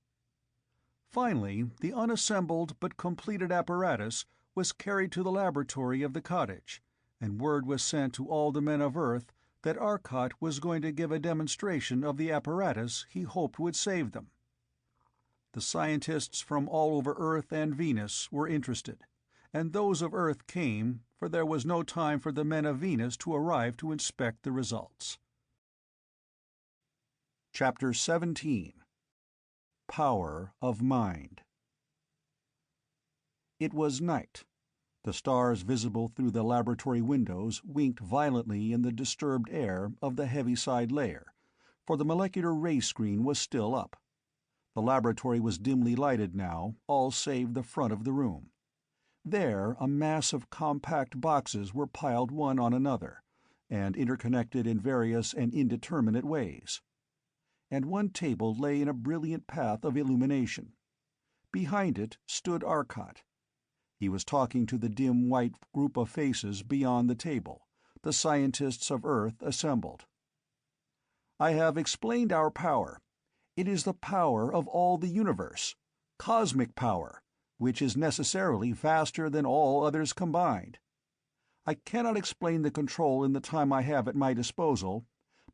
Finally, the unassembled but completed apparatus was carried to the laboratory of the cottage, and word was sent to all the men of Earth that Arcot was going to give a demonstration of the apparatus he hoped would save them. The scientists from all over Earth and Venus were interested, and those of Earth came, for there was no time for the men of Venus to arrive to inspect the results. Chapter 17. Power of Mind. It was night. The stars visible through the laboratory windows winked violently in the disturbed air of the heaviside layer, for the molecular ray screen was still up. The laboratory was dimly lighted now, all save the front of the room. There a mass of compact boxes were piled one on another, and interconnected in various and indeterminate ways. And one table lay in a brilliant path of illumination. Behind it stood Arcot. He was talking to the dim white group of faces beyond the table, the scientists of Earth assembled. "I have explained our power. It is the power of all the universe, cosmic power, which is necessarily vaster than all others combined. I cannot explain the control in the time I have at my disposal,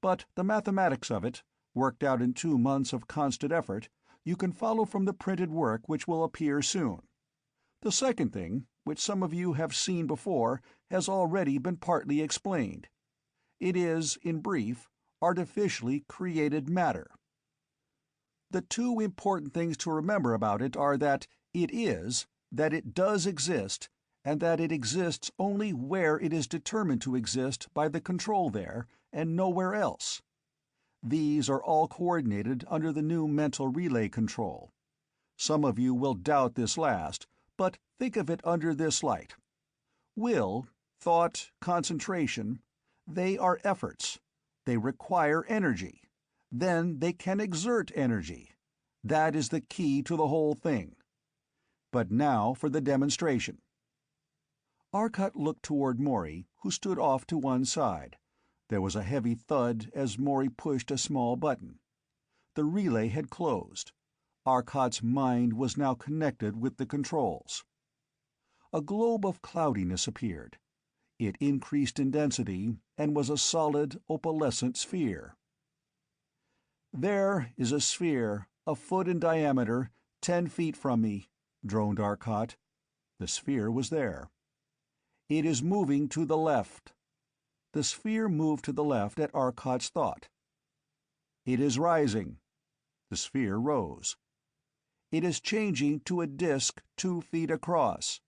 but the mathematics of it, worked out in 2 months of constant effort, you can follow from the printed work which will appear soon. The second thing, which some of you have seen before, has already been partly explained. It is, in brief, artificially created matter. The 2 important things to remember about it are that it does exist, and that it exists only where it is determined to exist by the control there, and nowhere else. These are all coordinated under the new mental relay control. Some of you will doubt this last, but Think of it under this light. Will, thought, concentration, they are efforts. They require energy. Then they can exert energy. That is the key to the whole thing. But now for the demonstration." Arcot looked toward Morey, who stood off to one side. There was a heavy thud as Morey pushed a small button. The relay had closed. Arcot's mind was now connected with the controls. A globe of cloudiness appeared. It increased in density and was a solid, opalescent sphere. "There is a sphere, a foot in diameter, 10 feet from me," droned Arcot. The sphere was there. "It is moving to the left." The sphere moved to the left at Arcot's thought. "It is rising." The sphere rose. "It is changing to a disk 2 feet across."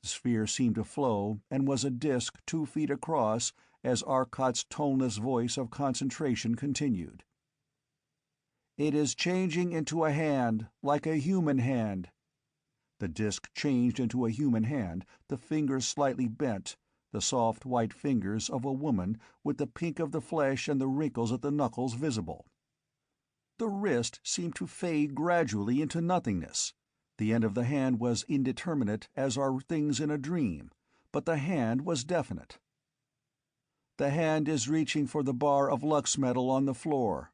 The sphere seemed to flow and was a disk 2 feet across as Arcot's toneless voice of concentration continued. "It is changing into a hand, like a human hand." The disk changed into a human hand, the fingers slightly bent, the soft white fingers of a woman with the pink of the flesh and the wrinkles at the knuckles visible. The wrist seemed to fade gradually into nothingness. The end of the hand was indeterminate as are things in a dream, but the hand was definite. "The hand is reaching for the bar of lux metal on the floor."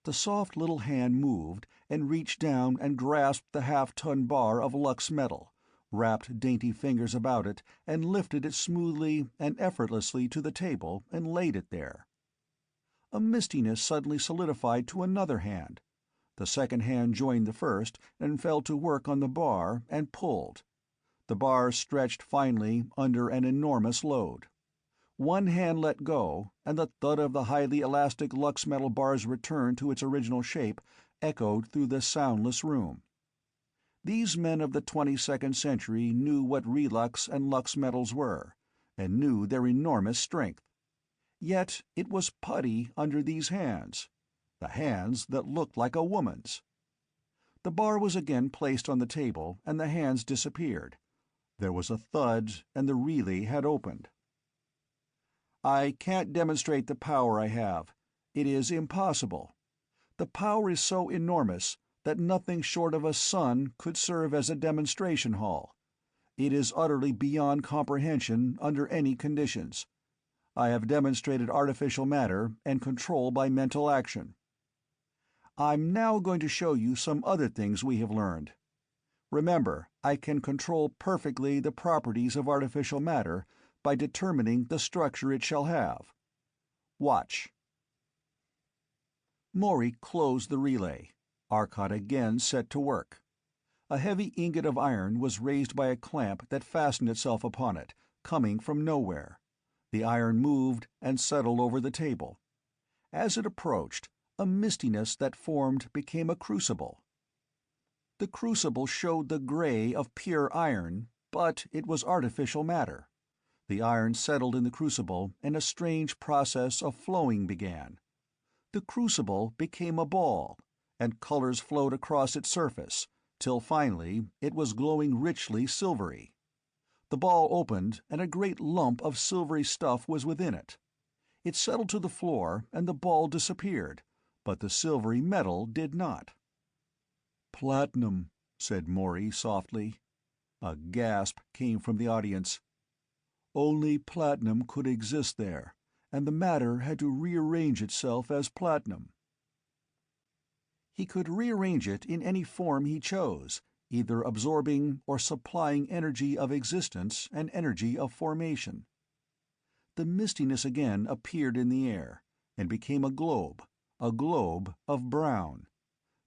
The soft little hand moved and reached down and grasped the half-ton bar of lux metal, wrapped dainty fingers about it, and lifted it smoothly and effortlessly to the table and laid it there. A mistiness suddenly solidified to another hand. The second hand joined the first and fell to work on the bar and pulled. The bar stretched finally under an enormous load. One hand let go, and the thud of the highly elastic lux metal bar's return to its original shape echoed through the soundless room. These men of the 22nd century knew what relux and lux metals were, and knew their enormous strength. Yet it was putty under these hands, the hands that looked like a woman's. The bar was again placed on the table, and the hands disappeared. There was a thud, and the relay had opened. "I can't demonstrate the power I have. It is impossible. The power is so enormous that nothing short of a sun could serve as a demonstration hall. It is utterly beyond comprehension under any conditions. I have demonstrated artificial matter and control by mental action. I'm now going to show you some other things we have learned. Remember, I can control perfectly the properties of artificial matter by determining the structure it shall have. Watch." Morey closed the relay. Arcot again set to work. A heavy ingot of iron was raised by a clamp that fastened itself upon it, coming from nowhere. The iron moved and settled over the table. As it approached, a mistiness that formed became a crucible. The crucible showed the gray of pure iron, but it was artificial matter. The iron settled in the crucible, and a strange process of flowing began. The crucible became a ball, and colors flowed across its surface, till finally it was glowing richly silvery. The ball opened, and a great lump of silvery stuff was within it. It settled to the floor, and the ball disappeared, but the silvery metal did not. "Platinum," said Morey softly. A gasp came from the audience. Only platinum could exist there, and the matter had to rearrange itself as platinum. He could rearrange it in any form he chose, either absorbing or supplying energy of existence and energy of formation. The mistiness again appeared in the air, and became a globe of brown.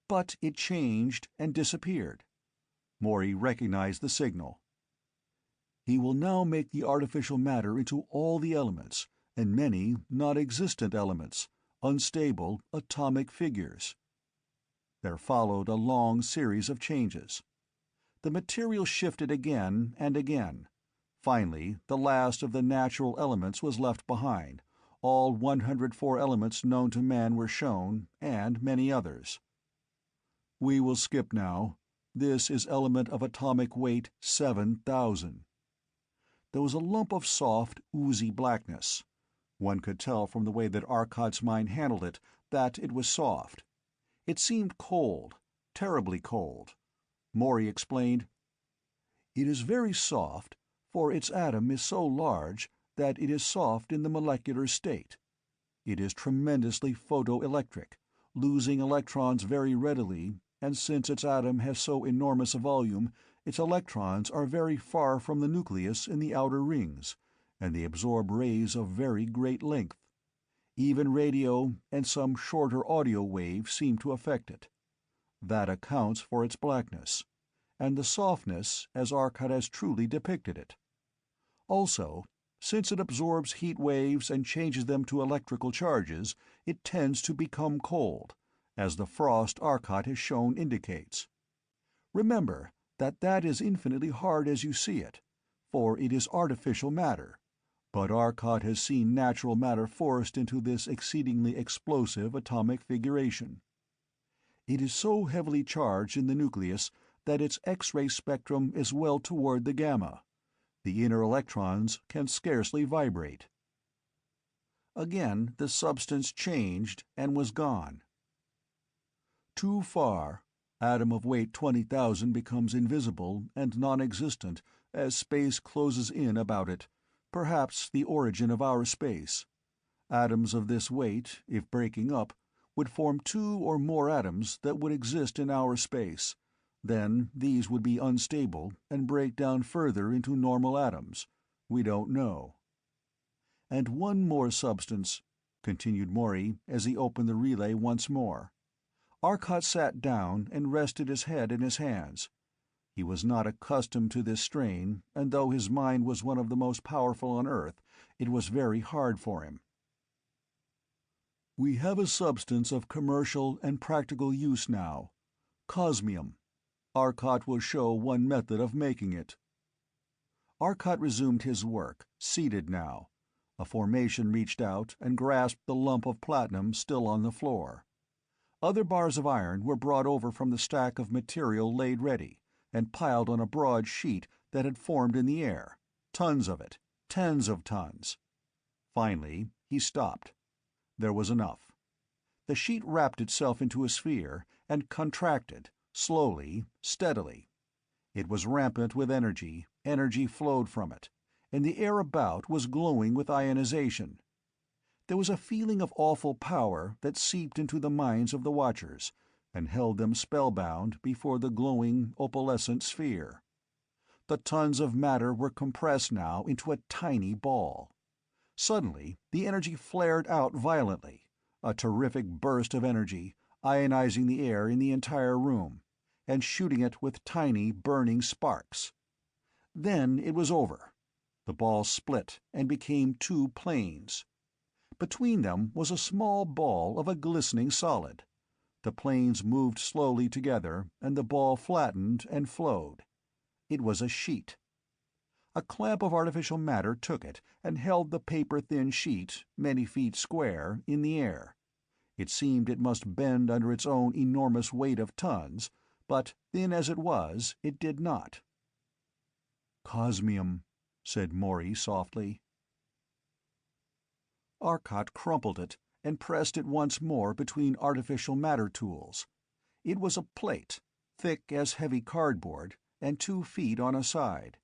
But it changed and disappeared. Morey recognized the signal. He will now make the artificial matter into all the elements, and many non-existent elements, unstable atomic figures. There followed a long series of changes. The material shifted again and again. Finally, the last of the natural elements was left behind. All 104 elements known to man were shown, and many others. "We will skip now. This is element of atomic weight 7,000. There was a lump of soft, oozy blackness. One could tell from the way that Arcot's mind handled it that it was soft. It seemed cold, terribly cold. Morey explained, "It is very soft, for its atom is so large that it is soft in the molecular state. It is tremendously photoelectric, losing electrons very readily, and since its atom has so enormous a volume, its electrons are very far from the nucleus in the outer rings, and they absorb rays of very great length. Even radio and some shorter audio waves seem to affect it. That accounts for its blackness, and the softness as Arcot has truly depicted it. Also, since it absorbs heat waves and changes them to electrical charges, it tends to become cold, as the frost Arcot has shown indicates. Remember that is infinitely hard as you see it, for it is artificial matter, but Arcot has seen natural matter forced into this exceedingly explosive atomic figuration. It is so heavily charged in the nucleus that its X-ray spectrum is well toward the gamma. The inner electrons can scarcely vibrate." Again the substance changed and was gone. Too far, atom of weight 20,000 becomes invisible and non-existent as space closes in about it, perhaps the origin of our space. Atoms of this weight, if breaking up, would form 2 or more atoms that would exist in our space. Then these would be unstable and break down further into normal atoms. We don't know. "And one more substance," continued Morey as he opened the relay once more. Arcot sat down and rested his head in his hands. He was not accustomed to this strain, and though his mind was one of the most powerful on Earth, it was very hard for him. "We have a substance of commercial and practical use now. Cosmium. Arcot will show one method of making it." Arcot resumed his work, seated now. A formation reached out and grasped the lump of platinum still on the floor. Other bars of iron were brought over from the stack of material laid ready, and piled on a broad sheet that had formed in the air. Tons of it, tens of tons. Finally, he stopped. There was enough. The sheet wrapped itself into a sphere and contracted, slowly, steadily. It was rampant with energy, energy flowed from it, and the air about was glowing with ionization. There was a feeling of awful power that seeped into the minds of the watchers, and held them spellbound before the glowing, opalescent sphere. The tons of matter were compressed now into a tiny ball. Suddenly the energy flared out violently, a terrific burst of energy, ionizing the air in the entire room, and shooting it with tiny, burning sparks. Then it was over. The ball split and became 2 planes. Between them was a small ball of a glistening solid. The planes moved slowly together, and the ball flattened and flowed. It was a sheet. A clamp of artificial matter took it and held the paper-thin sheet, many feet square, in the air. It seemed it must bend under its own enormous weight of tons, but, thin as it was, it did not. "Cosmium," said Morey softly. Arcot crumpled it and pressed it once more between artificial matter tools. It was a plate, thick as heavy cardboard, and 2 feet on a side.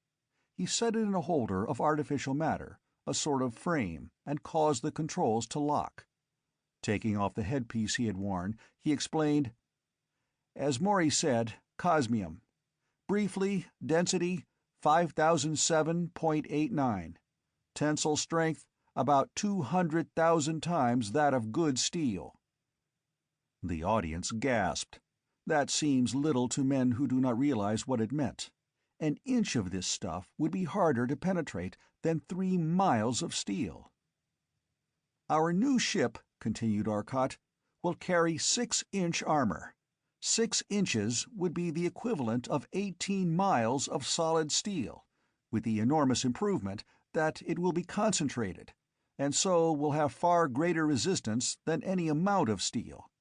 He set it in a holder of artificial matter, a sort of frame, and caused the controls to lock. Taking off the headpiece he had worn, he explained, "As Morey said, cosmium. Briefly, density 5007.89. Tensile strength about 200,000 times that of good steel." The audience gasped. That seems little to men who do not realize what it meant. An inch of this stuff would be harder to penetrate than 3 miles of steel. "Our new ship," continued Arcot, "will carry 6-inch armor. 6 inches would be the equivalent of 18 miles of solid steel, with the enormous improvement that it will be concentrated, and so will have far greater resistance than any amount of steel.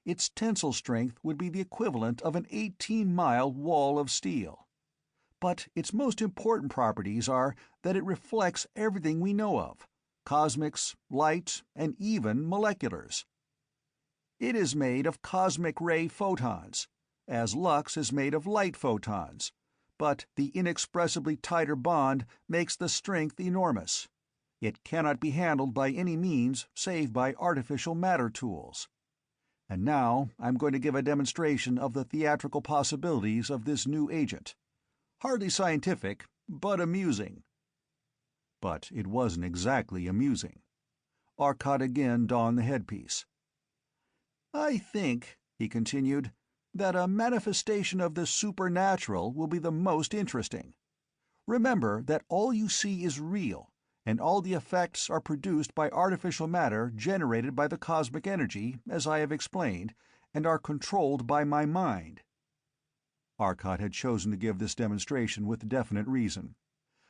Its tensile strength would be the equivalent of an 18-mile wall of steel. But its most important properties are that it reflects everything we know of: cosmics, light, and even moleculars. It is made of cosmic ray photons, as lux is made of light photons, but the inexpressibly tighter bond makes the strength enormous. It cannot be handled by any means save by artificial matter tools. And now I'm going to give a demonstration of the theatrical possibilities of this new agent. Hardly scientific, but amusing. But it wasn't exactly amusing. Arcot again donned the headpiece. "I think," he continued, "that a manifestation of the supernatural will be the most interesting. Remember that all you see is real, and all the effects are produced by artificial matter generated by the cosmic energy, as I have explained, and are controlled by my mind." Arcot had chosen to give this demonstration with definite reason.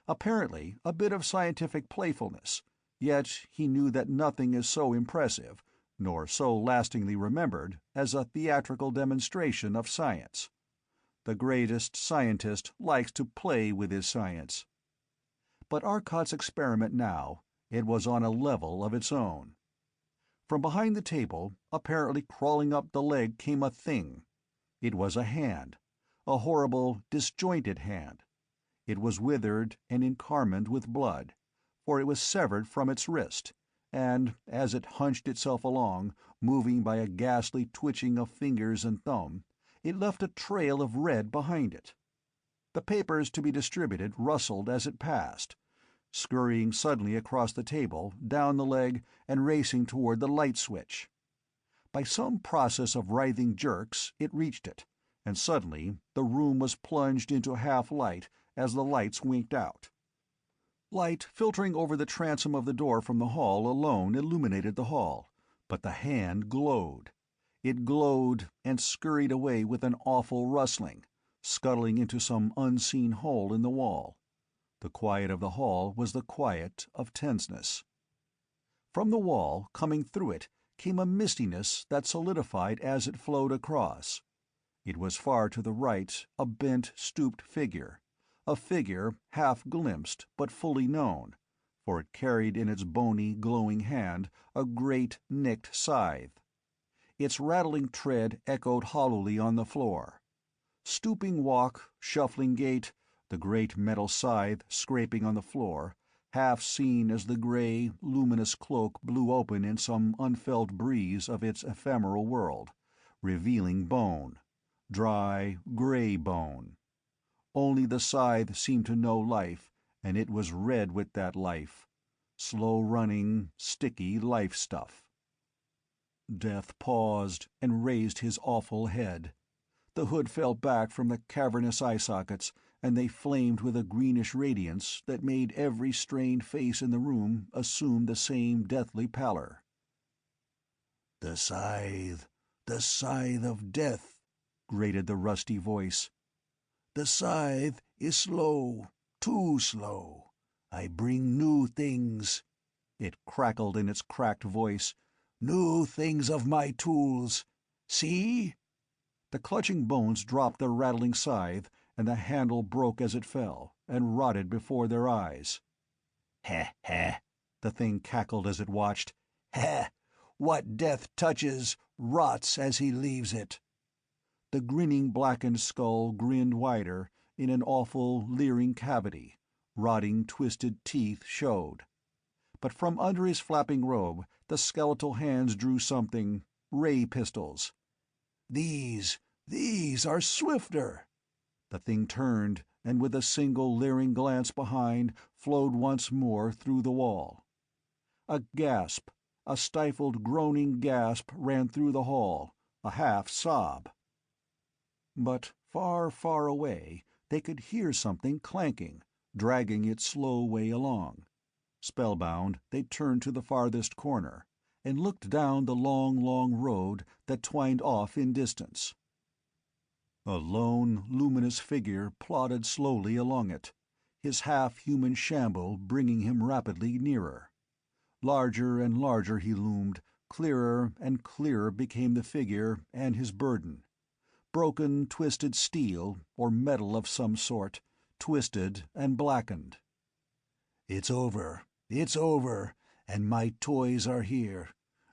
Apparently a bit of scientific playfulness, yet he knew that nothing is so impressive, nor so lastingly remembered, as a theatrical demonstration of science. The greatest scientist likes to play with his science. But Arcot's experiment now, it was on a level of its own. From behind the table, apparently crawling up the leg, came a thing. It was a hand, a horrible, disjointed hand. It was withered and encarmined with blood, for it was severed from its wrist, and, as it hunched itself along, moving by a ghastly twitching of fingers and thumb, it left a trail of red behind it. The papers to be distributed rustled as it passed, scurrying suddenly across the table, down the leg, and racing toward the light switch. By some process of writhing jerks it reached it, and suddenly the room was plunged into half-light as the lights winked out. Light filtering over the transom of the door from the hall alone illuminated the hall, but the hand glowed. It glowed and scurried away with an awful rustling, scuttling into some unseen hole in the wall. The quiet of the hall was the quiet of tenseness. From the wall, coming through it, came a mistiness that solidified as it flowed across. It was far to the right, a bent, stooped figure, a figure half glimpsed but fully known, for it carried in its bony, glowing hand a great, nicked scythe. Its rattling tread echoed hollowly on the floor. Stooping walk, shuffling gait, the great metal scythe scraping on the floor, half seen as the gray, luminous cloak blew open in some unfelt breeze of its ephemeral world, revealing bone, dry, gray bone. Only the scythe seemed to know life, and it was red with that life. Slow-running, sticky life stuff. Death paused and raised his awful head. The hood fell back from the cavernous eye sockets, and they flamed with a greenish radiance that made every strained face in the room assume the same deathly pallor. "The scythe of death," grated the rusty voice. "The scythe is slow, too slow. I bring new things," it crackled in its cracked voice, "new things of my tools. See?" The clutching bones dropped their rattling scythe, and the handle broke as it fell, and rotted before their eyes. "Heh, heh," the thing cackled as it watched. "Heh! What death touches, rots as he leaves it." The grinning blackened skull grinned wider, in an awful, leering cavity. Rotting, twisted teeth showed. But from under his flapping robe, the skeletal hands drew something, ray pistols. These are swifter." The thing turned, and with a single leering glance behind, flowed once more through the wall. A gasp, a stifled, groaning gasp ran through the hall, a half sob. But far, far away, they could hear something clanking, dragging its slow way along. Spellbound, they turned to the farthest corner, and looked down the long, long road that twined off in distance. A lone, luminous figure plodded slowly along it, his half-human shamble bringing him rapidly nearer. Larger and larger he loomed, Clearer and clearer became the figure and his burden. Broken, twisted steel, or metal of some sort, twisted and blackened. "It's over. It's over, and my toys are here.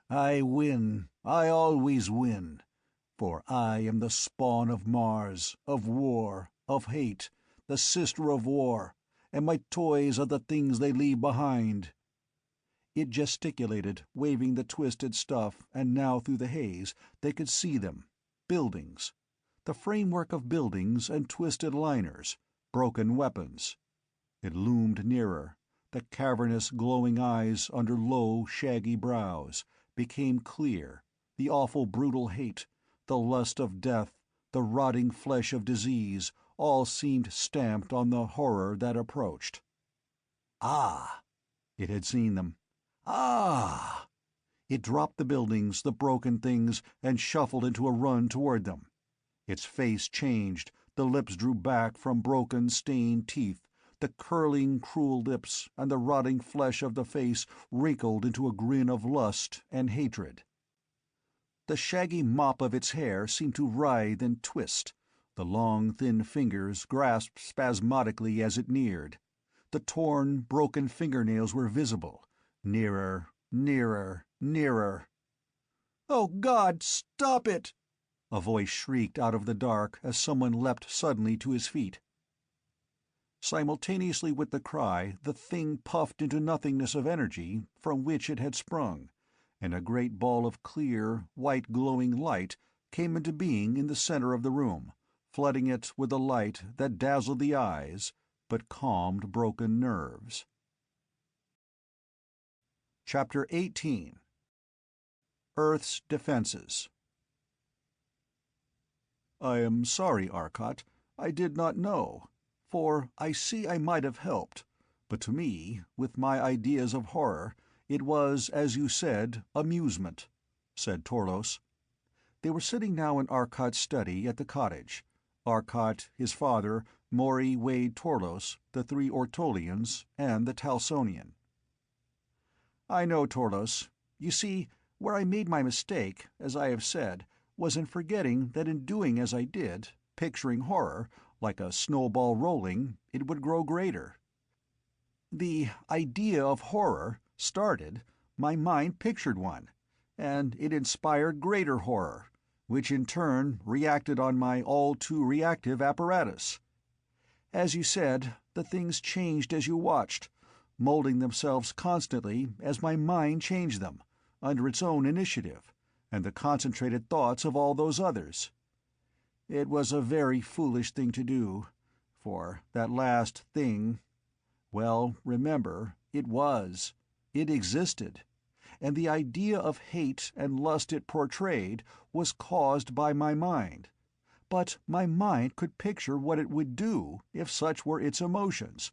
I win. I always win. For I am the spawn of Mars, of war, of hate, the sister of war, and my toys are the things they leave behind." It gesticulated, waving the twisted stuff, and now through the haze they could see them. Buildings. The framework of buildings and twisted liners. Broken weapons. It loomed nearer. The cavernous, glowing eyes under low, shaggy brows became clear. The awful, brutal hate, the lust of death, the rotting flesh of disease, all seemed stamped on the horror that approached. Ah! It had seen them. Ah! It dropped the buildings, the broken things, and shuffled into a run toward them. Its face changed, the lips drew back from broken, stained teeth, the curling, cruel lips and the rotting flesh of the face wrinkled into a grin of lust and hatred. The shaggy mop of its hair seemed to writhe and twist. The long, thin fingers grasped spasmodically as it neared. The torn, broken fingernails were visible. Nearer, nearer, nearer. "Oh, God, stop it!" a voice shrieked out of the dark as someone leapt suddenly to his feet. Simultaneously with the cry, the thing puffed into nothingness of energy from which it had sprung, and a great ball of clear, white glowing light came into being in the center of the room, flooding it with a light that dazzled the eyes but calmed broken nerves. Chapter 18. Earth's Defenses. "I am sorry, Arcot. I did not know. For I see I might have helped, but to me, with my ideas of horror, it was, as you said, amusement," said Torlos. They were sitting now in Arcot's study at the cottage. Arcot, his father, Morey, Wade, Torlos, the three Ortolians, and the Talsonian. "I know, Torlos. You see, where I made my mistake, as I have said, was in forgetting that in doing as I did, picturing horror, like a snowball rolling, it would grow greater. The idea of horror started, my mind pictured one, and it inspired greater horror, which in turn reacted on my all-too-reactive apparatus. As you said, the things changed as you watched, molding themselves constantly as my mind changed them, under its own initiative, and the concentrated thoughts of all those others. It was a very foolish thing to do, for that last thing, well, remember, it existed, and the idea of hate and lust it portrayed was caused by my mind. But my mind could picture what it would do if such were its emotions,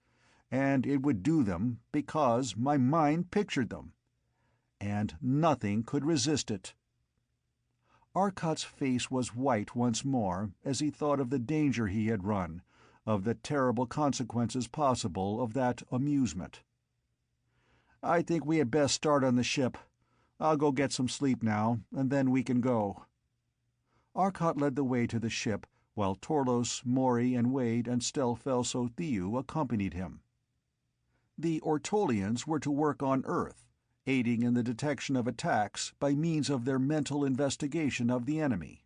and it would do them because my mind pictured them. And nothing could resist it." Arcot's face was white once more as he thought of the danger he had run, of the terrible consequences possible of that amusement. "I think we had best start on the ship. I'll go get some sleep now, and then we can go." Arcot led the way to the ship, while Torlos, Morey, and Wade and Stelfelso Thew accompanied him. The Ortolians were to work on Earth, aiding in the detection of attacks by means of their mental investigation of the enemy.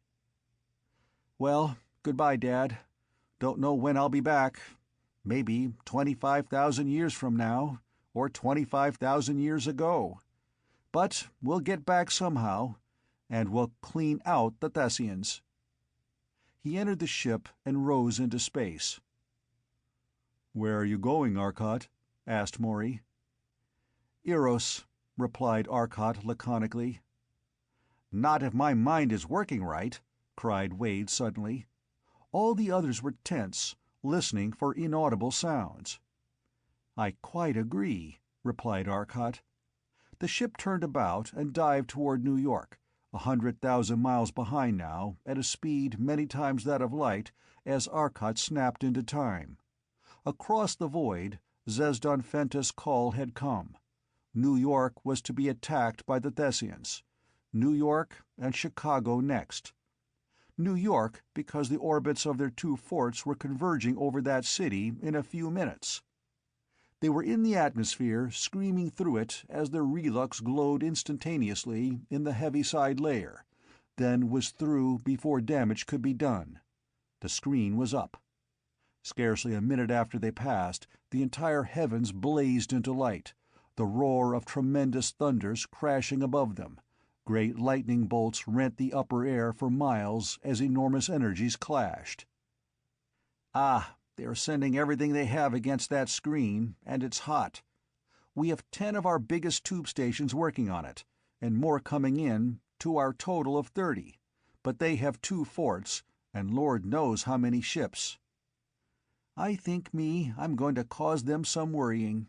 "Well, goodbye, Dad. Don't know when I'll be back. Maybe 25,000 years from now, or 25,000 years ago. But we'll get back somehow, and we'll clean out the Thessians." He entered the ship and rose into space. "Where are you going, Arcot?" asked Morey. "Eros," replied Arcot laconically. "Not if my mind is working right," cried Wade suddenly. All the others were tense, listening for inaudible sounds. "I quite agree," replied Arcot. The ship turned about and dived toward New York, 100,000 miles behind now, at a speed many times that of light, as Arcot snapped into time. Across the void, Zesdon Fentus' call had come. New York was to be attacked by the Thessians. New York, and Chicago next. New York because the orbits of their two forts were converging over that city in a few minutes. They were in the atmosphere, screaming through it as their relux glowed instantaneously in the heaviside layer, then was through before damage could be done. The screen was up. Scarcely a minute after they passed, the entire heavens blazed into light, the roar of tremendous thunders crashing above them. Great lightning bolts rent the upper air for miles as enormous energies clashed. "Ah, they are sending everything they have against that screen, and it's hot. We have 10 of our biggest tube stations working on it, and more coming in, to our total of 30. But they have 2 forts, and Lord knows how many ships. I think I'm going to cause them some worrying."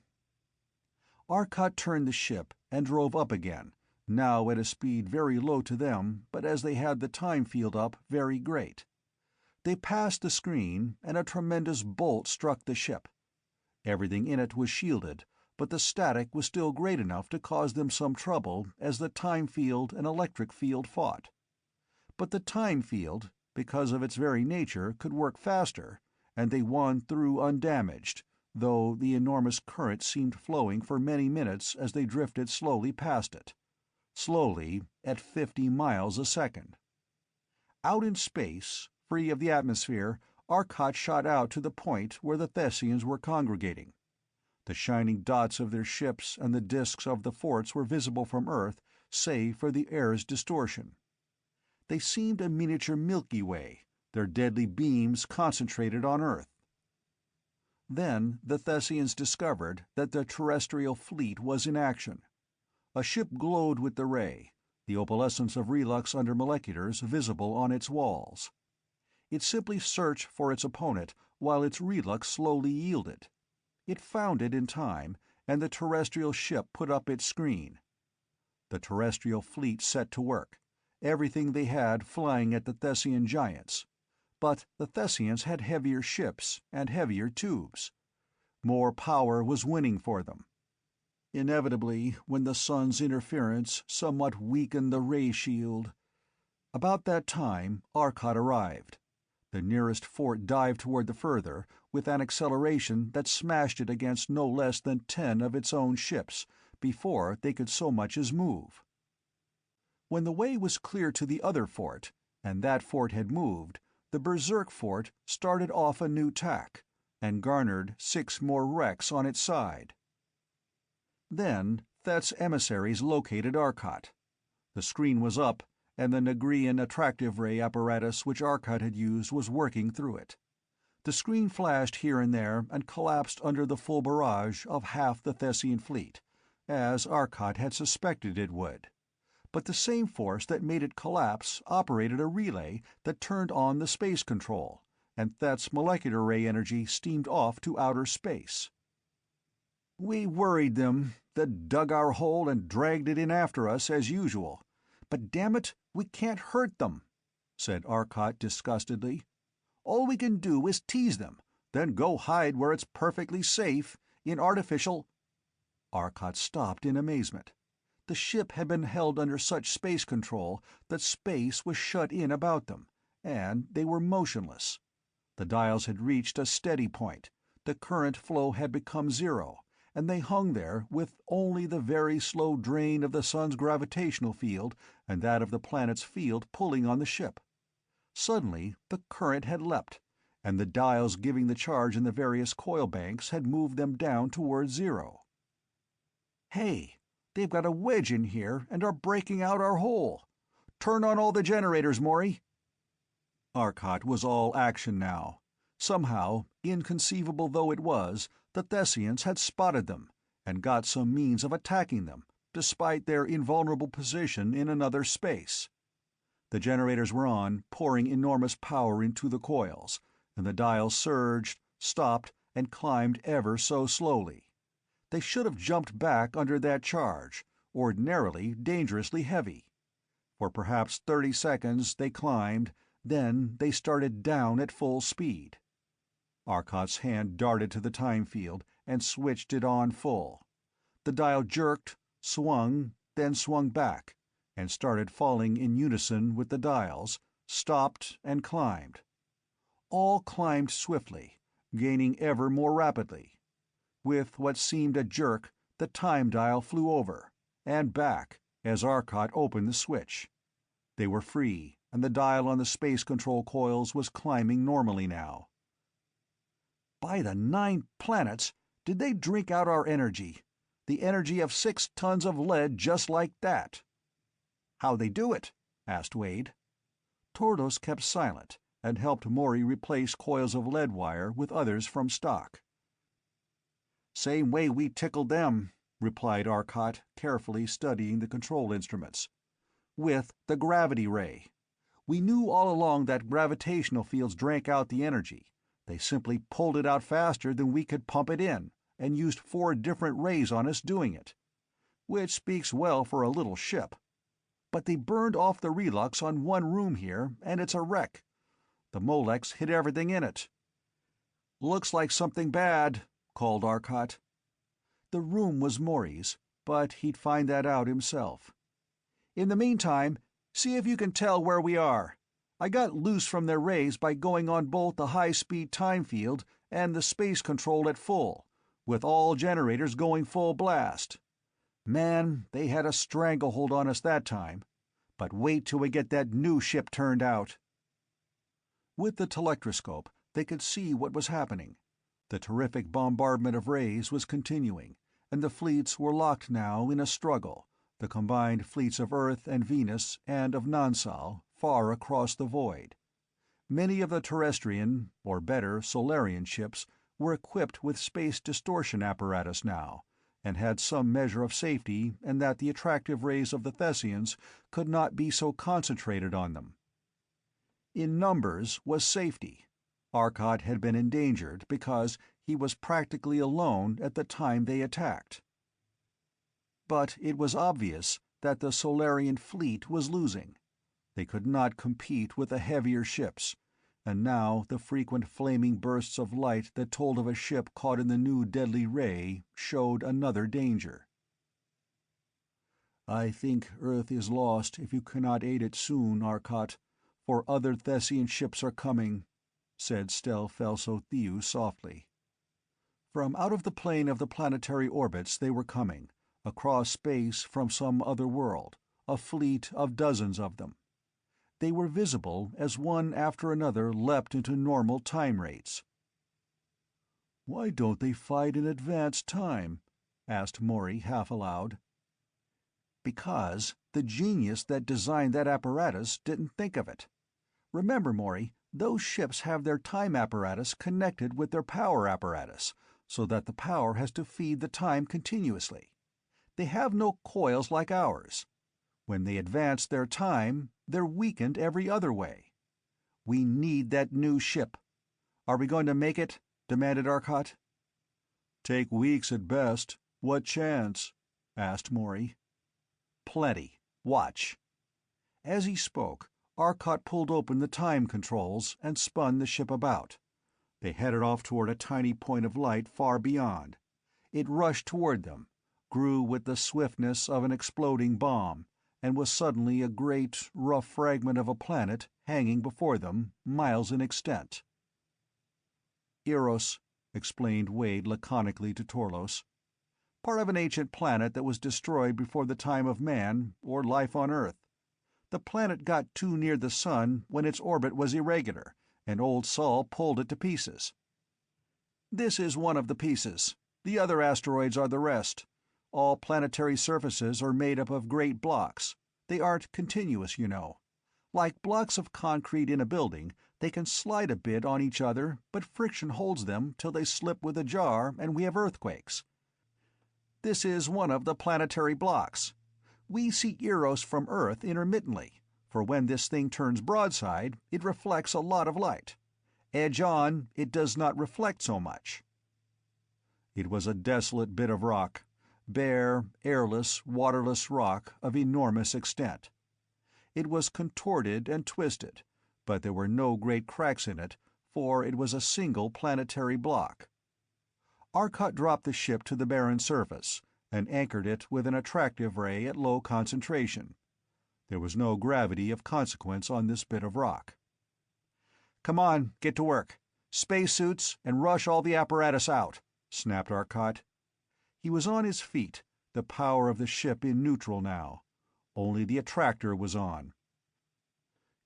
Arcot turned the ship and drove up again, now at a speed very low to them, but as they had the time field up, very great. They passed the screen, and a tremendous bolt struck the ship. Everything in it was shielded, but the static was still great enough to cause them some trouble as the time field and electric field fought. But the time field, because of its very nature, could work faster, and they won through undamaged, though the enormous current seemed flowing for many minutes as they drifted slowly past it. Slowly, at 50 miles a second. Out in space, free of the atmosphere, Arcot shot out to the point where the Thessians were congregating. The shining dots of their ships and the disks of the forts were visible from Earth, save for the air's distortion. They seemed a miniature Milky Way, their deadly beams concentrated on Earth. Then the Thessians discovered that the terrestrial fleet was in action. A ship glowed with the ray, the opalescence of relux under moleculars visible on its walls. It simply searched for its opponent while its relux slowly yielded. It found it in time, and the terrestrial ship put up its screen. The terrestrial fleet set to work, everything they had flying at the Thessian giants. But the Thessians had heavier ships and heavier tubes. More power was winning for them. Inevitably, when the sun's interference somewhat weakened the ray shield. About that time, Arcot arrived. The nearest fort dived toward the further, with an acceleration that smashed it against no less than 10 of its own ships, before they could so much as move. When the way was clear to the other fort, and that fort had moved, the Berserk fort started off a new tack, and garnered 6 more wrecks on its side. Then Thet's emissaries located Arcot. The screen was up, and the Nagrian attractive ray apparatus which Arcot had used was working through it. The screen flashed here and there and collapsed under the full barrage of half the Thessian fleet, as Arcot had suspected it would. But the same force that made it collapse operated a relay that turned on the space control, and Thet's molecular ray energy steamed off to outer space. "We worried them, that dug our hole and dragged it in after us, as usual. But damn it, we can't hurt them," said Arcot disgustedly. "All we can do is tease them, then go hide where it's perfectly safe, in artificial—" Arcot stopped in amazement. The ship had been held under such space control that space was shut in about them, and they were motionless. The dials had reached a steady point, the current flow had become zero, and they hung there with only the very slow drain of the sun's gravitational field and that of the planet's field pulling on the ship. Suddenly the current had leapt, and the dials giving the charge in the various coil banks had moved them down toward zero. "Hey, they've got a wedge in here and are breaking out our hole. Turn on all the generators, Morey." Arcot was all action now. Somehow, inconceivable though it was, the Thessians had spotted them, and got some means of attacking them, despite their invulnerable position in another space. The generators were on, pouring enormous power into the coils, and the dials surged, stopped, and climbed ever so slowly. They should have jumped back under that charge, ordinarily dangerously heavy. For perhaps 30 seconds they climbed, then they started down at full speed. Arcot's hand darted to the time field and switched it on full. The dial jerked, swung, then swung back, and started falling in unison with the dials, stopped and climbed. All climbed swiftly, gaining ever more rapidly. With what seemed a jerk, the time dial flew over, and back, as Arcot opened the switch. They were free, and the dial on the space control coils was climbing normally now. By the 9 planets, did they drink out our energy? The energy of 6 tons of lead just like that. "How'd they do it?" asked Wade. Tordos kept silent and helped Morey replace coils of lead wire with others from stock. "Same way we tickled them," replied Arcot, carefully studying the control instruments. "With the gravity ray. We knew all along that gravitational fields drank out the energy. They simply pulled it out faster than we could pump it in, and used 4 different rays on us doing it. Which speaks well for a little ship. But they burned off the relux on one room here, and it's a wreck. The Molex hit everything in it." "Looks like something bad," called Arcot. The room was Morey's, but he'd find that out himself. "In the meantime, see if you can tell where we are. I got loose from their rays by going on both the high-speed time field and the space control at full, with all generators going full blast. Man, they had a stranglehold on us that time. But wait till we get that new ship turned out." With the telectroscope, they could see what was happening. The terrific bombardment of rays was continuing, and the fleets were locked now in a struggle, the combined fleets of Earth and Venus and of Nansal, far across the void. Many of the terrestrian, or better, Solarian ships were equipped with space distortion apparatus now, and had some measure of safety in that the attractive rays of the Thessians could not be so concentrated on them. In numbers was safety. Arcot had been endangered because he was practically alone at the time they attacked. But it was obvious that the Solarian fleet was losing. They could not compete with the heavier ships, and now the frequent flaming bursts of light that told of a ship caught in the new deadly ray showed another danger. "I think Earth is lost if you cannot aid it soon, Arcot, for other Thessian ships are coming," said Stel Felso Theus softly. From out of the plane of the planetary orbits they were coming, across space from some other world, a fleet of dozens of them. They were visible as one after another leapt into normal time rates. "Why don't they fight in advance time?" asked Morey half aloud. "Because the genius that designed that apparatus didn't think of it. Remember, Morey, those ships have their time apparatus connected with their power apparatus, so that the power has to feed the time continuously. They have no coils like ours. When they advance their time, they're weakened every other way. We need that new ship. Are we going to make it?" demanded Arcot. "Take weeks at best. What chance?" asked Morey. "Plenty. Watch." As he spoke, Arcot pulled open the time controls and spun the ship about. They headed off toward a tiny point of light far beyond. It rushed toward them, grew with the swiftness of an exploding bomb, and was suddenly a great, rough fragment of a planet hanging before them, miles in extent. "Eros," explained Wade laconically to Torlos. "Part of an ancient planet that was destroyed before the time of man, or life on Earth. The planet got too near the sun when its orbit was irregular, and old Sol pulled it to pieces. This is one of the pieces. The other asteroids are the rest. All planetary surfaces are made up of great blocks. They aren't continuous, you know. Like blocks of concrete in a building, they can slide a bit on each other, but friction holds them till they slip with a jar and we have earthquakes. This is one of the planetary blocks. We see Eros from Earth intermittently, for when this thing turns broadside, it reflects a lot of light. Edge on, it does not reflect so much." It was a desolate bit of rock. Bare, airless, waterless rock of enormous extent. It was contorted and twisted, but there were no great cracks in it, for it was a single planetary block. Arcot dropped the ship to the barren surface, and anchored it with an attractive ray at low concentration. There was no gravity of consequence on this bit of rock. "Come on, get to work. Spacesuits, and rush all the apparatus out," snapped Arcot. He was on his feet, the power of the ship in neutral now. Only the attractor was on.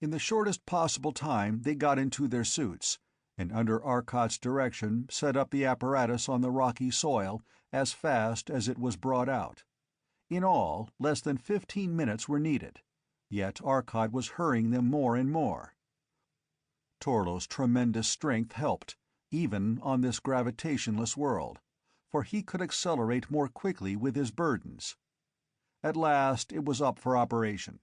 In the shortest possible time they got into their suits, and under Arcot's direction set up the apparatus on the rocky soil as fast as it was brought out. In all, less than 15 minutes were needed, yet Arcot was hurrying them more and more. Torlo's tremendous strength helped, even on this gravitationless world, for he could accelerate more quickly with his burdens. At last it was up for operation.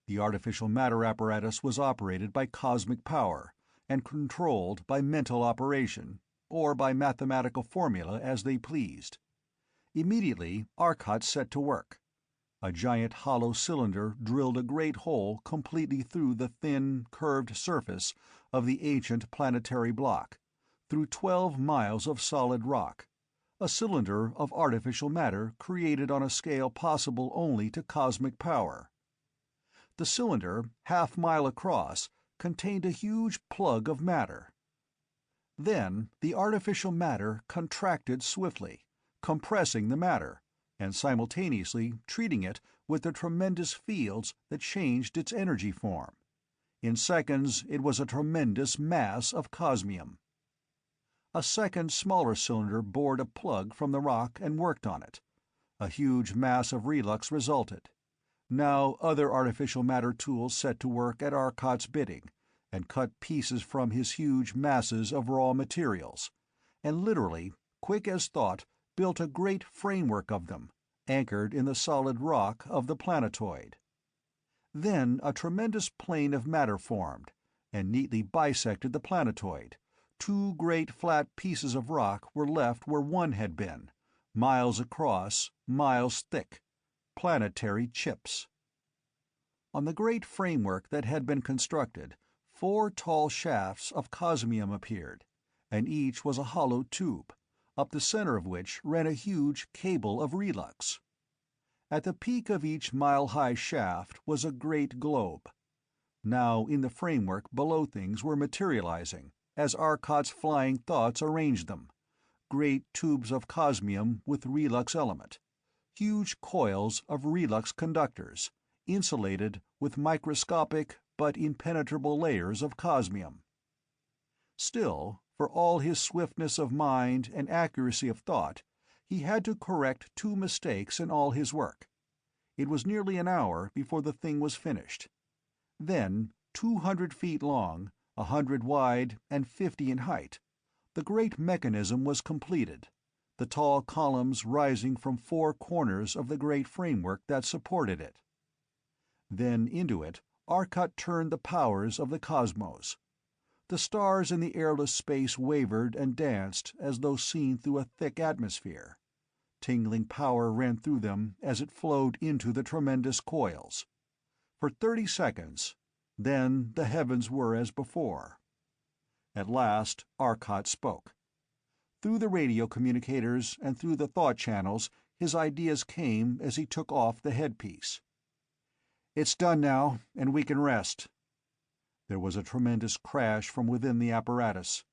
The artificial matter apparatus was operated by cosmic power, and controlled by mental operation, or by mathematical formula as they pleased. Immediately Arcot set to work. A giant hollow cylinder drilled a great hole completely through the thin, curved surface of the ancient planetary block, through 12 miles of solid rock, a cylinder of artificial matter created on a scale possible only to cosmic power. The cylinder, half-mile across, contained a huge plug of matter. Then the artificial matter contracted swiftly, compressing the matter, and simultaneously treating it with the tremendous fields that changed its energy form. In seconds it was a tremendous mass of cosmium. A second, smaller cylinder bored a plug from the rock and worked on it. A huge mass of relux resulted. Now other artificial matter tools set to work at Arcot's bidding, and cut pieces from his huge masses of raw materials, and literally, quick as thought, built a great framework of them, anchored in the solid rock of the planetoid. Then a tremendous plane of matter formed, and neatly bisected the planetoid. Two great flat pieces of rock were left where one had been, miles across, miles thick, planetary chips. On the great framework that had been constructed, 4 tall shafts of cosmium appeared, and each was a hollow tube, up the center of which ran a huge cable of relux. At the peak of each mile-high shaft was a great globe. Now in the framework below things were materializing, as Arcot's flying thoughts arranged them, great tubes of cosmium with relux element, huge coils of relux conductors, insulated with microscopic but impenetrable layers of cosmium. Still, for all his swiftness of mind and accuracy of thought, he had to correct 2 mistakes in all his work. It was nearly an hour before the thing was finished. Then, 200 feet long, 100 wide, and 50 in height, the great mechanism was completed, the tall columns rising from 4 corners of the great framework that supported it. Then into it Arcot turned the powers of the cosmos. The stars in the airless space wavered and danced as though seen through a thick atmosphere. Tingling power ran through them as it flowed into the tremendous coils. For 30 seconds, then the heavens were as before. At last Arcot spoke. Through the radio communicators and through the thought channels his ideas came as he took off the headpiece. "It's done now, and we can rest." There was a tremendous crash from within the apparatus.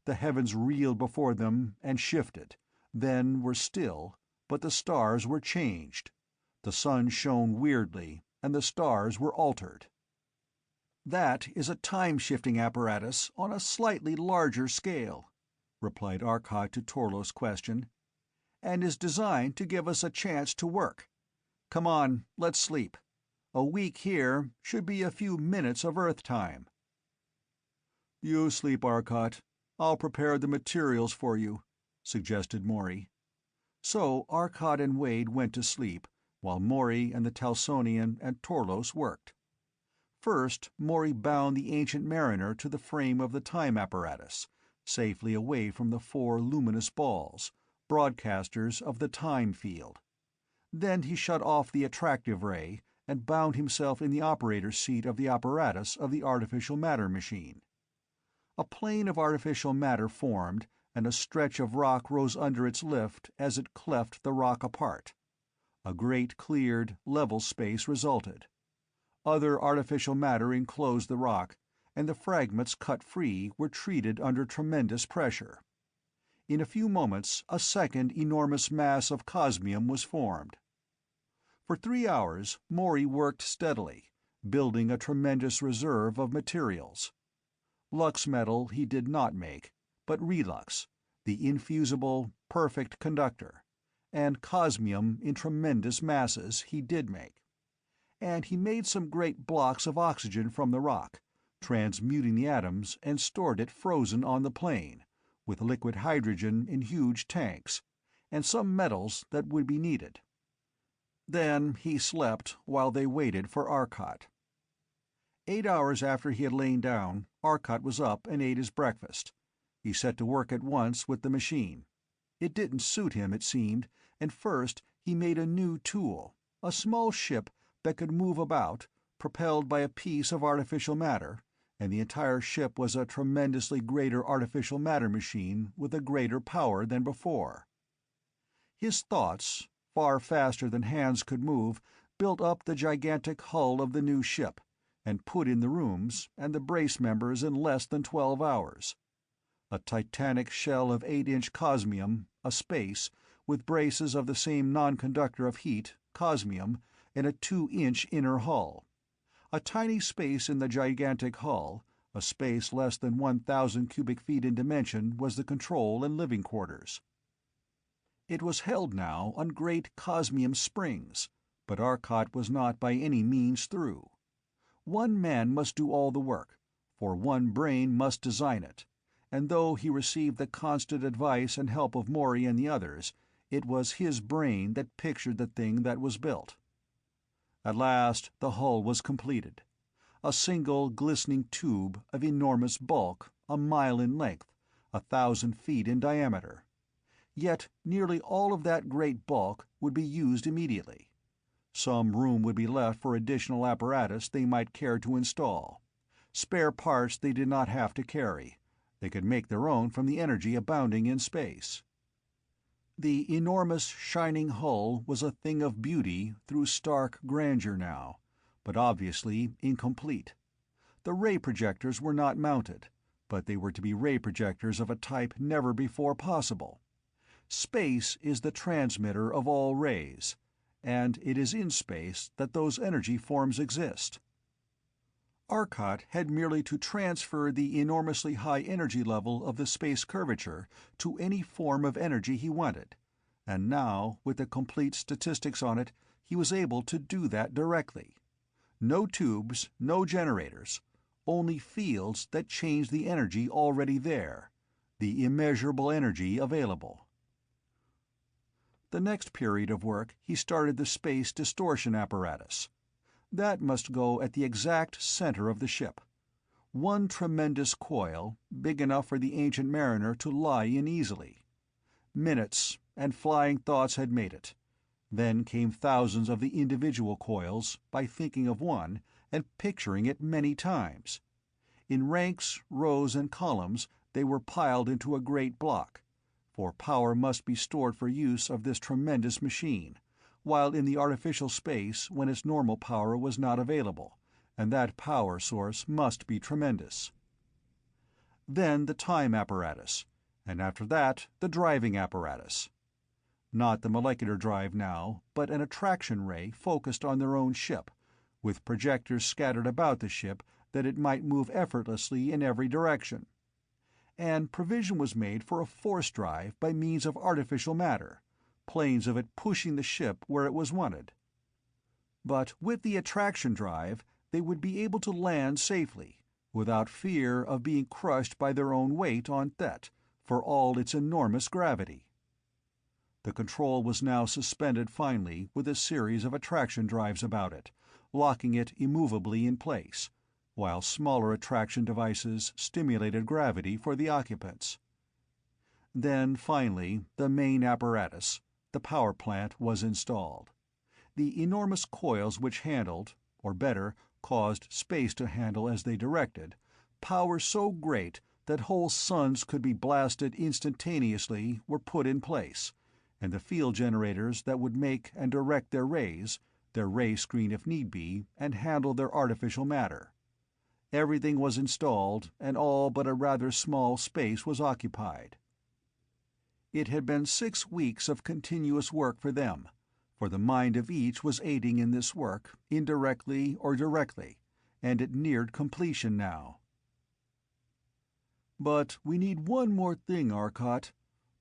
The heavens reeled before them and shifted, then were still, but the stars were changed. The sun shone weirdly, and the stars were altered. "That is a time-shifting apparatus on a slightly larger scale," replied Arcot to Torlo's question, "and is designed to give us a chance to work. Come on, let's sleep. A week here should be a few minutes of Earth time." "You sleep, Arcot. I'll prepare the materials for you," suggested Morey. So Arcot and Wade went to sleep, while Morey and the Telsonian and Torlos worked. First, Morey bound the Ancient Mariner to the frame of the time apparatus, safely away from the 4 luminous balls, broadcasters of the time field. Then he shut off the attractive ray and bound himself in the operator's seat of the apparatus of the artificial matter machine. A plane of artificial matter formed, and a stretch of rock rose under its lift as it cleft the rock apart. A great cleared, level space resulted. Other artificial matter enclosed the rock, and the fragments cut free were treated under tremendous pressure. In a few moments a second enormous mass of cosmium was formed. For 3 hours Morey worked steadily, building a tremendous reserve of materials. Lux metal he did not make, but relux, the infusible, perfect conductor, and cosmium in tremendous masses he did make. And he made some great blocks of oxygen from the rock, transmuting the atoms, and stored it frozen on the plane, with liquid hydrogen in huge tanks, and some metals that would be needed. Then he slept while they waited for Arcot. 8 hours after he had lain down, Arcot was up and ate his breakfast. He set to work at once with the machine. It didn't suit him, it seemed, and first he made a new tool, a small ship that could move about, propelled by a piece of artificial matter, and the entire ship was a tremendously greater artificial matter machine with a greater power than before. His thoughts, far faster than hands could move, built up the gigantic hull of the new ship, and put in the rooms and the brace members in less than 12 hours. A titanic shell of 8-inch cosmium, a space, with braces of the same non-conductor of heat, cosmium, and a 2-inch inner hull. A tiny space in the gigantic hull, a space less than 1,000 cubic feet in dimension, was the control and living quarters. It was held now on great cosmium springs, but Arcot was not by any means through. One man must do all the work, for one brain must design it, and though he received the constant advice and help of Morey and the others, it was his brain that pictured the thing that was built. At last the hull was completed. A single glistening tube of enormous bulk, a mile in length, 1,000 feet in diameter. Yet nearly all of that great bulk would be used immediately. Some room would be left for additional apparatus they might care to install. Spare parts they did not have to carry. They could make their own from the energy abounding in space. The enormous shining hull was a thing of beauty through stark grandeur now, but obviously incomplete. The ray projectors were not mounted, but they were to be ray projectors of a type never before possible. Space is the transmitter of all rays, and it is in space that those energy forms exist. Arcot had merely to transfer the enormously high energy level of the space curvature to any form of energy he wanted, and now, with the complete statistics on it, he was able to do that directly. No tubes, no generators, only fields that changed the energy already there, the immeasurable energy available. The next period of work he started the space distortion apparatus. That must go at the exact center of the ship. One tremendous coil, big enough for the ancient mariner to lie in easily. Minutes, and flying thoughts had made it. Then came thousands of the individual coils, by thinking of one, and picturing it many times. In ranks, rows, and columns they were piled into a great block, for power must be stored for use of this tremendous machine, while in the artificial space when its normal power was not available, and that power source must be tremendous. Then the time apparatus, and after that the driving apparatus. Not the molecular drive now, but an attraction ray focused on their own ship, with projectors scattered about the ship that it might move effortlessly in every direction. And provision was made for a force drive by means of artificial matter, planes of it pushing the ship where it was wanted. But with the attraction drive they would be able to land safely, without fear of being crushed by their own weight on Thet, for all its enormous gravity. The control was now suspended finally with a series of attraction drives about it, locking it immovably in place, while smaller attraction devices stimulated gravity for the occupants. Then, finally, the main apparatus, the power plant, was installed. The enormous coils which handled, or better, caused space to handle as they directed, power so great that whole suns could be blasted instantaneously, were put in place, and the field generators that would make and direct their rays, their ray screen if need be, and handle their artificial matter. Everything was installed, and all but a rather small space was occupied. It had been 6 weeks of continuous work for them, for the mind of each was aiding in this work, indirectly or directly, and it neared completion now. "But we need one more thing, Arcot.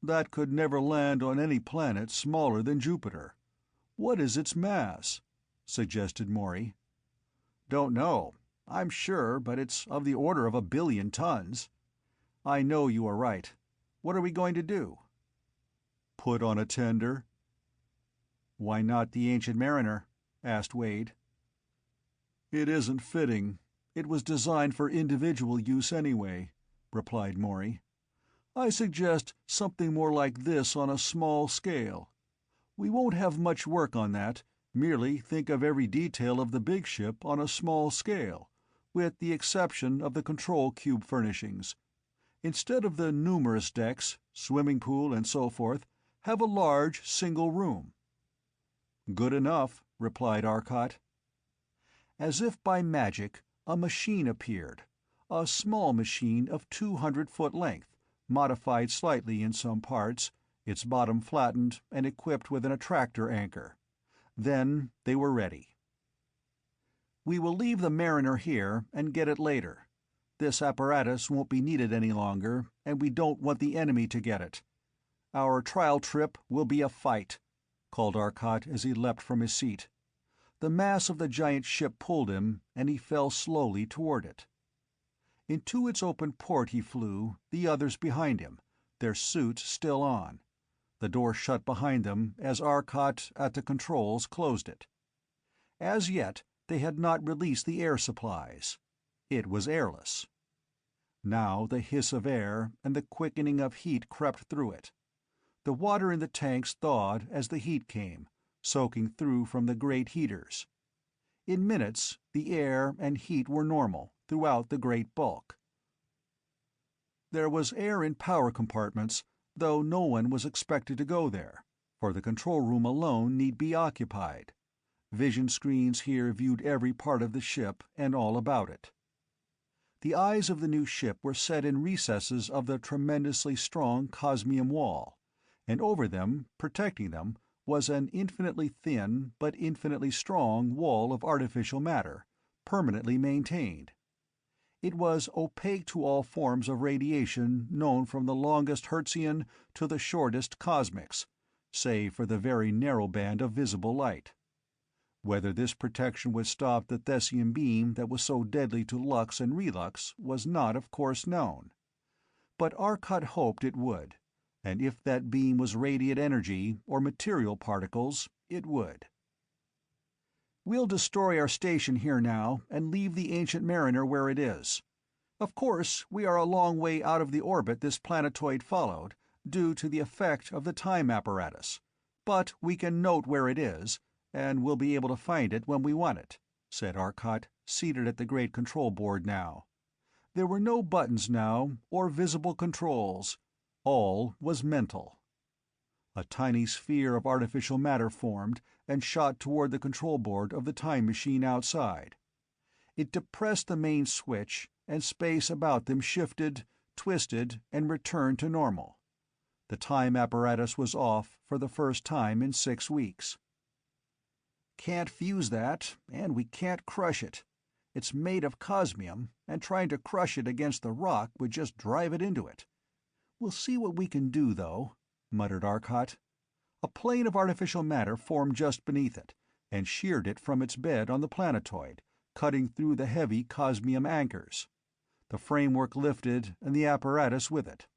That could never land on any planet smaller than Jupiter. What is its mass?" suggested Morey. "Don't know, I'm sure, but it's of the order of 1 billion tons. I know you are right. What are we going to do?" "Put on a tender." "Why not the Ancient Mariner?" asked Wade. "It isn't fitting. It was designed for individual use anyway," replied Morey. "I suggest something more like this on a small scale. We won't have much work on that, merely think of every detail of the big ship on a small scale, with the exception of the control cube furnishings. Instead of the numerous decks, swimming pool and so forth, have a large single room." "Good enough," replied Arcot. As if by magic, a machine appeared, a small machine of 200-foot length, modified slightly in some parts, its bottom flattened and equipped with an attractor anchor. Then they were ready. "We will leave the Mariner here and get it later. This apparatus won't be needed any longer, and we don't want the enemy to get it. Our trial trip will be a fight," called Arcot as he leapt from his seat. The mass of the giant ship pulled him, and he fell slowly toward it. Into its open port he flew, the others behind him, their suits still on. The door shut behind them as Arcot, at the controls, closed it. As yet, they had not released the air supplies. It was airless. Now the hiss of air and the quickening of heat crept through it. The water in the tanks thawed as the heat came, soaking through from the great heaters. In minutes, the air and heat were normal throughout the great bulk. There was air in power compartments, though no one was expected to go there, for the control room alone need be occupied. Vision screens here viewed every part of the ship and all about it. The eyes of the new ship were set in recesses of the tremendously strong cosmium wall, and over them, protecting them, was an infinitely thin but infinitely strong wall of artificial matter, permanently maintained. It was opaque to all forms of radiation known from the longest Hertzian to the shortest cosmics, save for the very narrow band of visible light. Whether this protection would stop the Thessian beam that was so deadly to Lux and Relux was not, of course, known. But Arcot hoped it would, and if that beam was radiant energy or material particles, it would. "We'll destroy our station here now and leave the Ancient Mariner where it is. Of course, we are a long way out of the orbit this planetoid followed, due to the effect of the time apparatus, but we can note where it is, and we'll be able to find it when we want it," said Arcot, seated at the great control board now. There were no buttons now, or visible controls. All was mental. A tiny sphere of artificial matter formed and shot toward the control board of the time machine outside. It depressed the main switch, and space about them shifted, twisted, and returned to normal. The time apparatus was off for the first time in 6 weeks. "Can't fuse that, and we can't crush it. It's made of cosmium, and trying to crush it against the rock would just drive it into it. We'll see what we can do, though," muttered Arcot. A plane of artificial matter formed just beneath it, and sheared it from its bed on the planetoid, cutting through the heavy cosmium anchors. The framework lifted, and the apparatus with it.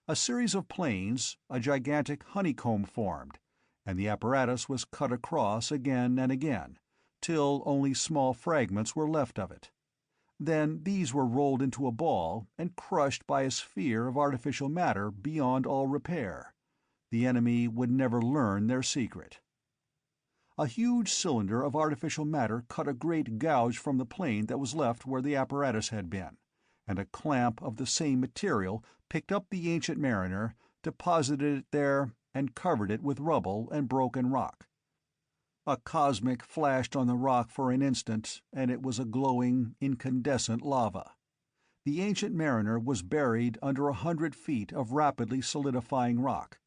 A series of planes, a gigantic honeycomb formed, and the apparatus was cut across again and again, till only small fragments were left of it. Then these were rolled into a ball and crushed by a sphere of artificial matter beyond all repair. The enemy would never learn their secret. A huge cylinder of artificial matter cut a great gouge from the plane that was left where the apparatus had been, and a clamp of the same material picked up the Ancient Mariner, deposited it there, and covered it with rubble and broken rock. A cosmic flashed on the rock for an instant, and it was a glowing, incandescent lava. The ancient mariner was buried under 100 feet of rapidly solidifying rock,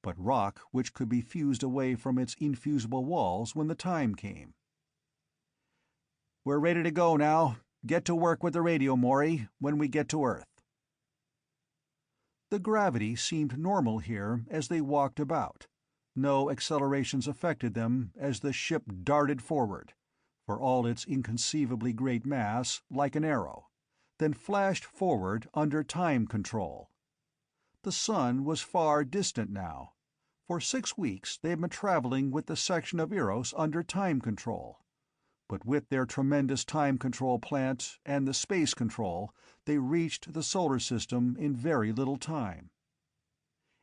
but rock which could be fused away from its infusible walls when the time came. "We're ready to go now. Get to work with the radio, Morey, when we get to Earth." The gravity seemed normal here as they walked about. No accelerations affected them as the ship darted forward, for all its inconceivably great mass, like an arrow, then flashed forward under time control. The sun was far distant now. For 6 weeks they had been traveling with the section of Eros under time control. But with their tremendous time control plant and the space control, they reached the solar system in very little time.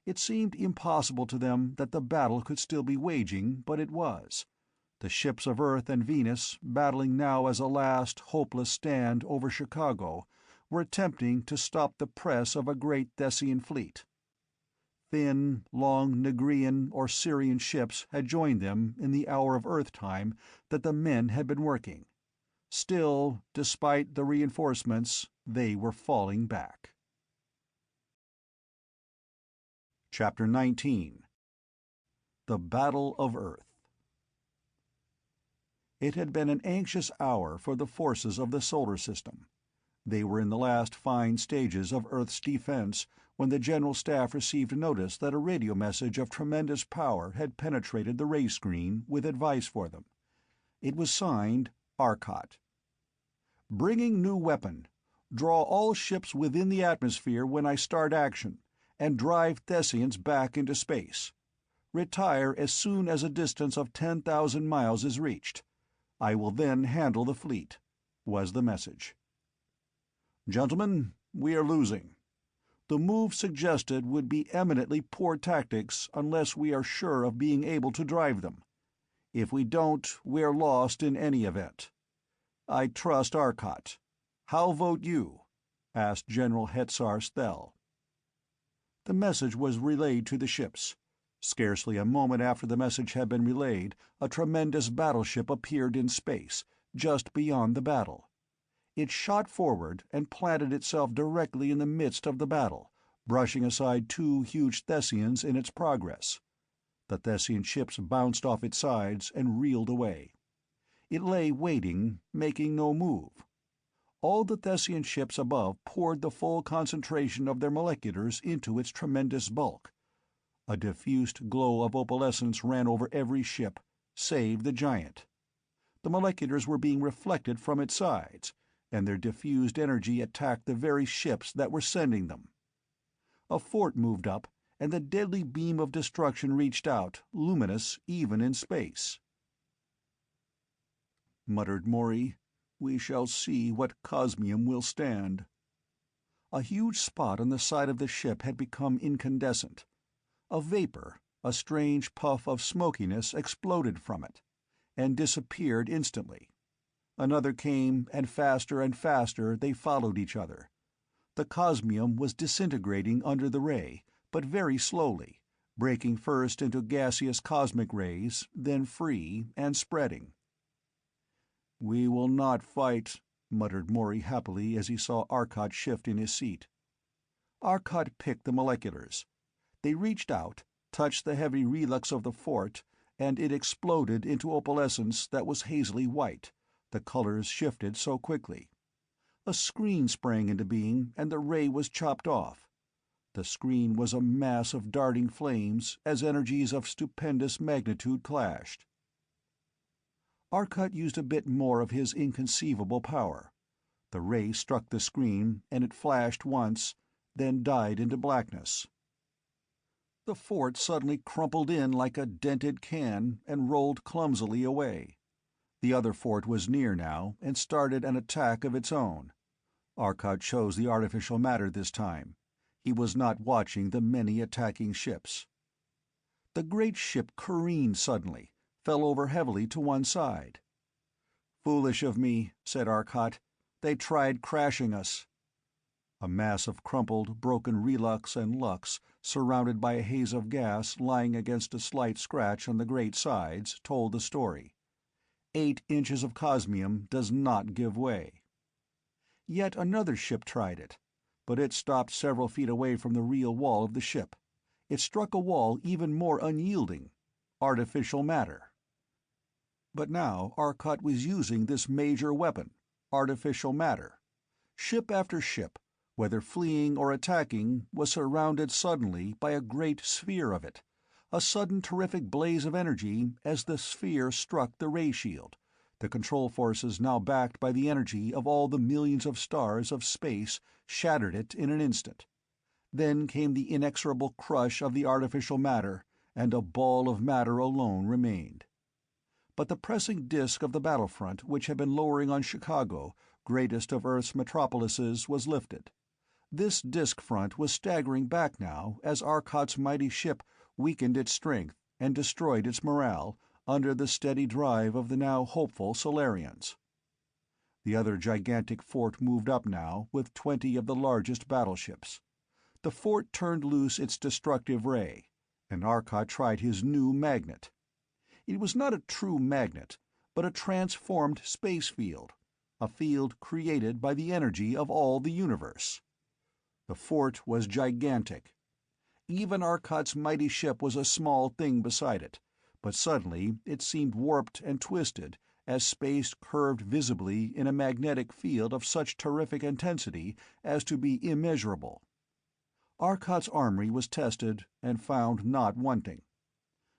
It seemed impossible to them that the battle could still be waging, but it was. The ships of Earth and Venus, battling now as a last, hopeless stand over Chicago, were attempting to stop the press of a great Thessian fleet. Thin, long Nigrian or Syrian ships had joined them in the hour of Earth time that the men had been working. Still, despite the reinforcements, they were falling back. Chapter 19. The Battle of Earth. It had been an anxious hour for the forces of the solar system. They were in the last fine stages of Earth's defense when the General Staff received notice that a radio message of tremendous power had penetrated the ray screen with advice for them. It was signed Arcot. "Bringing new weapon. Draw all ships within the atmosphere when I start action, and drive Thessians back into space. Retire as soon as a distance of 10,000 miles is reached. I will then handle the fleet," was the message. "Gentlemen, we are losing. The move suggested would be eminently poor tactics unless we are sure of being able to drive them. If we don't, we are lost in any event. I trust Arcot. How vote you?" asked General Hetzar Sthel. The message was relayed to the ships. Scarcely a moment after the message had been relayed, a tremendous battleship appeared in space, just beyond the battle. It shot forward and planted itself directly in the midst of the battle, brushing aside 2 huge Thessians in its progress. The Thessian ships bounced off its sides and reeled away. It lay waiting, making no move. All the Thessian ships above poured the full concentration of their moleculars into its tremendous bulk. A diffused glow of opalescence ran over every ship, save the giant. The moleculars were being reflected from its sides, and their diffused energy attacked the very ships that were sending them. A fort moved up, and the deadly beam of destruction reached out, luminous even in space. Muttered Morey, "We shall see what Cosmium will stand." A huge spot on the side of the ship had become incandescent. A vapor, a strange puff of smokiness exploded from it, and disappeared instantly. Another came, and faster they followed each other. The Cosmium was disintegrating under the ray, but very slowly, breaking first into gaseous cosmic rays, then free and spreading. "We will not fight," muttered Morey happily as he saw Arcot shift in his seat. Arcot picked the moleculars. They reached out, touched the heavy relux of the fort, and it exploded into opalescence that was hazily white, the colors shifted so quickly. A screen sprang into being, and the ray was chopped off. The screen was a mass of darting flames as energies of stupendous magnitude clashed. Arcot used a bit more of his inconceivable power. The ray struck the screen, and it flashed once, then died into blackness. The fort suddenly crumpled in like a dented can and rolled clumsily away. The other fort was near now, and started an attack of its own. Arcot chose the artificial matter this time. He was not watching the many attacking ships. The great ship careened suddenly, fell over heavily to one side. "Foolish of me," said Arcot. "They tried crashing us." A mass of crumpled, broken relux and lux surrounded by a haze of gas lying against a slight scratch on the great sides, told the story. 8 inches of cosmium does not give way. Yet another ship tried it, but it stopped several feet away from the real wall of the ship. It struck a wall even more unyielding: artificial matter. But now Arcot was using this major weapon, artificial matter. Ship after ship, whether fleeing or attacking, was surrounded suddenly by a great sphere of it, a sudden terrific blaze of energy as the sphere struck the ray shield, the control forces now backed by the energy of all the millions of stars of space shattered it in an instant. Then came the inexorable crush of the artificial matter, and a ball of matter alone remained. But the pressing disk of the battlefront which had been lowering on Chicago, greatest of Earth's metropolises, was lifted. This disk front was staggering back now as Arcot's mighty ship weakened its strength and destroyed its morale under the steady drive of the now hopeful Solarians. The other gigantic fort moved up now with 20 of the largest battleships. The fort turned loose its destructive ray, and Arcot tried his new magnet. It was not a true magnet, but a transformed space field, a field created by the energy of all the universe. The fort was gigantic. Even Arcot's mighty ship was a small thing beside it, but suddenly it seemed warped and twisted as space curved visibly in a magnetic field of such terrific intensity as to be immeasurable. Arcot's armory was tested and found not wanting.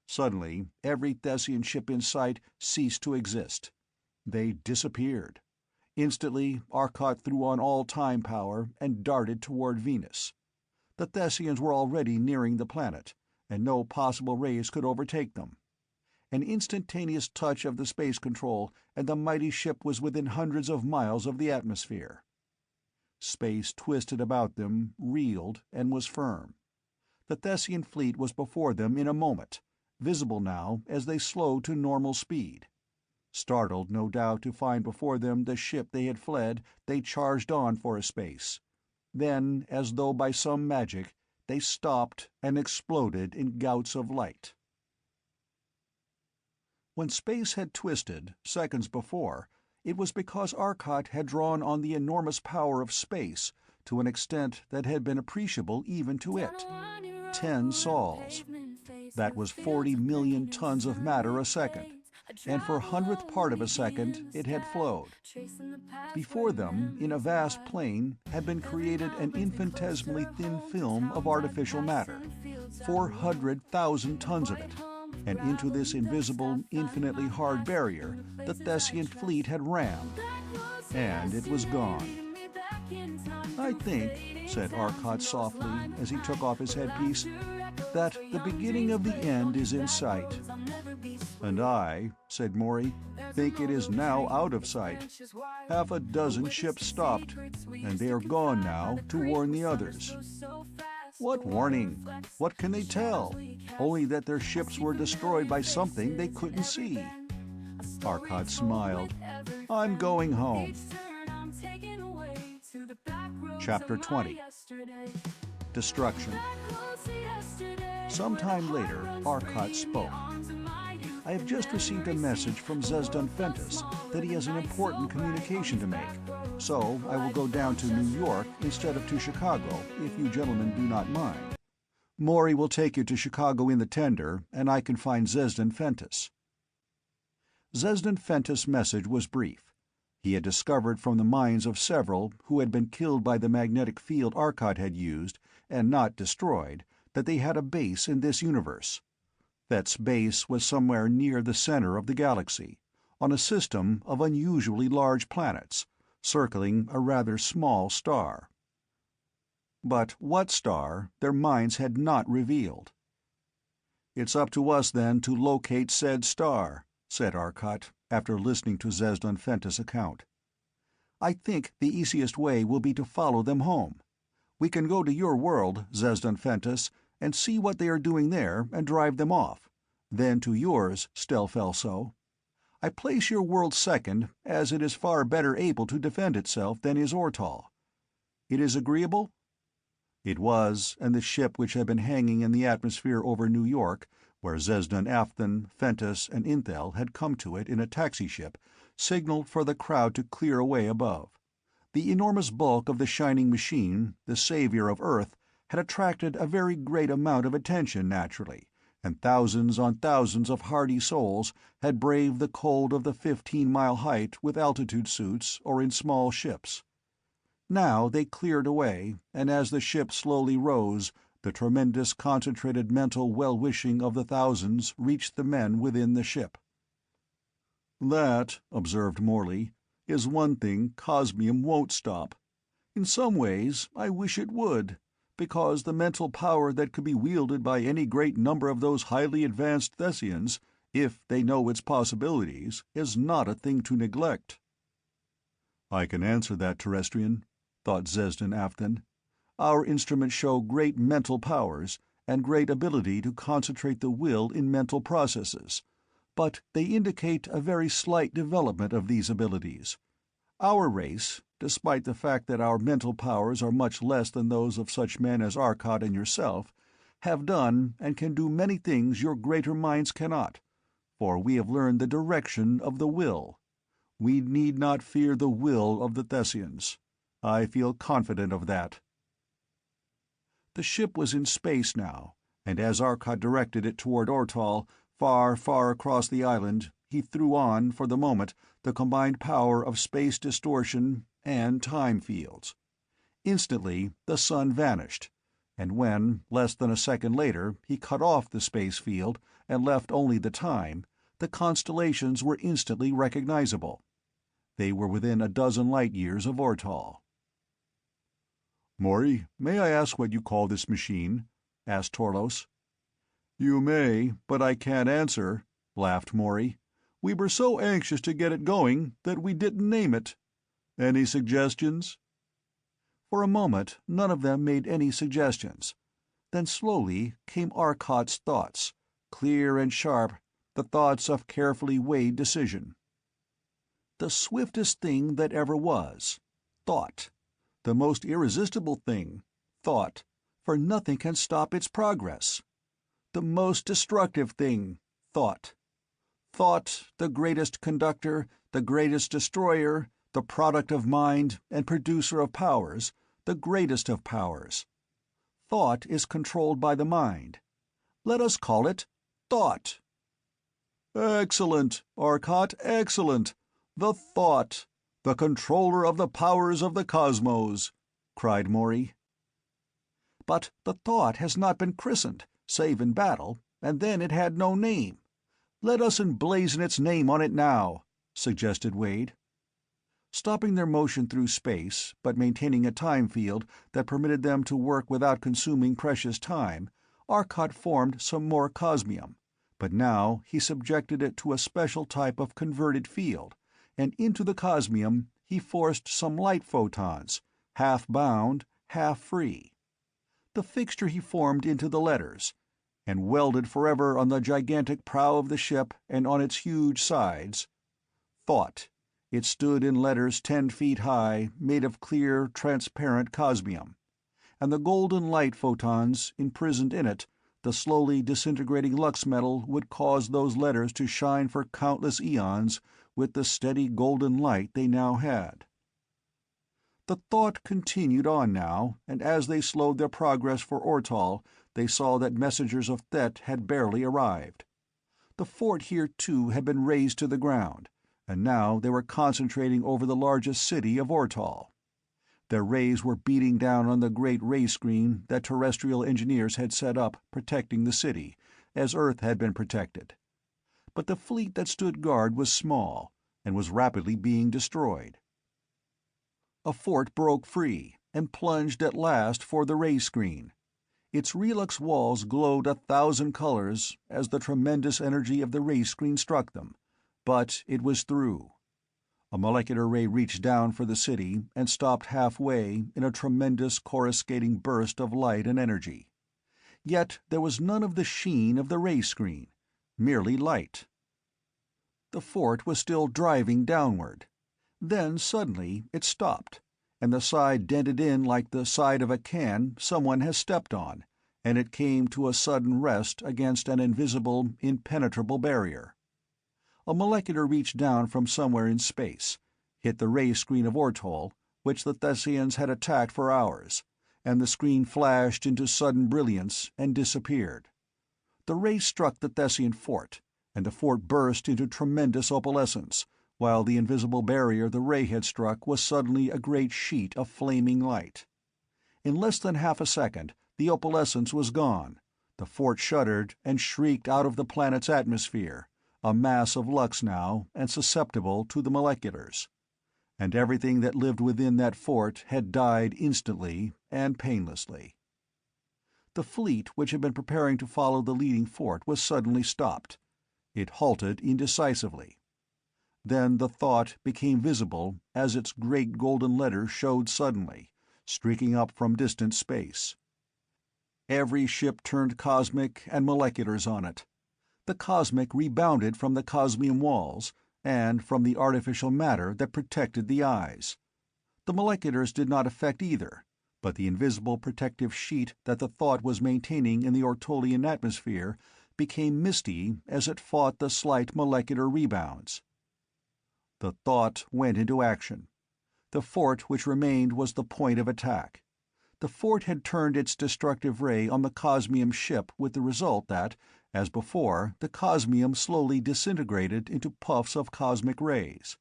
Suddenly, every Thessian ship in sight ceased to exist. They disappeared. Instantly, Arcot threw on all time power and darted toward Venus. The Thessians were already nearing the planet, and no possible race could overtake them. An instantaneous touch of the space control, and the mighty ship was within hundreds of miles of the atmosphere. Space twisted about them, reeled, and was firm. The Thessian fleet was before them in a moment, visible now as they slowed to normal speed. Startled, no doubt, to find before them the ship they had fled, they charged on for a space. Then, as though by some magic, they stopped and exploded in gouts of light. When space had twisted, seconds before, it was because Arcot had drawn on the enormous power of space to an extent that had been appreciable even to it. 10 sols. That was 40 million tons of matter a second, and for a hundredth part of a second it had flowed. Before them, in a vast plain, had been created an infinitesimally thin film of artificial matter, 400,000 tons of it, and into this invisible, infinitely hard barrier the Thessian fleet had rammed, and it was gone. "I think," said Arcot softly as he took off his headpiece, "that the beginning of the end is in sight." "And I," said Morey, "think it is now out of sight. Half a dozen ships stopped, and they are gone now to warn the others." "What warning? What can they tell? Only that their ships were destroyed by something they couldn't see." Arcot smiled. "I'm going home." Chapter 20. Destruction. Sometime later, Arcot spoke. "I have just received a message from Zesdon Fentis that he has an important communication to make, so I will go down to New York instead of to Chicago, if you gentlemen do not mind. Morey will take you to Chicago in the tender, and I can find Zesdon Fentis." Zesdon Fentis' message was brief. He had discovered from the minds of several who had been killed by the magnetic field Arcot had used, and not destroyed, that they had a base in this universe. That base was somewhere near the center of the galaxy, on a system of unusually large planets, circling a rather small star. But what star, their minds had not revealed. "It's up to us, then, to locate said star," said Arcot, after listening to Zesdon Fentis' account. "I think the easiest way will be to follow them home. We can go to your world, Zesdon Fentis, and see what they are doing there and drive them off, then to yours, Stelfelso. I place your world second, as it is far better able to defend itself than is Ortal. It is agreeable?" It was, and the ship which had been hanging in the atmosphere over New York, where Zesdan Afton, Fentus, and Inthel had come to it in a taxi ship, signaled for the crowd to clear away above. The enormous bulk of the shining machine, the savior of Earth, had attracted a very great amount of attention naturally, and thousands on thousands of hardy souls had braved the cold of the 15-mile height with altitude suits or in small ships. Now they cleared away, and as the ship slowly rose, the tremendous concentrated mental well-wishing of the thousands reached the men within the ship. "That," observed Morley, "is one thing Cosmium won't stop. In some ways I wish it would, because the mental power that could be wielded by any great number of those highly advanced Thessians, if they know its possibilities, is not a thing to neglect." "I can answer that, Terrestrian," thought Zesdan Afton. "Our instruments show great mental powers, and great ability to concentrate the will in mental processes, but they indicate a very slight development of these abilities. Our race, despite the fact that our mental powers are much less than those of such men as Arcot and yourself, have done and can do many things your greater minds cannot, for we have learned the direction of the will. We need not fear the will of the Thessians. I feel confident of that." The ship was in space now, and as Arcot directed it toward Ortal, far, far across the island, he threw on, for the moment, the combined power of space distortion and time fields. Instantly the sun vanished, and when, less than a second later, he cut off the space field and left only the time, the constellations were instantly recognizable. They were within a dozen light-years of Ortal. "Morey, may I ask what you call this machine?" asked Torlos. "You may, but I can't answer," laughed Morey. "We were so anxious to get it going that we didn't name it. Any suggestions?" For a moment none of them made any suggestions. Then slowly came Arcot's thoughts, clear and sharp, the thoughts of carefully weighed decision. The swiftest thing that ever was, thought. The most irresistible thing, thought, for nothing can stop its progress. The most destructive thing, thought. Thought, the greatest conductor, the greatest destroyer, the product of mind and producer of powers, the greatest of powers. Thought is controlled by the mind. Let us call it thought. "Excellent, Arcot, excellent! The thought! The controller of the powers of the cosmos!" cried Morey. "But the thought has not been christened, save in battle, and then it had no name. Let us emblazon its name on it now," suggested Wade. Stopping their motion through space, but maintaining a time field that permitted them to work without consuming precious time, Arcot formed some more cosmium, but now he subjected it to a special type of converted field, and into the cosmium he forced some light photons, half bound, half free. The fixture he formed into the letters, and welded forever on the gigantic prow of the ship and on its huge sides. Thought. It stood in letters 10 feet high, made of clear, transparent cosmium, and the golden light photons imprisoned in it, the slowly disintegrating lux metal, would cause those letters to shine for countless eons with the steady golden light they now had. The thought continued on now, and as they slowed their progress for Ortal, they saw that messengers of Thet had barely arrived. The fort here, too, had been razed to the ground, and now they were concentrating over the largest city of Ortal. Their rays were beating down on the great ray screen that terrestrial engineers had set up protecting the city, as Earth had been protected. But the fleet that stood guard was small, and was rapidly being destroyed. A fort broke free, and plunged at last for the ray screen. Its relux walls glowed 1,000 colors as the tremendous energy of the ray screen struck them, but it was through. A molecular ray reached down for the city and stopped halfway in a tremendous coruscating burst of light and energy. Yet there was none of the sheen of the ray screen, merely light. The fort was still driving downward. Then suddenly it stopped, and the side dented in like the side of a can someone has stepped on, and it came to a sudden rest against an invisible, impenetrable barrier. A molecular reached down from somewhere in space, hit the ray screen of Ortol, which the Thessians had attacked for hours, and the screen flashed into sudden brilliance and disappeared. The ray struck the Thessian fort, and the fort burst into tremendous opalescence, while the invisible barrier the ray had struck was suddenly a great sheet of flaming light. In less than half a second, the opalescence was gone. The fort shuddered and shrieked out of the planet's atmosphere, a mass of lux now and susceptible to the moleculars. And everything that lived within that fort had died instantly and painlessly. The fleet which had been preparing to follow the leading fort was suddenly stopped. It halted indecisively. Then the thought became visible as its great golden letters showed suddenly, streaking up from distant space. Every ship turned cosmic and moleculars on it. The cosmic rebounded from the cosmium walls, and from the artificial matter that protected the eyes. The moleculars did not affect either, but the invisible protective sheet that the thought was maintaining in the Ortolian atmosphere became misty as it fought the slight molecular rebounds. The thought went into action. The fort which remained was the point of attack. The fort had turned its destructive ray on the cosmium ship with the result that, as before, the cosmium slowly disintegrated into puffs of cosmic rays.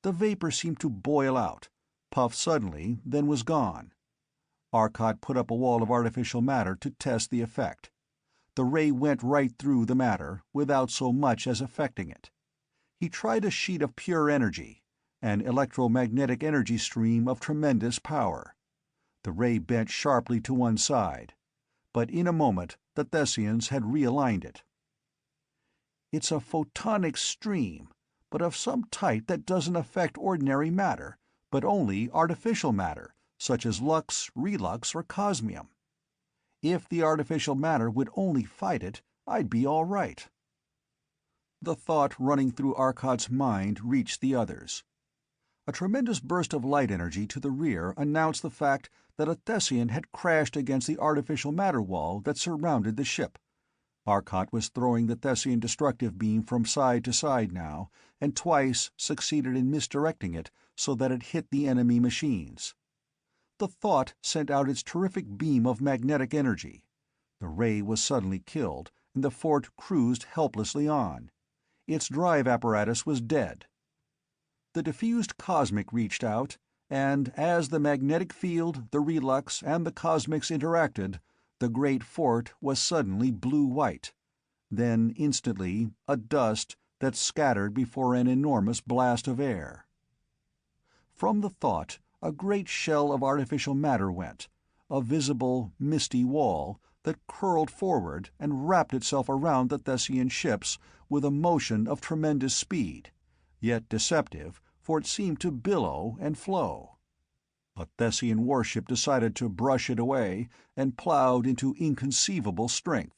The vapor seemed to boil out, puffed suddenly, then was gone. Arcot put up a wall of artificial matter to test the effect. The ray went right through the matter, without so much as affecting it. He tried a sheet of pure energy, an electromagnetic energy stream of tremendous power. The ray bent sharply to one side, but in a moment the Thessians had realigned it. "It's a photonic stream, but of some type that doesn't affect ordinary matter, but only artificial matter, such as lux, relux, or cosmium. If the artificial matter would only fight it, I'd be all right." The thought running through Arcot's mind reached the others. A tremendous burst of light energy to the rear announced the fact that a Thessian had crashed against the artificial matter wall that surrounded the ship. Arcot was throwing the Thessian destructive beam from side to side now, and twice succeeded in misdirecting it so that it hit the enemy machines. The thought sent out its terrific beam of magnetic energy. The ray was suddenly killed, and the fort cruised helplessly on. Its drive apparatus was dead. The diffused cosmic reached out, and as the magnetic field, the relux, and the cosmics interacted, the great fort was suddenly blue-white. Then, instantly, a dust that scattered before an enormous blast of air. From the thought, a great shell of artificial matter went, a visible, misty wall that curled forward and wrapped itself around the Thessian ships with a motion of tremendous speed, yet deceptive, for it seemed to billow and flow. A Thessian warship decided to brush it away and plowed into inconceivable strength.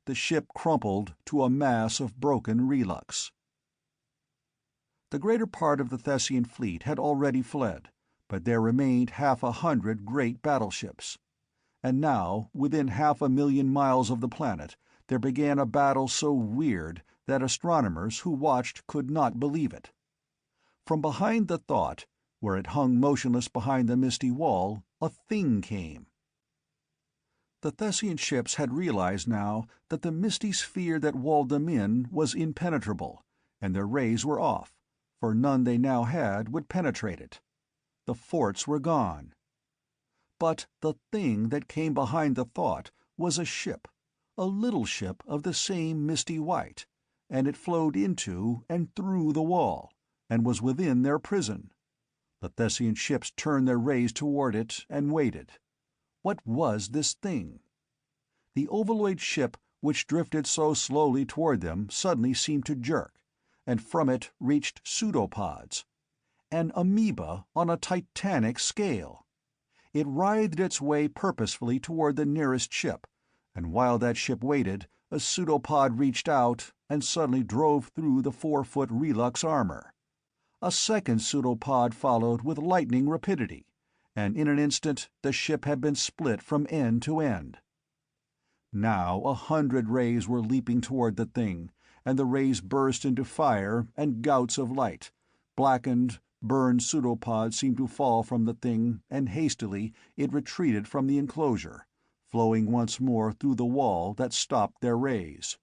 The ship crumpled to a mass of broken relux. The greater part of the Thessian fleet had already fled, but there remained 100 great battleships. And now, within 500,000 miles of the planet, there began a battle so weird that astronomers who watched could not believe it. From behind the thought, where it hung motionless behind the misty wall, a thing came. The Thessian ships had realized now that the misty sphere that walled them in was impenetrable, and their rays were off, for none they now had would penetrate it. The forts were gone. But the thing that came behind the thought was a ship, a little ship of the same misty white, and it flowed into and through the wall, and was within their prison. The Thessian ships turned their rays toward it and waited. What was this thing? The ovaloid ship which drifted so slowly toward them suddenly seemed to jerk, and from it reached pseudopods. An amoeba on a titanic scale. It writhed its way purposefully toward the nearest ship, and while that ship waited, a pseudopod reached out and suddenly drove through the 4-foot relux armor. A second pseudopod followed with lightning rapidity, and in an instant the ship had been split from end to end. Now 100 rays were leaping toward the thing, and the rays burst into fire and gouts of light. Blackened, burned pseudopods seemed to fall from the thing, and hastily it retreated from the enclosure, flowing once more through the wall that stopped their rays.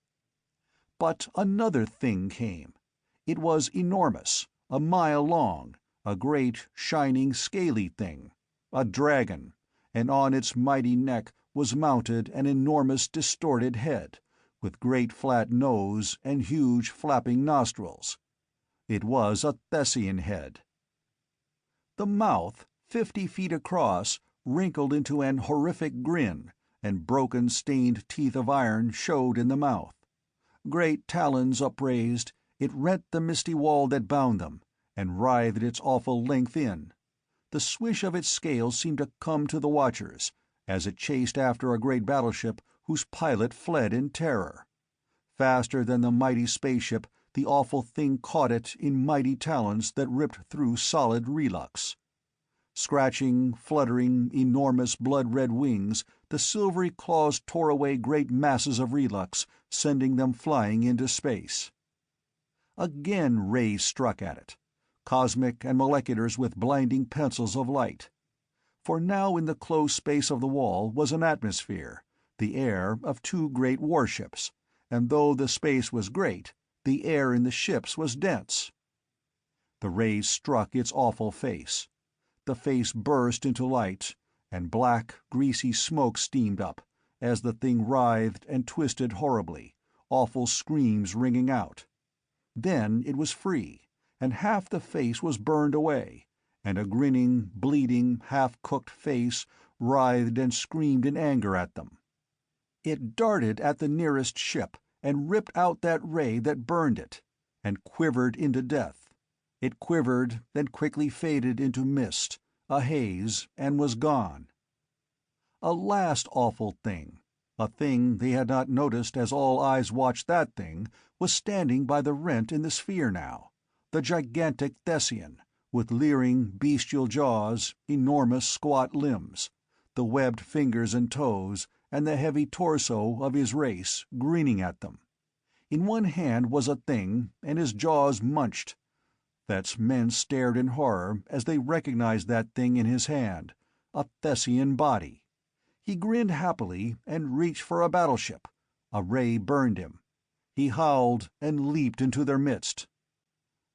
But another thing came. It was enormous, a mile long, a great, shining, scaly thing, a dragon, and on its mighty neck was mounted an enormous distorted head, with great flat nose and huge flapping nostrils. It was a Thessian head. The mouth, 50 feet across, wrinkled into an horrific grin, and broken stained teeth of iron showed in the mouth. Great talons upraised, it rent the misty wall that bound them, and writhed its awful length in. The swish of its scales seemed to come to the watchers, as it chased after a great battleship whose pilot fled in terror. Faster than the mighty spaceship, the awful thing caught it in mighty talons that ripped through solid relux. Scratching, fluttering, enormous blood-red wings, the silvery claws tore away great masses of relux, sending them flying into space. Again rays struck at it, cosmic and moleculars with blinding pencils of light. For now in the closed space of the wall was an atmosphere, the air of 2 great warships, and though the space was great, the air in the ships was dense. The rays struck its awful face. The face burst into light, and black, greasy smoke steamed up, as the thing writhed and twisted horribly, awful screams ringing out. Then it was free, and half the face was burned away, and a grinning, bleeding, half-cooked face writhed and screamed in anger at them. It darted at the nearest ship and ripped out that ray that burned it, and quivered into death. It quivered, then quickly faded into mist, a haze, and was gone. A last awful thing, a thing they had not noticed as all eyes watched that thing, was standing by the rent in the sphere now, the gigantic Thessian, with leering, bestial jaws, enormous squat limbs, the webbed fingers and toes, and the heavy torso of his race, grinning at them. In one hand was a thing, and his jaws munched. Thet's men stared in horror as they recognized that thing in his hand, a Thessian body. He grinned happily and reached for a battleship. A ray burned him. He howled and leaped into their midst.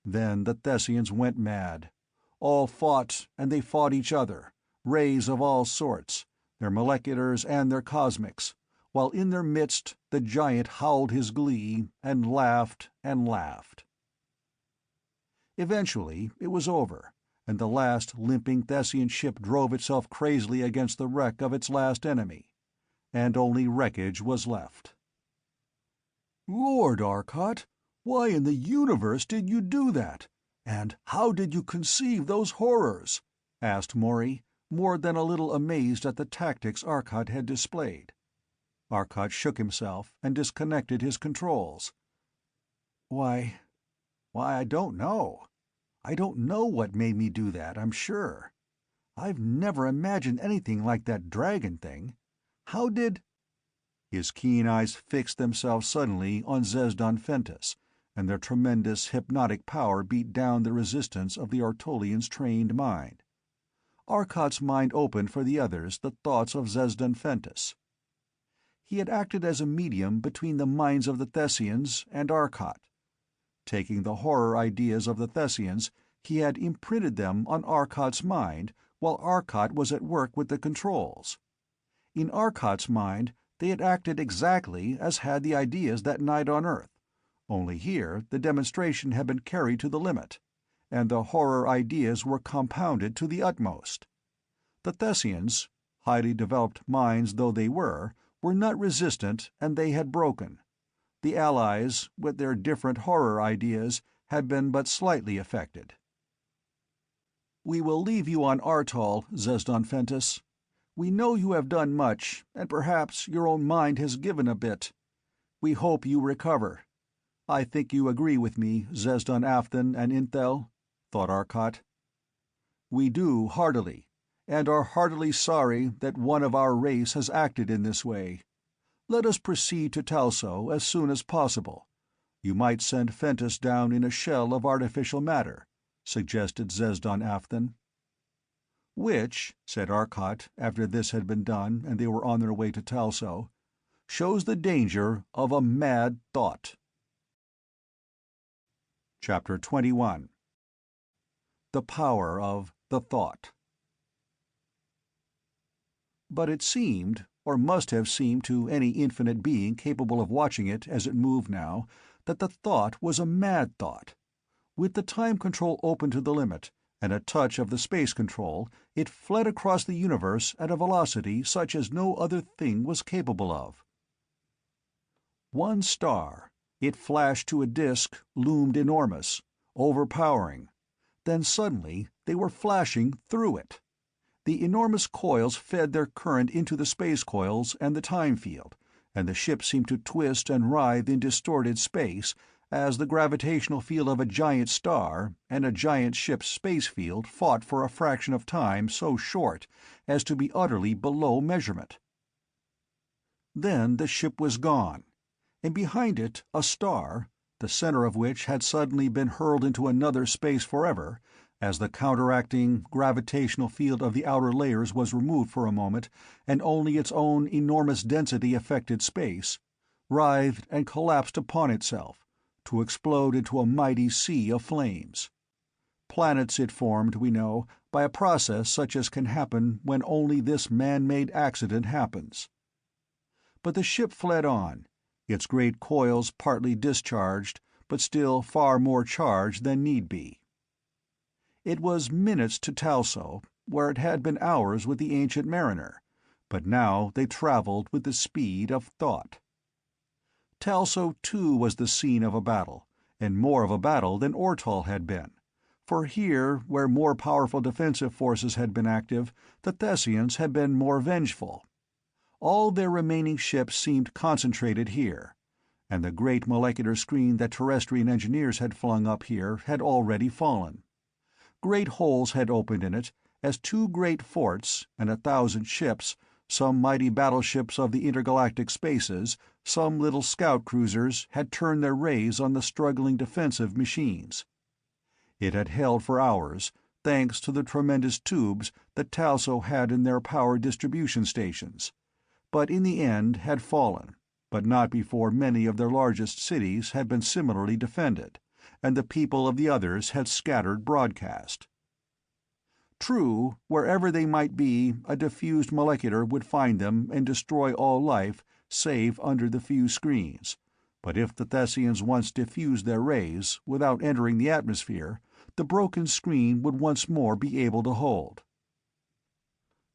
Then the Thessians went mad. All fought, and they fought each other, rays of all sorts, their moleculars and their cosmics, while in their midst the giant howled his glee and laughed and laughed. Eventually it was over, and the last limping Thessian ship drove itself crazily against the wreck of its last enemy, and only wreckage was left. "Lord, Arcot, why in the universe did you do that? And how did you conceive those horrors?" asked Morey, more than a little amazed at the tactics Arcot had displayed. Arcot shook himself and disconnected his controls. Why, I don't know. I don't know what made me do that, I'm sure. I've never imagined anything like that dragon thing. How did—" His keen eyes fixed themselves suddenly on Zesdan Fentis, and their tremendous hypnotic power beat down the resistance of the Ortolian's trained mind. Arcot's mind opened for the others the thoughts of Zesdan Fentis. He had acted as a medium between the minds of the Thessians and Arcot. Taking the horror ideas of the Thessians, he had imprinted them on Arcot's mind while Arcot was at work with the controls. In Arcot's mind, they had acted exactly as had the ideas that night on Earth, only here the demonstration had been carried to the limit, and the horror ideas were compounded to the utmost. The Thessians, highly developed minds though they were not resistant, and they had broken. The Allies, with their different horror ideas, had been but slightly affected. "We will leave you on Artol, Zesdan Fentis. We know you have done much, and perhaps your own mind has given a bit. We hope you recover. I think you agree with me, Zesdan Afthan and Inthel," thought Arcot. "We do, heartily, and are heartily sorry that one of our race has acted in this way. Let us proceed to Talso as soon as possible. You might send Fentus down in a shell of artificial matter," suggested Zesdan Afthan. "Which," said Arcot, after this had been done and they were on their way to Talso, "shows the danger of a mad thought." Chapter 21. The Power of the Thought. But it seemed, or must have seemed to any infinite being capable of watching it as it moved now, that the thought was a mad thought. With the time control open to the limit, and a touch of the space control, it fled across the universe at a velocity such as no other thing was capable of. One star, it flashed to a disk, loomed enormous, overpowering. Then suddenly they were flashing through it. The enormous coils fed their current into the space coils and the time field, and the ship seemed to twist and writhe in distorted space as the gravitational field of a giant star and a giant ship's space field fought for a fraction of time so short as to be utterly below measurement. Then the ship was gone, and behind it a star, the center of which had suddenly been hurled into another space forever, as the counteracting gravitational field of the outer layers was removed for a moment and only its own enormous density affected space, writhed and collapsed upon itself, to explode into a mighty sea of flames. Planets it formed, we know, by a process such as can happen when only this man-made accident happens. But the ship fled on, its great coils partly discharged, but still far more charged than need be. It was minutes to Talso, where it had been hours with the Ancient Mariner, but now they traveled with the speed of thought. Talso, too, was the scene of a battle, and more of a battle than Ortal had been, for here, where more powerful defensive forces had been active, the Thessians had been more vengeful. All their remaining ships seemed concentrated here, and the great molecular screen that Terrestrian engineers had flung up here had already fallen. Great holes had opened in it, as two great forts and 1,000 ships, some mighty battleships of the intergalactic spaces, some little scout cruisers, had turned their rays on the struggling defensive machines. It had held for hours, thanks to the tremendous tubes that Talso had in their power distribution stations, but in the end had fallen, but not before many of their largest cities had been similarly defended, and the people of the others had scattered broadcast. True, wherever they might be, a diffused molecular would find them and destroy all life save under the few screens, but if the Thessians once diffused their rays, without entering the atmosphere, the broken screen would once more be able to hold.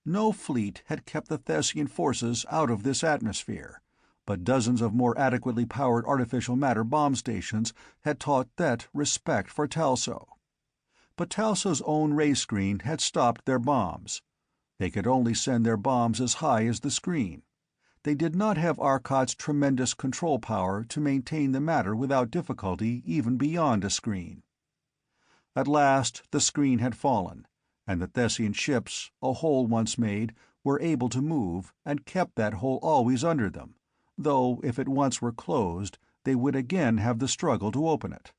No fleet had kept the Thessian forces out of this atmosphere, but dozens of more adequately powered artificial matter bomb stations had taught Thet respect for Talso. But Talso's own ray screen had stopped their bombs. They could only send their bombs as high as the screen. They did not have Arcot's tremendous control power to maintain the matter without difficulty even beyond a screen. At last the screen had fallen, and the Thessian ships, a hole once made, were able to move, and kept that hole always under them, though if it once were closed they would again have the struggle to open it.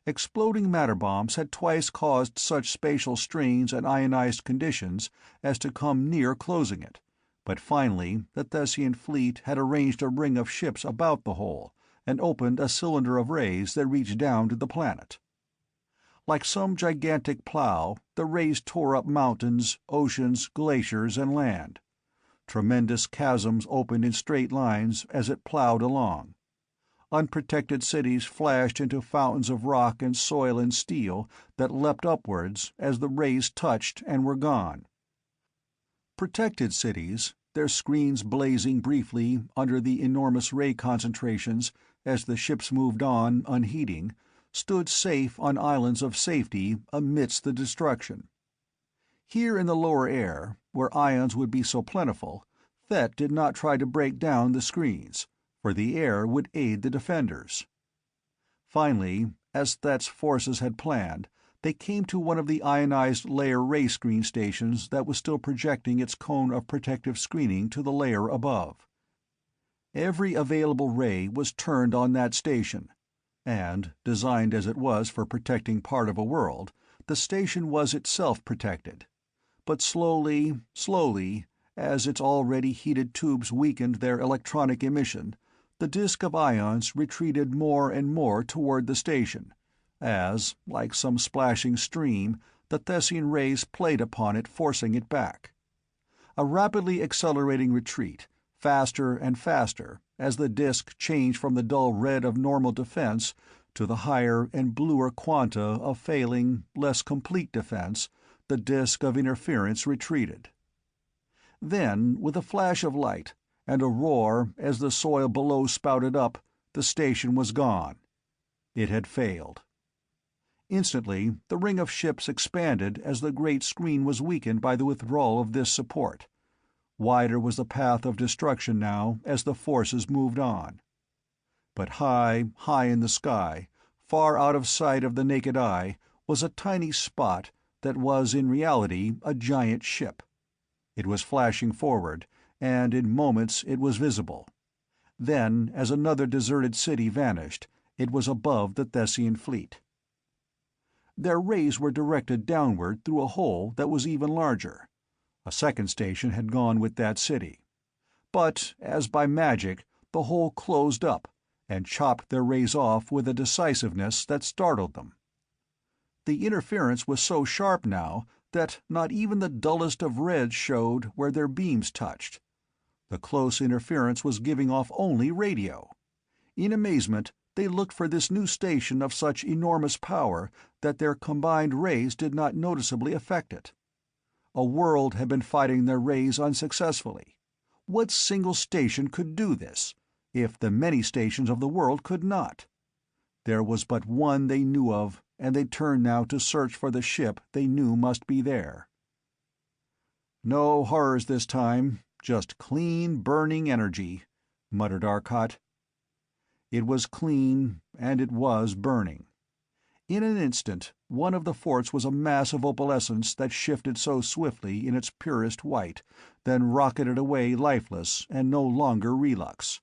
Exploding matter bombs had twice caused such spatial strains and ionized conditions as to come near closing it, but finally the Thessian fleet had arranged a ring of ships about the hole and opened a cylinder of rays that reached down to the planet. Like some gigantic plow, the rays tore up mountains, oceans, glaciers, and land. Tremendous chasms opened in straight lines as it plowed along. Unprotected cities flashed into fountains of rock and soil and steel that leapt upwards as the rays touched and were gone. Protected cities, their screens blazing briefly under the enormous ray concentrations as the ships moved on unheeding, stood safe on islands of safety amidst the destruction. Here in the lower air, where ions would be so plentiful, Thet did not try to break down the screens, for the air would aid the defenders. Finally, as Thet's forces had planned, they came to one of the ionized layer ray screen stations that was still projecting its cone of protective screening to the layer above. Every available ray was turned on that station, and, designed as it was for protecting part of a world, the station was itself protected. But slowly, slowly, as its already heated tubes weakened their electronic emission, the disk of ions retreated more and more toward the station, as, like some splashing stream, the Thessian rays played upon it, forcing it back. A rapidly accelerating retreat, faster and faster, as the disk changed from the dull red of normal defense to the higher and bluer quanta of failing, less complete defense. The disk of interference retreated. Then, with a flash of light, and a roar as the soil below spouted up, the station was gone. It had failed. Instantly, the ring of ships expanded as the great screen was weakened by the withdrawal of this support. Wider was the path of destruction now as the forces moved on. But high, high in the sky, far out of sight of the naked eye, was a tiny spot that was in reality a giant ship. It was flashing forward, and in moments it was visible. Then, as another deserted city vanished, it was above the Thessian fleet. Their rays were directed downward through a hole that was even larger. A second station had gone with that city. But, as by magic, the hole closed up, and chopped their rays off with a decisiveness that startled them. The interference was so sharp now that not even the dullest of reds showed where their beams touched. The close interference was giving off only radio. In amazement, they looked for this new station of such enormous power that their combined rays did not noticeably affect it. A world had been fighting their rays unsuccessfully. What single station could do this, if the many stations of the world could not? There was but one they knew of, and they turned now to search for the ship they knew must be there. "No horrors this time, just clean, burning energy," muttered Arcot. It was clean, and it was burning. In an instant, one of the forts was a mass of opalescence that shifted so swiftly in its purest white, then rocketed away lifeless and no longer relux.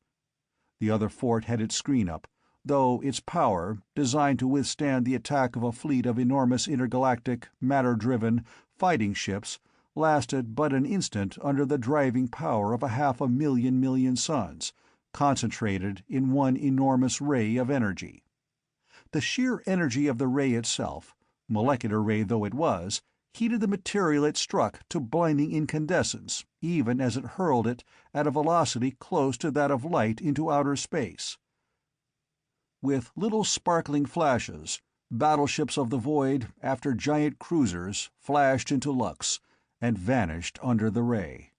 The other fort had its screen up, though its power, designed to withstand the attack of a fleet of enormous intergalactic, matter-driven, fighting ships, lasted but an instant under the driving power of 500,000 suns, concentrated in one enormous ray of energy. The sheer energy of the ray itself, molecular ray though it was, heated the material it struck to blinding incandescence, even as it hurled it at a velocity close to that of light into outer space. With little sparkling flashes, battleships of the void, after giant cruisers, flashed into Lux, and vanished under the ray.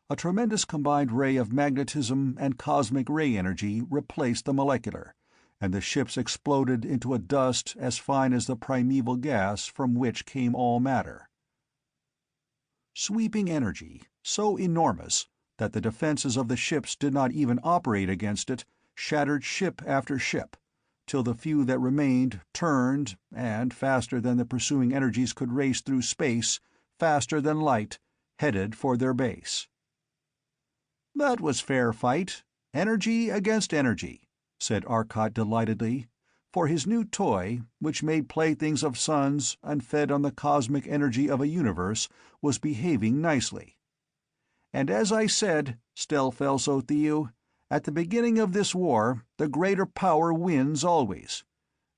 A tremendous combined ray of magnetism and cosmic ray energy replaced the molecular, and the ships exploded into a dust as fine as the primeval gas from which came all matter. Sweeping energy, so enormous that the defenses of the ships did not even operate against it, shattered ship after ship, till the few that remained turned, and, faster than the pursuing energies could race through space, faster than light, headed for their base. "That was fair fight. Energy against energy," said Arcot delightedly, for his new toy, which made playthings of suns and fed on the cosmic energy of a universe, was behaving nicely. "And as I said, Stelfelso-Theo, at the beginning of this war, the greater power wins always.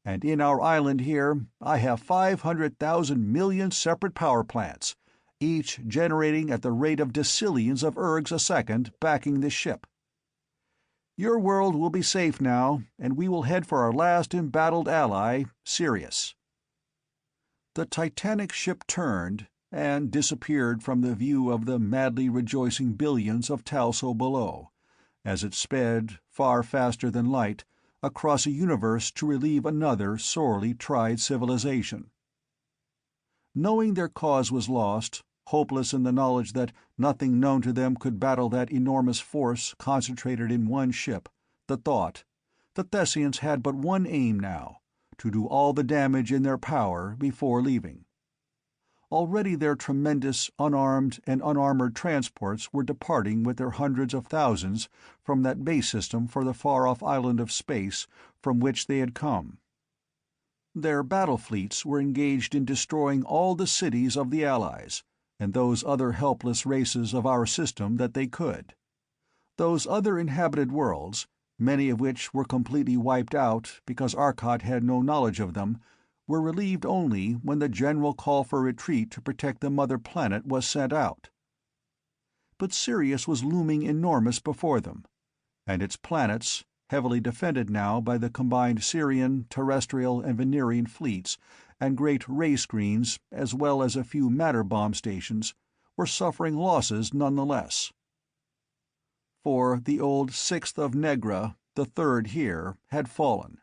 And in our island here, I have 500,000 million separate power plants, each generating at the rate of decillions of ergs a second, backing this ship. Your world will be safe now, and we will head for our last embattled ally, Sirius." The Titanic ship turned, and disappeared from the view of the madly rejoicing billions of Talso below, as it sped, far faster than light, across a universe to relieve another sorely tried civilization. Knowing their cause was lost, hopeless in the knowledge that nothing known to them could battle that enormous force concentrated in one ship, the Thessians had but one aim now, to do all the damage in their power before leaving. Already their tremendous unarmed and unarmored transports were departing with their hundreds of thousands from that base system for the far-off island of space from which they had come. Their battle fleets were engaged in destroying all the cities of the Allies, and those other helpless races of our system that they could. Those other inhabited worlds, many of which were completely wiped out because Arcot had no knowledge of them, were relieved only when the general call for retreat to protect the mother planet was sent out. But Sirius was looming enormous before them, and its planets, heavily defended now by the combined Sirian, terrestrial, and Venerian fleets, and great ray screens as well as a few matter bomb stations, were suffering losses nonetheless. For the old 6th of Negra, the third here, had fallen,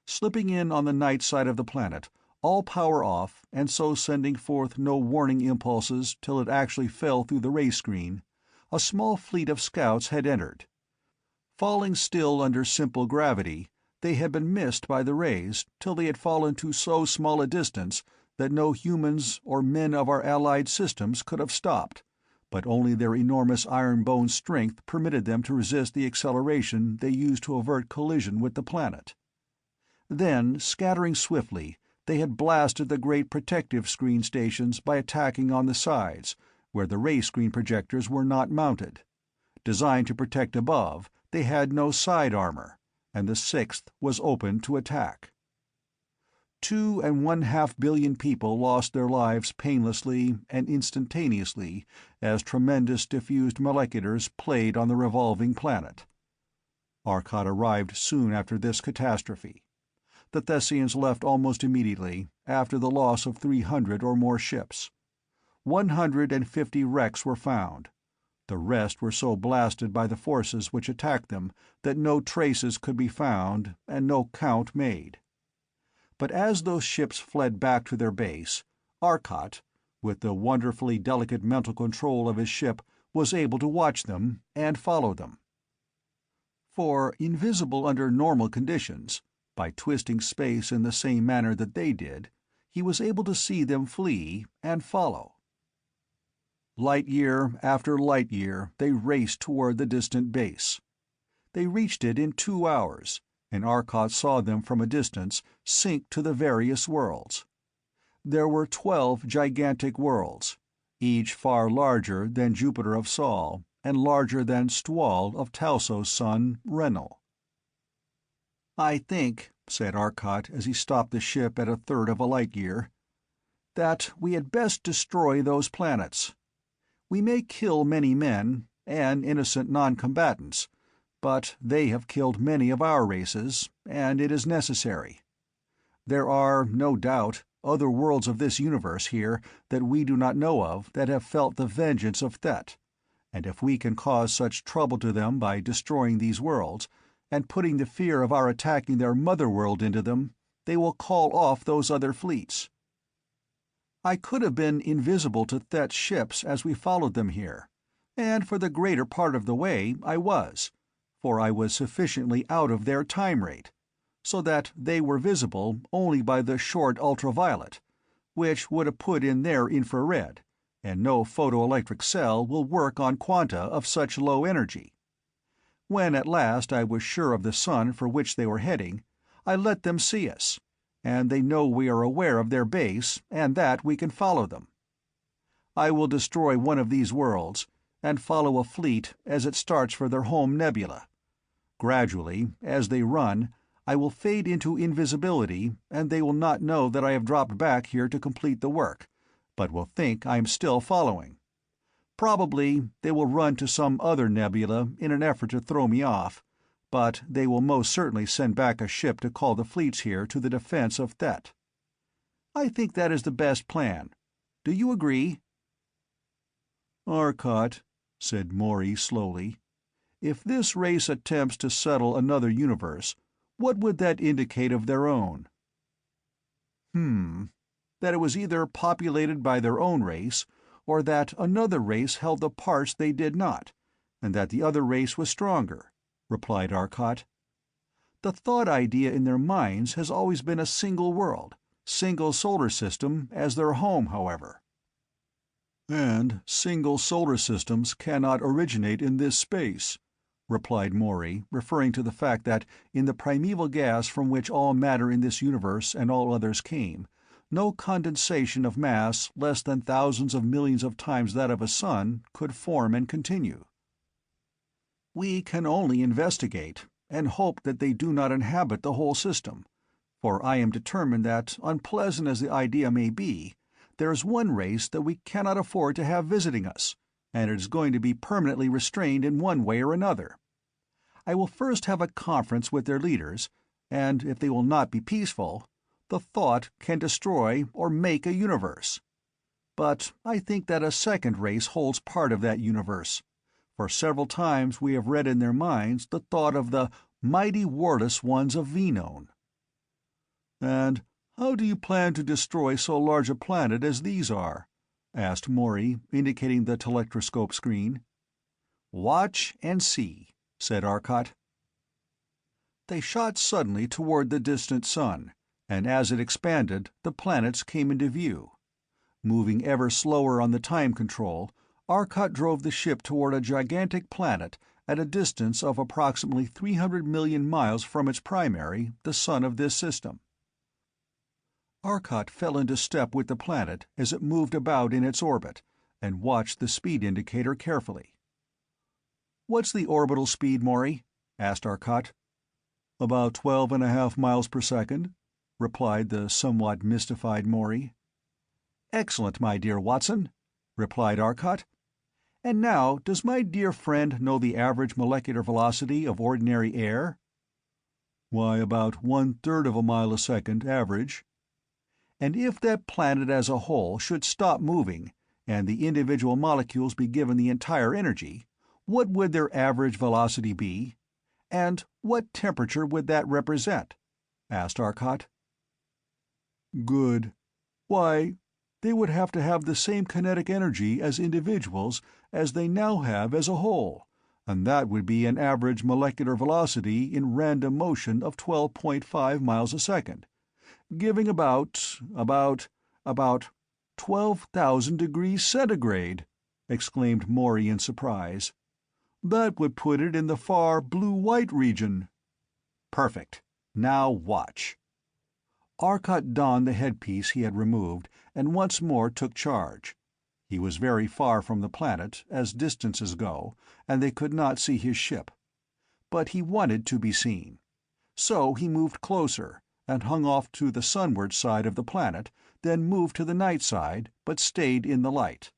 slipping in on the night side of the planet, all power off, and so sending forth no warning impulses till it actually fell through the ray screen. A small fleet of scouts had entered. Falling still under simple gravity, they had been missed by the rays till they had fallen to so small a distance that no humans or men of our allied systems could have stopped, but only their enormous iron-bone strength permitted them to resist the acceleration they used to avert collision with the planet. Then, scattering swiftly, they had blasted the great protective screen stations by attacking on the sides, where the ray screen projectors were not mounted. Designed to protect above, they had no side armor, and the 6th was open to attack. 2.5 billion people lost their lives painlessly and instantaneously as tremendous diffused moleculars played on the revolving planet. Arcot arrived soon after this catastrophe. The Thessians left almost immediately, after the loss of 300 or more ships. 150 wrecks were found. The rest were so blasted by the forces which attacked them that no traces could be found and no count made. But as those ships fled back to their base, Arcot, with the wonderfully delicate mental control of his ship, was able to watch them and follow them. For, invisible under normal conditions, by twisting space in the same manner that they did, he was able to see them flee and follow. Light year after light year they raced toward the distant base. They reached it in 2 hours, and Arcot saw them from a distance sink to the various worlds. There were 12 gigantic worlds, each far larger than Jupiter of Sol, and larger than Stwal of Talso's son, Renal. "I think," said Arcot as he stopped the ship at a third of a light-year, "that we had best destroy those planets. We may kill many men, and innocent non-combatants, but they have killed many of our races, and it is necessary. There are, no doubt, other worlds of this universe here that we do not know of that have felt the vengeance of Thet, and if we can cause such trouble to them by destroying these worlds, and putting the fear of our attacking their mother world into them, they will call off those other fleets. I could have been invisible to Thet's ships as we followed them here, and for the greater part of the way I was, for I was sufficiently out of their time rate, so that they were visible only by the short ultraviolet, which would have put in their infrared, and no photoelectric cell will work on quanta of such low energy. When at last I was sure of the sun for which they were heading, I let them see us, and they know we are aware of their base and that we can follow them. I will destroy one of these worlds, and follow a fleet as it starts for their home nebula. Gradually, as they run, I will fade into invisibility, and they will not know that I have dropped back here to complete the work, but will think I am still following. Probably they will run to some other nebula in an effort to throw me off, but they will most certainly send back a ship to call the fleets here to the defense of Thet. I think that is the best plan. Do you agree?" "Arcot," said Morey slowly, "if this race attempts to settle another universe, what would that indicate of their own?" That it was either populated by their own race, or that another race held the parts they did not, and that the other race was stronger," replied Arcot. The thought idea in their minds has always been a single world, single solar system as their home, however. And single solar systems cannot originate in this space, replied Morey, referring to the fact that in the primeval gas from which all matter in this universe and all others came, no condensation of mass less than thousands of millions of times that of a sun could form and continue. We can only investigate, and hope that they do not inhabit the whole system, for I am determined that, unpleasant as the idea may be, there is one race that we cannot afford to have visiting us, and it is going to be permanently restrained in one way or another. I will first have a conference with their leaders, and if they will not be peaceful, the thought can destroy or make a universe. But I think that a second race holds part of that universe, for several times we have read in their minds the thought of the mighty warless ones of Venone. And how do you plan to destroy so large a planet as these are? Asked Morey, indicating the telectroscope screen. Watch and see, said Arcot. They shot suddenly toward the distant sun, and as it expanded, the planets came into view. Moving ever slower on the time control, Arcot drove the ship toward a gigantic planet at a distance of approximately 300 million miles from its primary, the sun of this system. Arcot fell into step with the planet as it moved about in its orbit, and watched the speed indicator carefully. "What's the orbital speed, Morey?" asked Arcot. "About 12.5 miles per second," replied the somewhat mystified Morey. "Excellent, my dear Watson," replied Arcot. "And now, does my dear friend know the average molecular velocity of ordinary air?" "Why, about 1/3 of a mile a second, average." "And if that planet as a whole should stop moving, and the individual molecules be given the entire energy, what would their average velocity be? And what temperature would that represent?" asked Arcot. "Good. Why, they would have to have the same kinetic energy as individuals as they now have as a whole, and that would be an average molecular velocity in random motion of 12.5 miles a second, giving about 12,000 degrees centigrade," exclaimed Morey in surprise. "That would put it in the far blue-white region." "Perfect. Now watch." Arcot donned the headpiece he had removed and once more took charge. He was very far from the planet, as distances go, and they could not see his ship. But he wanted to be seen. So he moved closer, and hung off to the sunward side of the planet, then moved to the night side, but stayed in the light.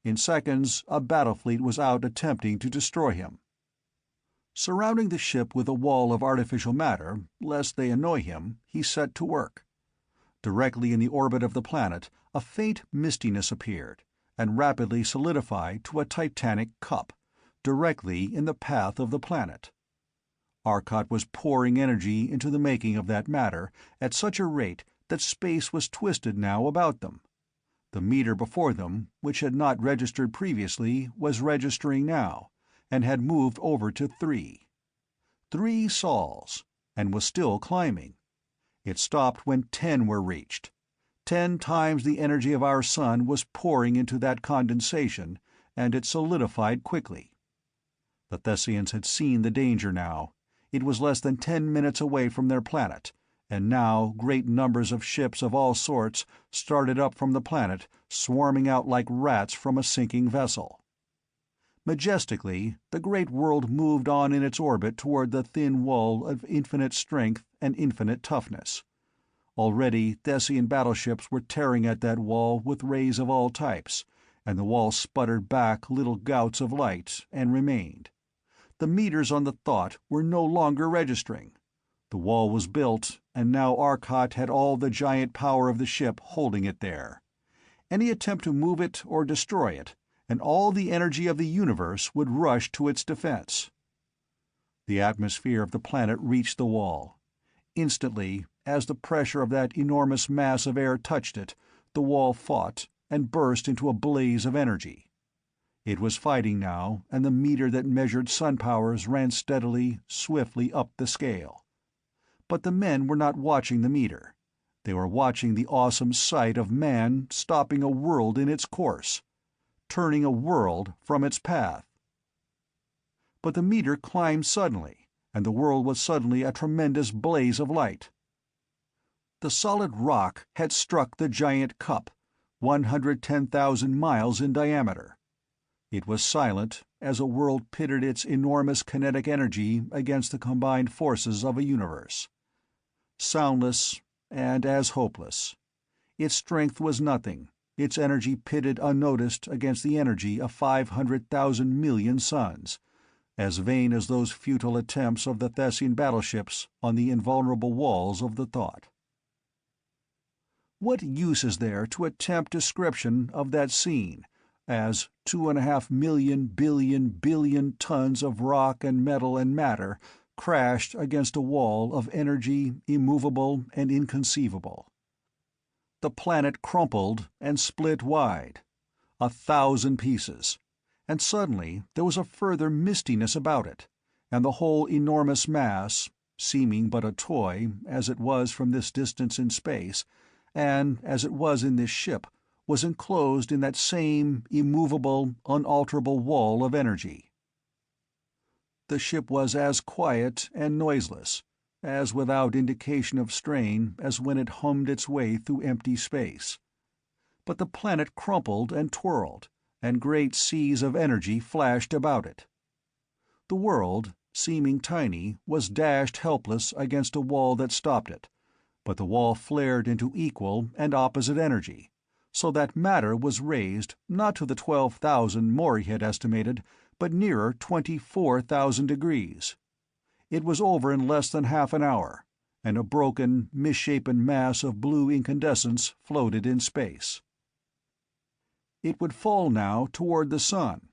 In seconds, a battle fleet was out attempting to destroy him. Surrounding the ship with a wall of artificial matter, lest they annoy him, he set to work. Directly in the orbit of the planet, a faint mistiness appeared, and rapidly solidified to a titanic cup, directly in the path of the planet. Arcot was pouring energy into the making of that matter at such a rate that space was twisted now about them. The meter before them, which had not registered previously, was registering now, and had moved over to 3. 3 sols, and was still climbing. It stopped when 10 were reached. 10 times the energy of our sun was pouring into that condensation, and it solidified quickly. The Thessians had seen the danger now. It was less than 10 minutes away from their planet, and now great numbers of ships of all sorts started up from the planet, swarming out like rats from a sinking vessel. Majestically, the great world moved on in its orbit toward the thin wall of infinite strength and infinite toughness. Already Thessian battleships were tearing at that wall with rays of all types, and the wall sputtered back little gouts of light, and remained. The meters on the thought were no longer registering. The wall was built, and now Arcot had all the giant power of the ship holding it there. Any attempt to move it or destroy it, and all the energy of the universe would rush to its defense. The atmosphere of the planet reached the wall. Instantly, as the pressure of that enormous mass of air touched it, the wall fought, and burst into a blaze of energy. It was fighting now, and the meter that measured sun powers ran steadily, swiftly up the scale. But the men were not watching the meter. They were watching the awesome sight of man stopping a world in its course, turning a world from its path. But the meter climbed suddenly, and the world was suddenly a tremendous blaze of light. The solid rock had struck the giant cup, 110,000 miles in diameter. It was silent, as a world pitted its enormous kinetic energy against the combined forces of a universe. Soundless, and as hopeless. Its strength was nothing, its energy pitted unnoticed against the energy of 500,000 million suns, as vain as those futile attempts of the Thessian battleships on the invulnerable walls of the thought. What use is there to attempt description of that scene, as 2.5 million billion tons of rock and metal and matter crashed against a wall of energy immovable and inconceivable? The planet crumpled and split wide, 1,000 pieces, and suddenly there was a further mistiness about it, and the whole enormous mass, seeming but a toy, as it was from this distance in space, and as it was in this ship, was enclosed in that same immovable, unalterable wall of energy. The ship was as quiet and noiseless, as without indication of strain as when it hummed its way through empty space. But the planet crumpled and twirled, and great seas of energy flashed about it. The world, seeming tiny, was dashed helpless against a wall that stopped it, but the wall flared into equal and opposite energy, so that matter was raised not to the 12,000 Morey had estimated, but nearer 24,000 degrees. It was over in less than half an hour, and a broken, misshapen mass of blue incandescence floated in space. It would fall now toward the sun,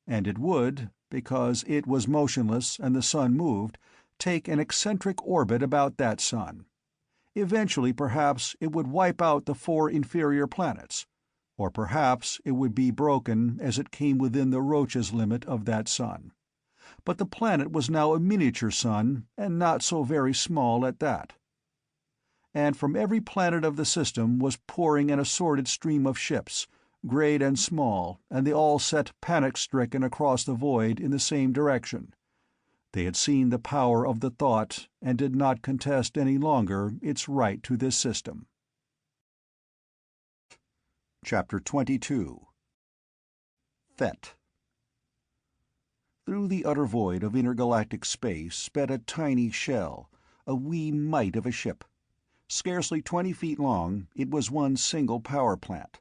and it would, because it was motionless and the sun moved, take an eccentric orbit about that sun. Eventually, perhaps, it would wipe out the 4 inferior planets, or perhaps it would be broken as it came within the Roche's limit of that sun. But the planet was now a miniature sun, and not so very small at that. And from every planet of the system was pouring an assorted stream of ships, great and small, and they all set panic-stricken across the void in the same direction. They had seen the power of the thought, and did not contest any longer its right to this system. Chapter 22. Thet. Through the utter void of intergalactic space sped a tiny shell, a wee mite of a ship. Scarcely 20 feet long, it was one single power plant.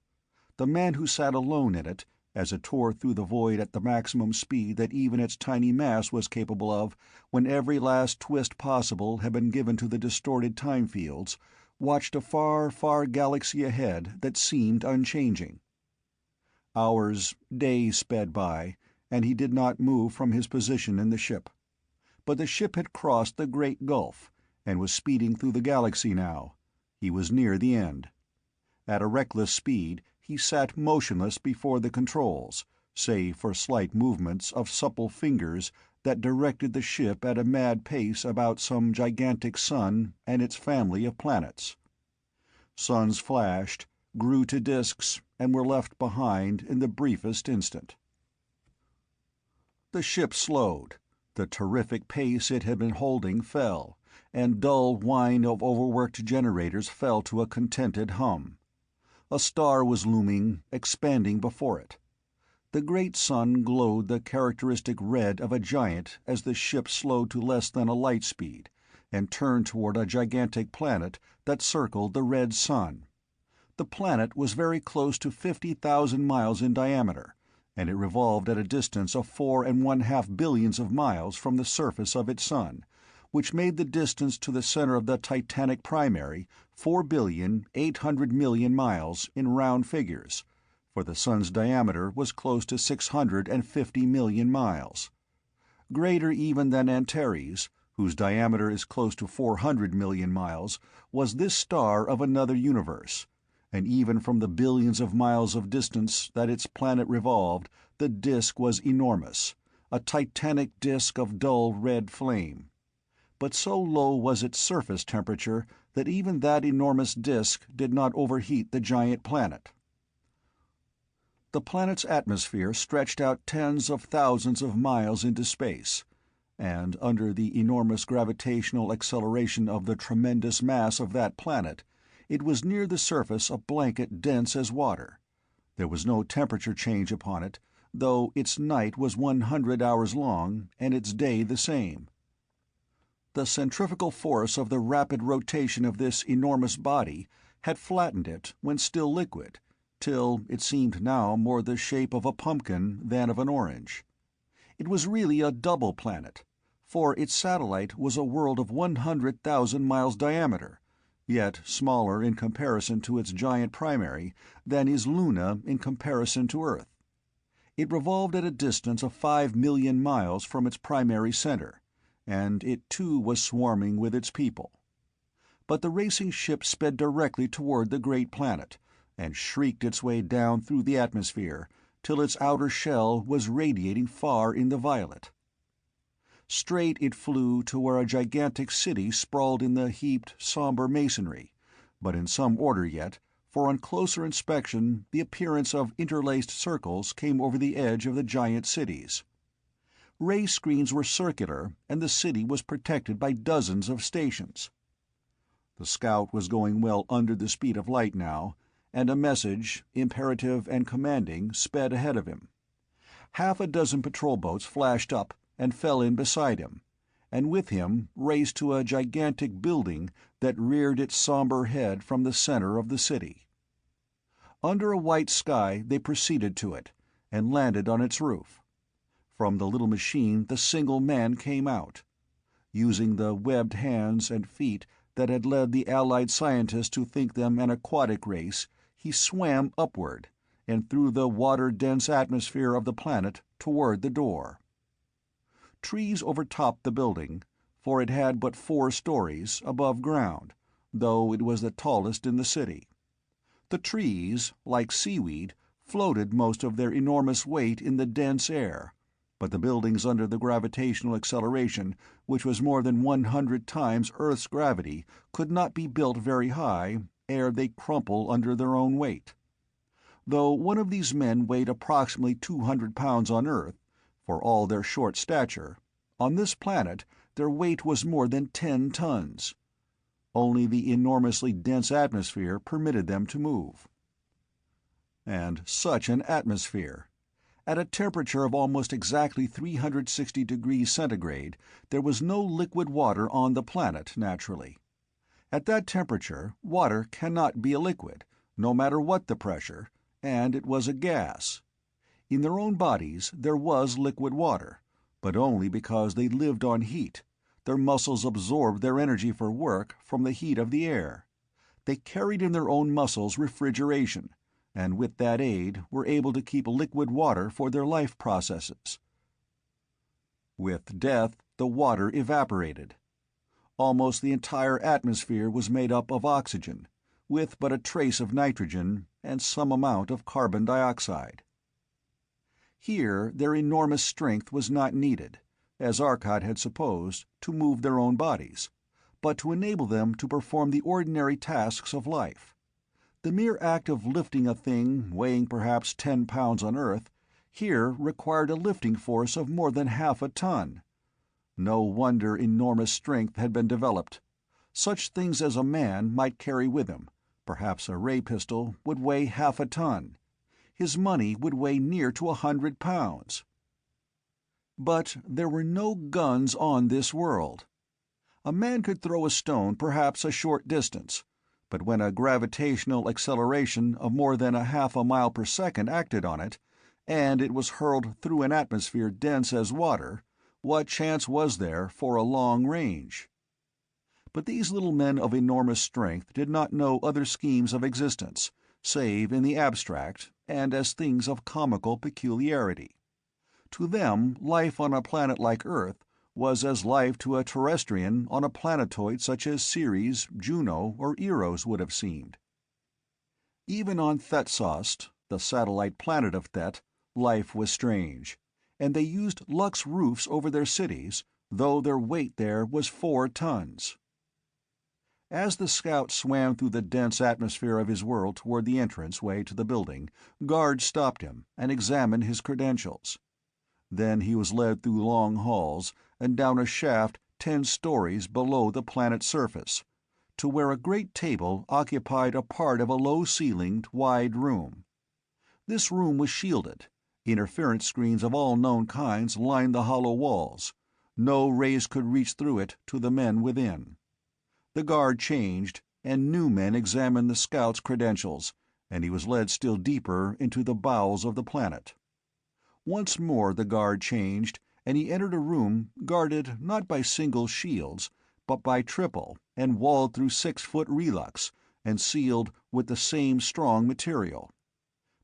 The man who sat alone in it, as it tore through the void at the maximum speed that even its tiny mass was capable of, when every last twist possible had been given to the distorted time fields, watched a far, far galaxy ahead that seemed unchanging. Hours, days sped by, and he did not move from his position in the ship. But the ship had crossed the great gulf, and was speeding through the galaxy now. He was near the end. At a reckless speed, he sat motionless before the controls, save for slight movements of supple fingers that directed the ship at a mad pace about some gigantic sun and its family of planets. Suns flashed, grew to disks, and were left behind in the briefest instant. The ship slowed. The terrific pace it had been holding fell, and dull whine of overworked generators fell to a contented hum. A star was looming, expanding before it. The great sun glowed the characteristic red of a giant as the ship slowed to less than a light speed, and turned toward a gigantic planet that circled the red sun. The planet was very close to 50,000 miles in diameter, and it revolved at a distance of 4.5 billions of miles from the surface of its sun, which made the distance to the center of the titanic primary 4,800,000,000 miles in round figures, for the sun's diameter was close to 650 million miles. Greater even than Antares, whose diameter is close to 400 million miles, was this star of another universe, and even from the billions of miles of distance that its planet revolved, the disk was enormous, a titanic disk of dull red flame. but so low was its surface temperature that even that enormous disk did not overheat the giant planet. The planet's atmosphere stretched out tens of thousands of miles into space, and under the enormous gravitational acceleration of the tremendous mass of that planet, it was near the surface a blanket dense as water. There was no temperature change upon it, though its night was 100 hours long and its day the same. The centrifugal force of the rapid rotation of this enormous body had flattened it when still liquid, till it seemed now more the shape of a pumpkin than of an orange. It was really a double planet, for its satellite was a world of 100,000 miles diameter, yet smaller in comparison to its giant primary than is Luna in comparison to Earth. It revolved at a distance of 5 million miles from its primary center, and it too was swarming with its people. But the racing ship sped directly toward the great planet, and shrieked its way down through the atmosphere, till its outer shell was radiating far in the violet. Straight it flew to where a gigantic city sprawled in the heaped, somber masonry, but in some order yet, for on closer inspection the appearance of interlaced circles came over the edge of the giant cities. Ray screens were circular, and the city was protected by dozens of stations. The scout was going well under the speed of light now, and a message, imperative and commanding, sped ahead of him. Half a dozen patrol boats flashed up and fell in beside him, and with him raced to a gigantic building that reared its somber head from the center of the city. Under a white sky they proceeded to it, and landed on its roof. From the little machine the single man came out. Using the webbed hands and feet that had led the Allied scientists to think them an aquatic race, he swam upward, and through the water-dense atmosphere of the planet toward the door. Trees overtopped the building, for it had but 4 stories above ground, though it was the tallest in the city. The trees, like seaweed, floated most of their enormous weight in the dense air, but the buildings under the gravitational acceleration, which was more than 100 times Earth's gravity, could not be built very high ere they crumple under their own weight. Though one of these men weighed approximately 200 pounds on Earth, for all their short stature, on this planet their weight was more than 10 tons. Only the enormously dense atmosphere permitted them to move. And such an atmosphere! At a temperature of almost exactly 360 degrees centigrade, there was no liquid water on the planet, naturally. At that temperature, water cannot be a liquid, no matter what the pressure, and it was a gas. In their own bodies there was liquid water, but only because they lived on heat. Their muscles absorbed their energy for work from the heat of the air. They carried in their own muscles refrigeration, and with that aid were able to keep liquid water for their life processes. With death, the water evaporated. Almost the entire atmosphere was made up of oxygen, with but a trace of nitrogen and some amount of carbon dioxide. Here their enormous strength was not needed, as Arcot had supposed, to move their own bodies, but to enable them to perform the ordinary tasks of life. The mere act of lifting a thing weighing perhaps 10 pounds on Earth here required a lifting force of more than half a ton. No wonder enormous strength had been developed. Such things as a man might carry with him, perhaps a ray pistol, would weigh half a ton. His money would weigh near to 100 pounds. But there were no guns on this world. A man could throw a stone perhaps a short distance, but when a gravitational acceleration of more than half a mile per second acted on it, and it was hurled through an atmosphere dense as water, what chance was there for a long range? But these little men of enormous strength did not know other schemes of existence, save in the abstract and as things of comical peculiarity. To them, life on a planet like Earth was as life to a terrestrian on a planetoid such as Ceres, Juno, or Eros would have seemed. Even on Thetsost, the satellite planet of Thet, life was strange, and they used Lux roofs over their cities, though their weight there was 4 tons. As the scout swam through the dense atmosphere of his world toward the entrance-way to the building, guards stopped him and examined his credentials. Then he was led through long halls and down a shaft 10 stories below the planet's surface, to where a great table occupied a part of a low-ceilinged, wide room. This room was shielded. Interference screens of all known kinds lined the hollow walls. No rays could reach through it to the men within. The guard changed, and new men examined the scout's credentials, and he was led still deeper into the bowels of the planet. Once more the guard changed, and he entered a room guarded not by single shields, but by triple, and walled through 6-foot relux, and sealed with the same strong material.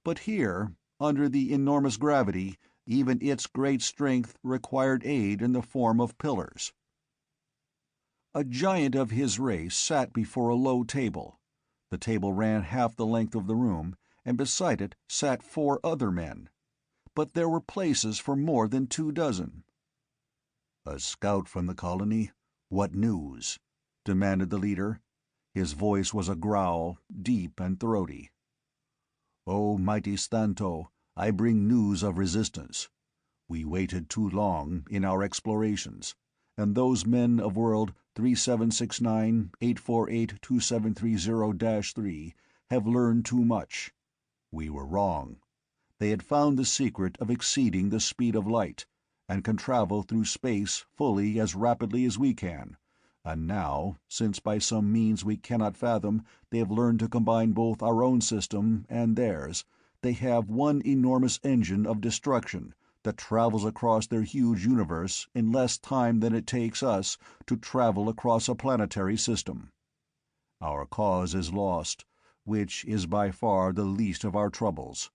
But here, under the enormous gravity, even its great strength required aid in the form of pillars. A giant of his race sat before a low table. The table ran half the length of the room, and beside it sat 4 other men. But there were places for more than 24. "A scout from the colony? What news?" demanded the leader. His voice was a growl, deep and throaty. "Oh, mighty Stanto, I bring news of resistance. We waited too long in our explorations, and those men of world 3769-848-2730-3 have learned too much. We were wrong. They had found the secret of exceeding the speed of light, and can travel through space fully as rapidly as we can, and now, since by some means we cannot fathom they have learned to combine both our own system and theirs, they have one enormous engine of destruction that travels across their huge universe in less time than it takes us to travel across a planetary system. Our cause is lost, which is by far the least of our troubles.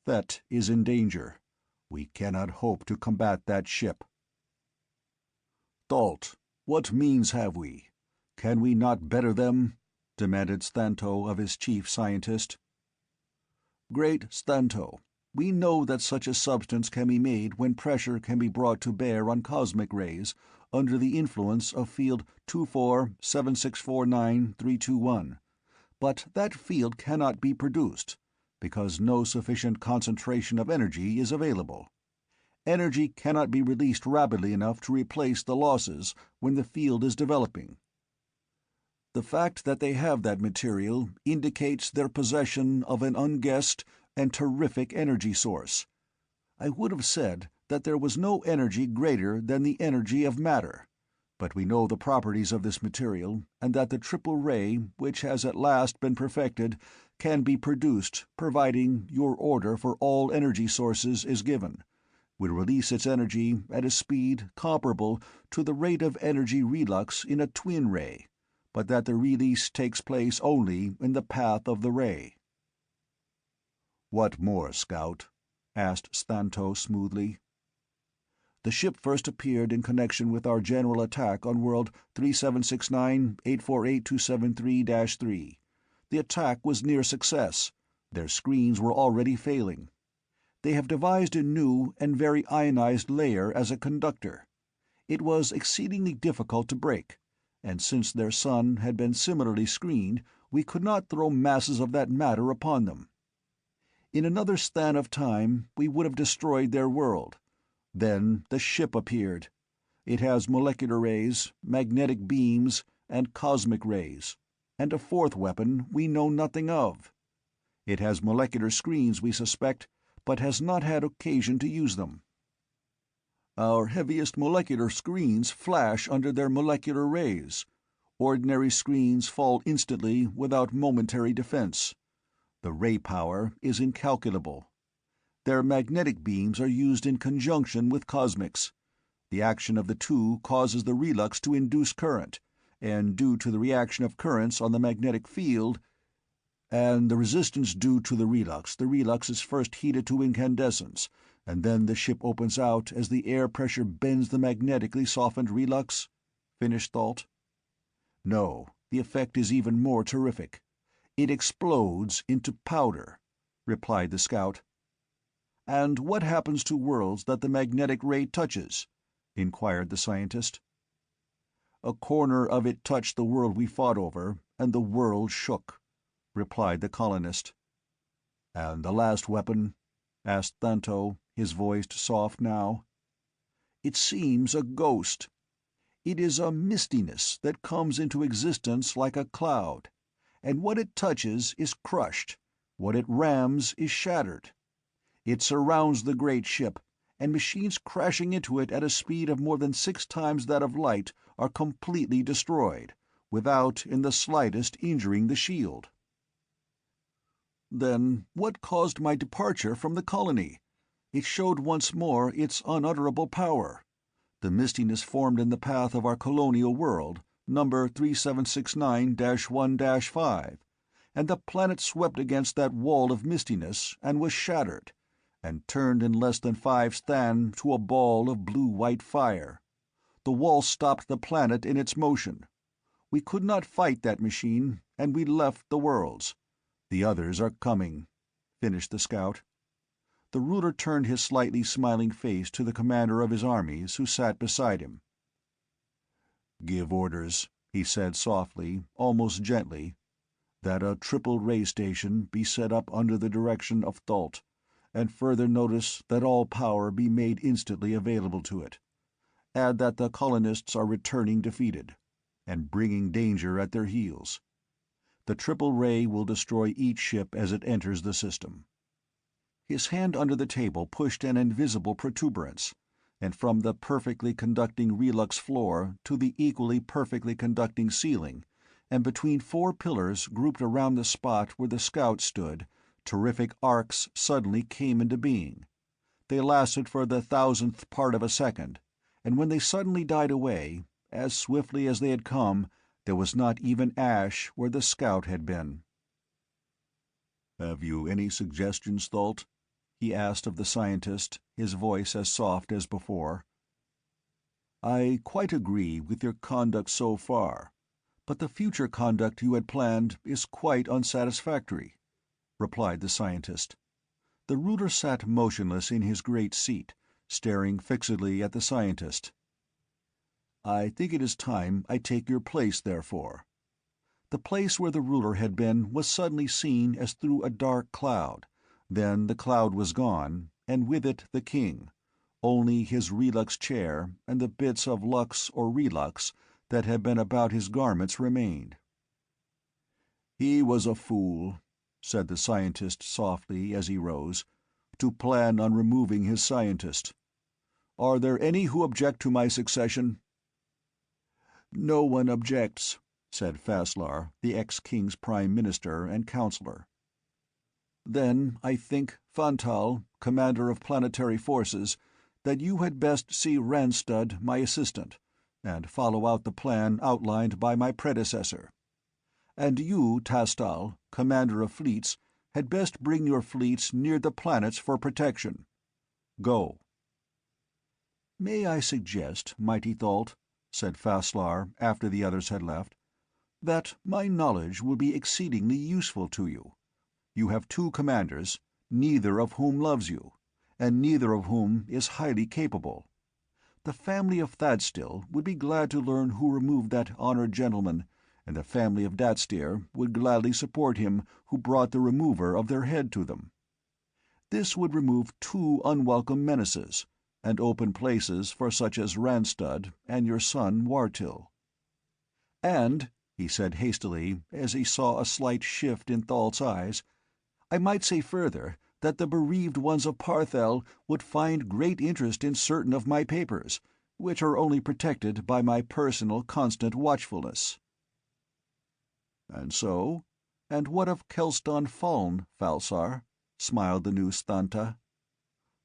Thet is in danger. We cannot hope to combat that ship." "Thalt, what means have we? Can we not better them?" demanded Stanto of his chief scientist. "Great Stanto, we know that such a substance can be made when pressure can be brought to bear on cosmic rays under the influence of field 247649-321, but that field cannot be produced, because no sufficient concentration of energy is available. Energy cannot be released rapidly enough to replace the losses when the field is developing. The fact that they have that material indicates their possession of an unguessed and terrific energy source. I would have said that there was no energy greater than the energy of matter, but we know the properties of this material, and that the triple ray, which has at last been perfected, can be produced providing your order for all energy sources is given. We release its energy at a speed comparable to the rate of energy relux in a twin ray, but that the release takes place only in the path of the ray." "What more, Scout?" asked Stanto smoothly. "The ship first appeared in connection with our general attack on world 3769-848-273-3. The attack was near success. Their screens were already failing. They have devised a new and very ionized layer as a conductor. It was exceedingly difficult to break, and since their sun had been similarly screened, we could not throw masses of that matter upon them. In another span of time we would have destroyed their world. Then the ship appeared. It has molecular rays, magnetic beams, and cosmic rays, and a fourth weapon we know nothing of. It has molecular screens, we suspect, but has not had occasion to use them. Our heaviest molecular screens flash under their molecular rays. Ordinary screens fall instantly without momentary defense. The ray power is incalculable. Their magnetic beams are used in conjunction with cosmics. The action of the two causes the relux to induce current, and due to the reaction of currents on the magnetic field, and the resistance due to the relux is first heated to incandescence, and then the ship opens out as the air pressure bends the magnetically softened relux," finished Thalt. "No, the effect is even more terrific. It explodes into powder," replied the scout. "And what happens to worlds that the magnetic ray touches? inquired the scientist. "A corner of it touched the world we fought over, and the world shook," replied the colonist. "And the last weapon?" asked Thunto, his voice soft now. "It seems a ghost. It is a mistiness that comes into existence like a cloud, and what it touches is crushed, what it rams is shattered. It surrounds the great ship, and machines crashing into it at a speed of more than 6 times that of light are completely destroyed, without in the slightest injuring the shield." "Then what caused my departure from the colony? It showed once more its unutterable power. The mistiness formed in the path of our colonial world, number 3769-1-5, and the planet swept against that wall of mistiness and was shattered, and turned in less than 5 stan to a ball of blue-white fire. The wall stopped the planet in its motion. We could not fight that machine, and we left the worlds. The others are coming," finished the scout. The ruler turned his slightly smiling face to the commander of his armies, who sat beside him. "Give orders," he said softly, almost gently, "that a triple ray station be set up under the direction of Thalt, and further notice that all power be made instantly available to it. Add that the colonists are returning defeated, and bringing danger at their heels. The triple ray will destroy each ship as it enters the system." His hand under the table pushed an invisible protuberance, and from the perfectly conducting relux floor to the equally perfectly conducting ceiling, and between 4 pillars grouped around the spot where the scout stood, terrific arcs suddenly came into being. They lasted for the 1,000th part of a second, and when they suddenly died away, as swiftly as they had come, there was not even ash where the scout had been. "Have you any suggestions, Thalt?" he asked of the scientist, his voice as soft as before. "I quite agree with your conduct so far, but the future conduct you had planned is quite unsatisfactory," replied the scientist. The ruler sat motionless in his great seat, staring fixedly at the scientist. "I think it is time I take your place, therefore." The place where the ruler had been was suddenly seen as through a dark cloud. Then the cloud was gone, and with it the king. Only his relux chair and the bits of lux or relux that had been about his garments remained. "He was a fool," said the scientist softly as he rose, "to plan on removing his scientist. Are there any who object to my succession?" "No one objects," said Faslar, the ex-king's prime minister and counselor. "Then I think, Fantal, commander of planetary forces, that you had best see Ranstud, my assistant, and follow out the plan outlined by my predecessor. And you, Tastal, commander of fleets, had best bring your fleets near the planets for protection. Go." "May I suggest, mighty Thalt," said Faslar after the others had left, "that my knowledge will be exceedingly useful to you. You have 2 commanders, neither of whom loves you, and neither of whom is highly capable. The family of Thadstill would be glad to learn who removed that honored gentleman, and the family of Datstir would gladly support him who brought the remover of their head to them. This would remove 2 unwelcome menaces, and open places for such as Ranstud and your son Wartil. And," he said hastily, as he saw a slight shift in Thalt's eyes, "I might say further that the bereaved ones of Parthel would find great interest in certain of my papers, which are only protected by my personal constant watchfulness." "And so? And what of Kelston Faln, Falsar?" smiled the new Sthanta.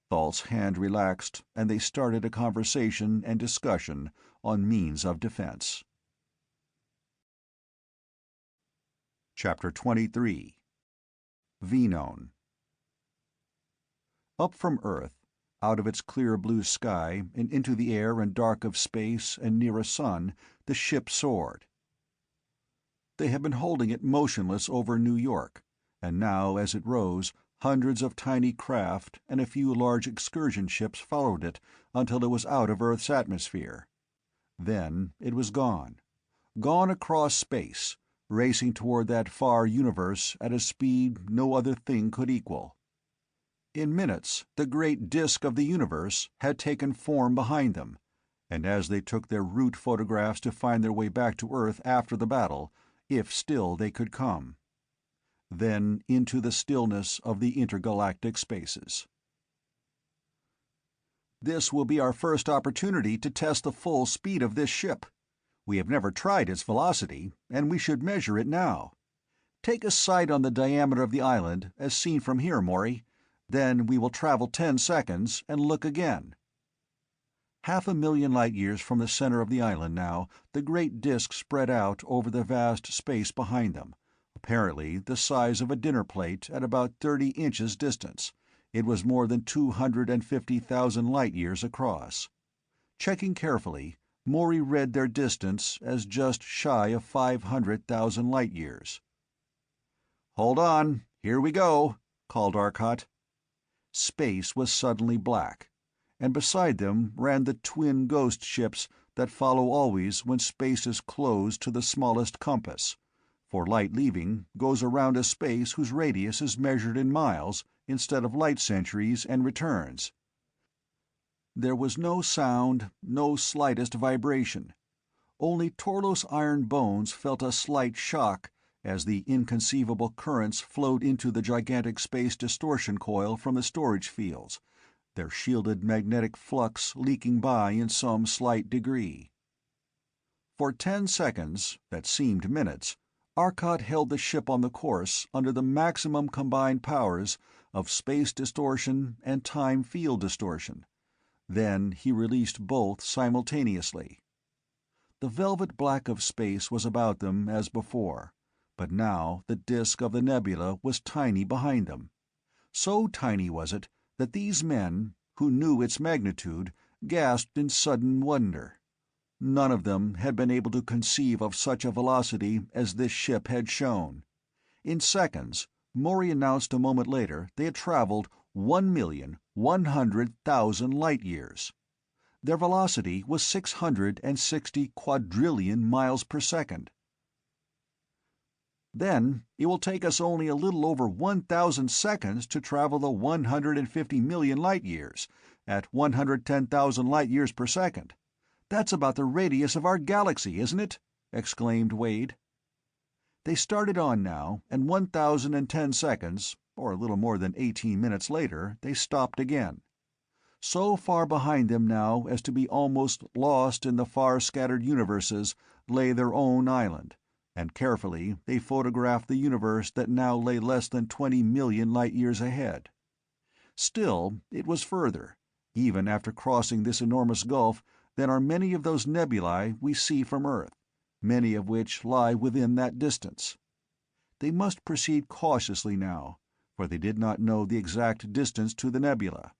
Thalt's hand relaxed, and they started a conversation and discussion on means of defense. Chapter 23. Venone. Up from Earth, out of its clear blue sky and into the air and dark of space and near a sun, the ship soared. They had been holding it motionless over New York, and now, as it rose, Hundreds of tiny craft and a few large excursion ships followed it until it was out of Earth's atmosphere. Then it was gone. Gone across space, racing toward that far universe at a speed no other thing could equal. In minutes, the great disk of the universe had taken form behind them, and as they took their route photographs to find their way back to Earth after the battle, if still they could come. Then into the stillness of the intergalactic spaces. "This will be our first opportunity to test the full speed of this ship. We have never tried its velocity, and we should measure it now. Take a sight on the diameter of the island, as seen from here, Morey. Then we will travel 10 seconds and look again." 500,000 light-years from the center of the island now, the great disk spread out over the vast space behind them, apparently the size of a dinner plate at about 30 inches distance. It was more than 250,000 light-years across. Checking carefully, Morey read their distance as just shy of 500,000 light-years. "Hold on, here we go," called Arcot. Space was suddenly black, and beside them ran the twin ghost ships that follow always when space is closed to the smallest compass, for light leaving goes around a space whose radius is measured in miles instead of light centuries and returns. There was no sound, no slightest vibration. Only Torlos' iron bones felt a slight shock as the inconceivable currents flowed into the gigantic space distortion coil from the storage fields, their shielded magnetic flux leaking by in some slight degree. For 10 seconds, that seemed minutes, Arcot held the ship on the course under the maximum combined powers of space distortion and time field distortion. Then he released both simultaneously. The velvet black of space was about them as before, but now the disk of the nebula was tiny behind them. So tiny was it that these men, who knew its magnitude, gasped in sudden wonder. None of them had been able to conceive of such a velocity as this ship had shown. In seconds, Morey announced a moment later, they had traveled 1,100,000 light-years. Their velocity was 660 quadrillion miles per second. "Then it will take us only a little over 1,000 seconds to travel the 150 million light-years, at 110,000 light-years per second. That's about the radius of our galaxy, isn't it?" exclaimed Wade. They started on now, and 1,010 seconds, or a little more than 18 minutes later, they stopped again. So far behind them now as to be almost lost in the far-scattered universes lay their own island, and carefully they photographed the universe that now lay less than 20 million light-years ahead. Still, it was further, even after crossing this enormous gulf, than are many of those nebulae we see from Earth, many of which lie within that distance. They must proceed cautiously now, for they did not know the exact distance to the nebula.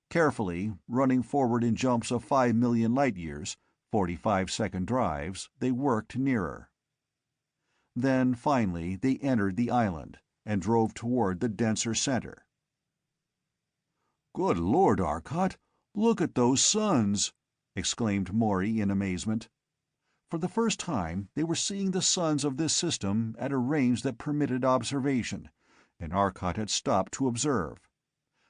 Carefully, running forward in jumps of 5 million light-years, 45-second drives, they worked nearer. Then, finally, they entered the island, and drove toward the denser center. "Good Lord, Arcot, look at those suns!" exclaimed Morey in amazement. For the first time they were seeing the suns of this system at a range that permitted observation, and Arcot had stopped to observe.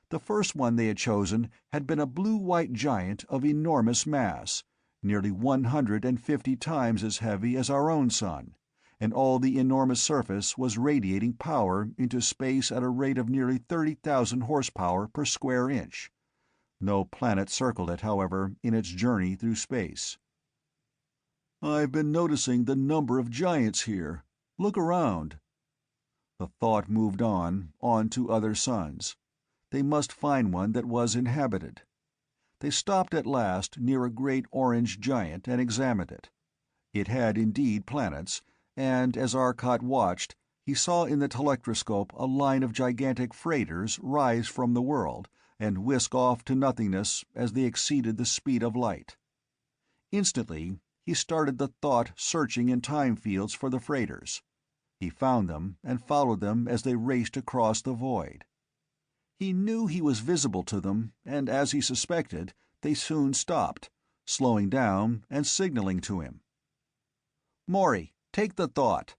The first one they had chosen had been a blue-white giant of enormous mass, nearly 150 times as heavy as our own sun, and all the enormous surface was radiating power into space at a rate of nearly 30,000 horsepower per square inch. No planet circled it, however, in its journey through space. "I've been noticing the number of giants here. Look around." The thought moved on to other suns. They must find one that was inhabited. They stopped at last near a great orange giant and examined it. It had indeed planets, and as Arcot watched, he saw in the telectroscope a line of gigantic freighters rise from the world and whisk off to nothingness as they exceeded the speed of light. Instantly he started the thought searching in time fields for the freighters. He found them and followed them as they raced across the void. He knew he was visible to them, and as he suspected, they soon stopped, slowing down and signaling to him. "Morey, take the thought.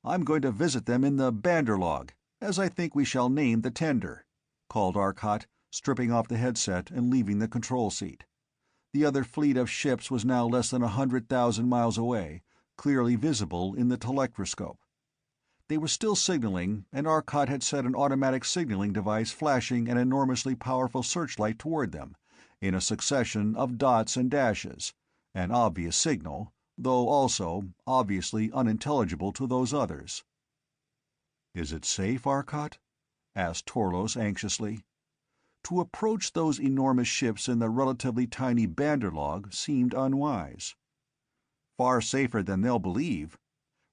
I'm going to visit them in the Banderlog, as I think we shall name the tender," called Arcot, stripping off the headset and leaving the control seat. The other fleet of ships was now less than 100,000 miles away, clearly visible in the telectroscope. They were still signaling, and Arcot had set an automatic signaling device flashing an enormously powerful searchlight toward them, in a succession of dots and dashes, an obvious signal, though also obviously unintelligible to those others. "Is it safe, Arcot?" asked Torlos anxiously. To approach those enormous ships in the relatively tiny Banderlog seemed unwise. "Far safer than they'll believe.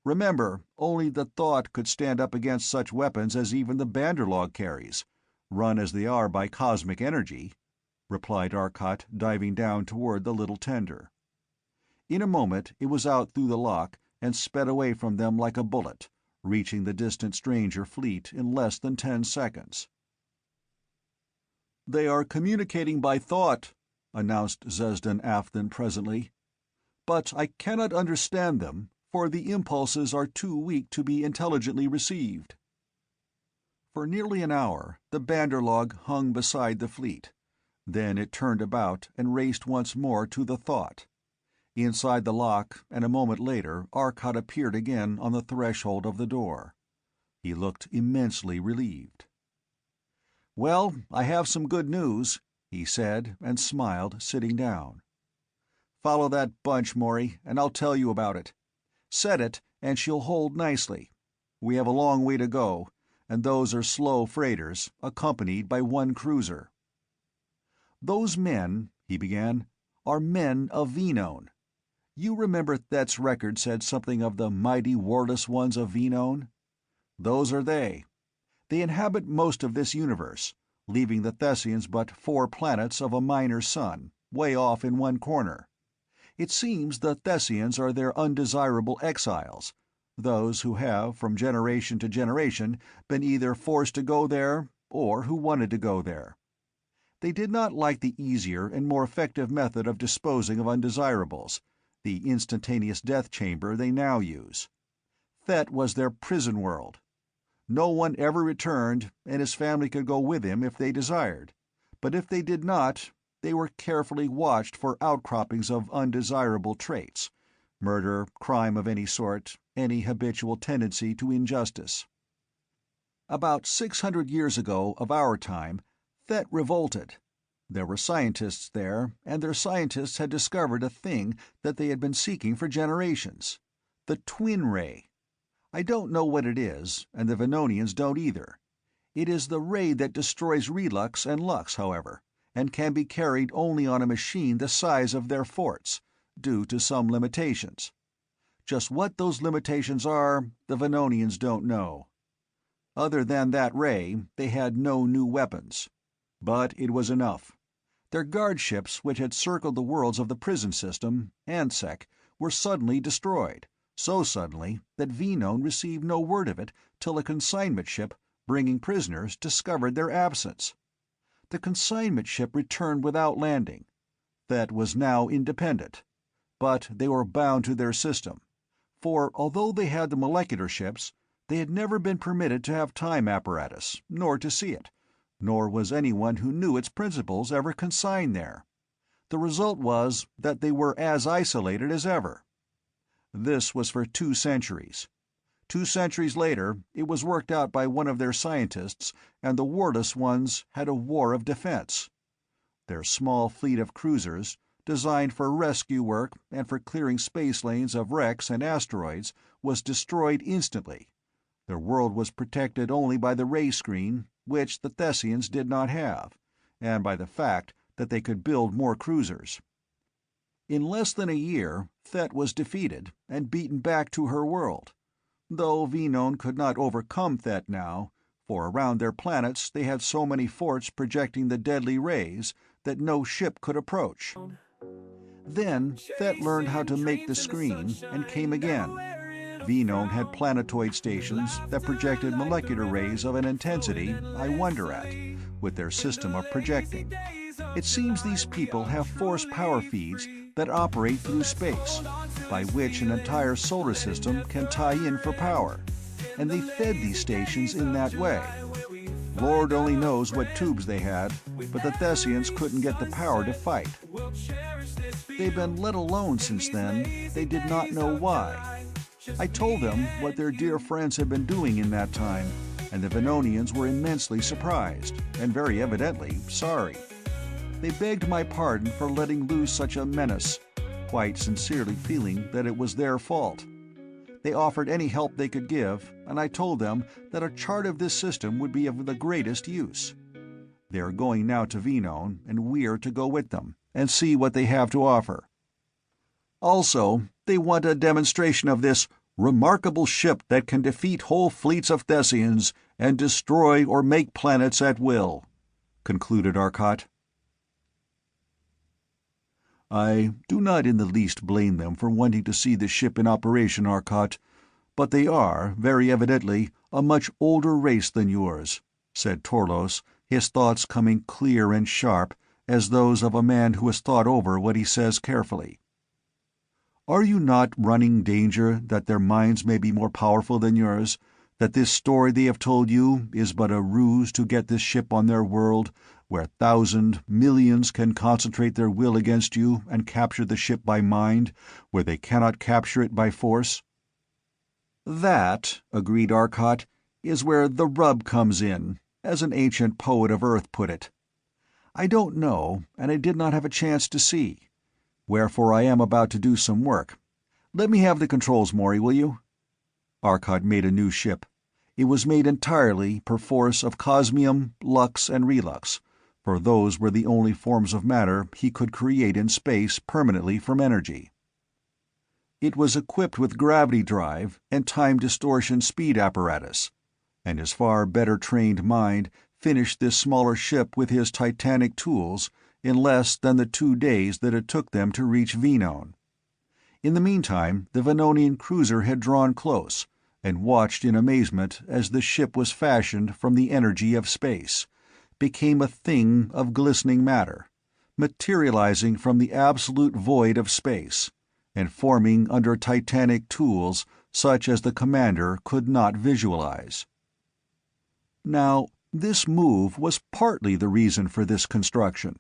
Remember, only the thought could stand up against such weapons as even the Banderlog carries, run as they are by cosmic energy," replied Arcot, diving down toward the little tender. In a moment it was out through the lock and sped away from them like a bullet, reaching the distant stranger fleet in less than 10 seconds. "They are communicating by thought," announced Zesden Afton presently. "But I cannot understand them, for the impulses are too weak to be intelligently received." For nearly an hour the Banderlog hung beside the fleet. Then it turned about and raced once more to the thought. Inside the lock, and a moment later Arcot appeared again on the threshold of the door. He looked immensely relieved. "Well, I have some good news," he said, and smiled, sitting down. "Follow that bunch, Morey, and I'll tell you about it. Set it, and she'll hold nicely. We have a long way to go, and those are slow freighters, accompanied by one cruiser." "Those men," he began, "are men of Venone. You remember Thet's record said something of the mighty warless ones of Venone? Those are they. They inhabit most of this universe, leaving the Thessians but 4 planets of a minor sun, way off in one corner. It seems the Thessians are their undesirable exiles, those who have, from generation to generation, been either forced to go there, or who wanted to go there. They did not like the easier and more effective method of disposing of undesirables, the instantaneous death chamber they now use. Thet was their prison world. No one ever returned, and his family could go with him if they desired, but if they did not, they were carefully watched for outcroppings of undesirable traits: murder, crime of any sort, any habitual tendency to injustice. About 600 years ago of our time, Thet revolted. There were scientists there, and their scientists had discovered a thing that they had been seeking for generations: the twin ray. I don't know what it is, and the Venonians don't either. It is the ray that destroys relux and lux, however, and can be carried only on a machine the size of their forts, due to some limitations. Just what those limitations are, the Venonians don't know. Other than that ray, they had no new weapons. But it was enough. Their guard ships, which had circled the worlds of the prison system, ANSEC, were suddenly destroyed, so suddenly that Venone received no word of it till a consignment ship, bringing prisoners, discovered their absence. The consignment ship returned without landing. That was now independent. But they were bound to their system, for although they had the molecular ships, they had never been permitted to have time apparatus, nor to see it, nor was anyone who knew its principles ever consigned there. The result was that they were as isolated as ever. This was for 2 centuries. 2 centuries later, it was worked out by one of their scientists, and the warless ones had a war of defense. Their small fleet of cruisers, designed for rescue work and for clearing space lanes of wrecks and asteroids, was destroyed instantly. Their world was protected only by the ray screen, which the Thessians did not have, and by the fact that they could build more cruisers. In less than a year, Thet was defeated and beaten back to her world, though Venone could not overcome Thet now, for around their planets they had so many forts projecting the deadly rays that no ship could approach. Then Thet learned how to make the screen and came again. Venone had planetoid stations that projected molecular rays of an intensity I wonder at, with their system of projecting. It seems these people have force power feeds that operate through space, by which an entire solar system can tie in for power, and they fed these stations in that way. Lord only knows what tubes they had, but the Thessians couldn't get the power to fight. They've been let alone since then. They did not know why. I told them what their dear friends had been doing in that time, and the Venonians were immensely surprised, and very evidently sorry. They begged my pardon for letting loose such a menace, quite sincerely feeling that it was their fault. They offered any help they could give, and I told them that a chart of this system would be of the greatest use. They are going now to Venone, and we're to go with them, and see what they have to offer. Also, they want a demonstration of this remarkable ship that can defeat whole fleets of Thessians and destroy or make planets at will," concluded Arcot. "I do not in the least blame them for wanting to see the ship in operation, Arcot, but they are, very evidently, a much older race than yours," said Torlos, his thoughts coming clear and sharp, as those of a man who has thought over what he says carefully. "Are you not running danger that their minds may be more powerful than yours, that this story they have told you is but a ruse to get this ship on their world, where millions can concentrate their will against you and capture the ship by mind, where they cannot capture it by force?" "That," agreed Arcot, "is where the rub comes in, as an ancient poet of Earth put it. I don't know, and I did not have a chance to see. Wherefore I am about to do some work. Let me have the controls, Morey, will you?" Arcot made a new ship. It was made entirely, perforce, of cosmium, lux, and relux, for those were the only forms of matter he could create in space permanently from energy. It was equipped with gravity drive and time distortion speed apparatus, and his far better trained mind finished this smaller ship with his titanic tools in less than the 2 days that it took them to reach Venone. In the meantime, the Venonian cruiser had drawn close, and watched in amazement as the ship was fashioned from the energy of space, became a thing of glistening matter, materializing from the absolute void of space, and forming under titanic tools such as the commander could not visualize. Now, this move was partly the reason for this construction.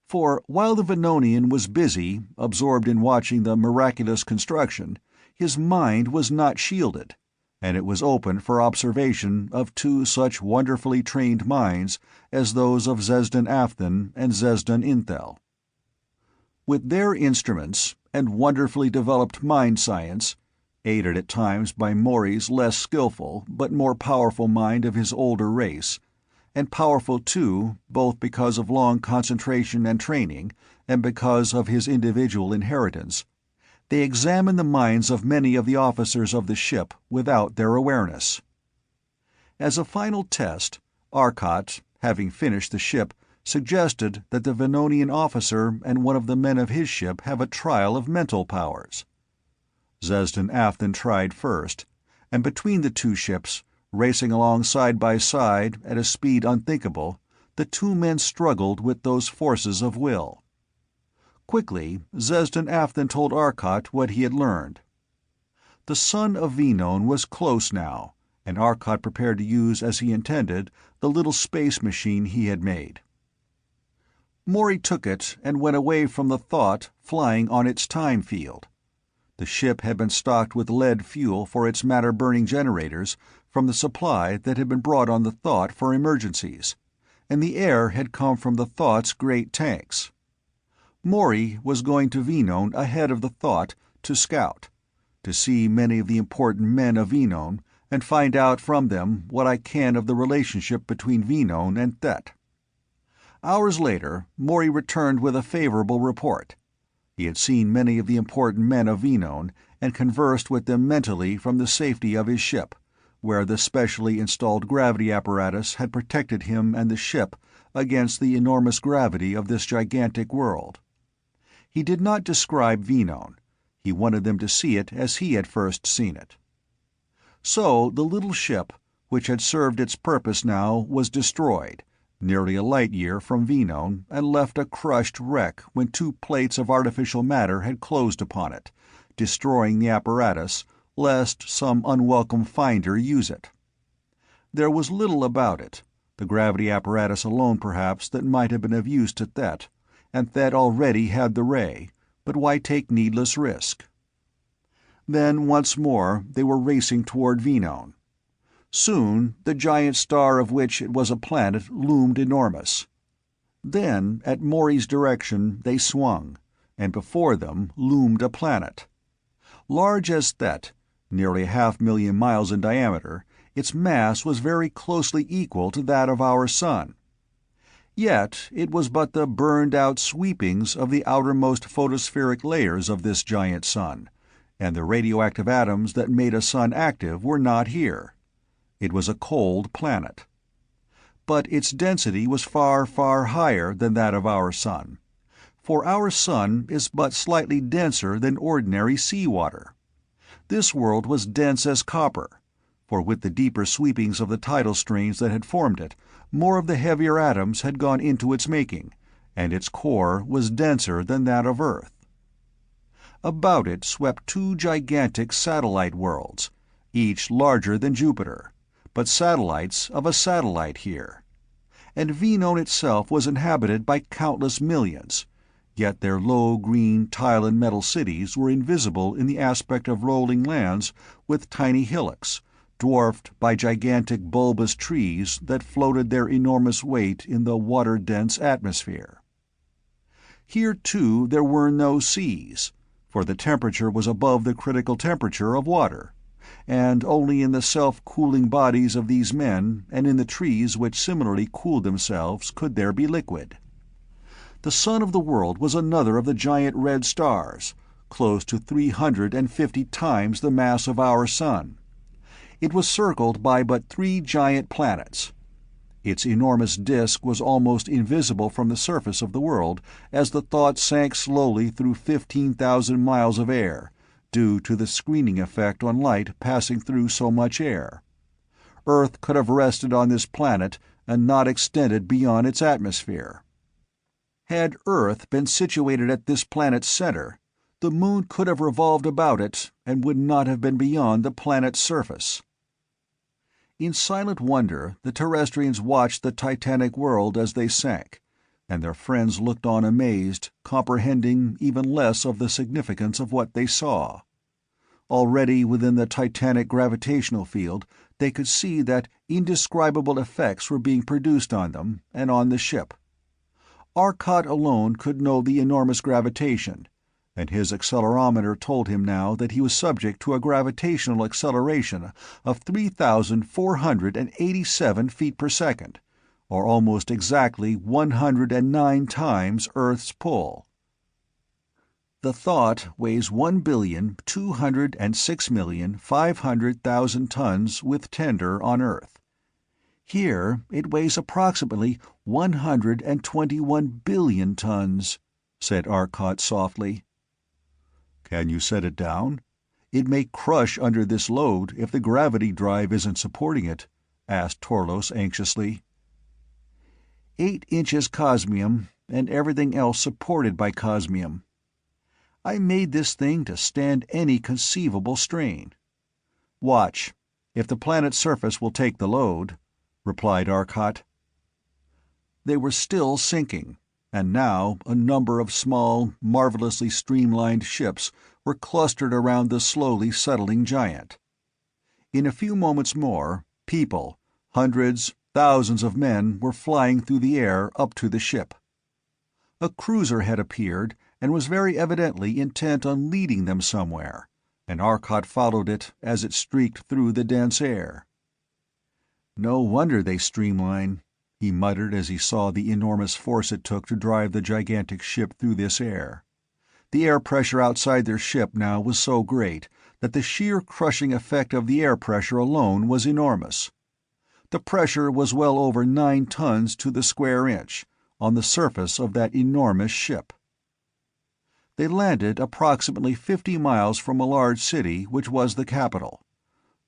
For while the Venonian was busy, absorbed in watching the miraculous construction, his mind was not shielded, and it was open for observation of 2 such wonderfully trained minds as those of Zesdan Afthan and Zesdan Inthel. With their instruments and wonderfully developed mind science, aided at times by Morey's less skillful but more powerful mind of his older race, and powerful too both because of long concentration and training and because of his individual inheritance, they examined the minds of many of the officers of the ship without their awareness. As a final test, Arcot, having finished the ship, suggested that the Venonian officer and one of the men of his ship have a trial of mental powers. Zesdan Afthan tried first, and between the 2 ships, racing along side by side at a speed unthinkable, the 2 men struggled with those forces of will. Quickly, Zesdan Afthan told Arcot what he had learned. The sun of Venone was close now, and Arcot prepared to use as he intended the little space machine he had made. Morey took it and went away from the thought flying on its time field. The ship had been stocked with lead fuel for its matter-burning generators from the supply that had been brought on the thought for emergencies, and the air had come from the thought's great tanks. Morey was going to Venone ahead of the thought to scout, to see many of the important men of Venone and find out from them what I can of the relationship between Venone and Thet. Hours later, Morey returned with a favorable report. He had seen many of the important men of Venone and conversed with them mentally from the safety of his ship, where the specially installed gravity apparatus had protected him and the ship against the enormous gravity of this gigantic world. He did not describe Venone. He wanted them to see it as he had first seen it. So the little ship, which had served its purpose now, was destroyed, nearly a light-year from Venone, and left a crushed wreck when two plates of artificial matter had closed upon it, destroying the apparatus, lest some unwelcome finder use it. There was little about it, the gravity apparatus alone perhaps, that might have been of use to Thet, and Thet already had the ray, but why take needless risk? Then once more they were racing toward Venone. Soon the giant star of which it was a planet loomed enormous. Then, at Morey's direction, they swung, and before them loomed a planet. Large as Thet, nearly 500,000 miles in diameter, its mass was very closely equal to that of our sun. Yet it was but the burned-out sweepings of the outermost photospheric layers of this giant sun, and the radioactive atoms that made a sun active were not here. It was a cold planet. But its density was far, far higher than that of our sun, for our sun is but slightly denser than ordinary sea-water. This world was dense as copper, for with the deeper sweepings of the tidal streams that had formed it, more of the heavier atoms had gone into its making, and its core was denser than that of Earth. About it swept two gigantic satellite worlds, each larger than Jupiter, but satellites of a satellite here. And Venone itself was inhabited by countless millions, yet their low green tile and metal cities were invisible in the aspect of rolling lands with tiny hillocks, dwarfed by gigantic bulbous trees that floated their enormous weight in the water-dense atmosphere. Here, too, there were no seas, for the temperature was above the critical temperature of water, and only in the self-cooling bodies of these men and in the trees which similarly cooled themselves could there be liquid. The sun of the world was another of the giant red stars, close to 350 times the mass of our sun. It was circled by but 3 giant planets. Its enormous disk was almost invisible from the surface of the world as the thought sank slowly through 15,000 miles of air, due to the screening effect on light passing through so much air. Earth could have rested on this planet and not extended beyond its atmosphere. Had Earth been situated at this planet's center, the moon could have revolved about it and would not have been beyond the planet's surface. In silent wonder the Terrestrians watched the titanic world as they sank, and their friends looked on amazed, comprehending even less of the significance of what they saw. Already within the titanic gravitational field they could see that indescribable effects were being produced on them and on the ship. Arcot alone could know the enormous gravitation, and his accelerometer told him now that he was subject to a gravitational acceleration of 3,487 feet per second, or almost exactly 109 times Earth's pull. The thought weighs 1,206,500,000 tons with tender on Earth. Here it weighs approximately 121 billion tons, said Arcot softly. Can you set it down? It may crush under this load if the gravity drive isn't supporting it, asked Torlos anxiously. 8 inches cosmium, and everything else supported by cosmium. I made this thing to stand any conceivable strain. Watch, if the planet's surface will take the load, replied Arcot. They were still sinking, and now a number of small, marvelously streamlined ships were clustered around the slowly settling giant. In a few moments more, people, hundreds, thousands of men were flying through the air up to the ship. A cruiser had appeared and was very evidently intent on leading them somewhere, and Arcot followed it as it streaked through the dense air. No wonder they streamline, he muttered as he saw the enormous force it took to drive the gigantic ship through this air. The air pressure outside their ship now was so great that the sheer crushing effect of the air pressure alone was enormous. The pressure was well over 9 tons to the square inch on the surface of that enormous ship. They landed approximately 50 miles from a large city which was the capital.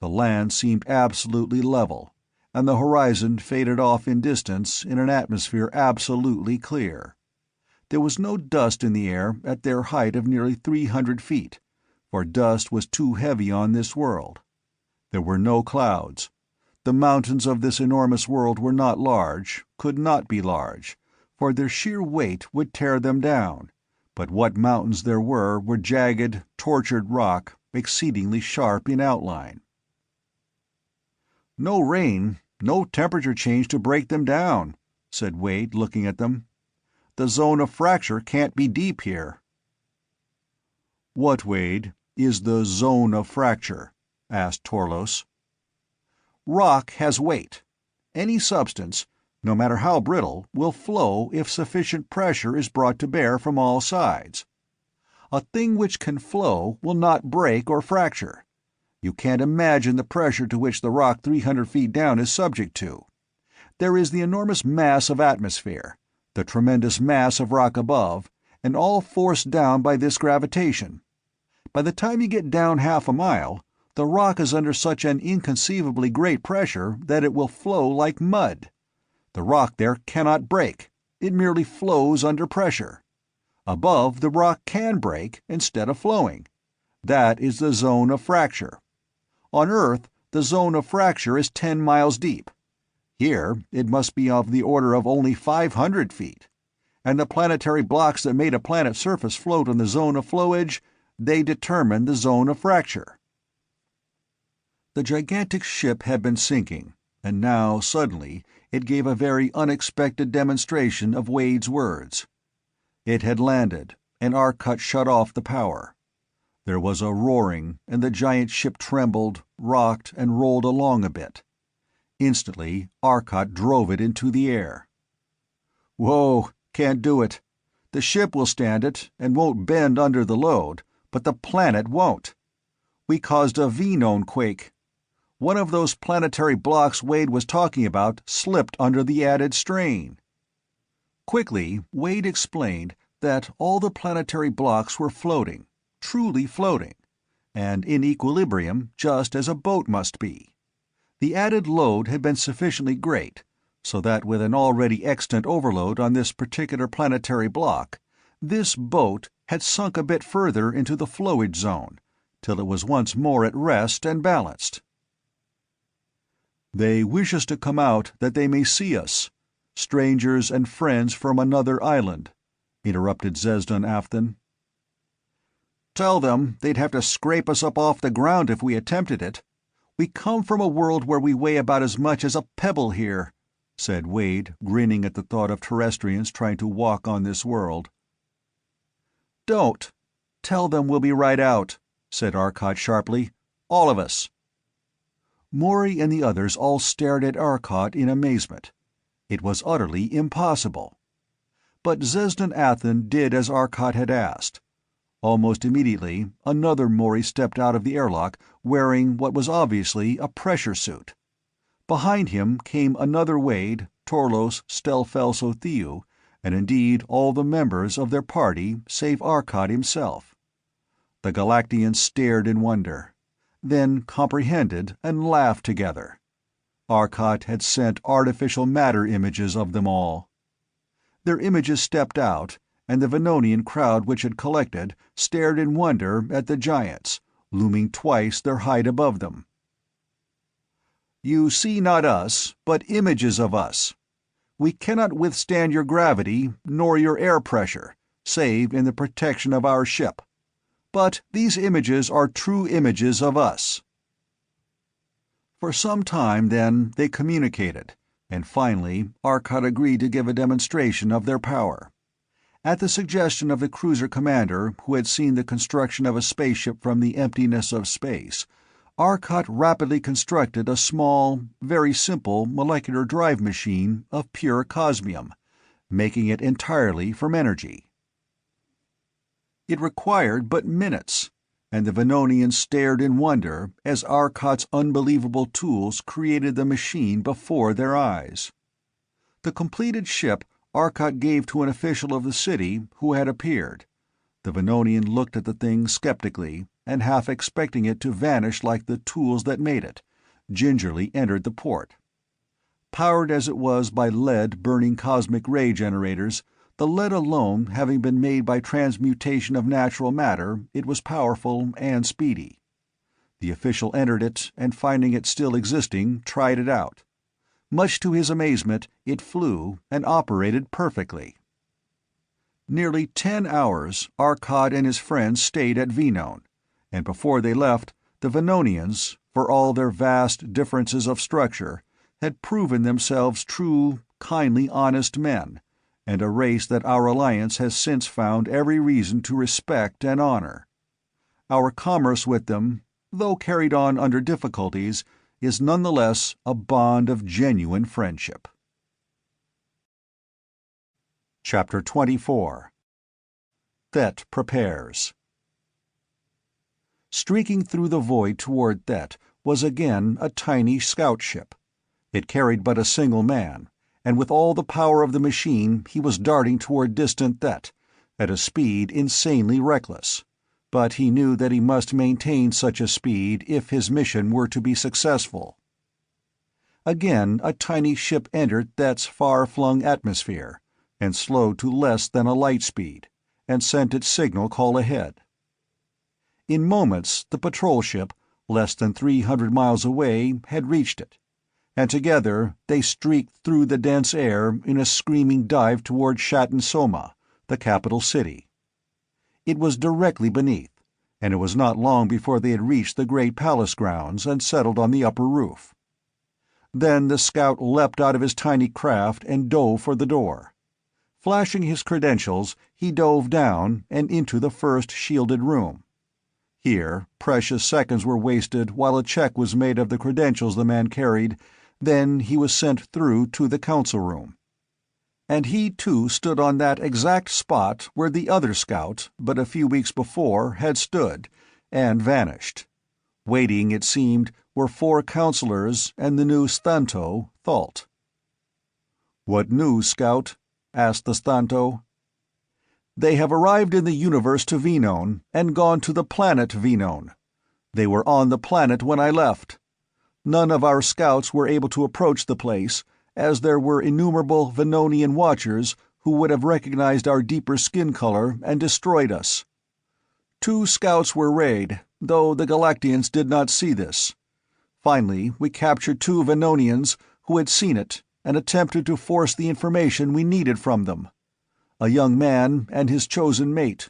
The land seemed absolutely level, and the horizon faded off in distance in an atmosphere absolutely clear. There was no dust in the air at their height of nearly 300 feet, for dust was too heavy on this world. There were no clouds. The mountains of this enormous world were not large, could not be large, for their sheer weight would tear them down, but what mountains there were jagged, tortured rock, exceedingly sharp in outline. "No rain, no temperature change to break them down," said Wade, looking at them. "The zone of fracture can't be deep here." "What, Wade, is the zone of fracture?" asked Torlos. "Rock has weight. Any substance, no matter how brittle, will flow if sufficient pressure is brought to bear from all sides. A thing which can flow will not break or fracture. You can't imagine the pressure to which the rock 300 feet down is subject to. There is the enormous mass of atmosphere, the tremendous mass of rock above, and all forced down by this gravitation. By the time you get down half a mile, the rock is under such an inconceivably great pressure that it will flow like mud. The rock there cannot break. It merely flows under pressure. Above, the rock can break instead of flowing. That is the zone of fracture. On Earth, the zone of fracture is 10 miles deep. Here, it must be of the order of only 500 feet. And the planetary blocks that made a planet's surface float on the zone of flowage, they determine the zone of fracture." The gigantic ship had been sinking, and now, suddenly, it gave a very unexpected demonstration of Wade's words. It had landed, and Arcot shut off the power. There was a roaring, and the giant ship trembled, rocked, and rolled along a bit. Instantly, Arcot drove it into the air. "Whoa, can't do it. The ship will stand it, and won't bend under the load, but the planet won't. We caused a V-node quake. One of those planetary blocks Wade was talking about slipped under the added strain." Quickly, Wade explained that all the planetary blocks were floating, truly floating, and in equilibrium just as a boat must be. The added load had been sufficiently great, so that with an already extant overload on this particular planetary block, this boat had sunk a bit further into the flowage zone, till it was once more at rest and balanced. "They wish us to come out that they may see us, strangers and friends from another island," interrupted Zesdan Afton. "Tell them they'd have to scrape us up off the ground if we attempted it. We come from a world where we weigh about as much as a pebble here," said Wade, grinning at the thought of Terrestrians trying to walk on this world. "Don't. Tell them we'll be right out," said Arcot sharply. "All of us." Morey and the others all stared at Arcot in amazement. It was utterly impossible. But Zesdan Athan did as Arcot had asked. Almost immediately, another Morey stepped out of the airlock, wearing what was obviously a pressure suit. Behind him came another Wade, Torlos, Stelfelso Thew, and indeed all the members of their party save Arcot himself. The Galactians stared in wonder, then comprehended and laughed together. Arcot had sent artificial matter images of them all. Their images stepped out, and the Venonian crowd which had collected stared in wonder at the giants, looming twice their height above them. "You see not us, but images of us. We cannot withstand your gravity, nor your air pressure, save in the protection of our ship. But these images are true images of us." For some time, then, they communicated, and finally Arcot agreed to give a demonstration of their power. At the suggestion of the cruiser commander, who had seen the construction of a spaceship from the emptiness of space, Arcot rapidly constructed a small, very simple molecular drive machine of pure cosmium, making it entirely from energy. It required but minutes, and the Venonians stared in wonder as Arcot's unbelievable tools created the machine before their eyes. The completed ship Arcot gave to an official of the city who had appeared. The Venonian looked at the thing skeptically, and half expecting it to vanish like the tools that made it, gingerly entered the port. Powered as it was by lead-burning cosmic ray generators, the lead alone having been made by transmutation of natural matter, it was powerful and speedy. The official entered it, and finding it still existing, tried it out. Much to his amazement, it flew and operated perfectly. Nearly 10 hours Arcot and his friends stayed at Venone, and before they left, the Venonians, for all their vast differences of structure, had proven themselves true, kindly, honest men, and a race that our alliance has since found every reason to respect and honor. Our commerce with them, though carried on under difficulties, is nonetheless a bond of genuine friendship. Chapter 24. Thet Prepares. Streaking through the void toward Thet was again a tiny scout ship. It carried but a single man, and with all the power of the machine he was darting toward distant Thet, at a speed insanely reckless. But he knew that he must maintain such a speed if his mission were to be successful. Again a tiny ship entered Thet's far-flung atmosphere, and slowed to less than a light speed, and sent its signal call ahead. In moments the patrol ship, less than 300 miles away, had reached it, and together they streaked through the dense air in a screaming dive toward Shatin Soma, the capital city. It was directly beneath, and it was not long before they had reached the great palace grounds and settled on the upper roof. Then the scout leapt out of his tiny craft and dove for the door. Flashing his credentials, he dove down and into the first shielded room. Here, precious seconds were wasted while a check was made of the credentials the man carried. Then he was sent through to the council room. And he, too, stood on that exact spot where the other scout, but a few weeks before, had stood, and vanished. Waiting, it seemed, were 4 counselors and the new Stanto, Thalt. "What news, Scout?" asked the Stanto. "They have arrived in the universe to Venone, and gone to the planet Venone. They were on the planet when I left. None of our scouts were able to approach the place, as there were innumerable Venonian watchers who would have recognized our deeper skin color and destroyed us. 2 scouts were rayed, though the Galactians did not see this. Finally, we captured 2 Venonians who had seen it and attempted to force the information we needed from them. A young man and his chosen mate.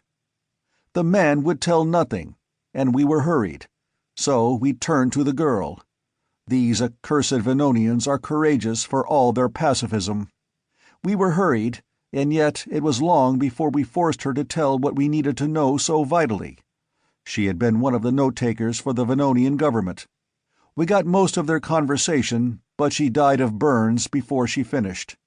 The man would tell nothing, and we were hurried, so we turned to the girl. These accursed Venonians are courageous for all their pacifism. We were hurried, and yet it was long before we forced her to tell what we needed to know so vitally. She had been one of the note-takers for the Venonian government. We got most of their conversation, but she died of burns before she finished.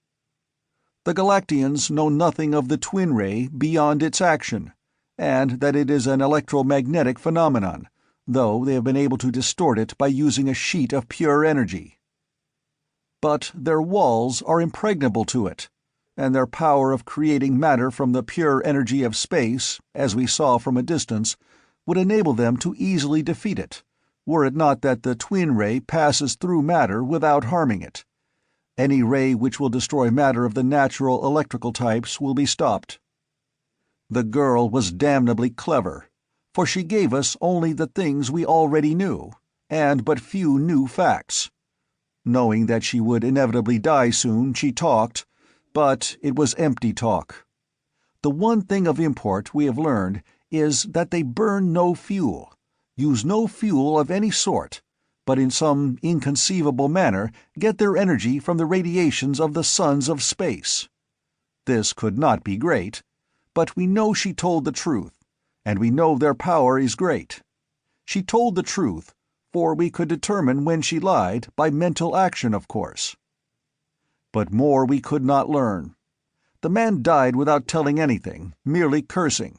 The Galactians know nothing of the twin ray beyond its action, and that it is an electromagnetic phenomenon, though they have been able to distort it by using a sheet of pure energy. But their walls are impregnable to it, and their power of creating matter from the pure energy of space, as we saw from a distance, would enable them to easily defeat it, were it not that the twin ray passes through matter without harming it. Any ray which will destroy matter of the natural electrical types will be stopped. The girl was damnably clever, for she gave us only the things we already knew, and but few new facts. Knowing that she would inevitably die soon, she talked, but it was empty talk. The one thing of import we have learned is that they burn no fuel, use no fuel of any sort, but in some inconceivable manner get their energy from the radiations of the suns of space. This could not be great, but we know she told the truth, and we know their power is great. She told the truth, for we could determine when she lied by mental action, of course. But more we could not learn. The man died without telling anything, merely cursing.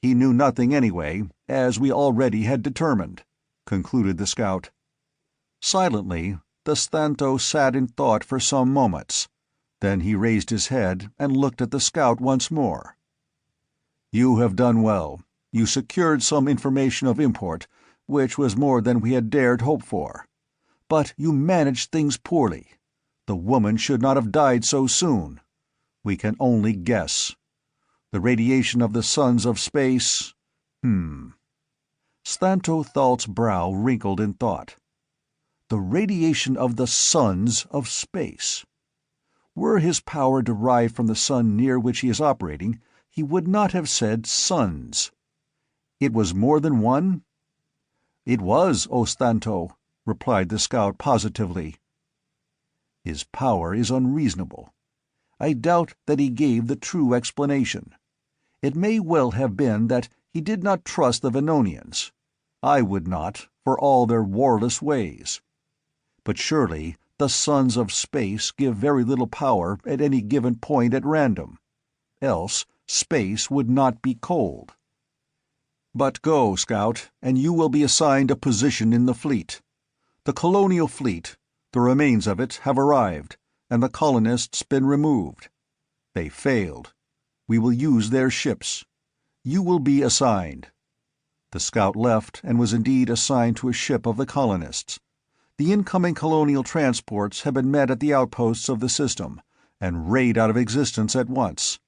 He knew nothing anyway, as we already had determined," concluded the scout. Silently, the Stanto sat in thought for some moments. Then he raised his head and looked at the scout once more. "You have done well. You secured some information of import, which was more than we had dared hope for. But you managed things poorly. The woman should not have died so soon. We can only guess. The radiation of the suns of space... Stanto Thalt's brow wrinkled in thought. The radiation of the suns of space. Were his power derived from the sun near which he is operating, he would not have said suns. It was more than one? It was, O Stanto, replied the scout positively. His power is unreasonable. I doubt that he gave the true explanation. It may well have been that he did not trust the Venonians. I would not, for all their warless ways. But surely the suns of space give very little power at any given point at random. Else space would not be cold. But go, Scout, and you will be assigned a position in the fleet. The colonial fleet, the remains of it, have arrived, and the colonists been removed. They failed. We will use their ships. You will be assigned. The scout left and was indeed assigned to a ship of the colonists. The incoming colonial transports had been met at the outposts of the system, and rayed out of existence at once.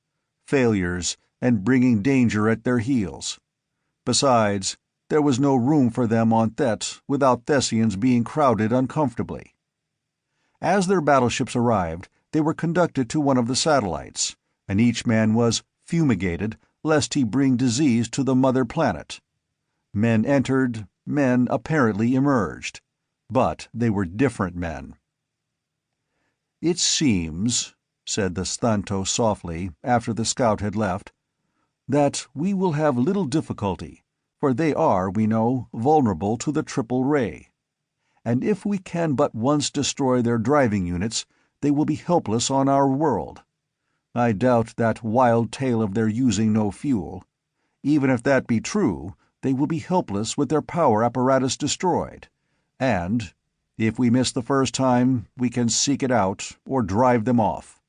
Failures, and bringing danger at their heels. Besides, there was no room for them on Thet without Thessians being crowded uncomfortably. As their battleships arrived, they were conducted to one of the satellites, and each man was fumigated lest he bring disease to the mother planet. Men entered, men apparently emerged. But they were different men. "It seems," said the Stanto softly, after the scout had left, "that we will have little difficulty, for they are, we know, vulnerable to the triple ray. And if we can but once destroy their driving units, they will be helpless on our world. I doubt that wild tale of their using no fuel. Even if that be true, they will be helpless with their power apparatus destroyed. And, if we miss the first time, we can seek it out, or drive them off.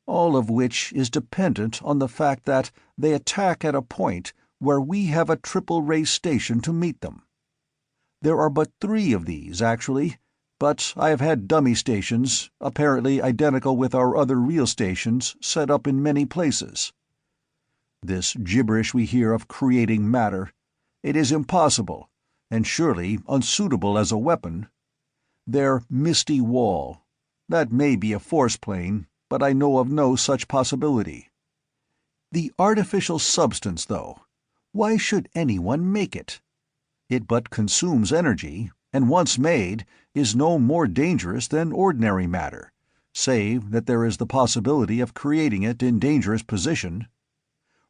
All of which is dependent on the fact that they attack at a point where we have a triple-ray station to meet them. There are but 3 of these, actually, but I have had dummy stations, apparently identical with our other real stations, set up in many places. This gibberish we hear of creating matter, it is impossible, and surely unsuitable as a weapon. Their misty wall, that may be a force plane, but I know of no such possibility. The artificial substance, though, why should anyone make it? It but consumes energy, and once made, is no more dangerous than ordinary matter, save that there is the possibility of creating it in dangerous position.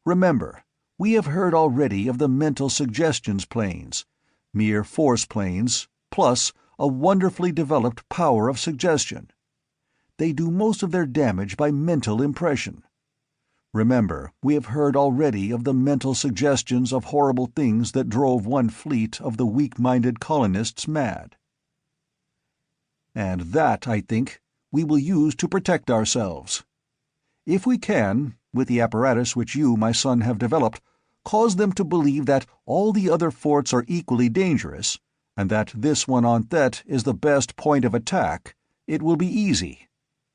Remember, we have heard already of the mental suggestions planes, mere force planes, plus a wonderfully developed power of suggestion. They do most of their damage by mental impression. Remember, we have heard already of the mental suggestions of horrible things that drove one fleet of the weak-minded colonists mad. And that, I think, we will use to protect ourselves. If we can, with the apparatus which you, my son, have developed, cause them to believe that all the other forts are equally dangerous, and that this one on Thet is the best point of attack, it will be easy.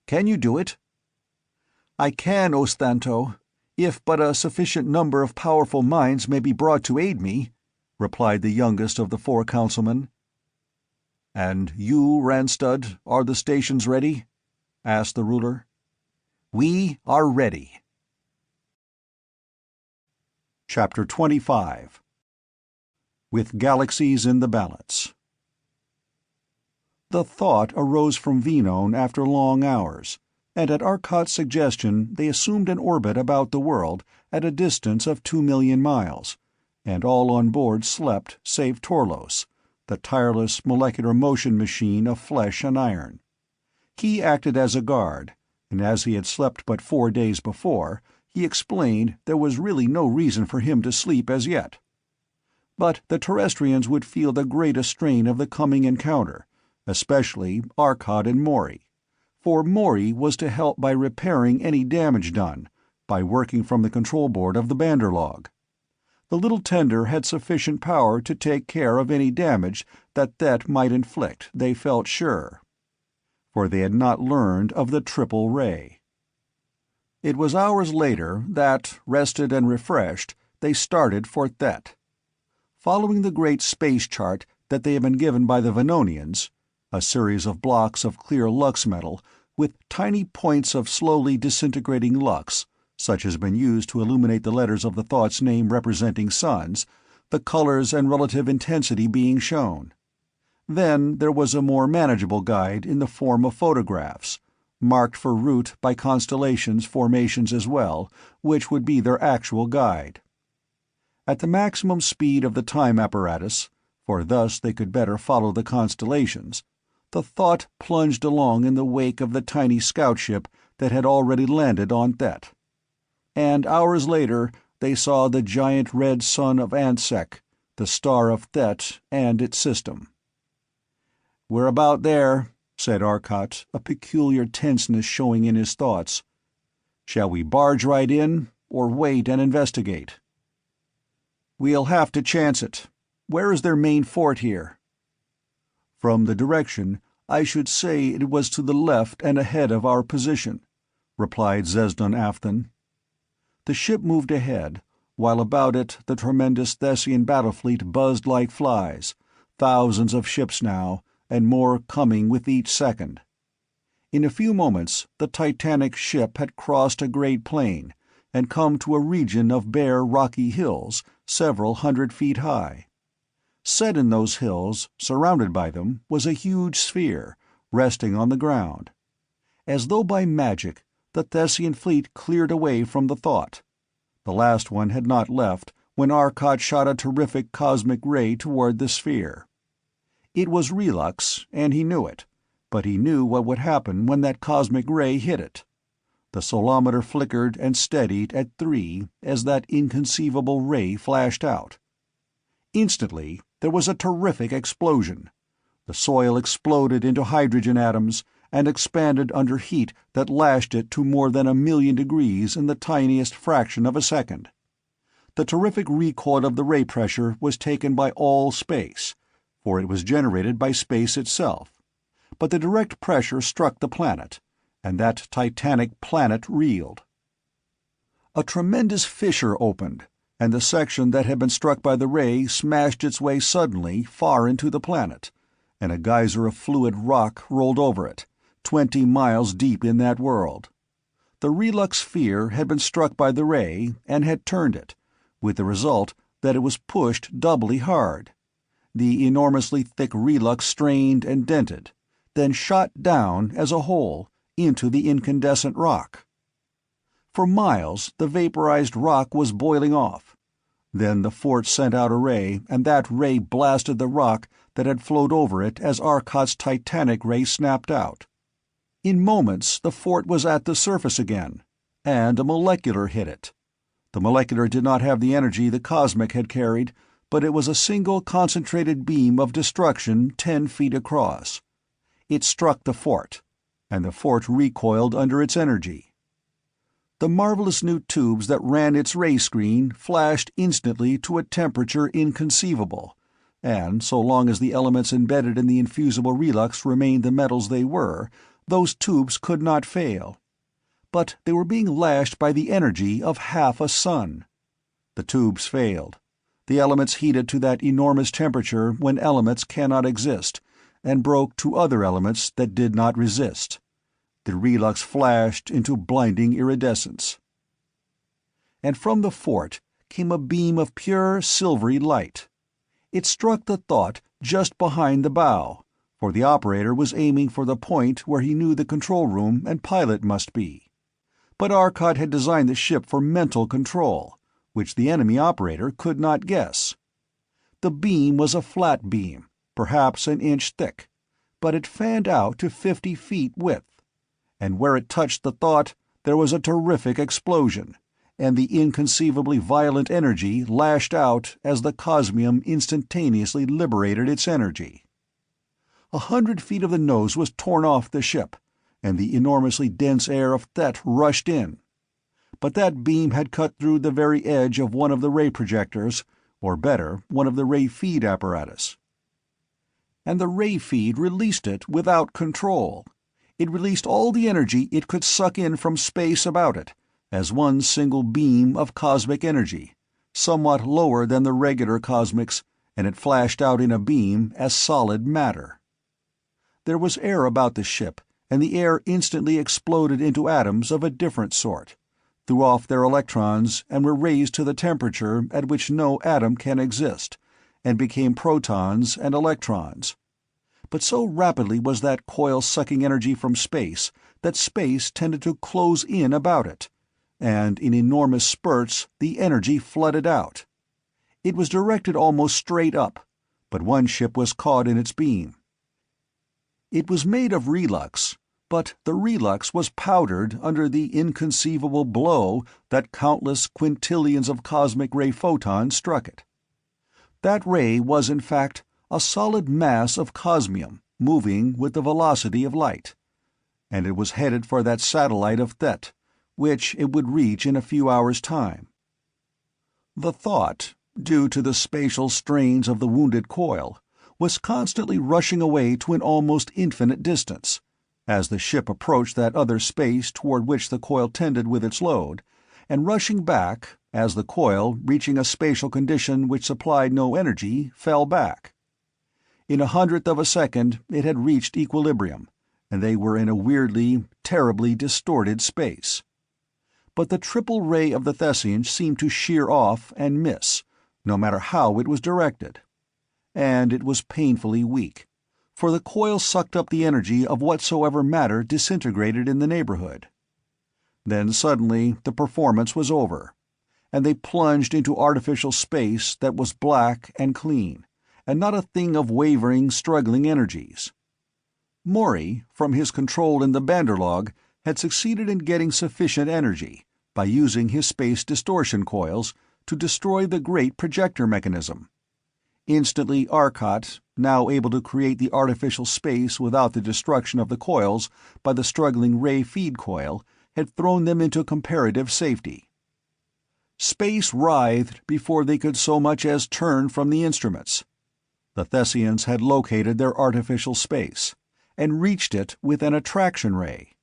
Can you do it?" "I can, O Stanto, if but a sufficient number of powerful minds may be brought to aid me," replied the youngest of the 4 councilmen. "And you, Ranstud, are the stations ready?" asked the ruler. "We are ready." Chapter 25. With Galaxies in the Balance. The thought arose from Venone after long hours, and at Arcot's suggestion they assumed an orbit about the world at a distance of 2 million miles, and all on board slept save Torlos, the tireless molecular motion machine of flesh and iron. He acted as a guard, and as he had slept but 4 days before, he explained there was really no reason for him to sleep as yet. But the Terrestrians would feel the greatest strain of the coming encounter, especially Arcot and Morey, for Morey was to help by repairing any damage done, by working from the control board of the Banderlog. The little tender had sufficient power to take care of any damage that Thet might inflict, they felt sure. For they had not learned of the triple ray. It was hours later that, rested and refreshed, they started for Thet. Following the great space chart that they had been given by the Venonians, a series of blocks of clear lux metal with tiny points of slowly disintegrating lux, such as had been used to illuminate the letters of the thought's name representing suns, the colors and relative intensity being shown. Then there was a more manageable guide in the form of photographs, marked for route by constellations formations as well, which would be their actual guide. At the maximum speed of the time apparatus, for thus they could better follow the constellations, the thought plunged along in the wake of the tiny scout ship that had already landed on Thet. And hours later they saw the giant red sun of Ansek, the star of Thet and its system. "We're about there," said Arcot, a peculiar tenseness showing in his thoughts. "Shall we barge right in, or wait and investigate?" "We'll have to chance it. Where is their main fort here?" "From the direction, I should say it was to the left and ahead of our position," replied Zezdon Afton. The ship moved ahead, while about it the tremendous Thessian battle fleet buzzed like flies, thousands of ships now, and more coming with each second. In a few moments the titanic ship had crossed a great plain and come to a region of bare rocky hills several 100 feet high. Set in those hills, surrounded by them, was a huge sphere, resting on the ground. As though by magic, the Thessian fleet cleared away from the thought. The last one had not left when Arcot shot a terrific cosmic ray toward the sphere. It was relux, and he knew it, but he knew what would happen when that cosmic ray hit it. The solometer flickered and steadied at 3 as that inconceivable ray flashed out. Instantly there was a terrific explosion. The soil exploded into hydrogen atoms and expanded under heat that lashed it to more than 1,000,000 degrees in the tiniest fraction of a second. The terrific recoil of the ray pressure was taken by all space, for it was generated by space itself, but the direct pressure struck the planet, and that titanic planet reeled. A tremendous fissure opened, and the section that had been struck by the ray smashed its way suddenly far into the planet, and a geyser of fluid rock rolled over it, 20 miles deep in that world. The relux sphere had been struck by the ray and had turned it, with the result that it was pushed doubly hard. The enormously thick relux strained and dented, then shot down as a whole into the incandescent rock. For miles the vaporized rock was boiling off. Then the fort sent out a ray, and that ray blasted the rock that had flowed over it as Arcot's titanic ray snapped out. In moments the fort was at the surface again, and a molecular hit it. The molecular did not have the energy the cosmic had carried, but it was a single concentrated beam of destruction 10 feet across. It struck the fort, and the fort recoiled under its energy. The marvelous new tubes that ran its ray screen flashed instantly to a temperature inconceivable, and so long as the elements embedded in the infusible relux remained the metals they were, those tubes could not fail. But they were being lashed by the energy of half a sun. The tubes failed. The elements heated to that enormous temperature when elements cannot exist, and broke to other elements that did not resist. The relux flashed into blinding iridescence. And from the fort came a beam of pure silvery light. It struck the thought just behind the bow, for the operator was aiming for the point where he knew the control room and pilot must be. But Arcot had designed the ship for mental control, which the enemy operator could not guess. The beam was a flat beam, perhaps an inch thick, but it fanned out to 50 feet width, and where it touched the thought there was a terrific explosion, and the inconceivably violent energy lashed out as the cosmium instantaneously liberated its energy. 100 feet of the nose was torn off the ship, and the enormously dense air of Thet rushed in. but that beam had cut through the very edge of one of the ray projectors, or better, one of the ray feed apparatus. And the ray feed released it without control. It released all the energy it could suck in from space about it, as one single beam of cosmic energy, somewhat lower than the regular cosmics, and it flashed out in a beam as solid matter. There was air about the ship, and the air instantly exploded into atoms of a different sort, threw off their electrons and were raised to the temperature at which no atom can exist, and became protons and electrons. But so rapidly was that coil sucking energy from space that space tended to close in about it, and in enormous spurts the energy flooded out. It was directed almost straight up, but one ship was caught in its beam. It was made of relux, but the relux was powdered under the inconceivable blow that countless quintillions of cosmic ray photons struck it. That ray was, in fact, a solid mass of cosmium moving with the velocity of light, and it was headed for that satellite of Thet, which it would reach in a few hours' time. The thought, due to the spatial strains of the wounded coil, was constantly rushing away to an almost infinite distance, as the ship approached that other space toward which the coil tended with its load, and rushing back as the coil, reaching a spatial condition which supplied no energy, fell back. In 1/100th of a second it had reached equilibrium, and they were in a weirdly, terribly distorted space. But the triple ray of the Thessian seemed to shear off and miss, no matter how it was directed. And it was painfully weak, for the coil sucked up the energy of whatsoever matter disintegrated in the neighborhood. Then suddenly the performance was over, and they plunged into artificial space that was black and clean, and not a thing of wavering, struggling energies. Morey, from his control in the Banderlog, had succeeded in getting sufficient energy, by using his space distortion coils, to destroy the great projector mechanism. Instantly Arcot, now able to create the artificial space without the destruction of the coils by the struggling ray feed coil, had thrown them into comparative safety. Space writhed before they could so much as turn from the instruments. The Thessians had located their artificial space, and reached it with an attraction ray.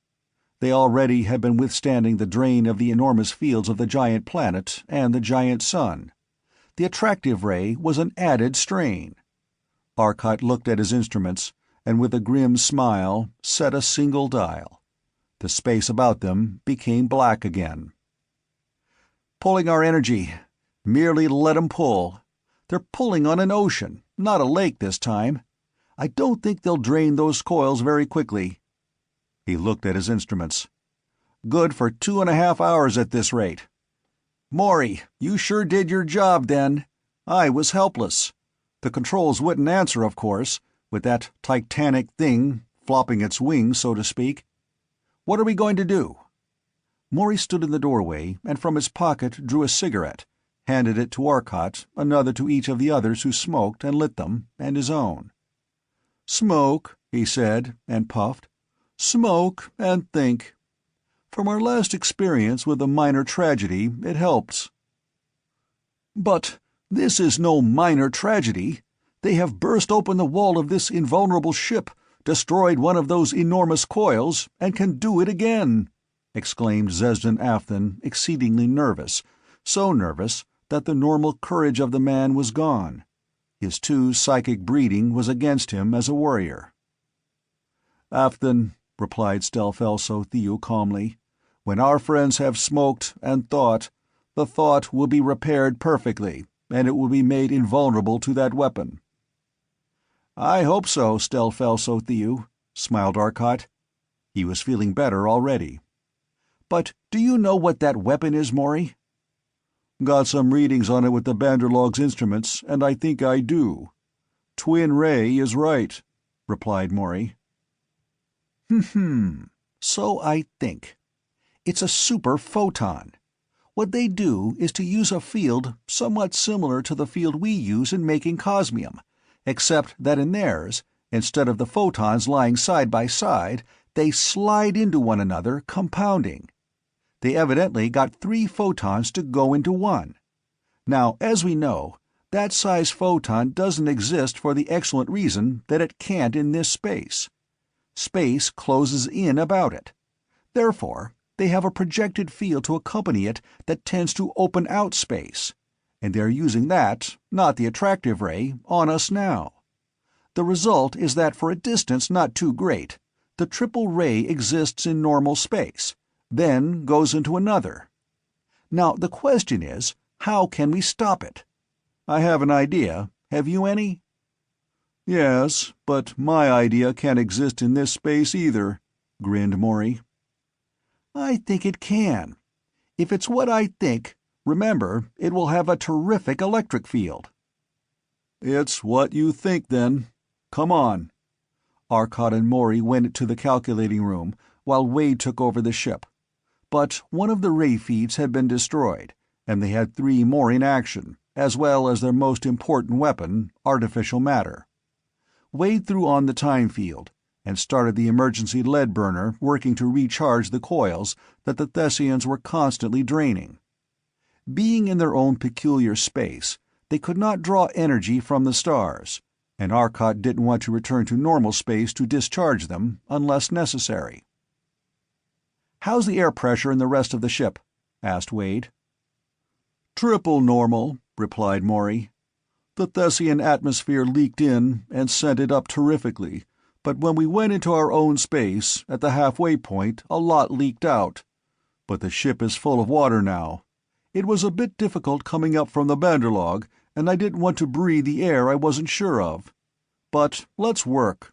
They already had been withstanding the drain of the enormous fields of the giant planet and the giant sun. The attractive ray was an added strain. Arcot looked at his instruments, and with a grim smile set a single dial. The space about them became black again. "Pulling our energy. Merely let 'em pull. They're pulling on an ocean, not a lake this time. I don't think they'll drain those coils very quickly." He looked at his instruments. "Good for 2.5 hours at this rate. Morey, you sure did your job then. I was helpless. The controls wouldn't answer, of course, with that titanic thing flopping its wings, so to speak. What are we going to do?" Morey stood in the doorway and from his pocket drew a cigarette, handed it to Arcot, another to each of the others who smoked and lit them, and his own. "Smoke," he said, and puffed. "Smoke and think. From our last experience with a minor tragedy, it helps." "But this is no minor tragedy. They have burst open the wall of this invulnerable ship, destroyed one of those enormous coils, and can do it again," exclaimed Zesden Afton, exceedingly nervous, so nervous that the normal courage of the man was gone. His too psychic breeding was against him as a warrior. "Afton," replied Stelfelso Theo calmly, "when our friends have smoked and thought, the thought will be repaired perfectly, and it will be made invulnerable to that weapon." "I hope so, Stelfelso Theo," smiled Arcot. He was feeling better already. "But do you know what that weapon is, Morey?" "Got some readings on it with the Banderlog's instruments, and I think I do. Twin Ray is right," replied Morey. So I think. It's a super photon. What they do is to use a field somewhat similar to the field we use in making cosmium, except that in theirs, instead of the photons lying side by side, they slide into one another, compounding. They evidently got 3 photons to go into one. Now, as we know, that size photon doesn't exist for the excellent reason that it can't in this space. Space closes in about it. Therefore, they have a projected field to accompany it that tends to open out space, and they're using that, not the attractive ray, on us now. The result is that for a distance not too great, the triple ray exists in normal space, then goes into another. Now the question is, how can we stop it? I have an idea. Have you any? Yes, but my idea can't exist in this space either, grinned Morey. I think it can. If it's what I think, remember, it will have a terrific electric field. It's what you think, then. Come on. Arcot and Morey went to the calculating room, while Wade took over the ship. But one of the ray feeds had been destroyed, and they had 3 more in action, as well as their most important weapon, artificial matter. Wade threw on the time field, and started the emergency lead burner working to recharge the coils that the Thessians were constantly draining. Being in their own peculiar space, they could not draw energy from the stars, and Arcot didn't want to return to normal space to discharge them unless necessary. "How's the air pressure in the rest of the ship?" asked Wade. "Triple normal," replied Morey. "The Thessian atmosphere leaked in and sent it up terrifically, but when we went into our own space, at the halfway point, a lot leaked out. But the ship is full of water now. It was a bit difficult coming up from the Banderlog, and I didn't want to breathe the air I wasn't sure of. But let's work."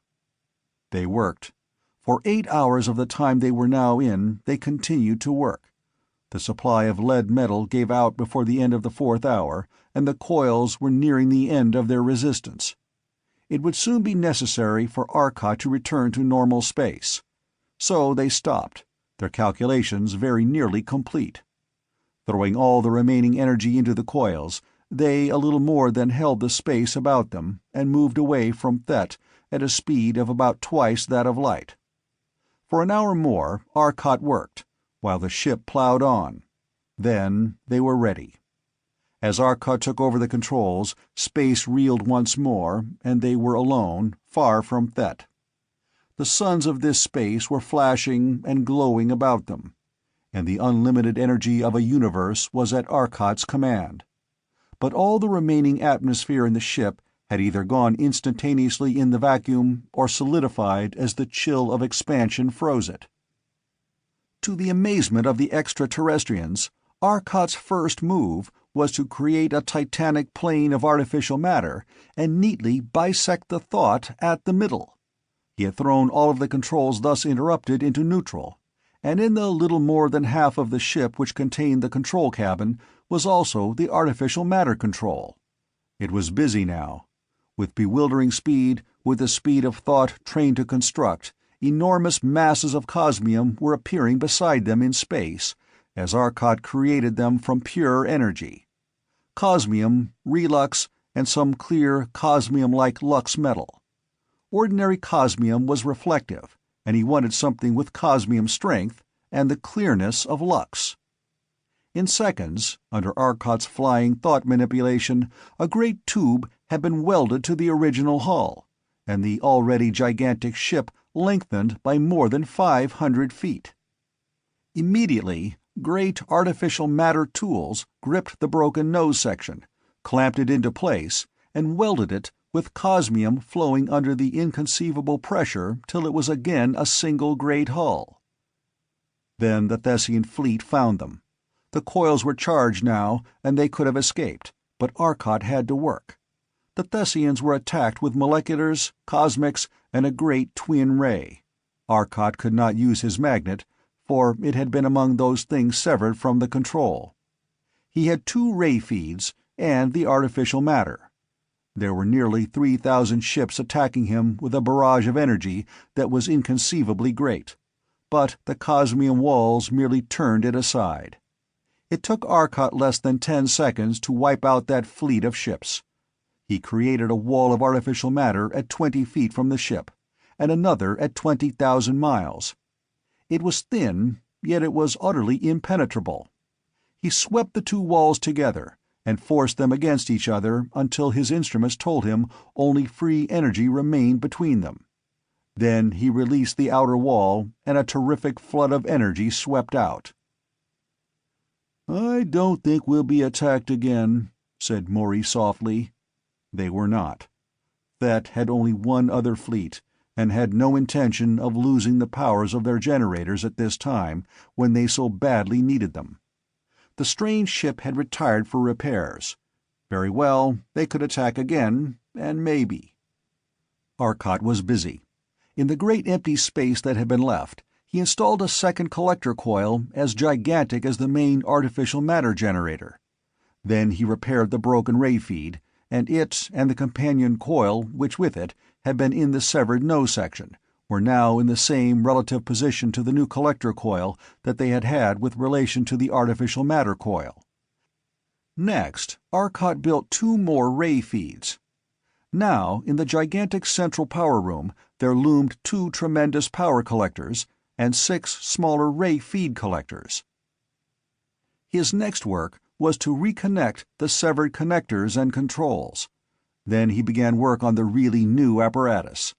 They worked. For 8 hours of the time they were now in, they continued to work. The supply of lead metal gave out before the end of the 4th hour, and the coils were nearing the end of their resistance. It would soon be necessary for Arcot to return to normal space. So they stopped, their calculations very nearly complete. Throwing all the remaining energy into the coils, they a little more than held the space about them and moved away from Thet at a speed of about twice that of light. For an hour more Arcot worked, while the ship plowed on. Then they were ready. As Arcot took over the controls, space reeled once more, and they were alone, far from Thet. The suns of this space were flashing and glowing about them, and the unlimited energy of a universe was at Arcot's command. But all the remaining atmosphere in the ship had either gone instantaneously in the vacuum or solidified as the chill of expansion froze it. To the amazement of the extraterrestrians, Arcot's first move was to create a titanic plane of artificial matter and neatly bisect the thought at the middle. He had thrown all of the controls thus interrupted into neutral, and in the little more than half of the ship which contained the control cabin was also the artificial matter control. It was busy now. With bewildering speed, with the speed of thought trained to construct, enormous masses of cosmium were appearing beside them in space, as Arcot created them from pure energy. Cosmium, relux, and some clear, cosmium-like lux metal. Ordinary cosmium was reflective, and he wanted something with cosmium strength and the clearness of lux. In seconds, under Arcot's flying thought manipulation, a great tube had been welded to the original hull, and the already gigantic ship lengthened by more than 500 feet. Immediately, great artificial matter tools gripped the broken nose section, clamped it into place, and welded it with cosmium flowing under the inconceivable pressure till it was again a single great hull. Then the Thessian fleet found them. The coils were charged now, and they could have escaped, but Arcot had to work. The Thessians were attacked with moleculars, cosmics, and a great twin ray. Arcot could not use his magnet, for it had been among those things severed from the control. He had 2 ray feeds and the artificial matter. There were nearly 3,000 ships attacking him with a barrage of energy that was inconceivably great, but the cosmium walls merely turned it aside. It took Arcot less than 10 seconds to wipe out that fleet of ships. He created a wall of artificial matter at 20 feet from the ship, and another at 20,000 miles. It was thin, yet it was utterly impenetrable. He swept the two walls together and forced them against each other until his instruments told him only free energy remained between them. Then he released the outer wall, and a terrific flood of energy swept out. "I don't think we'll be attacked again," said Morey softly. They were not. Thet had only one other fleet, and had no intention of losing the powers of their generators at this time, when they so badly needed them. The strange ship had retired for repairs. Very well, they could attack again, and maybe. Arcot was busy. In the great empty space that had been left, he installed a second collector coil as gigantic as the main artificial matter generator. Then he repaired the broken ray feed, and it and the companion coil which with it had been in the severed nose section were now in the same relative position to the new collector coil that they had had with relation to the artificial matter coil. Next, Arcot built two more ray feeds. Now, in the gigantic central power room, there loomed two tremendous power collectors and 6 smaller ray feed collectors. His next work was to reconnect the severed connectors and controls. Then he began work on the really new apparatus.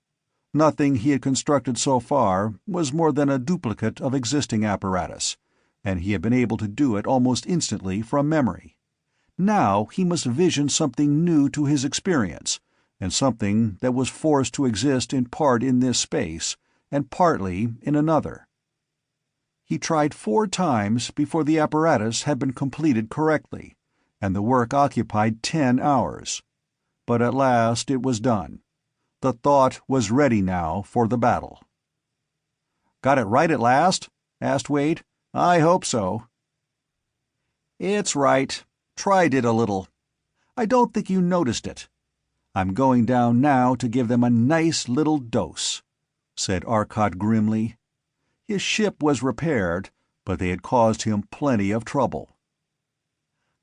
Nothing he had constructed so far was more than a duplicate of existing apparatus, and he had been able to do it almost instantly from memory. Now he must vision something new to his experience, and something that was forced to exist in part in this space, and partly in another. He tried 4 times before the apparatus had been completed correctly, and the work occupied 10 hours. But at last it was done. The thought was ready now for the battle. "Got it right at last?" asked Wade. "I hope so." "It's right. Tried it a little. I don't think you noticed it. I'm going down now to give them a nice little dose," said Arcot grimly. His ship was repaired, but they had caused him plenty of trouble.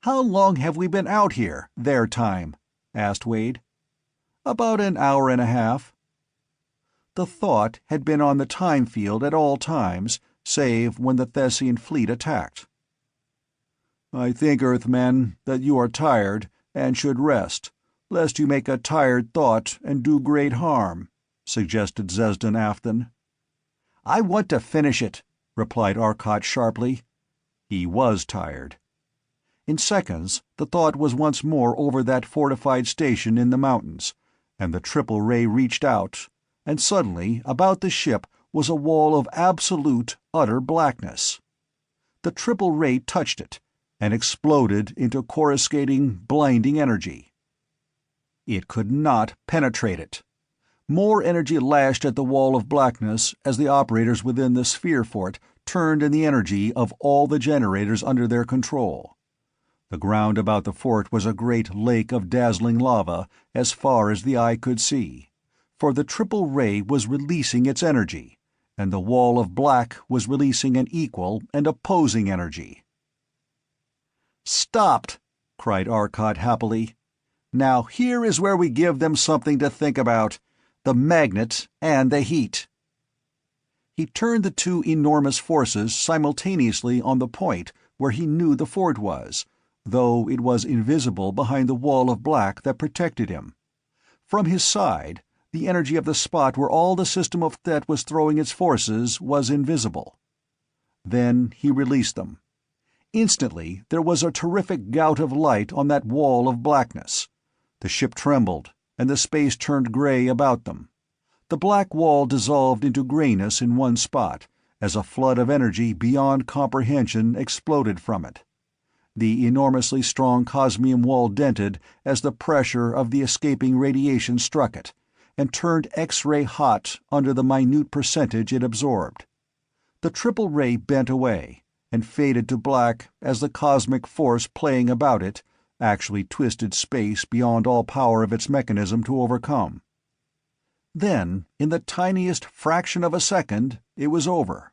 "How long have we been out here, their time?" asked Wade. "About an hour and a half." The thought had been on the time field at all times, save when the Thessian fleet attacked. "I think, Earthmen, that you are tired, and should rest, lest you make a tired thought and do great harm," suggested Zesden Afton. "I want to finish it," replied Arcot sharply. He was tired. In seconds, the thought was once more over that fortified station in the mountains, and the triple ray reached out, and suddenly about the ship was a wall of absolute, utter blackness. The triple ray touched it, and exploded into coruscating, blinding energy. It could not penetrate it. More energy lashed at the wall of blackness as the operators within the sphere fort turned in the energy of all the generators under their control. The ground about the fort was a great lake of dazzling lava as far as the eye could see, for the triple ray was releasing its energy, and the wall of black was releasing an equal and opposing energy. "Stopped!" cried Arcot happily. "Now here is where we give them something to think about. The magnet and the heat." He turned the two enormous forces simultaneously on the point where he knew the fort was, though it was invisible behind the wall of black that protected him. From his side, the energy of the spot where all the system of Thet was throwing its forces was invisible. Then he released them. Instantly there was a terrific gout of light on that wall of blackness. The ship trembled, and the space turned gray about them. The black wall dissolved into grayness in one spot, as a flood of energy beyond comprehension exploded from it. The enormously strong cosmium wall dented as the pressure of the escaping radiation struck it, and turned X-ray hot under the minute percentage it absorbed. The triple ray bent away, and faded to black as the cosmic force playing about it actually twisted space beyond all power of its mechanism to overcome. Then, in the tiniest fraction of a second, it was over,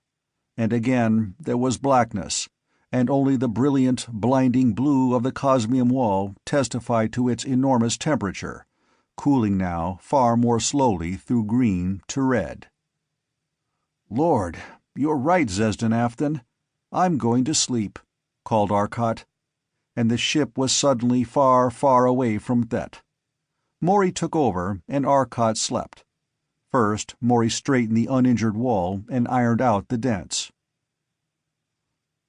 and again there was blackness, and only the brilliant, blinding blue of the cosmium wall testified to its enormous temperature, cooling now far more slowly through green to red. "Lord, you're right, Zesden Afton," I'm going to sleep," called Arcot, and the ship was suddenly far, far away from Thet. Morey took over, and Arcot slept. First, Morey straightened the uninjured wall and ironed out the dents.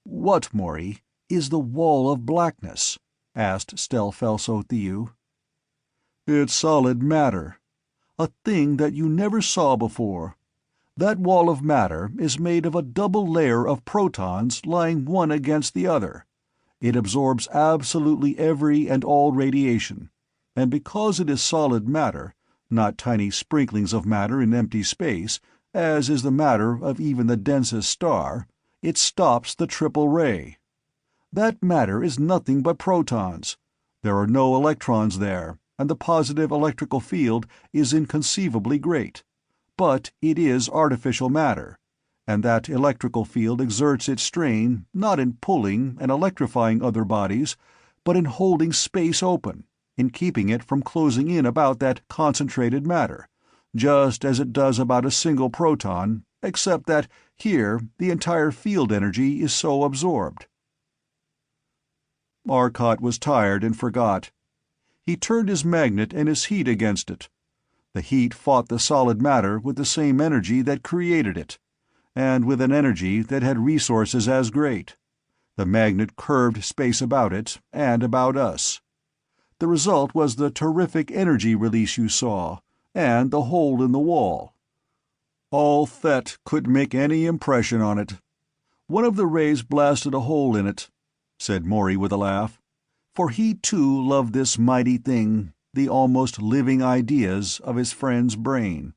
"What, Morey, is the Wall of Blackness?" asked Stelfelso Thew. "It's solid matter. A thing that you never saw before. That wall of matter is made of a double layer of protons lying one against the other. It absorbs absolutely every and all radiation, and because it is solid matter, not tiny sprinklings of matter in empty space, as is the matter of even the densest star, it stops the triple ray. That matter is nothing but protons. There are no electrons there, and the positive electrical field is inconceivably great. But it is artificial matter, and that electrical field exerts its strain not in pulling and electrifying other bodies, but in holding space open, in keeping it from closing in about that concentrated matter, just as it does about a single proton, except that here the entire field energy is so absorbed." Arcot was tired and forgot. He turned his magnet and his heat against it. The heat fought the solid matter with the same energy that created it, and with an energy that had resources as great. The magnet curved space about it, and about us. The result was the terrific energy release you saw, and the hole in the wall. All Thet couldn't make any impression on it. One of the rays blasted a hole in it," said Morey with a laugh, "for he too loved this mighty thing, the almost living ideas of his friend's brain.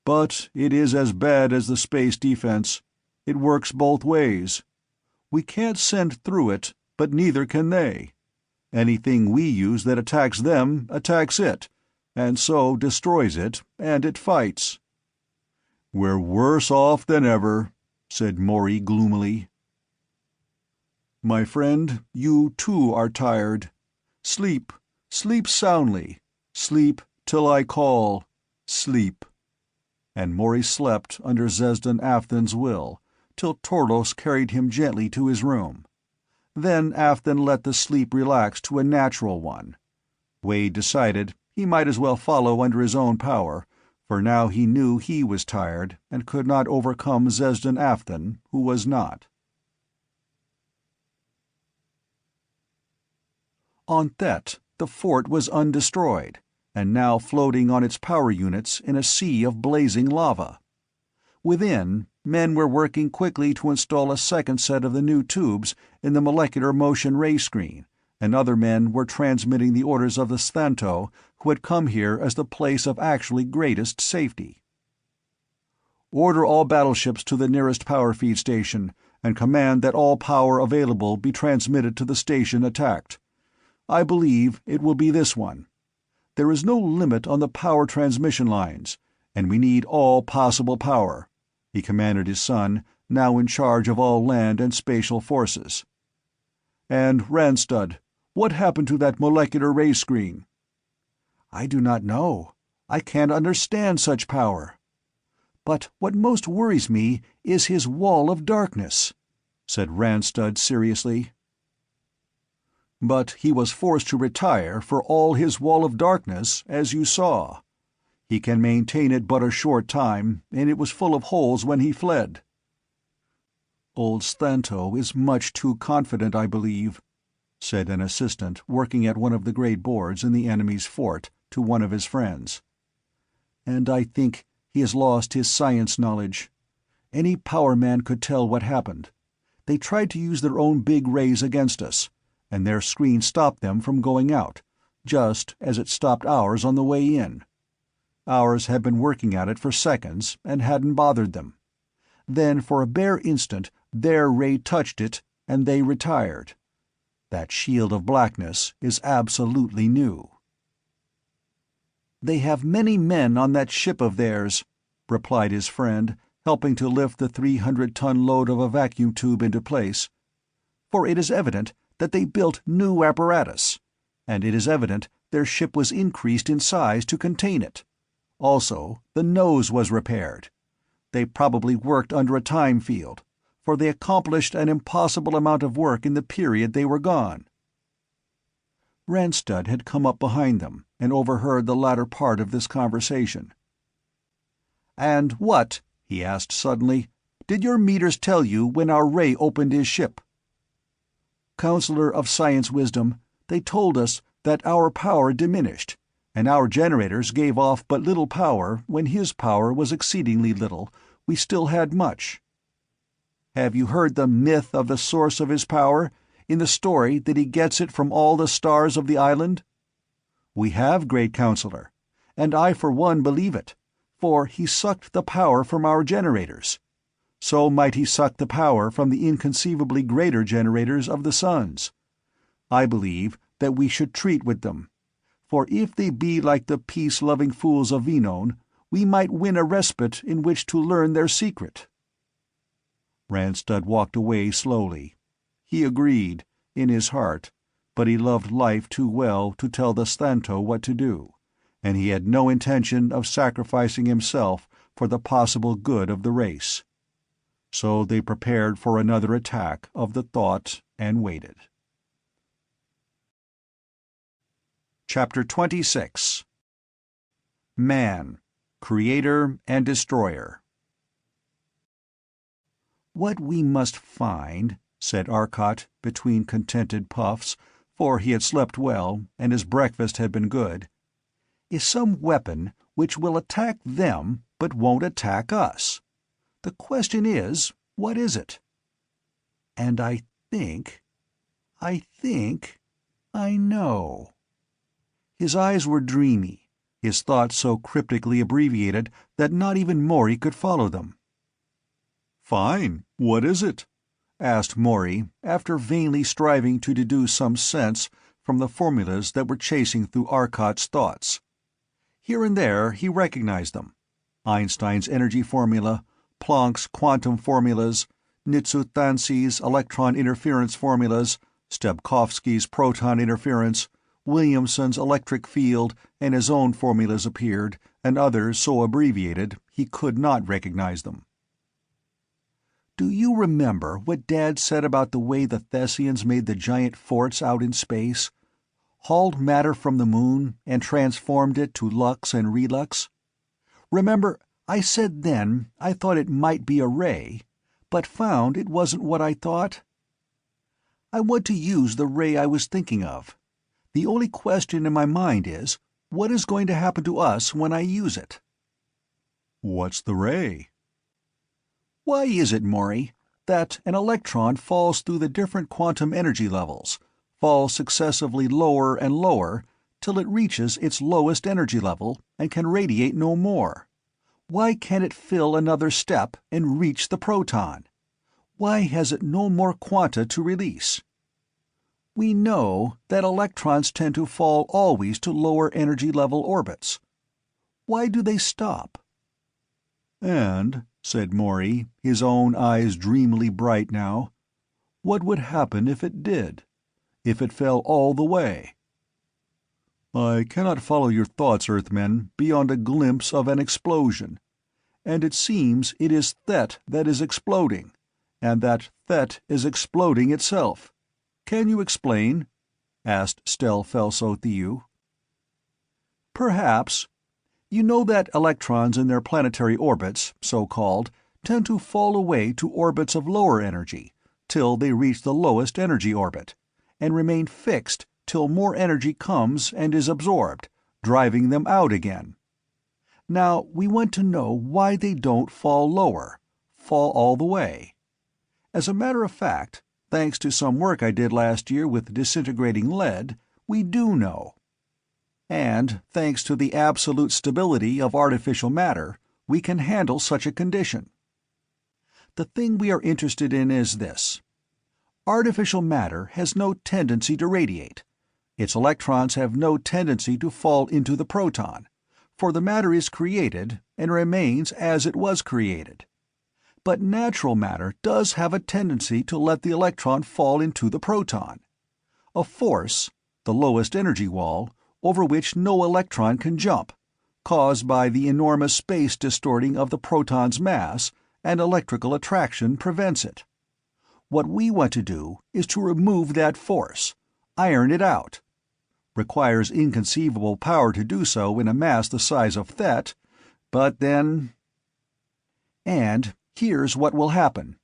But it is as bad as the space defense. It works both ways. We can't send through it, but neither can they. Anything we use that attacks them attacks it, and so destroys it, and it fights." "We're worse off than ever," said Morey gloomily. "My friend, you too are tired. Sleep. Sleep soundly. Sleep till I call. Sleep." And Morey slept under Zesdan Afthan's will, till Torlos carried him gently to his room. Then Afthan let the sleep relax to a natural one. Wade decided he might as well follow under his own power, for now he knew he was tired and could not overcome Zesdan Afthan, who was not. On Thet, the fort was undestroyed, and now floating on its power units in a sea of blazing lava. Within, men were working quickly to install a second set of the new tubes in the molecular motion ray screen, and other men were transmitting the orders of the Sthanto, who had come here as the place of actually greatest safety. "Order all battleships to the nearest power feed station, and command that all power available be transmitted to the station attacked. I believe it will be this one. There is no limit on the power transmission lines, and we need all possible power," he commanded his son, now in charge of all land and spatial forces. "And Randstad, what happened to that molecular ray screen?" "I do not know. I can't understand such power. But what most worries me is his wall of darkness," said Randstad seriously. "But he was forced to retire for all his wall of darkness, as you saw. He can maintain it but a short time, and it was full of holes when he fled." "Old Sthanto is much too confident, I believe," said an assistant working at one of the great boards in the enemy's fort to one of his friends. "And I think he has lost his science knowledge. Any power man could tell what happened. They tried to use their own big rays against us, and their screen stopped them from going out, just as it stopped ours on the way in. Ours had been working at it for seconds and hadn't bothered them. Then for a bare instant their ray touched it, and they retired. That shield of blackness is absolutely new." "They have many men on that ship of theirs," replied his friend, helping to lift the 300-ton load of a vacuum tube into place. "For it is evident that they built new apparatus, and it is evident their ship was increased in size to contain it. Also, the nose was repaired. They probably worked under a time field, for they accomplished an impossible amount of work in the period they were gone." Ranstud had come up behind them and overheard the latter part of this conversation. "And what," he asked suddenly, "did your meters tell you when our ray opened his ship?" "Counselor of Science Wisdom, they told us that our power diminished, and our generators gave off but little power when his power was exceedingly little. We still had much." "Have you heard the myth of the source of his power, in the story that he gets it from all the stars of the island?" "We have, great Counselor, and I for one believe it, for he sucked the power from our generators. So might he suck the power from the inconceivably greater generators of the suns. I believe that we should treat with them, for if they be like the peace-loving fools of Venone, we might win a respite in which to learn their secret." Ranstud walked away slowly. He agreed, in his heart, but he loved life too well to tell the Stanto what to do, and he had no intention of sacrificing himself for the possible good of the race. So they prepared for another attack of the thought and waited. Chapter 26. Man, Creator and Destroyer. "What we must find," said Arcot, between contented puffs, for he had slept well, and his breakfast had been good, "is some weapon which will attack them but won't attack us. The question is, what is it? And I think I know." His eyes were dreamy, his thoughts so cryptically abbreviated that not even Morey could follow them. "Fine. What is it?" asked Morey, after vainly striving to deduce some sense from the formulas that were chasing through Arcot's thoughts. Here and there he recognized them: Einstein's energy formula, Planck's quantum formulas, Nitsuthansi's electron interference formulas, Stepkovsky's proton interference, Williamson's electric field, and his own formulas appeared, and others so abbreviated he could not recognize them. "Do you remember what Dad said about the way the Thessians made the giant forts out in space? Hauled matter from the moon and transformed it to lux and relux? Remember, I said then I thought it might be a ray, but found it wasn't what I thought? I want to use the ray I was thinking of. The only question in my mind is, what is going to happen to us when I use it?" "What's the ray?" "Why is it, Morey, that an electron falls through the different quantum energy levels, falls successively lower and lower, till it reaches its lowest energy level and can radiate no more? Why can't it fill another step and reach the proton? Why has it no more quanta to release? We know that electrons tend to fall always to lower energy level orbits. Why do they stop?" "And," said Morey, his own eyes dreamily bright now, "what would happen if it did? If it fell all the way?" "I cannot follow your thoughts, Earthmen, beyond a glimpse of an explosion. And it seems it is Thet that is exploding, and that Thet is exploding itself. Can you explain?" asked Stel Felso Thiu. "Perhaps. You know that electrons in their planetary orbits, so-called, tend to fall away to orbits of lower energy, till they reach the lowest energy orbit, and remain fixed till more energy comes and is absorbed, driving them out again. Now we want to know why they don't fall lower, fall all the way. As a matter of fact, thanks to some work I did last year with disintegrating lead, we do know. And, thanks to the absolute stability of artificial matter, we can handle such a condition. The thing we are interested in is this. Artificial matter has no tendency to radiate. Its electrons have no tendency to fall into the proton, for the matter is created and remains as it was created. But natural matter does have a tendency to let the electron fall into the proton. A force, the lowest energy wall, over which no electron can jump, caused by the enormous space distorting of the proton's mass, and electrical attraction prevents it. What we want to do is to remove that force, iron it out. Requires inconceivable power to do so in a mass the size of Thet, but then... And here's what will happen.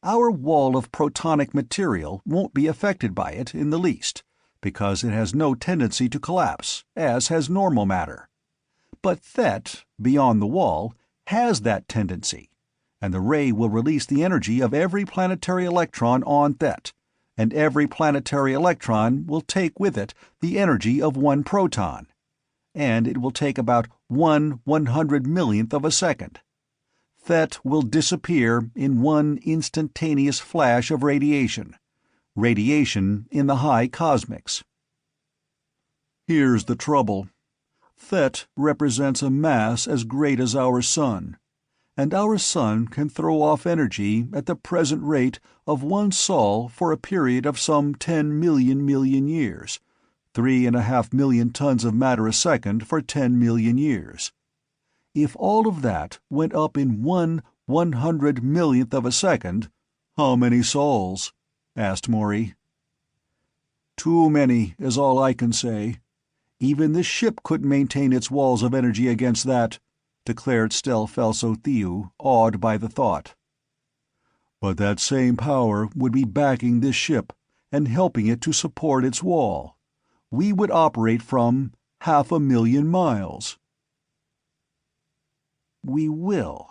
Our wall of protonic material won't be affected by it in the least, because it has no tendency to collapse, as has normal matter. But Thet, beyond the wall, has that tendency, and the ray will release the energy of every planetary electron on Thet, and every planetary electron will take with it the energy of one proton, and it will take about 1/100 millionth of a second. Thet will disappear in one instantaneous flash of radiation in the high cosmics. Here's the trouble. Thet represents a mass as great as our sun, and our sun can throw off energy at the present rate of 1 sol for a period of some 10 million years, 3.5 million tons of matter a second for 10 million years. If all of that went up in 1/100 millionth of a second, how many sols? Asked Morey. Too many is all I can say. Even this ship couldn't maintain its walls of energy against that, declared Stel Felso-Thiu, awed by the thought. But that same power would be backing this ship and helping it to support its wall. We would operate from 500,000 miles. We will.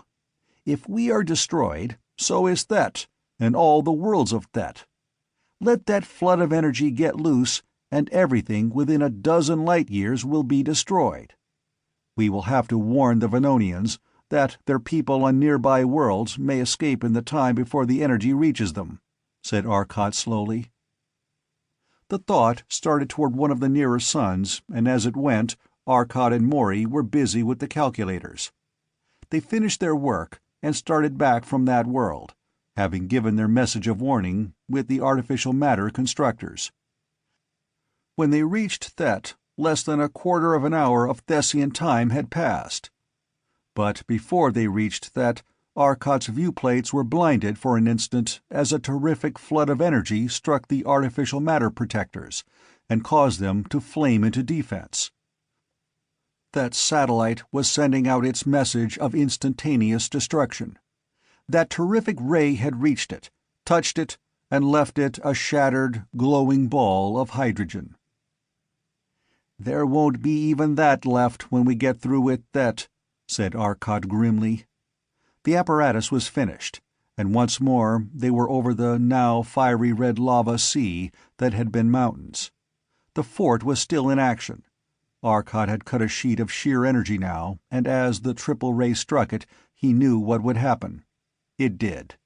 If we are destroyed, so is Thet, and all the worlds of Thet. Let that flood of energy get loose, and everything within a dozen light-years will be destroyed. We will have to warn the Venonians that their people on nearby worlds may escape in the time before the energy reaches them, said Arcot slowly. The thought started toward one of the nearer suns, and as it went, Arcot and Morey were busy with the calculators. They finished their work and started back from that world, having given their message of warning with the artificial matter constructors. When they reached Thet, less than a quarter of an hour of Thessian time had passed. But before they reached Thet, Arcot's viewplates were blinded for an instant as a terrific flood of energy struck the artificial matter protectors and caused them to flame into defense. That satellite was sending out its message of instantaneous destruction. That terrific ray had reached it, touched it, and left it a shattered, glowing ball of hydrogen. There won't be even that left when we get through with Thet, said Arcot grimly. The apparatus was finished, and once more they were over the now fiery red lava sea that had been mountains. The fort was still in action. Arcot had cut a sheet of sheer energy now, and as the triple ray struck it, he knew what would happen. It did.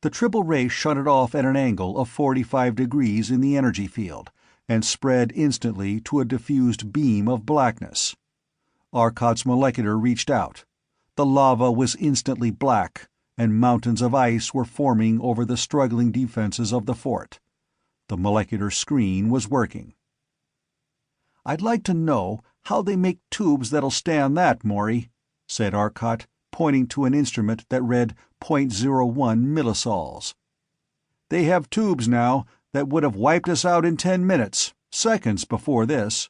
The triple ray shunted off at an angle of 45 degrees in the energy field, and spread instantly to a diffused beam of blackness. Arcot's molecular reached out. The lava was instantly black, and mountains of ice were forming over the struggling defenses of the fort. The molecular screen was working. "I'd like to know how they make tubes that'll stand that, Morey," said Arcot, pointing to an instrument that read .01 millisols. "They have tubes now that would have wiped us out in 10 minutes, seconds before this."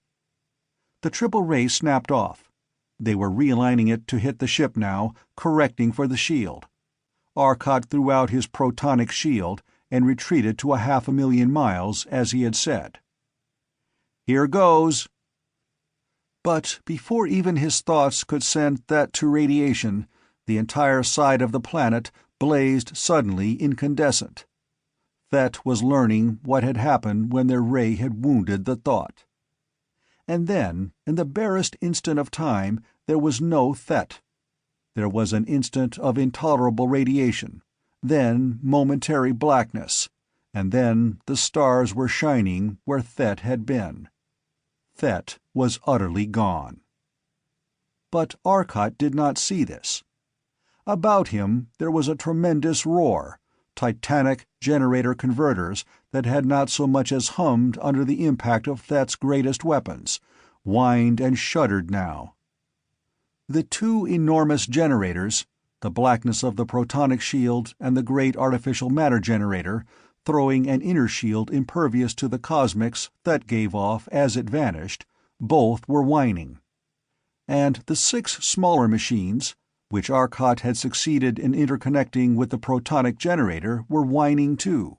The triple ray snapped off. They were realigning it to hit the ship now, correcting for the shield. Arcot threw out his protonic shield and retreated to 500,000 miles, as he had said. "Here goes." But before even his thoughts could send that to radiation, the entire side of the planet blazed suddenly incandescent. Thet was learning what had happened when their ray had wounded the thought. And then, in the barest instant of time, there was no Thet. There was an instant of intolerable radiation, then momentary blackness, and then the stars were shining where Thet had been. Thet was utterly gone. But Arcot did not see this. About him there was a tremendous roar, titanic generator converters that had not so much as hummed under the impact of Thet's greatest weapons, whined and shuddered now. The two enormous generators, the blackness of the protonic shield and the great artificial matter generator, throwing an inner shield impervious to the cosmics that gave off as it vanished, both were whining. And the 6 smaller machines, which Arcot had succeeded in interconnecting with the protonic generator, were whining too.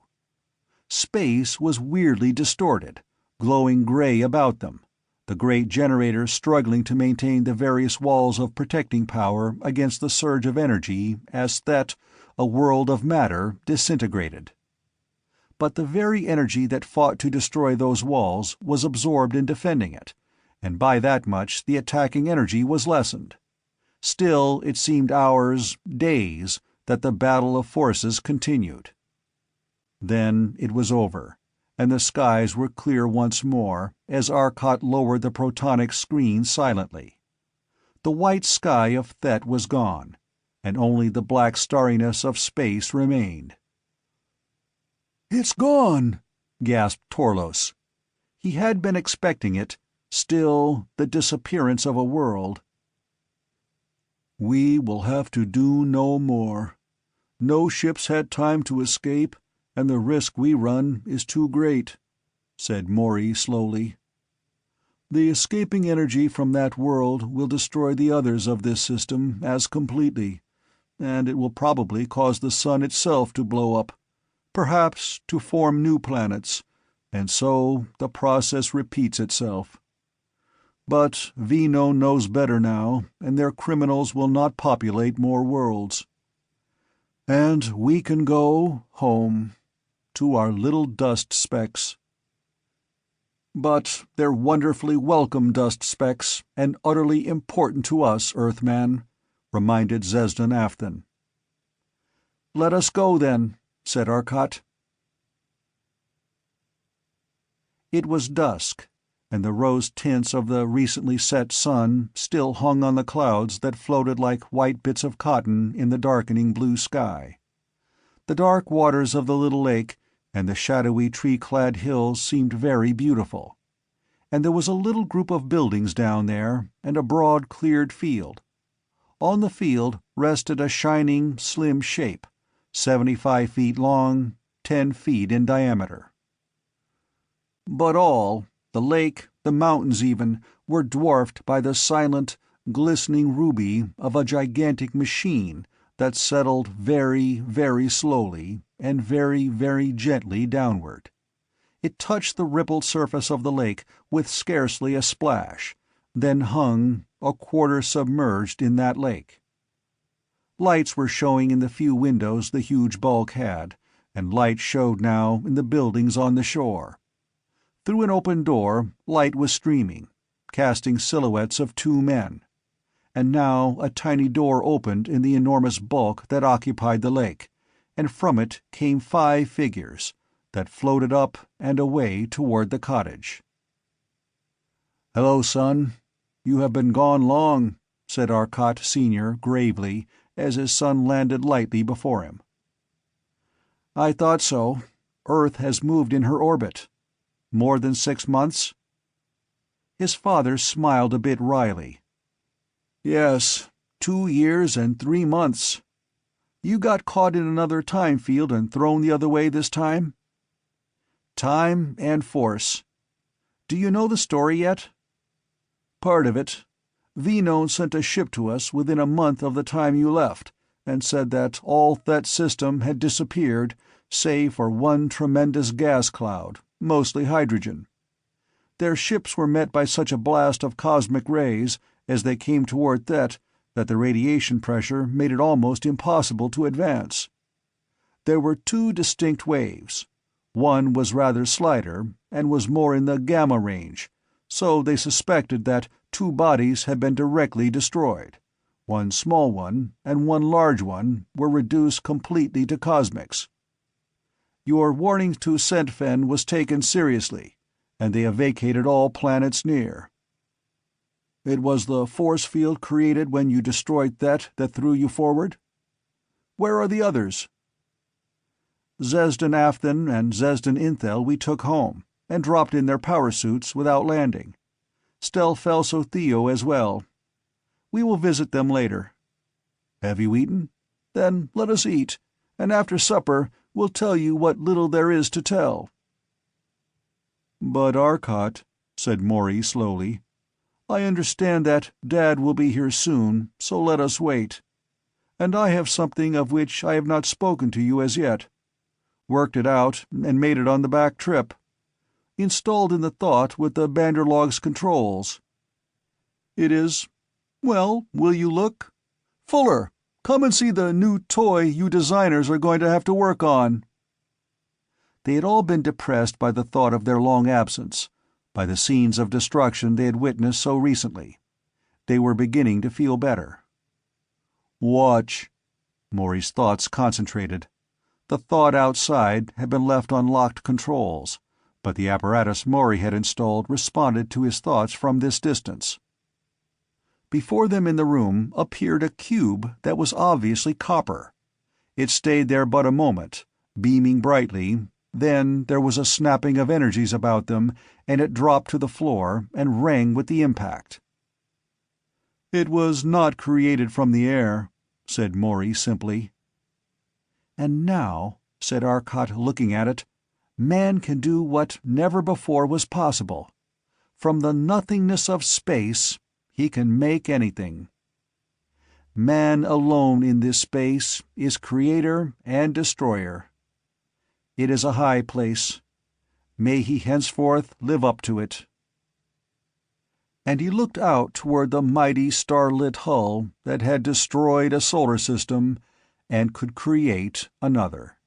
Space was weirdly distorted, glowing gray about them, the great generator struggling to maintain the various walls of protecting power against the surge of energy as Thet, a world of matter, disintegrated. But the very energy that fought to destroy those walls was absorbed in defending it, and by that much the attacking energy was lessened. Still, it seemed hours, days, that the battle of forces continued. Then it was over, and the skies were clear once more as Arcot lowered the protonic screen silently. The white sky of Thet was gone, and only the black starriness of space remained. "It's gone!" gasped Torlos. He had been expecting it, still, the disappearance of a world. "We will have to do no more. No ships had time to escape, and the risk we run is too great," said Morey slowly. "The escaping energy from that world will destroy the others of this system as completely, and it will probably cause the sun itself to blow up, perhaps to form new planets, and so the process repeats itself. But Vino knows better now, and their criminals will not populate more worlds. And we can go home, to our little dust specks. But they're wonderfully welcome dust specks, and utterly important to us, Earthman," reminded Zesdan Afthan. "Let us go, then," said Arcot. It was dusk, and the rose tints of the recently set sun still hung on the clouds that floated like white bits of cotton in the darkening blue sky. The dark waters of the little lake and the shadowy tree-clad hills seemed very beautiful. And there was a little group of buildings down there, and a broad cleared field. On the field rested a shining, slim shape, 75 feet long, 10 feet in diameter. But all, the lake, the mountains even, were dwarfed by the silent, glistening ruby of a gigantic machine that settled very, very slowly and very, very gently downward. It touched the rippled surface of the lake with scarcely a splash, then hung, a quarter submerged in that lake. Lights were showing in the few windows the huge bulk had, and light showed now in the buildings on the shore. Through an open door, light was streaming, casting silhouettes of 2 men. And now a tiny door opened in the enormous bulk that occupied the lake, and from it came 5 figures, that floated up and away toward the cottage. "Hello, son. You have been gone long," said Arcot Sr. gravely, as his son landed lightly before him. "I thought so. Earth has moved in her orbit. More than 6 months?" His father smiled a bit wryly. "Yes, 2 years and 3 months. You got caught in another time field and thrown the other way this time?" "Time and force. Do you know the story yet?" "Part of it. Vino sent a ship to us within a month of the time you left, and said that all that system had disappeared, save for one tremendous gas cloud, mostly hydrogen. Their ships were met by such a blast of cosmic rays as they came toward Thet that the radiation pressure made it almost impossible to advance. There were 2 distinct waves. One was rather slighter, and was more in the gamma range, so they suspected that 2 bodies had been directly destroyed. One small one and one large one were reduced completely to cosmics. Your warning to Sentfen was taken seriously, and they have vacated all planets near. It was the force field created when you destroyed Thet that threw you forward? Where are the others?" "Zesdan Afthan and Zesdan Inthel we took home, and dropped in their power suits without landing. Stelfelso Theo as well. We will visit them later." Have you eaten? Then let us eat, and after supper we'll tell you what little there is to tell." "But Arcot," said Morey slowly, "I understand that Dad will be here soon, so let us wait. And I have something of which I have not spoken to you as yet. Worked it out and made it on the back trip. Installed in the Thought with the Banderlog's controls. It is— well, will you look? Fuller, come and see the new toy you designers are going to have to work on." They had all been depressed by the thought of their long absence, by the scenes of destruction they had witnessed so recently. They were beginning to feel better. "Watch." Morey's thoughts concentrated. The Thought outside had been left on locked controls, but the apparatus Morey had installed responded to his thoughts from this distance. Before them in the room appeared a cube that was obviously copper. It stayed there but a moment, beaming brightly, then there was a snapping of energies about them, and it dropped to the floor and rang with the impact. "It was not created from the air," said Morey simply. "And now," said Arcot, looking at it, "man can do what never before was possible. From the nothingness of space, he can make anything. Man alone in this space is creator and destroyer. It is a high place. May he henceforth live up to it." And he looked out toward the mighty star-lit hull that had destroyed a solar system and could create another.